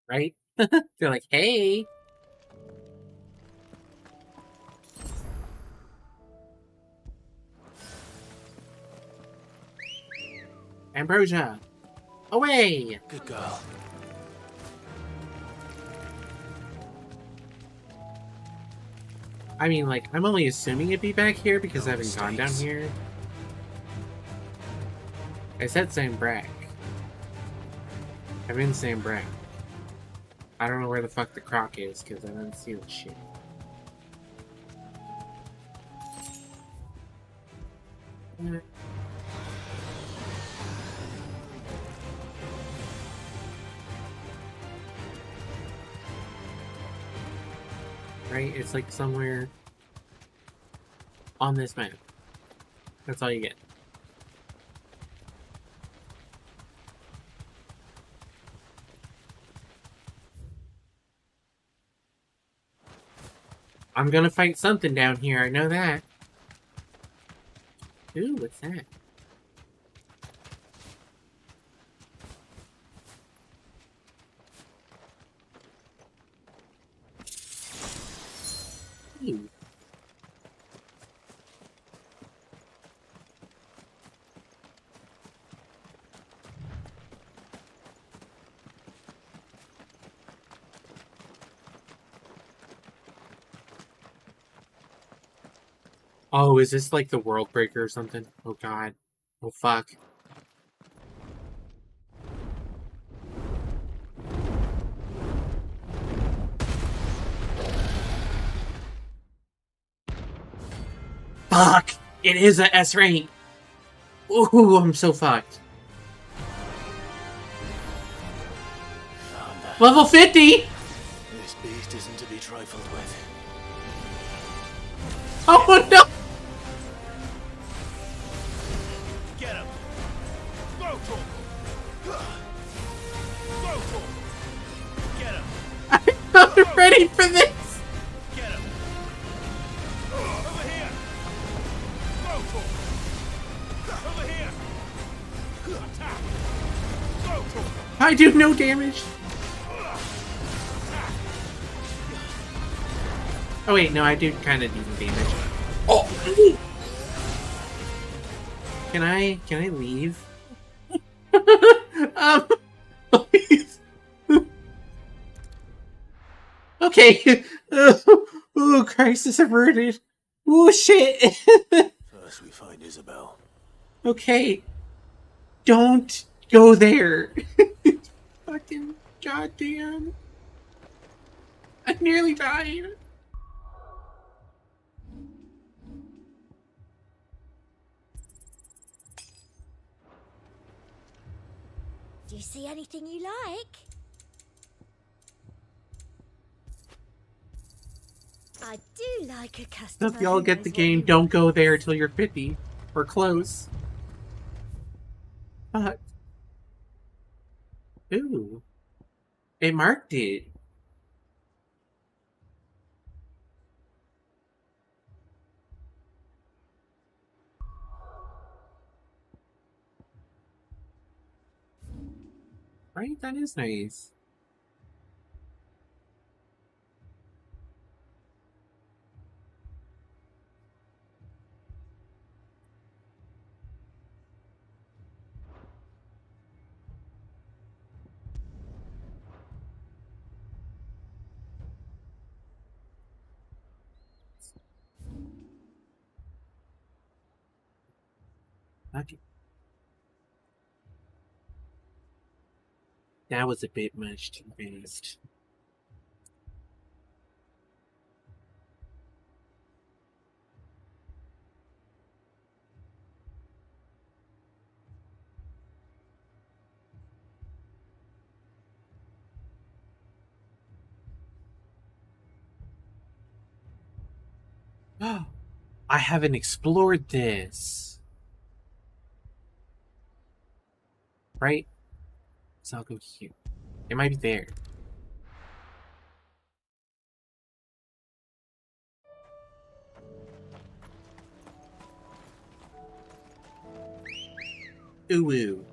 Right? They're like, hey! Ambrosia! Away! Good girl. I mean, like, I'm only assuming it'd be back here because I haven't gone down here. I said Sambrack. I'm in Sambrack. I don't know where the fuck the Croc is because I don't see the shit. Right? It's like somewhere on this map. That's all you get. I'm gonna fight something down here, I know that. Ooh, what's that? Ooh. Oh, is this like the World Breaker or something? Oh god. Oh fuck. Fuck! It is a S rank! Ooh, I'm so fucked. Level 50! This beast isn't to be trifled with. Oh no! Get him! Go to him! Go to him! Get him! I'm not ready for this! Get him! Over here! Go to him! Over here! Attack! Go to him! I do no damage. Oh wait, no, I do kind of do damage. Oh! Can I leave? Please. Okay. Oh, crisis averted. Oh shit. First we find Isabel. Okay. Don't go there. Fucking goddamn. I nearly died. Do you see anything you like? I do like a customer. If y'all get the game, don't go there till you're 50 or close. Fuck. Ooh. It marked it. Right? That is nice. Okay. That was a bit much too fast. I haven't explored this. Right? So I'll go here. It might be there. Ooh.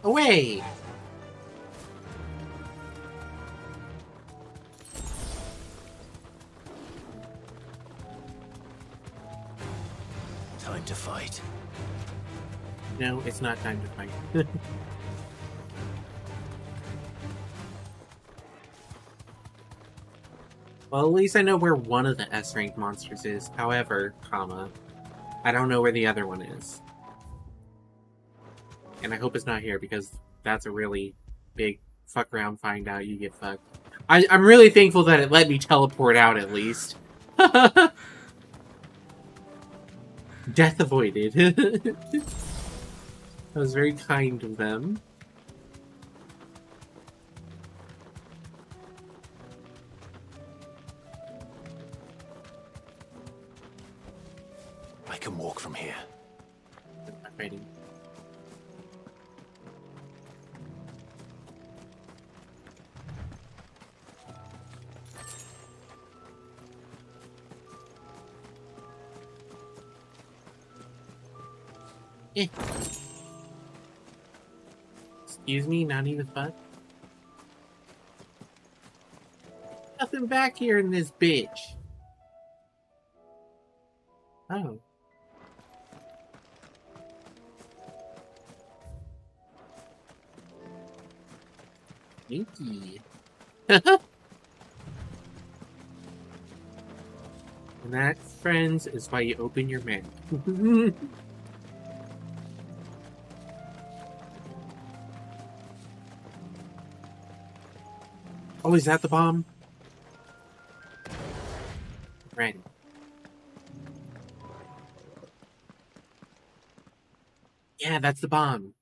Away! Time to fight. No, it's not time to fight. Well, at least I know where one of the S-rank monsters is. However, I don't know where the other one is. And I hope it's not here, because that's a really big fuck around, find out, you get fucked. I'm really thankful that it let me teleport out, at least. Death avoided. That was very kind of them. I can walk from here. Ready. Excuse me, not even fuck? Nothing back here in this bitch. Oh. Sneaky. And that, friends, is why you open your map. Oh, is that the bomb? Ready. Yeah, that's the bomb.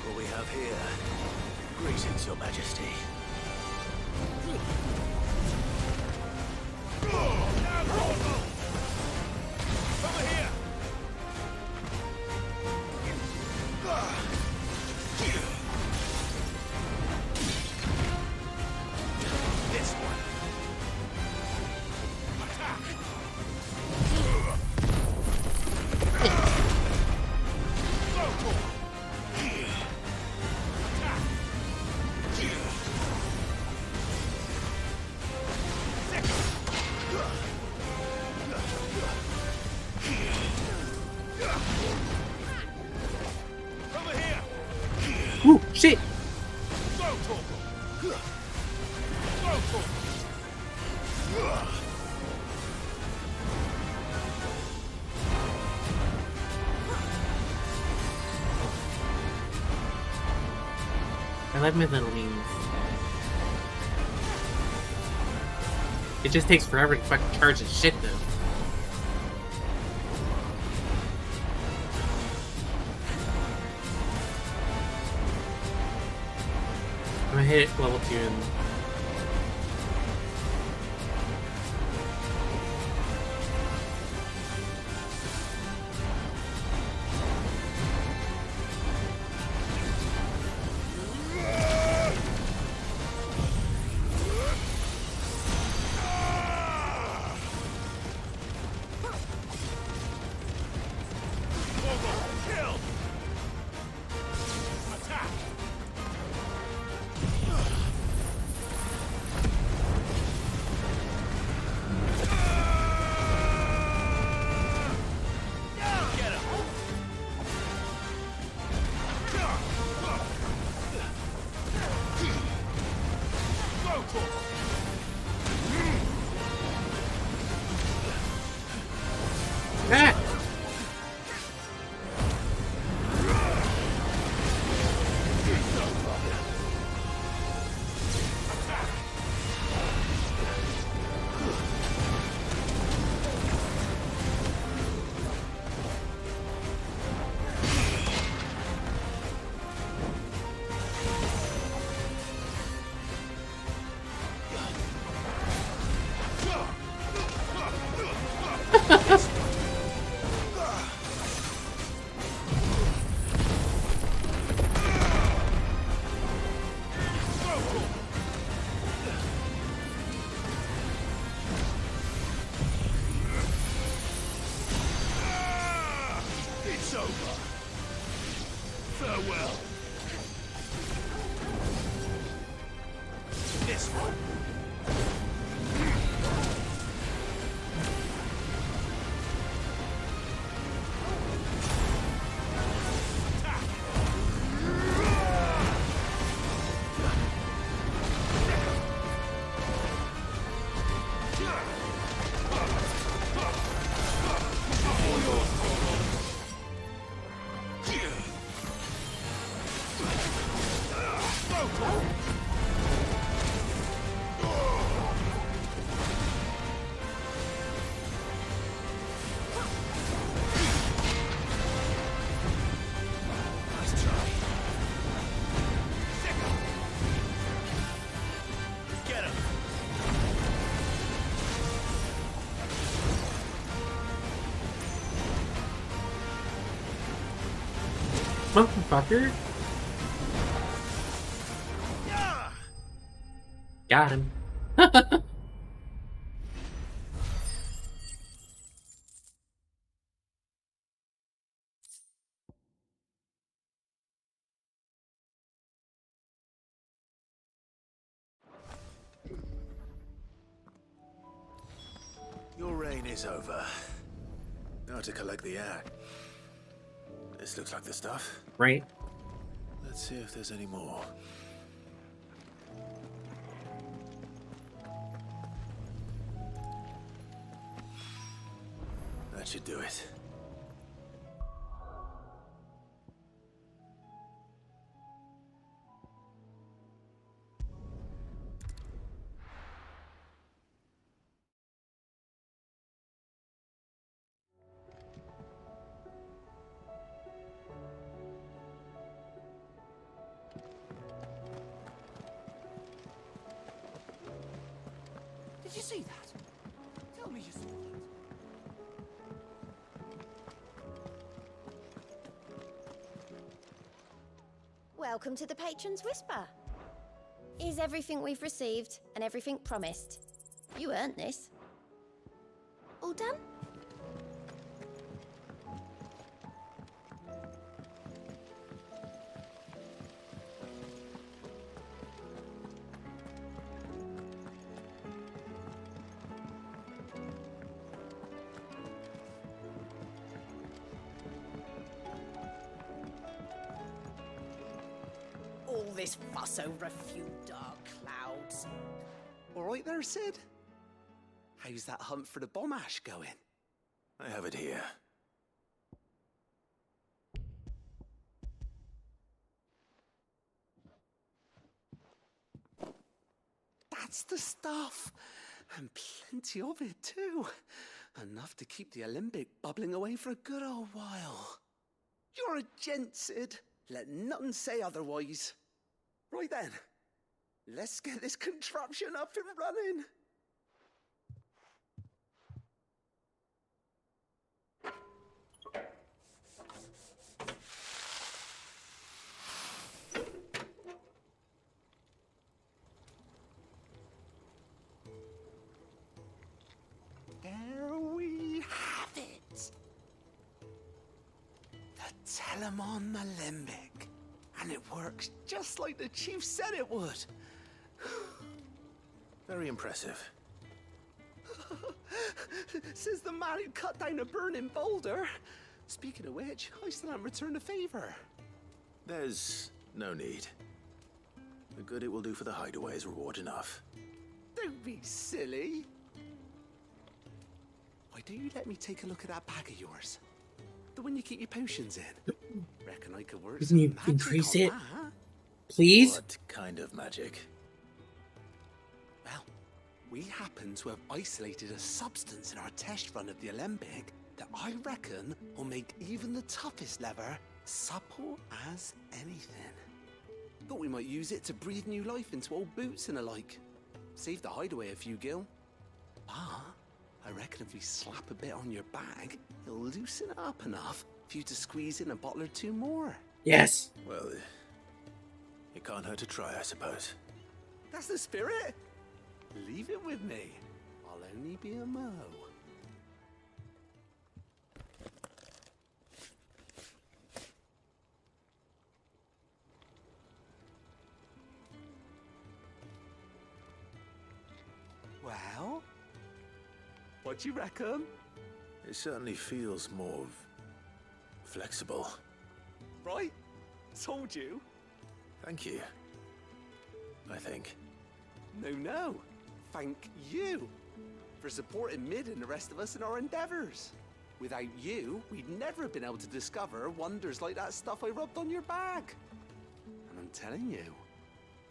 What we have here. Greetings, Your Majesty. Over here! This one. Over here! Ooh, shit! Go, Torgal! Go, Torgal! I love my little wings. It just takes forever to fucking charge this shit, though. I'm gonna hit level 2 and... Kill! Attack! It's over. Farewell. This one. Motherfucker. Got him. Your reign is over. Now to collect the act. This looks like the stuff. Right. Let's see if there's any more. That should do it. Did you see that? Tell me you saw that. Welcome to the Patron's Whisper. Is everything we've received and everything promised? You earned this. All done? All this fuss over a few dark clouds. All right there, Sid? How's that hunt for the bomb ash going? I have it here. That's the stuff. And plenty of it, too. Enough to keep the Olympic bubbling away for a good old while. You're a gent, Sid. Let nothing say otherwise. Right then, let's get this contraption up and running. There we have it. The Telemon Alembic. And it works just like the chief said it would. Very impressive. Says the man who cut down a burning boulder. Speaking of which, I still haven't returned the favor. There's no need. The good it will do for the hideaway is reward enough. Don't be silly. Why don't you let me take a look at that bag of yours? The one you keep your potions in. Reckon I could work Can some you magic increase on it? that. Please? What kind of magic? Well, we happen to have isolated a substance in our test run of the Alembic that I reckon will make even the toughest lever supple as anything. Thought we might use it to breathe new life into old boots and the like. Save the hideaway a few gil. But I reckon if we slap a bit on your bag, it'll loosen it up enough for you to squeeze in a bottle or two more. Yes. Well, it can't hurt to try, I suppose. That's the spirit. Leave it with me. I'll only be a mo. Well, what do you reckon? It certainly feels more flexible. Right? Told you. Thank you. I think. No. Thank you for supporting Mid and the rest of us in our endeavors. Without you, we'd never have been able to discover wonders like that stuff I rubbed on your bag. And I'm telling you,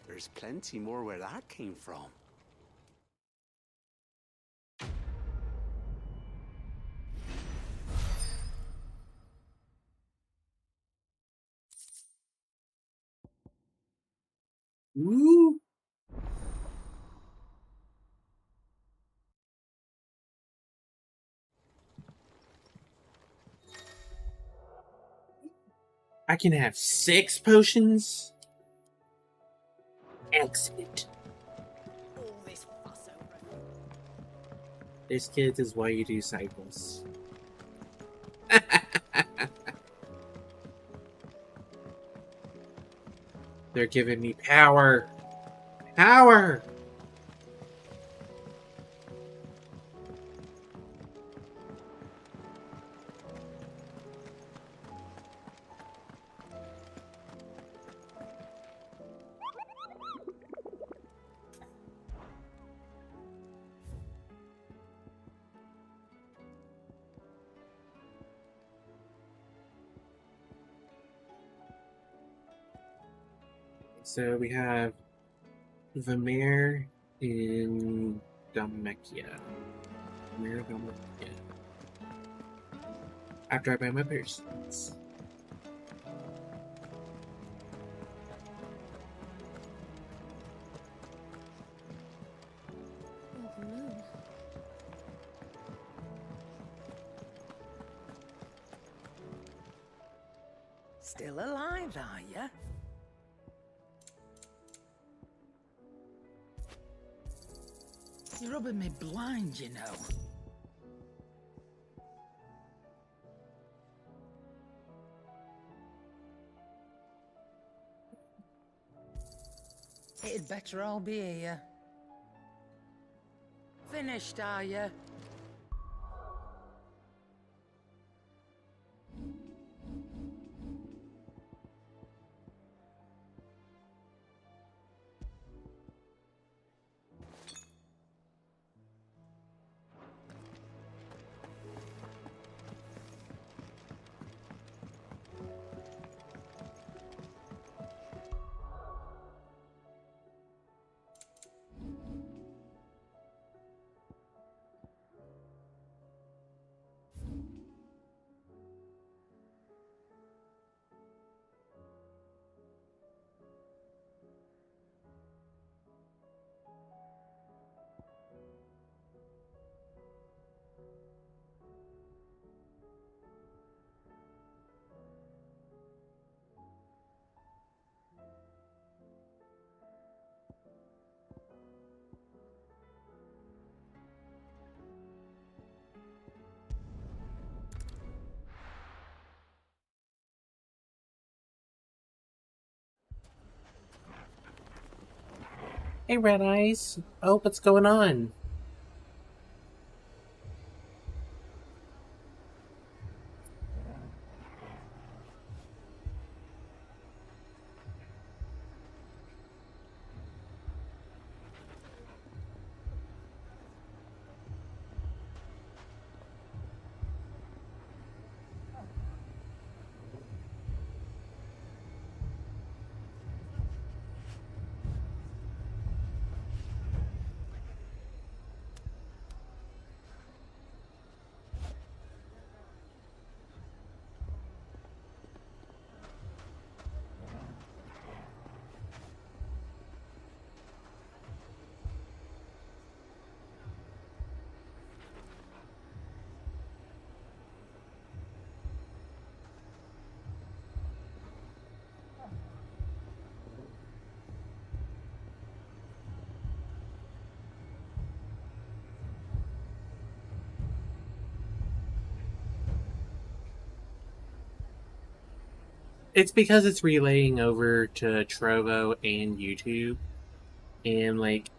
there's plenty more where that came from. Ooh. I can have 6 potions? Excellent. All this fuss over. This, kids, is why you do cycles. They're giving me power. Power! So we have Vamir in Dalmekia. Vamir, Dalmekia. After I buy my persons. Still alive, are ya? You're rubbing me blind, you know. It'd better all be here. Finished, are ya? Hey, Red Eyes. Oh, what's going on? It's because it's relaying over to Trovo and YouTube, and like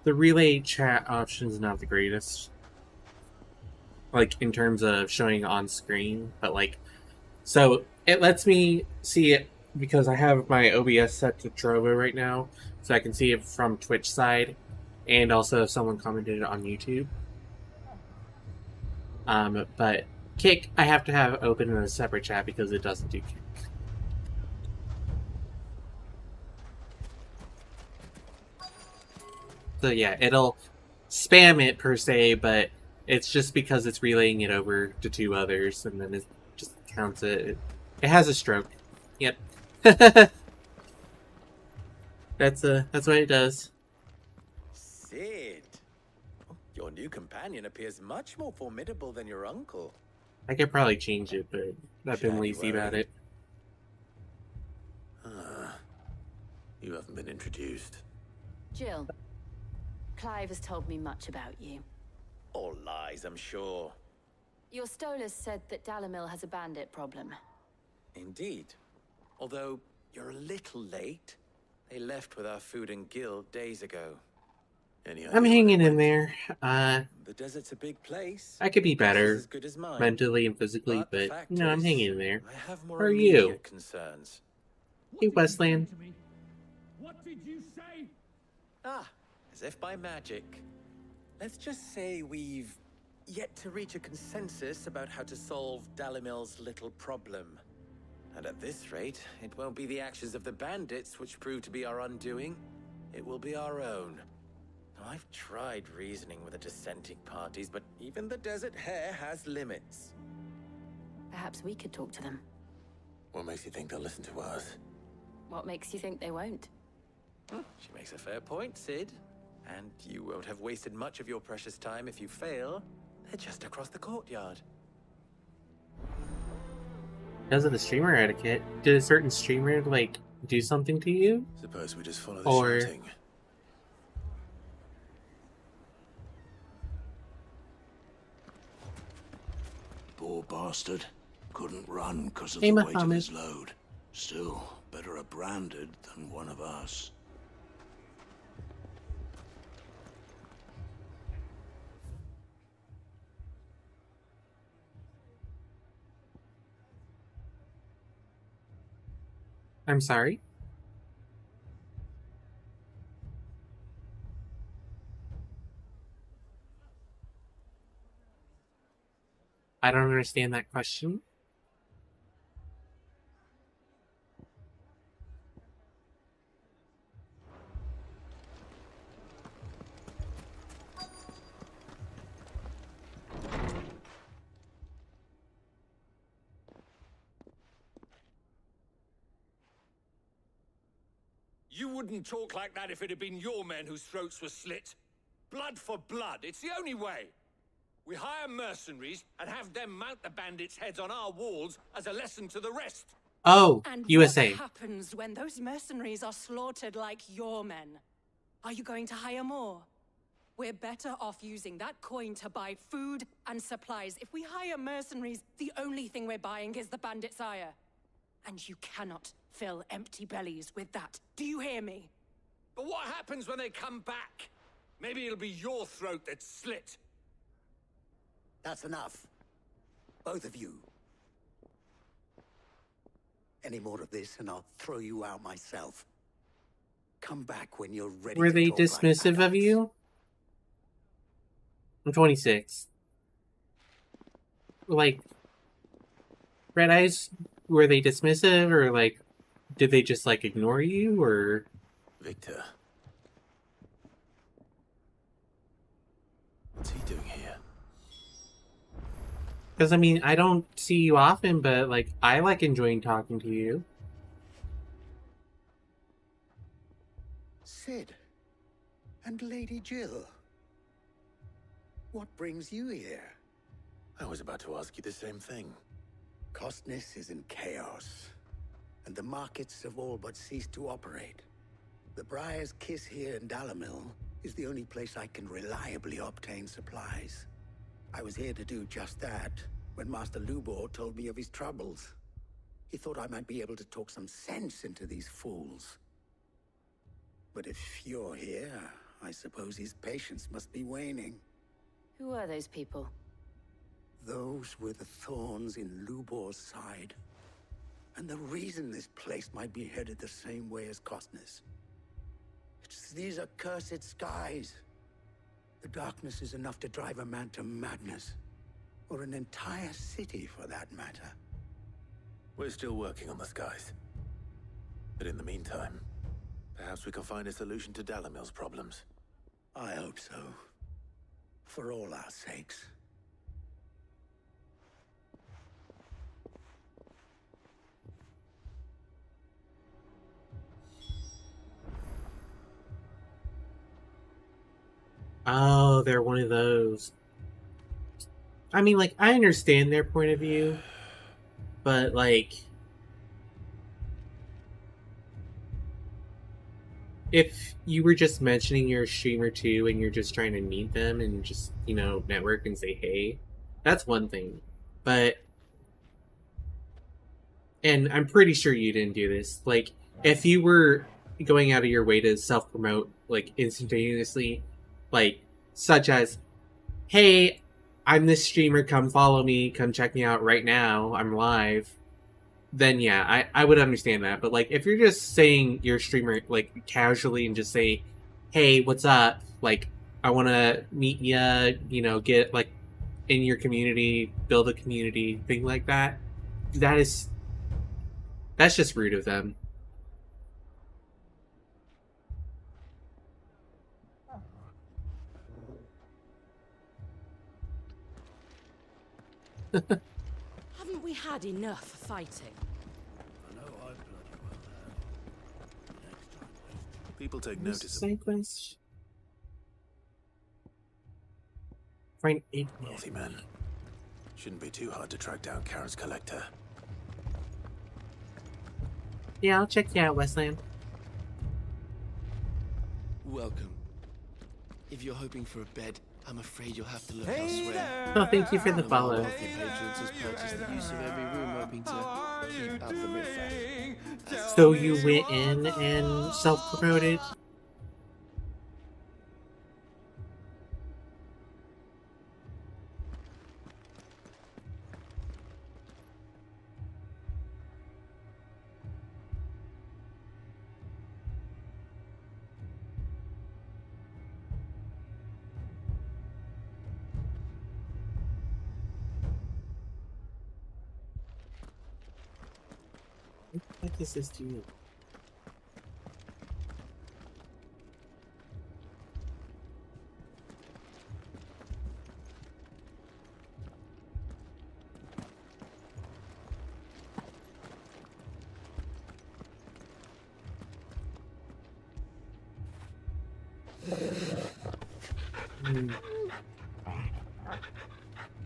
the relay chat option is not the greatest, like in terms of showing on screen, but like so it lets me see it because I have my OBS set to Trovo right now, so I can see it from Twitch side, and also if someone commented on YouTube. But Kick I have to have open in a separate chat because it doesn't do Kick. So yeah, it'll spam it per se, but it's just because it's relaying it over to two others, and then it just counts it. It has a stroke. Yep. That's what it does. Sid, your new companion appears much more formidable than your uncle. I could probably change it, but I've been lazy about it. You haven't been introduced. Jill, Clive has told me much about you. All lies, I'm sure. Your Stolas said that Dalamil has a bandit problem. Indeed. Although, you're a little late. They left with our food and guild days ago. I'm hanging in there. The desert's a big place. I could be better As good as mine. mentally and physically, But the but fact I'm is, hanging in there. I have more How are you? immediate concerns. Hey, Westland. What did you say? As if by magic. Let's just say we've yet to reach a consensus about how to solve Dalimil's little problem. And at this rate, it won't be the actions of the bandits which prove to be our undoing. It will be our own. Now, I've tried reasoning with the dissenting parties, but even the Desert Hare has limits. Perhaps we could talk to them. What makes you think they'll listen to us? What makes you think they won't? She makes a fair point, Sid. And you won't have wasted much of your precious time if you fail. They're just across the courtyard. Because of the streamer etiquette, did a certain streamer, like, do something to you? Suppose we just follow the shouting. Poor bastard. Couldn't run because of Hey, the weight of Muhammad. his load. Still, better a branded than one of us. I'm sorry? I don't understand that question. You wouldn't talk like that if it had been your men whose throats were slit. Blood for blood, it's the only way. We hire mercenaries and have them mount the bandits' heads on our walls as a lesson to the rest. Oh, And USA. what happens when those mercenaries are slaughtered like your men? Are you going to hire more? We're better off using that coin to buy food and supplies. If we hire mercenaries, the only thing we're buying is the bandits' ire. And you cannot fill empty bellies with that. Do you hear me? But what happens when they come back? Maybe it'll be your throat that's slit. That's enough. Both of you. Any more of this and I'll throw you out myself. Come back when you're ready. Were to they talk like dismissive of you? I'm 26. Like, Red Eyes, were they dismissive, or like, did they just like ignore you, or? Victor. What's he doing here? Because I mean, I don't see you often, but like, I like enjoying talking to you. Sid. And Lady Jill. What brings you here? I was about to ask you the same thing. Costness is in chaos, and the markets have all but ceased to operate. The Briar's Kiss here in Dalamil is the only place I can reliably obtain supplies. I was here to do just that when Master Lubor told me of his troubles. He thought I might be able to talk some sense into these fools. But if you're here, I suppose his patience must be waning. Who are those people? Those were the thorns in Lubor's side. And the reason this place might be headed the same way as Costner's. It's these accursed skies. The darkness is enough to drive a man to madness. Or an entire city, for that matter. We're still working on the skies. But in the meantime, perhaps we can find a solution to Dalamil's problems. I hope so. For all our sakes. Oh, they're one of those. I mean, like, I understand their point of view, but, like, if you were just mentioning you're a streamer too and you're just trying to meet them and just, you know, network and say hey, that's one thing. But, and I'm pretty sure you didn't do this, like, if you were going out of your way to self-promote, like, instantaneously, like, such as, hey, I'm this streamer, come follow me, come check me out right now, I'm live, then yeah, I would understand that. But, like, if you're just saying you're a streamer, like, casually and just say, hey, what's up, like, I want to meet ya, you know, get, like, in your community, build a community, thing like that, that's just rude of them. Haven't we had enough fighting? People take notice. Side quest. Find 8 Wealthy men. Shouldn't be too hard to track down Karen's collector. Yeah, I'll check you out, Westland. Welcome. If you're hoping for a bed, I'm afraid you'll have to look elsewhere. Oh, thank you for the follow. Wealthy patrons has purchased the use of every room, hoping to keep out the riffraff. So you went in and self-promoted? What is this to you?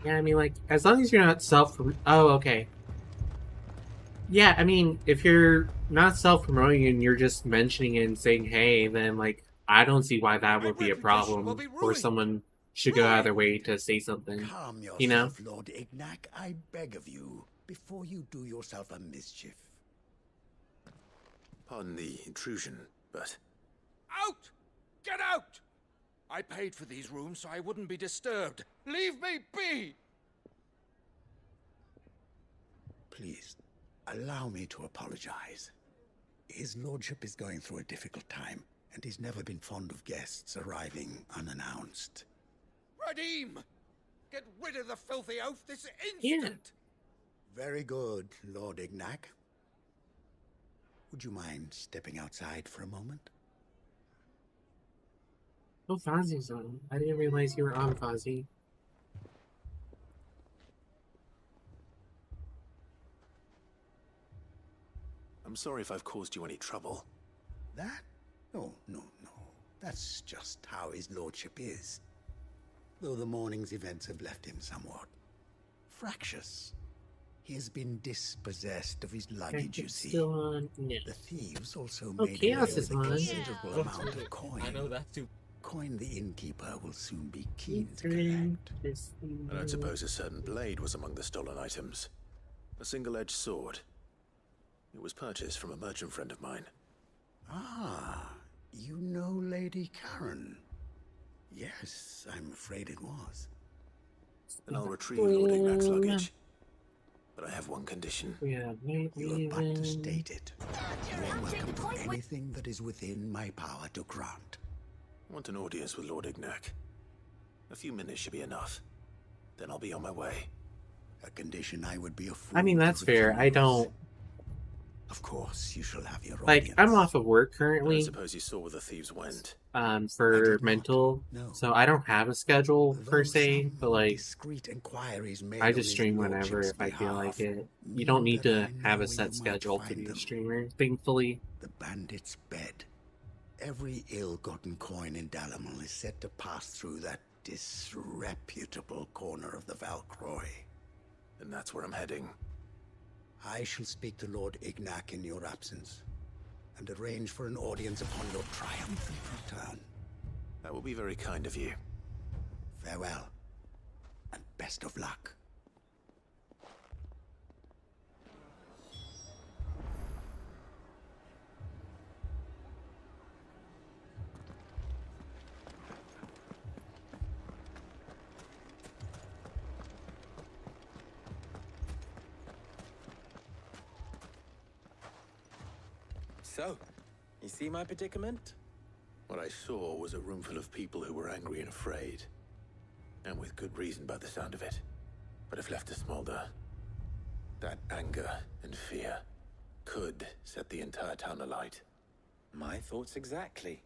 Yeah, I mean, like, as long as you're not oh, okay. Yeah, I mean, if you're not self-promoting and you're just mentioning it and saying, hey, then, like, I don't see why that would be a problem, or someone should go out of their way to say something. Calm yourself, you know? Lord Ignac, I beg of you, before you do yourself a mischief. Pardon the intrusion, but... Out! Get out! I paid for these rooms so I wouldn't be disturbed. Leave me be! Please, allow me to apologize. His lordship is going through a difficult time, and he's never been fond of guests arriving unannounced. Radim! Get rid of the filthy oaf this instant! Very good, Lord Ignac. Would you mind stepping outside for a moment? Oh, Fozzie's on. I didn't realize you were on, Fozzie. I'm sorry if I've caused you any trouble. That? No. That's just how his lordship is. Though the morning's events have left him somewhat fractious. He has been dispossessed of his luggage, you see. Still on? No. The thieves also Oh, made Chaos away is with a on. considerable amount of coin. I know that too. Coin the innkeeper will soon be keen to collect. I don't suppose a certain blade was among the stolen items. A single-edged sword. It was purchased from a merchant friend of mine. Ah, you know Lady Karen. Yes, I'm afraid it was. Then I'll retrieve Lord Ignac's luggage. But I have one condition. Yeah, You are but to state it. You are welcome to anything that is within my power to grant. I want an audience with Lord Ignac. A few minutes should be enough. Then I'll be on my way. A condition I would be a fool I mean, that's to fair. refuse. I don't... Of course, you shall have your Like, audience. I'm off of work I currently, suppose you saw where the thieves went. for mental, so I don't have a schedule per se, but like, Discreet inquiries made I on just his stream whenever lordship's if I feel like behalf it. You don't mean need that to I have know a set you might schedule to find be a them. streamer, thankfully. The bandit's bed. Every ill-gotten coin in Dalamil is set to pass through that disreputable corner of the Valcroy. And that's where I'm heading. I shall speak to Lord Ignac in your absence, and arrange for an audience upon your triumphant return. That will be very kind of you. Farewell, and best of luck. So, you see my predicament? What I saw was a room full of people who were angry and afraid. And with good reason by the sound of it. But if left to smolder, that anger and fear could set the entire town alight. My thoughts exactly.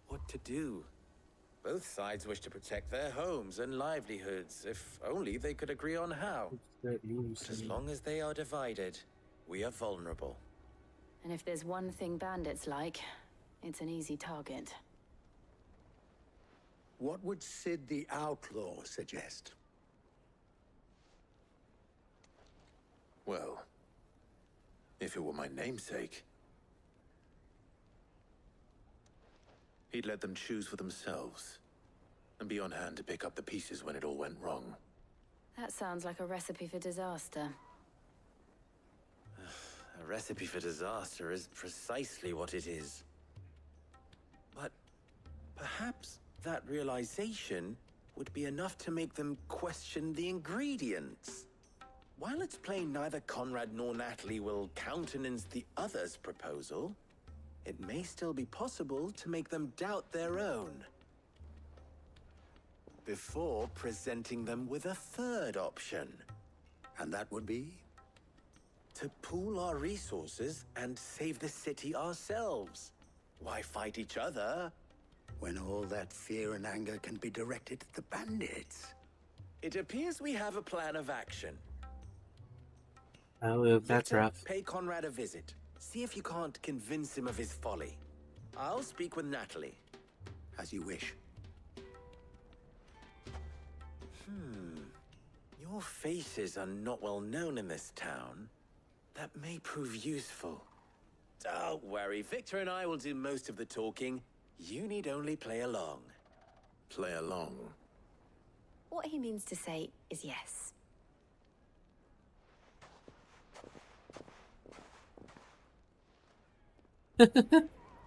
What to do? Both sides wish to protect their homes and livelihoods, if only they could agree on how. But as long as they are divided, we are vulnerable. And if there's one thing bandits like, it's an easy target. What would Sid the Outlaw suggest? Well, if it were my namesake, he'd let them choose for themselves and be on hand to pick up the pieces when it all went wrong. That sounds like a recipe for disaster. A recipe for disaster is precisely what it is. But perhaps that realization would be enough to make them question the ingredients. While it's plain neither Conrad nor Natalie will countenance the other's proposal, it may still be possible to make them doubt their own. Before presenting them with a third option. And that would be? To pool our resources and save the city ourselves. Why fight each other? When all that fear and anger can be directed at the bandits. It appears we have a plan of action. Oh, that's Victor, rough. pay Conrad a visit. See if you can't convince him of his folly. I'll speak with Natalie. As you wish. Your faces are not well known in this town. That may prove useful. Don't worry, Victor and I will do most of the talking. You need only play along. Play along? What he means to say is yes.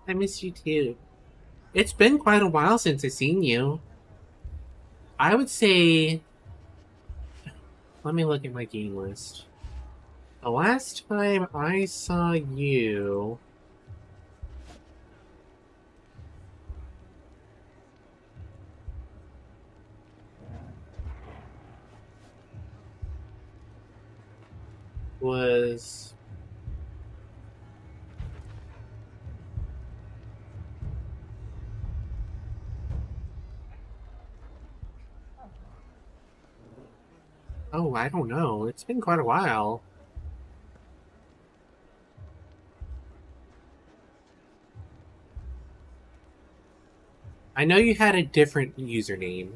I miss you too. It's been quite a while since I've seen you. I would say... Let me look at my game list. The last time I saw you... was... Oh, I don't know. It's been quite a while. I know you had a different username.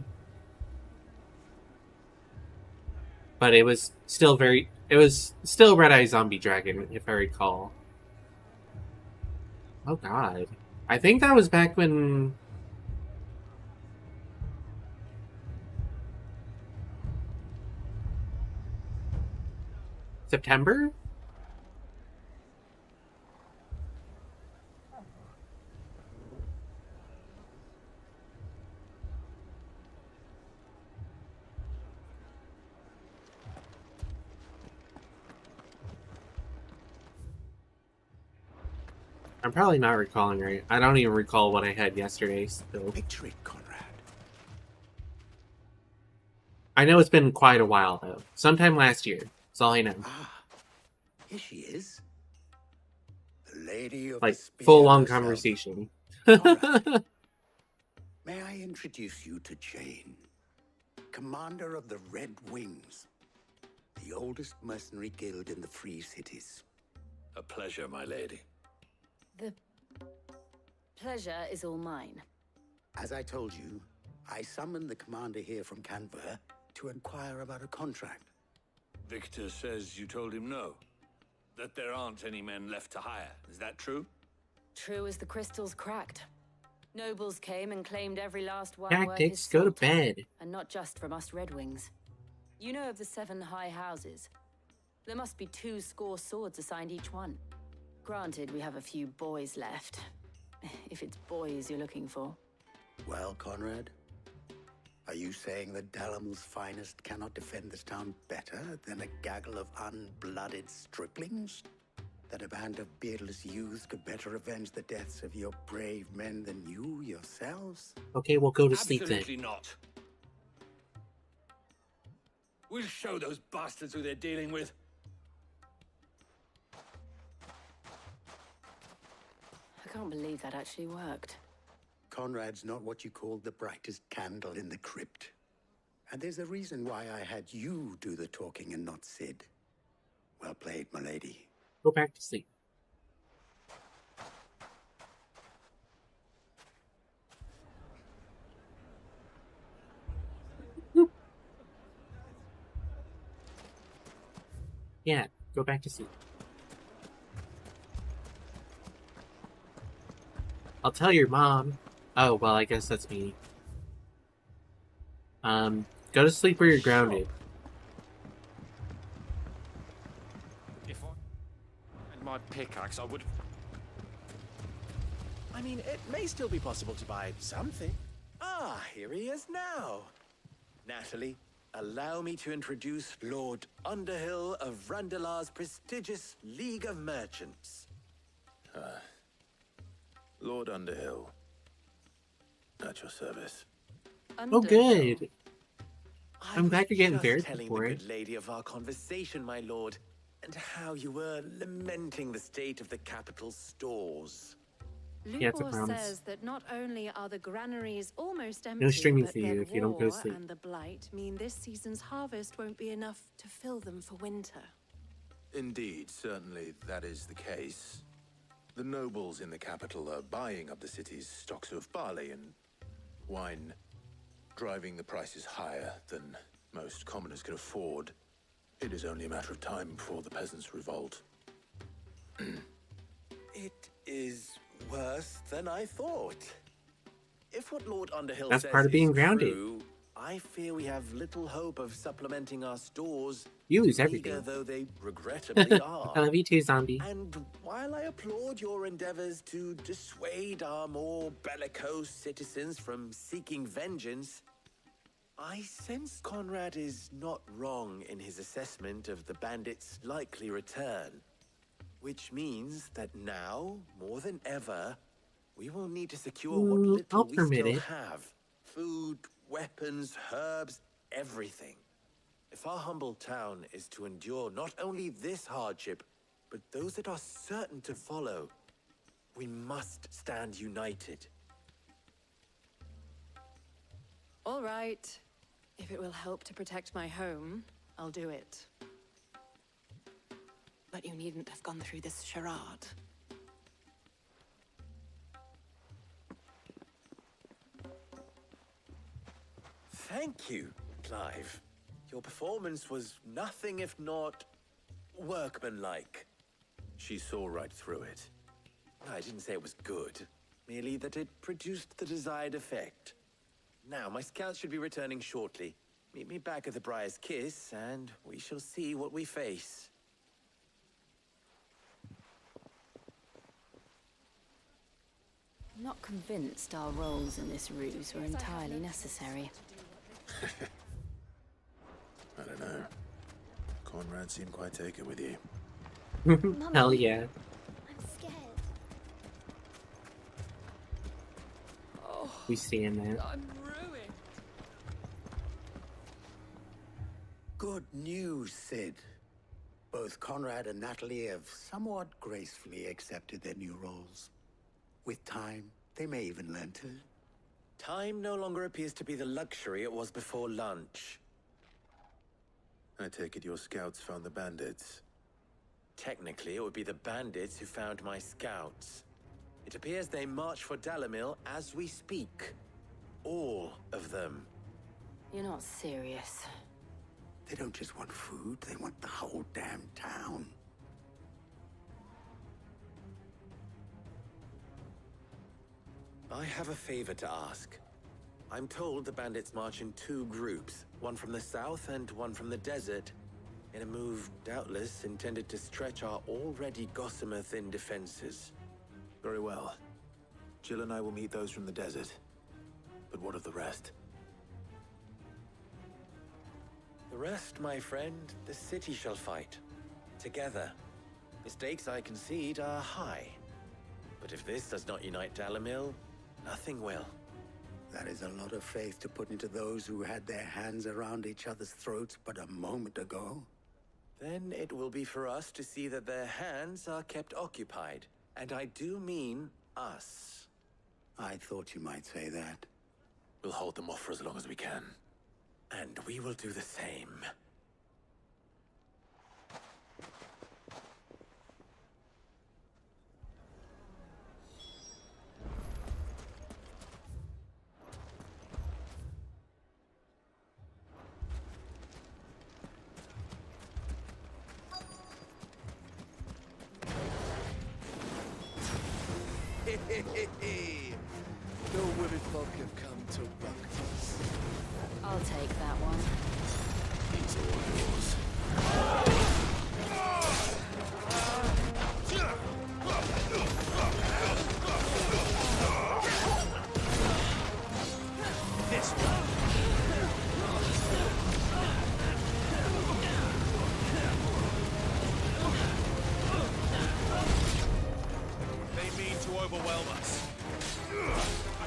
But it was still very... It was still Red Eye Zombie Dragon, if I recall. Oh god. I think that was back when... September? I'm probably not recalling right. I don't even recall what I had yesterday still. Picture it, Conrad. I know it's been quite a while, though. Sometime last year. That's all I know. Ah, here she is. The lady of Like, the spear full-on herself. conversation. Conrad, may I introduce you to Jane, commander of the Red Wings, the oldest mercenary guild in the Free Cities. A pleasure, my lady. The pleasure is all mine. As I told you, I summoned the commander here from Canberra to inquire about a contract. Victor says you told him no. That there aren't any men left to hire. Is that true? True as the crystals cracked. Nobles came and claimed every last one worth his Tactics, go to salt. bed. And not just from us Red Wings. You know of the 7 high houses. There must be 2 score swords assigned each one. Granted, we have a few boys left. If it's boys you're looking for. Well, Conrad, are you saying that Dalamil's finest cannot defend this town better than a gaggle of unblooded striplings? That a band of beardless youths could better avenge the deaths of your brave men than you yourselves? Okay, we'll go to sleep then. Absolutely not. We'll show those bastards who they're dealing with. I can't believe that actually worked. Conrad's not what you called the brightest candle in the crypt. And there's a reason why I had you do the talking and not Sid. Well played, milady. Go back to sleep. Yeah, go back to sleep. I'll tell your mom. Oh, well, I guess that's me. Go to sleep where you're grounded. If I had my pickaxe, I would... I mean, it may still be possible to buy something. Ah, here he is now. Natalie, allow me to introduce Lord Underhill of Randalar's prestigious League of Merchants. Lord Underhill. At your service. Oh, good. I'm glad you're getting Just therapy telling for the it. good lady of our conversation, my lord, and how you were lamenting the state of the capital's stores. Yeah, it's a Lubor promise. says that not only are the granaries almost empty, No streaming but for you that if you don't go to war sleep. and the blight mean this season's harvest won't be enough to fill them for winter. Indeed, certainly that is the case. The nobles in the capital are buying up the city's stocks of barley and wine, driving the prices higher than most commoners can afford. It is only a matter of time before the peasants revolt. It is worse than I thought. If what Lord Underhill That's says part of being is grounded. true, I fear we have little hope of supplementing our stores. You lose meager everything. though they regrettably are. I love you too, zombie. And while I applaud your endeavors to dissuade our more bellicose citizens from seeking vengeance, I sense Conrad is not wrong in his assessment of the bandits' likely return. Which means that now, more than ever, we will need to secure what little I'll we permit still it. have. Food, weapons, herbs, everything. If our humble town is to endure not only this hardship, but those that are certain to follow, we must stand united. All right. If it will help to protect my home, I'll do it. But you needn't have gone through this charade. Thank you, Clive. Your performance was nothing if not workmanlike. She saw right through it. I didn't say it was good, merely that it produced the desired effect. Now, my scouts should be returning shortly. Meet me back at the Briar's Kiss, and we shall see what we face. I'm not convinced our roles in this ruse were entirely necessary. I don't know. Conrad seemed quite taken with you. Hell yeah. I'm scared. We stand that. I'm ruined. Good news, Sid. Both Conrad and Natalie have somewhat gracefully accepted their new roles. With time, they may even learn to. Time no longer appears to be the luxury it was before lunch. I take it your scouts found the bandits. Technically, it would be the bandits who found my scouts. It appears they march for Dalamil as we speak. All of them. You're not serious. They don't just want food, they want the whole damn town. I have a favor to ask. I'm told the bandits march in 2 groups, one from the south and one from the desert, in a move doubtless intended to stretch our already gossamer-thin defenses. Very well. Jill and I will meet those from the desert. But what of the rest? The rest, my friend, the city shall fight. Together. The stakes, I concede, are high. But if this does not unite Dalamil, nothing will. That is a lot of faith to put into those who had their hands around each other's throats but a moment ago. Then it will be for us to see that their hands are kept occupied. And I do mean us. I thought you might say that. We'll hold them off for as long as we can. And we will do the same. The women folk have come to welcome us. I'll take that one. It's all yours. This one. They mean to overwhelm us.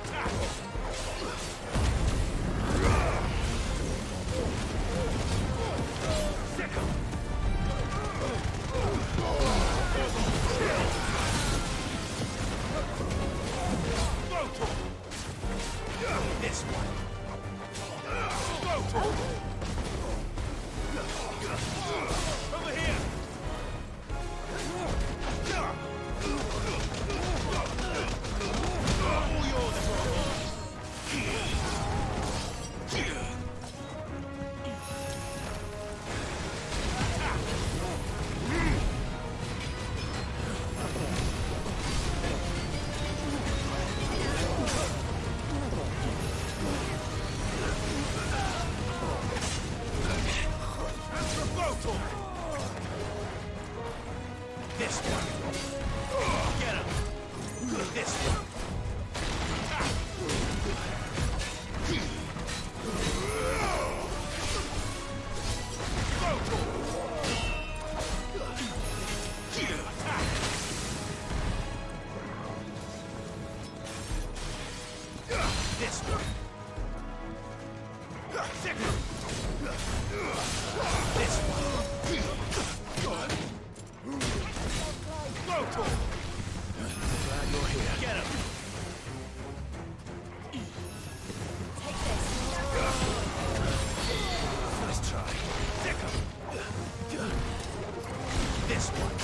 Attack! This one. Over here. All yours, This one. Get him. This one. This one. This one. Glad you're here. Get him. Nice try. This one.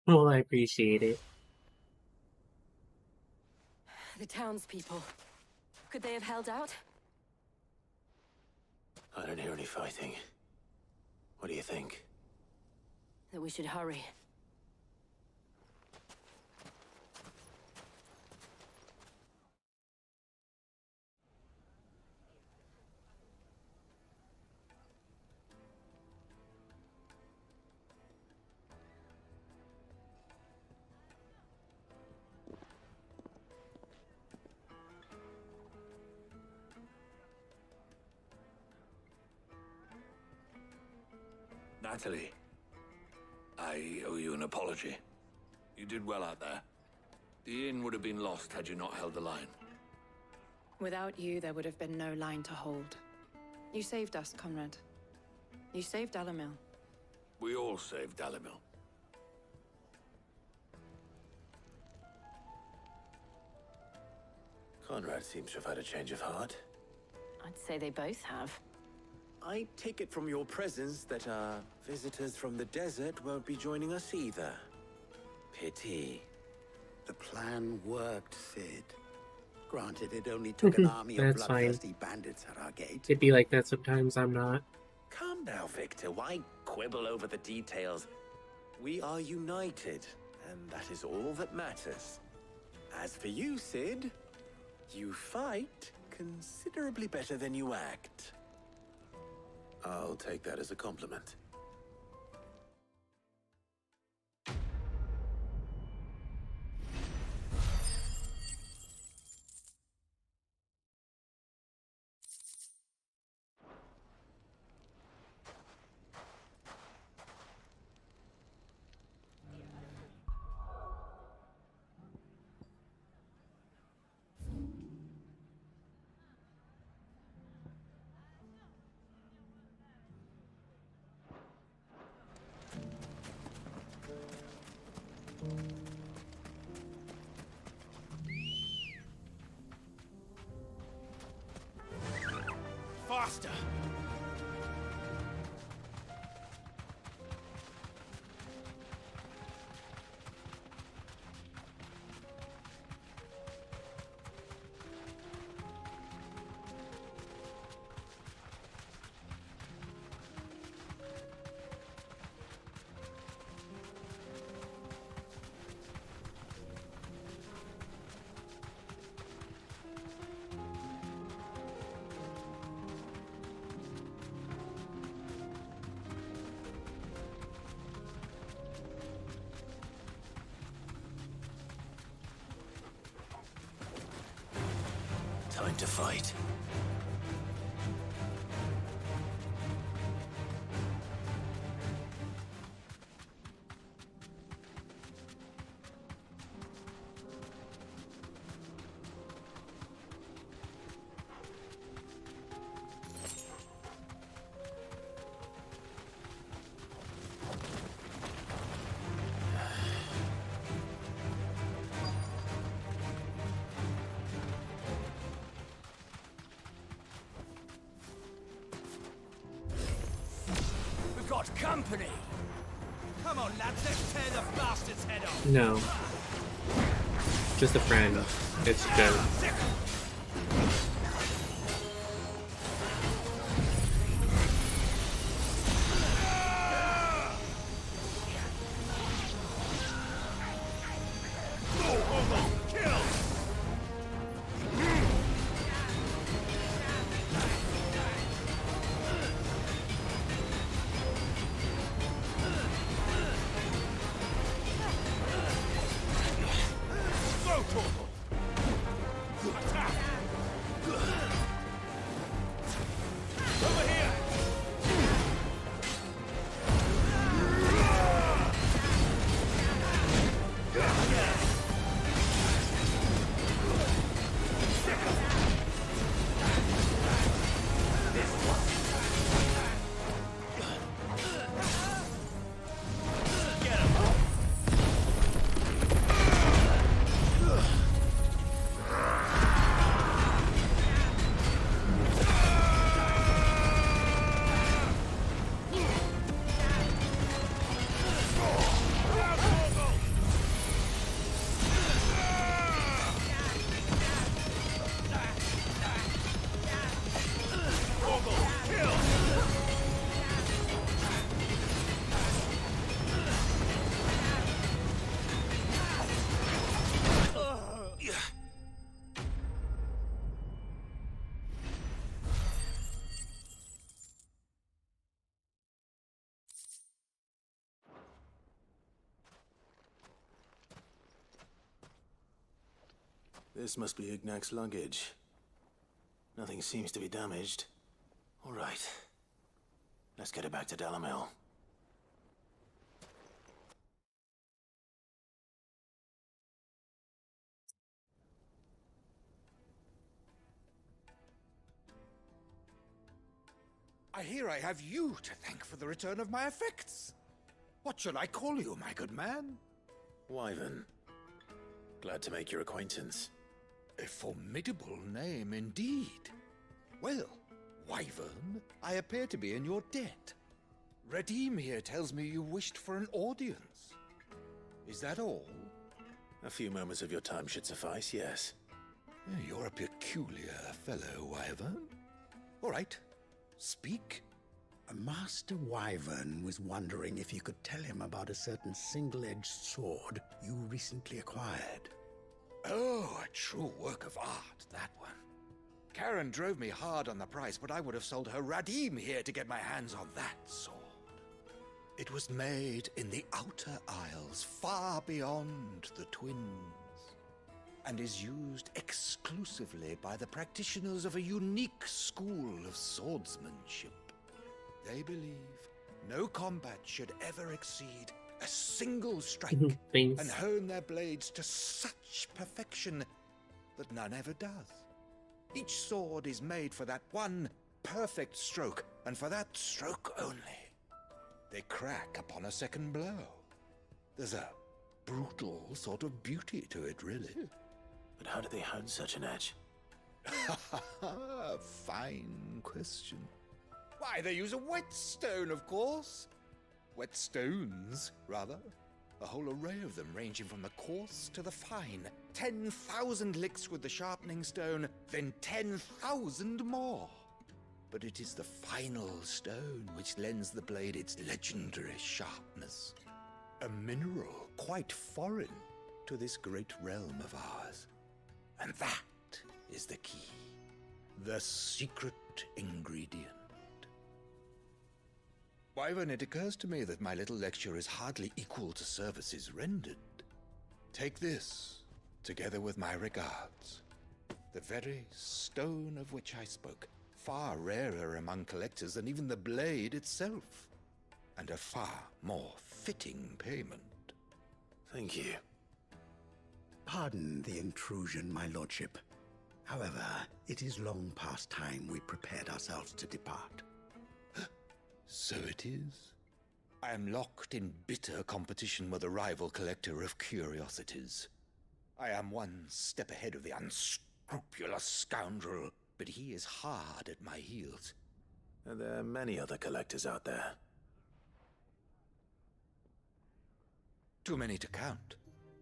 Well, I appreciate it. The townspeople. Could they have held out? I don't hear any fighting. What do you think? That we should hurry. Natalie, I owe you an apology. You did well out there. The inn would have been lost had you not held the line. Without you, there would have been no line to hold. You saved us, Conrad. You saved Dalamil. We all saved Dalamil. Conrad seems to have had a change of heart. I'd say they both have. I take it from your presence that our visitors from the desert won't be joining us either. Pity. The plan worked, Sid. Granted, it only took an army of That's fine. bloodthirsty bandits at our gate. It'd be like that sometimes, I'm not. Come now, Victor. Why quibble over the details? We are united, and that is all that matters. As for you, Sid, you fight considerably better than you act. I'll take that as a compliment. Faster! Time to fight. We've got company! Come on, lads, let's tear the bastard's head off! No. Just a friend. It's good. This must be Ignac's luggage. Nothing seems to be damaged. All right. Let's get it back to Dalamil. I hear I have you to thank for the return of my effects. What shall I call you, my good man? Wyvern. Glad to make your acquaintance. A formidable name indeed. Well, Wyvern, I appear to be in your debt. Redeem here tells me you wished for an audience. Is that all? A few moments of your time should suffice, yes. You're a peculiar fellow, Wyvern. All right, speak. Master Wyvern was wondering if you could tell him about a certain single-edged sword you recently acquired. Oh, a true work of art, that one. Karen drove me hard on the price, but I would have sold her Radim here to get my hands on that sword. It was made in the Outer Isles, far beyond the Twins, and is used exclusively by the practitioners of a unique school of swordsmanship. They believe no combat should ever exceed a single strike and hone their blades to such perfection that none ever does. Each sword is made for that one perfect stroke, and for that stroke only. They crack upon a second blow. There's a brutal sort of beauty to it, really. But how do they hone such an edge? Fine question. Why, they use a whetstone, of course. Whetstones, rather. A whole array of them, ranging from the coarse to the fine. 10,000 licks with the sharpening stone, then 10,000 more. But it is the final stone which lends the blade its legendary sharpness. A mineral quite foreign to this great realm of ours. And that is the key. The secret ingredient. Wyvern, it occurs to me that my little lecture is hardly equal to services rendered. Take this, together with my regards. The very stone of which I spoke, far rarer among collectors than even the blade itself, and a far more fitting payment. Thank you. Pardon the intrusion, my lordship. However, it is long past time we prepared ourselves to depart. So it is. I am locked in bitter competition with a rival collector of curiosities. I am one step ahead of the unscrupulous scoundrel, but he is hard at my heels. Are there many other collectors out there? Too many to count,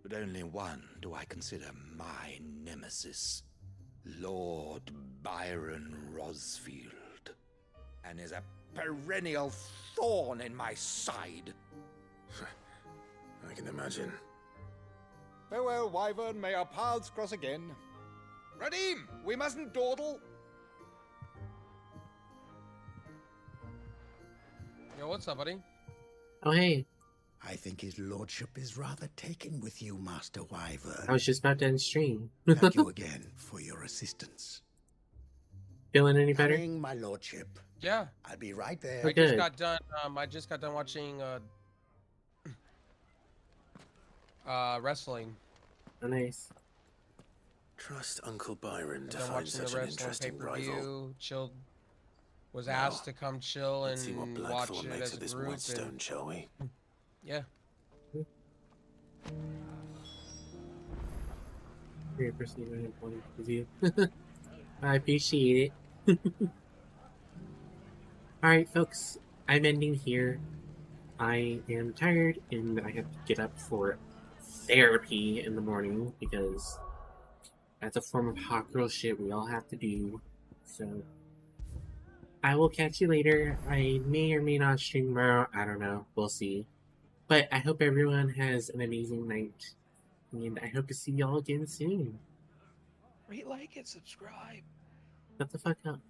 but only one do I consider my nemesis. Lord Byron Rosfield. And is a perennial thorn in my side. I can imagine. Farewell, Wyvern. May our paths cross again. Radim, we mustn't dawdle. Yo, what's up, buddy? Oh, hey. I think his lordship is rather taken with you, Master Wyvern. I was just about to end stream. Thank you again for your assistance. Feeling any better? Coming, my lordship. Yeah. I'll be right there. I just got done. I just got done watching wrestling. Oh, nice. Trust Uncle Byron to I've been find watching such the an wrestling interesting rival. pay-per-view. Chilled. Was asked to come chill and Let's see what watch Blackthorn it makes as of a this group. whetstone, And, shall we? yeah. Great person point of view. I appreciate it. Alright, folks. I'm ending here. I am tired and I have to get up for therapy in the morning because that's a form of hot girl shit we all have to do. So I will catch you later. I may or may not stream tomorrow. I don't know. We'll see. But I hope everyone has an amazing night. And I hope to see y'all again soon. Rate, like, and subscribe. Shut the fuck up.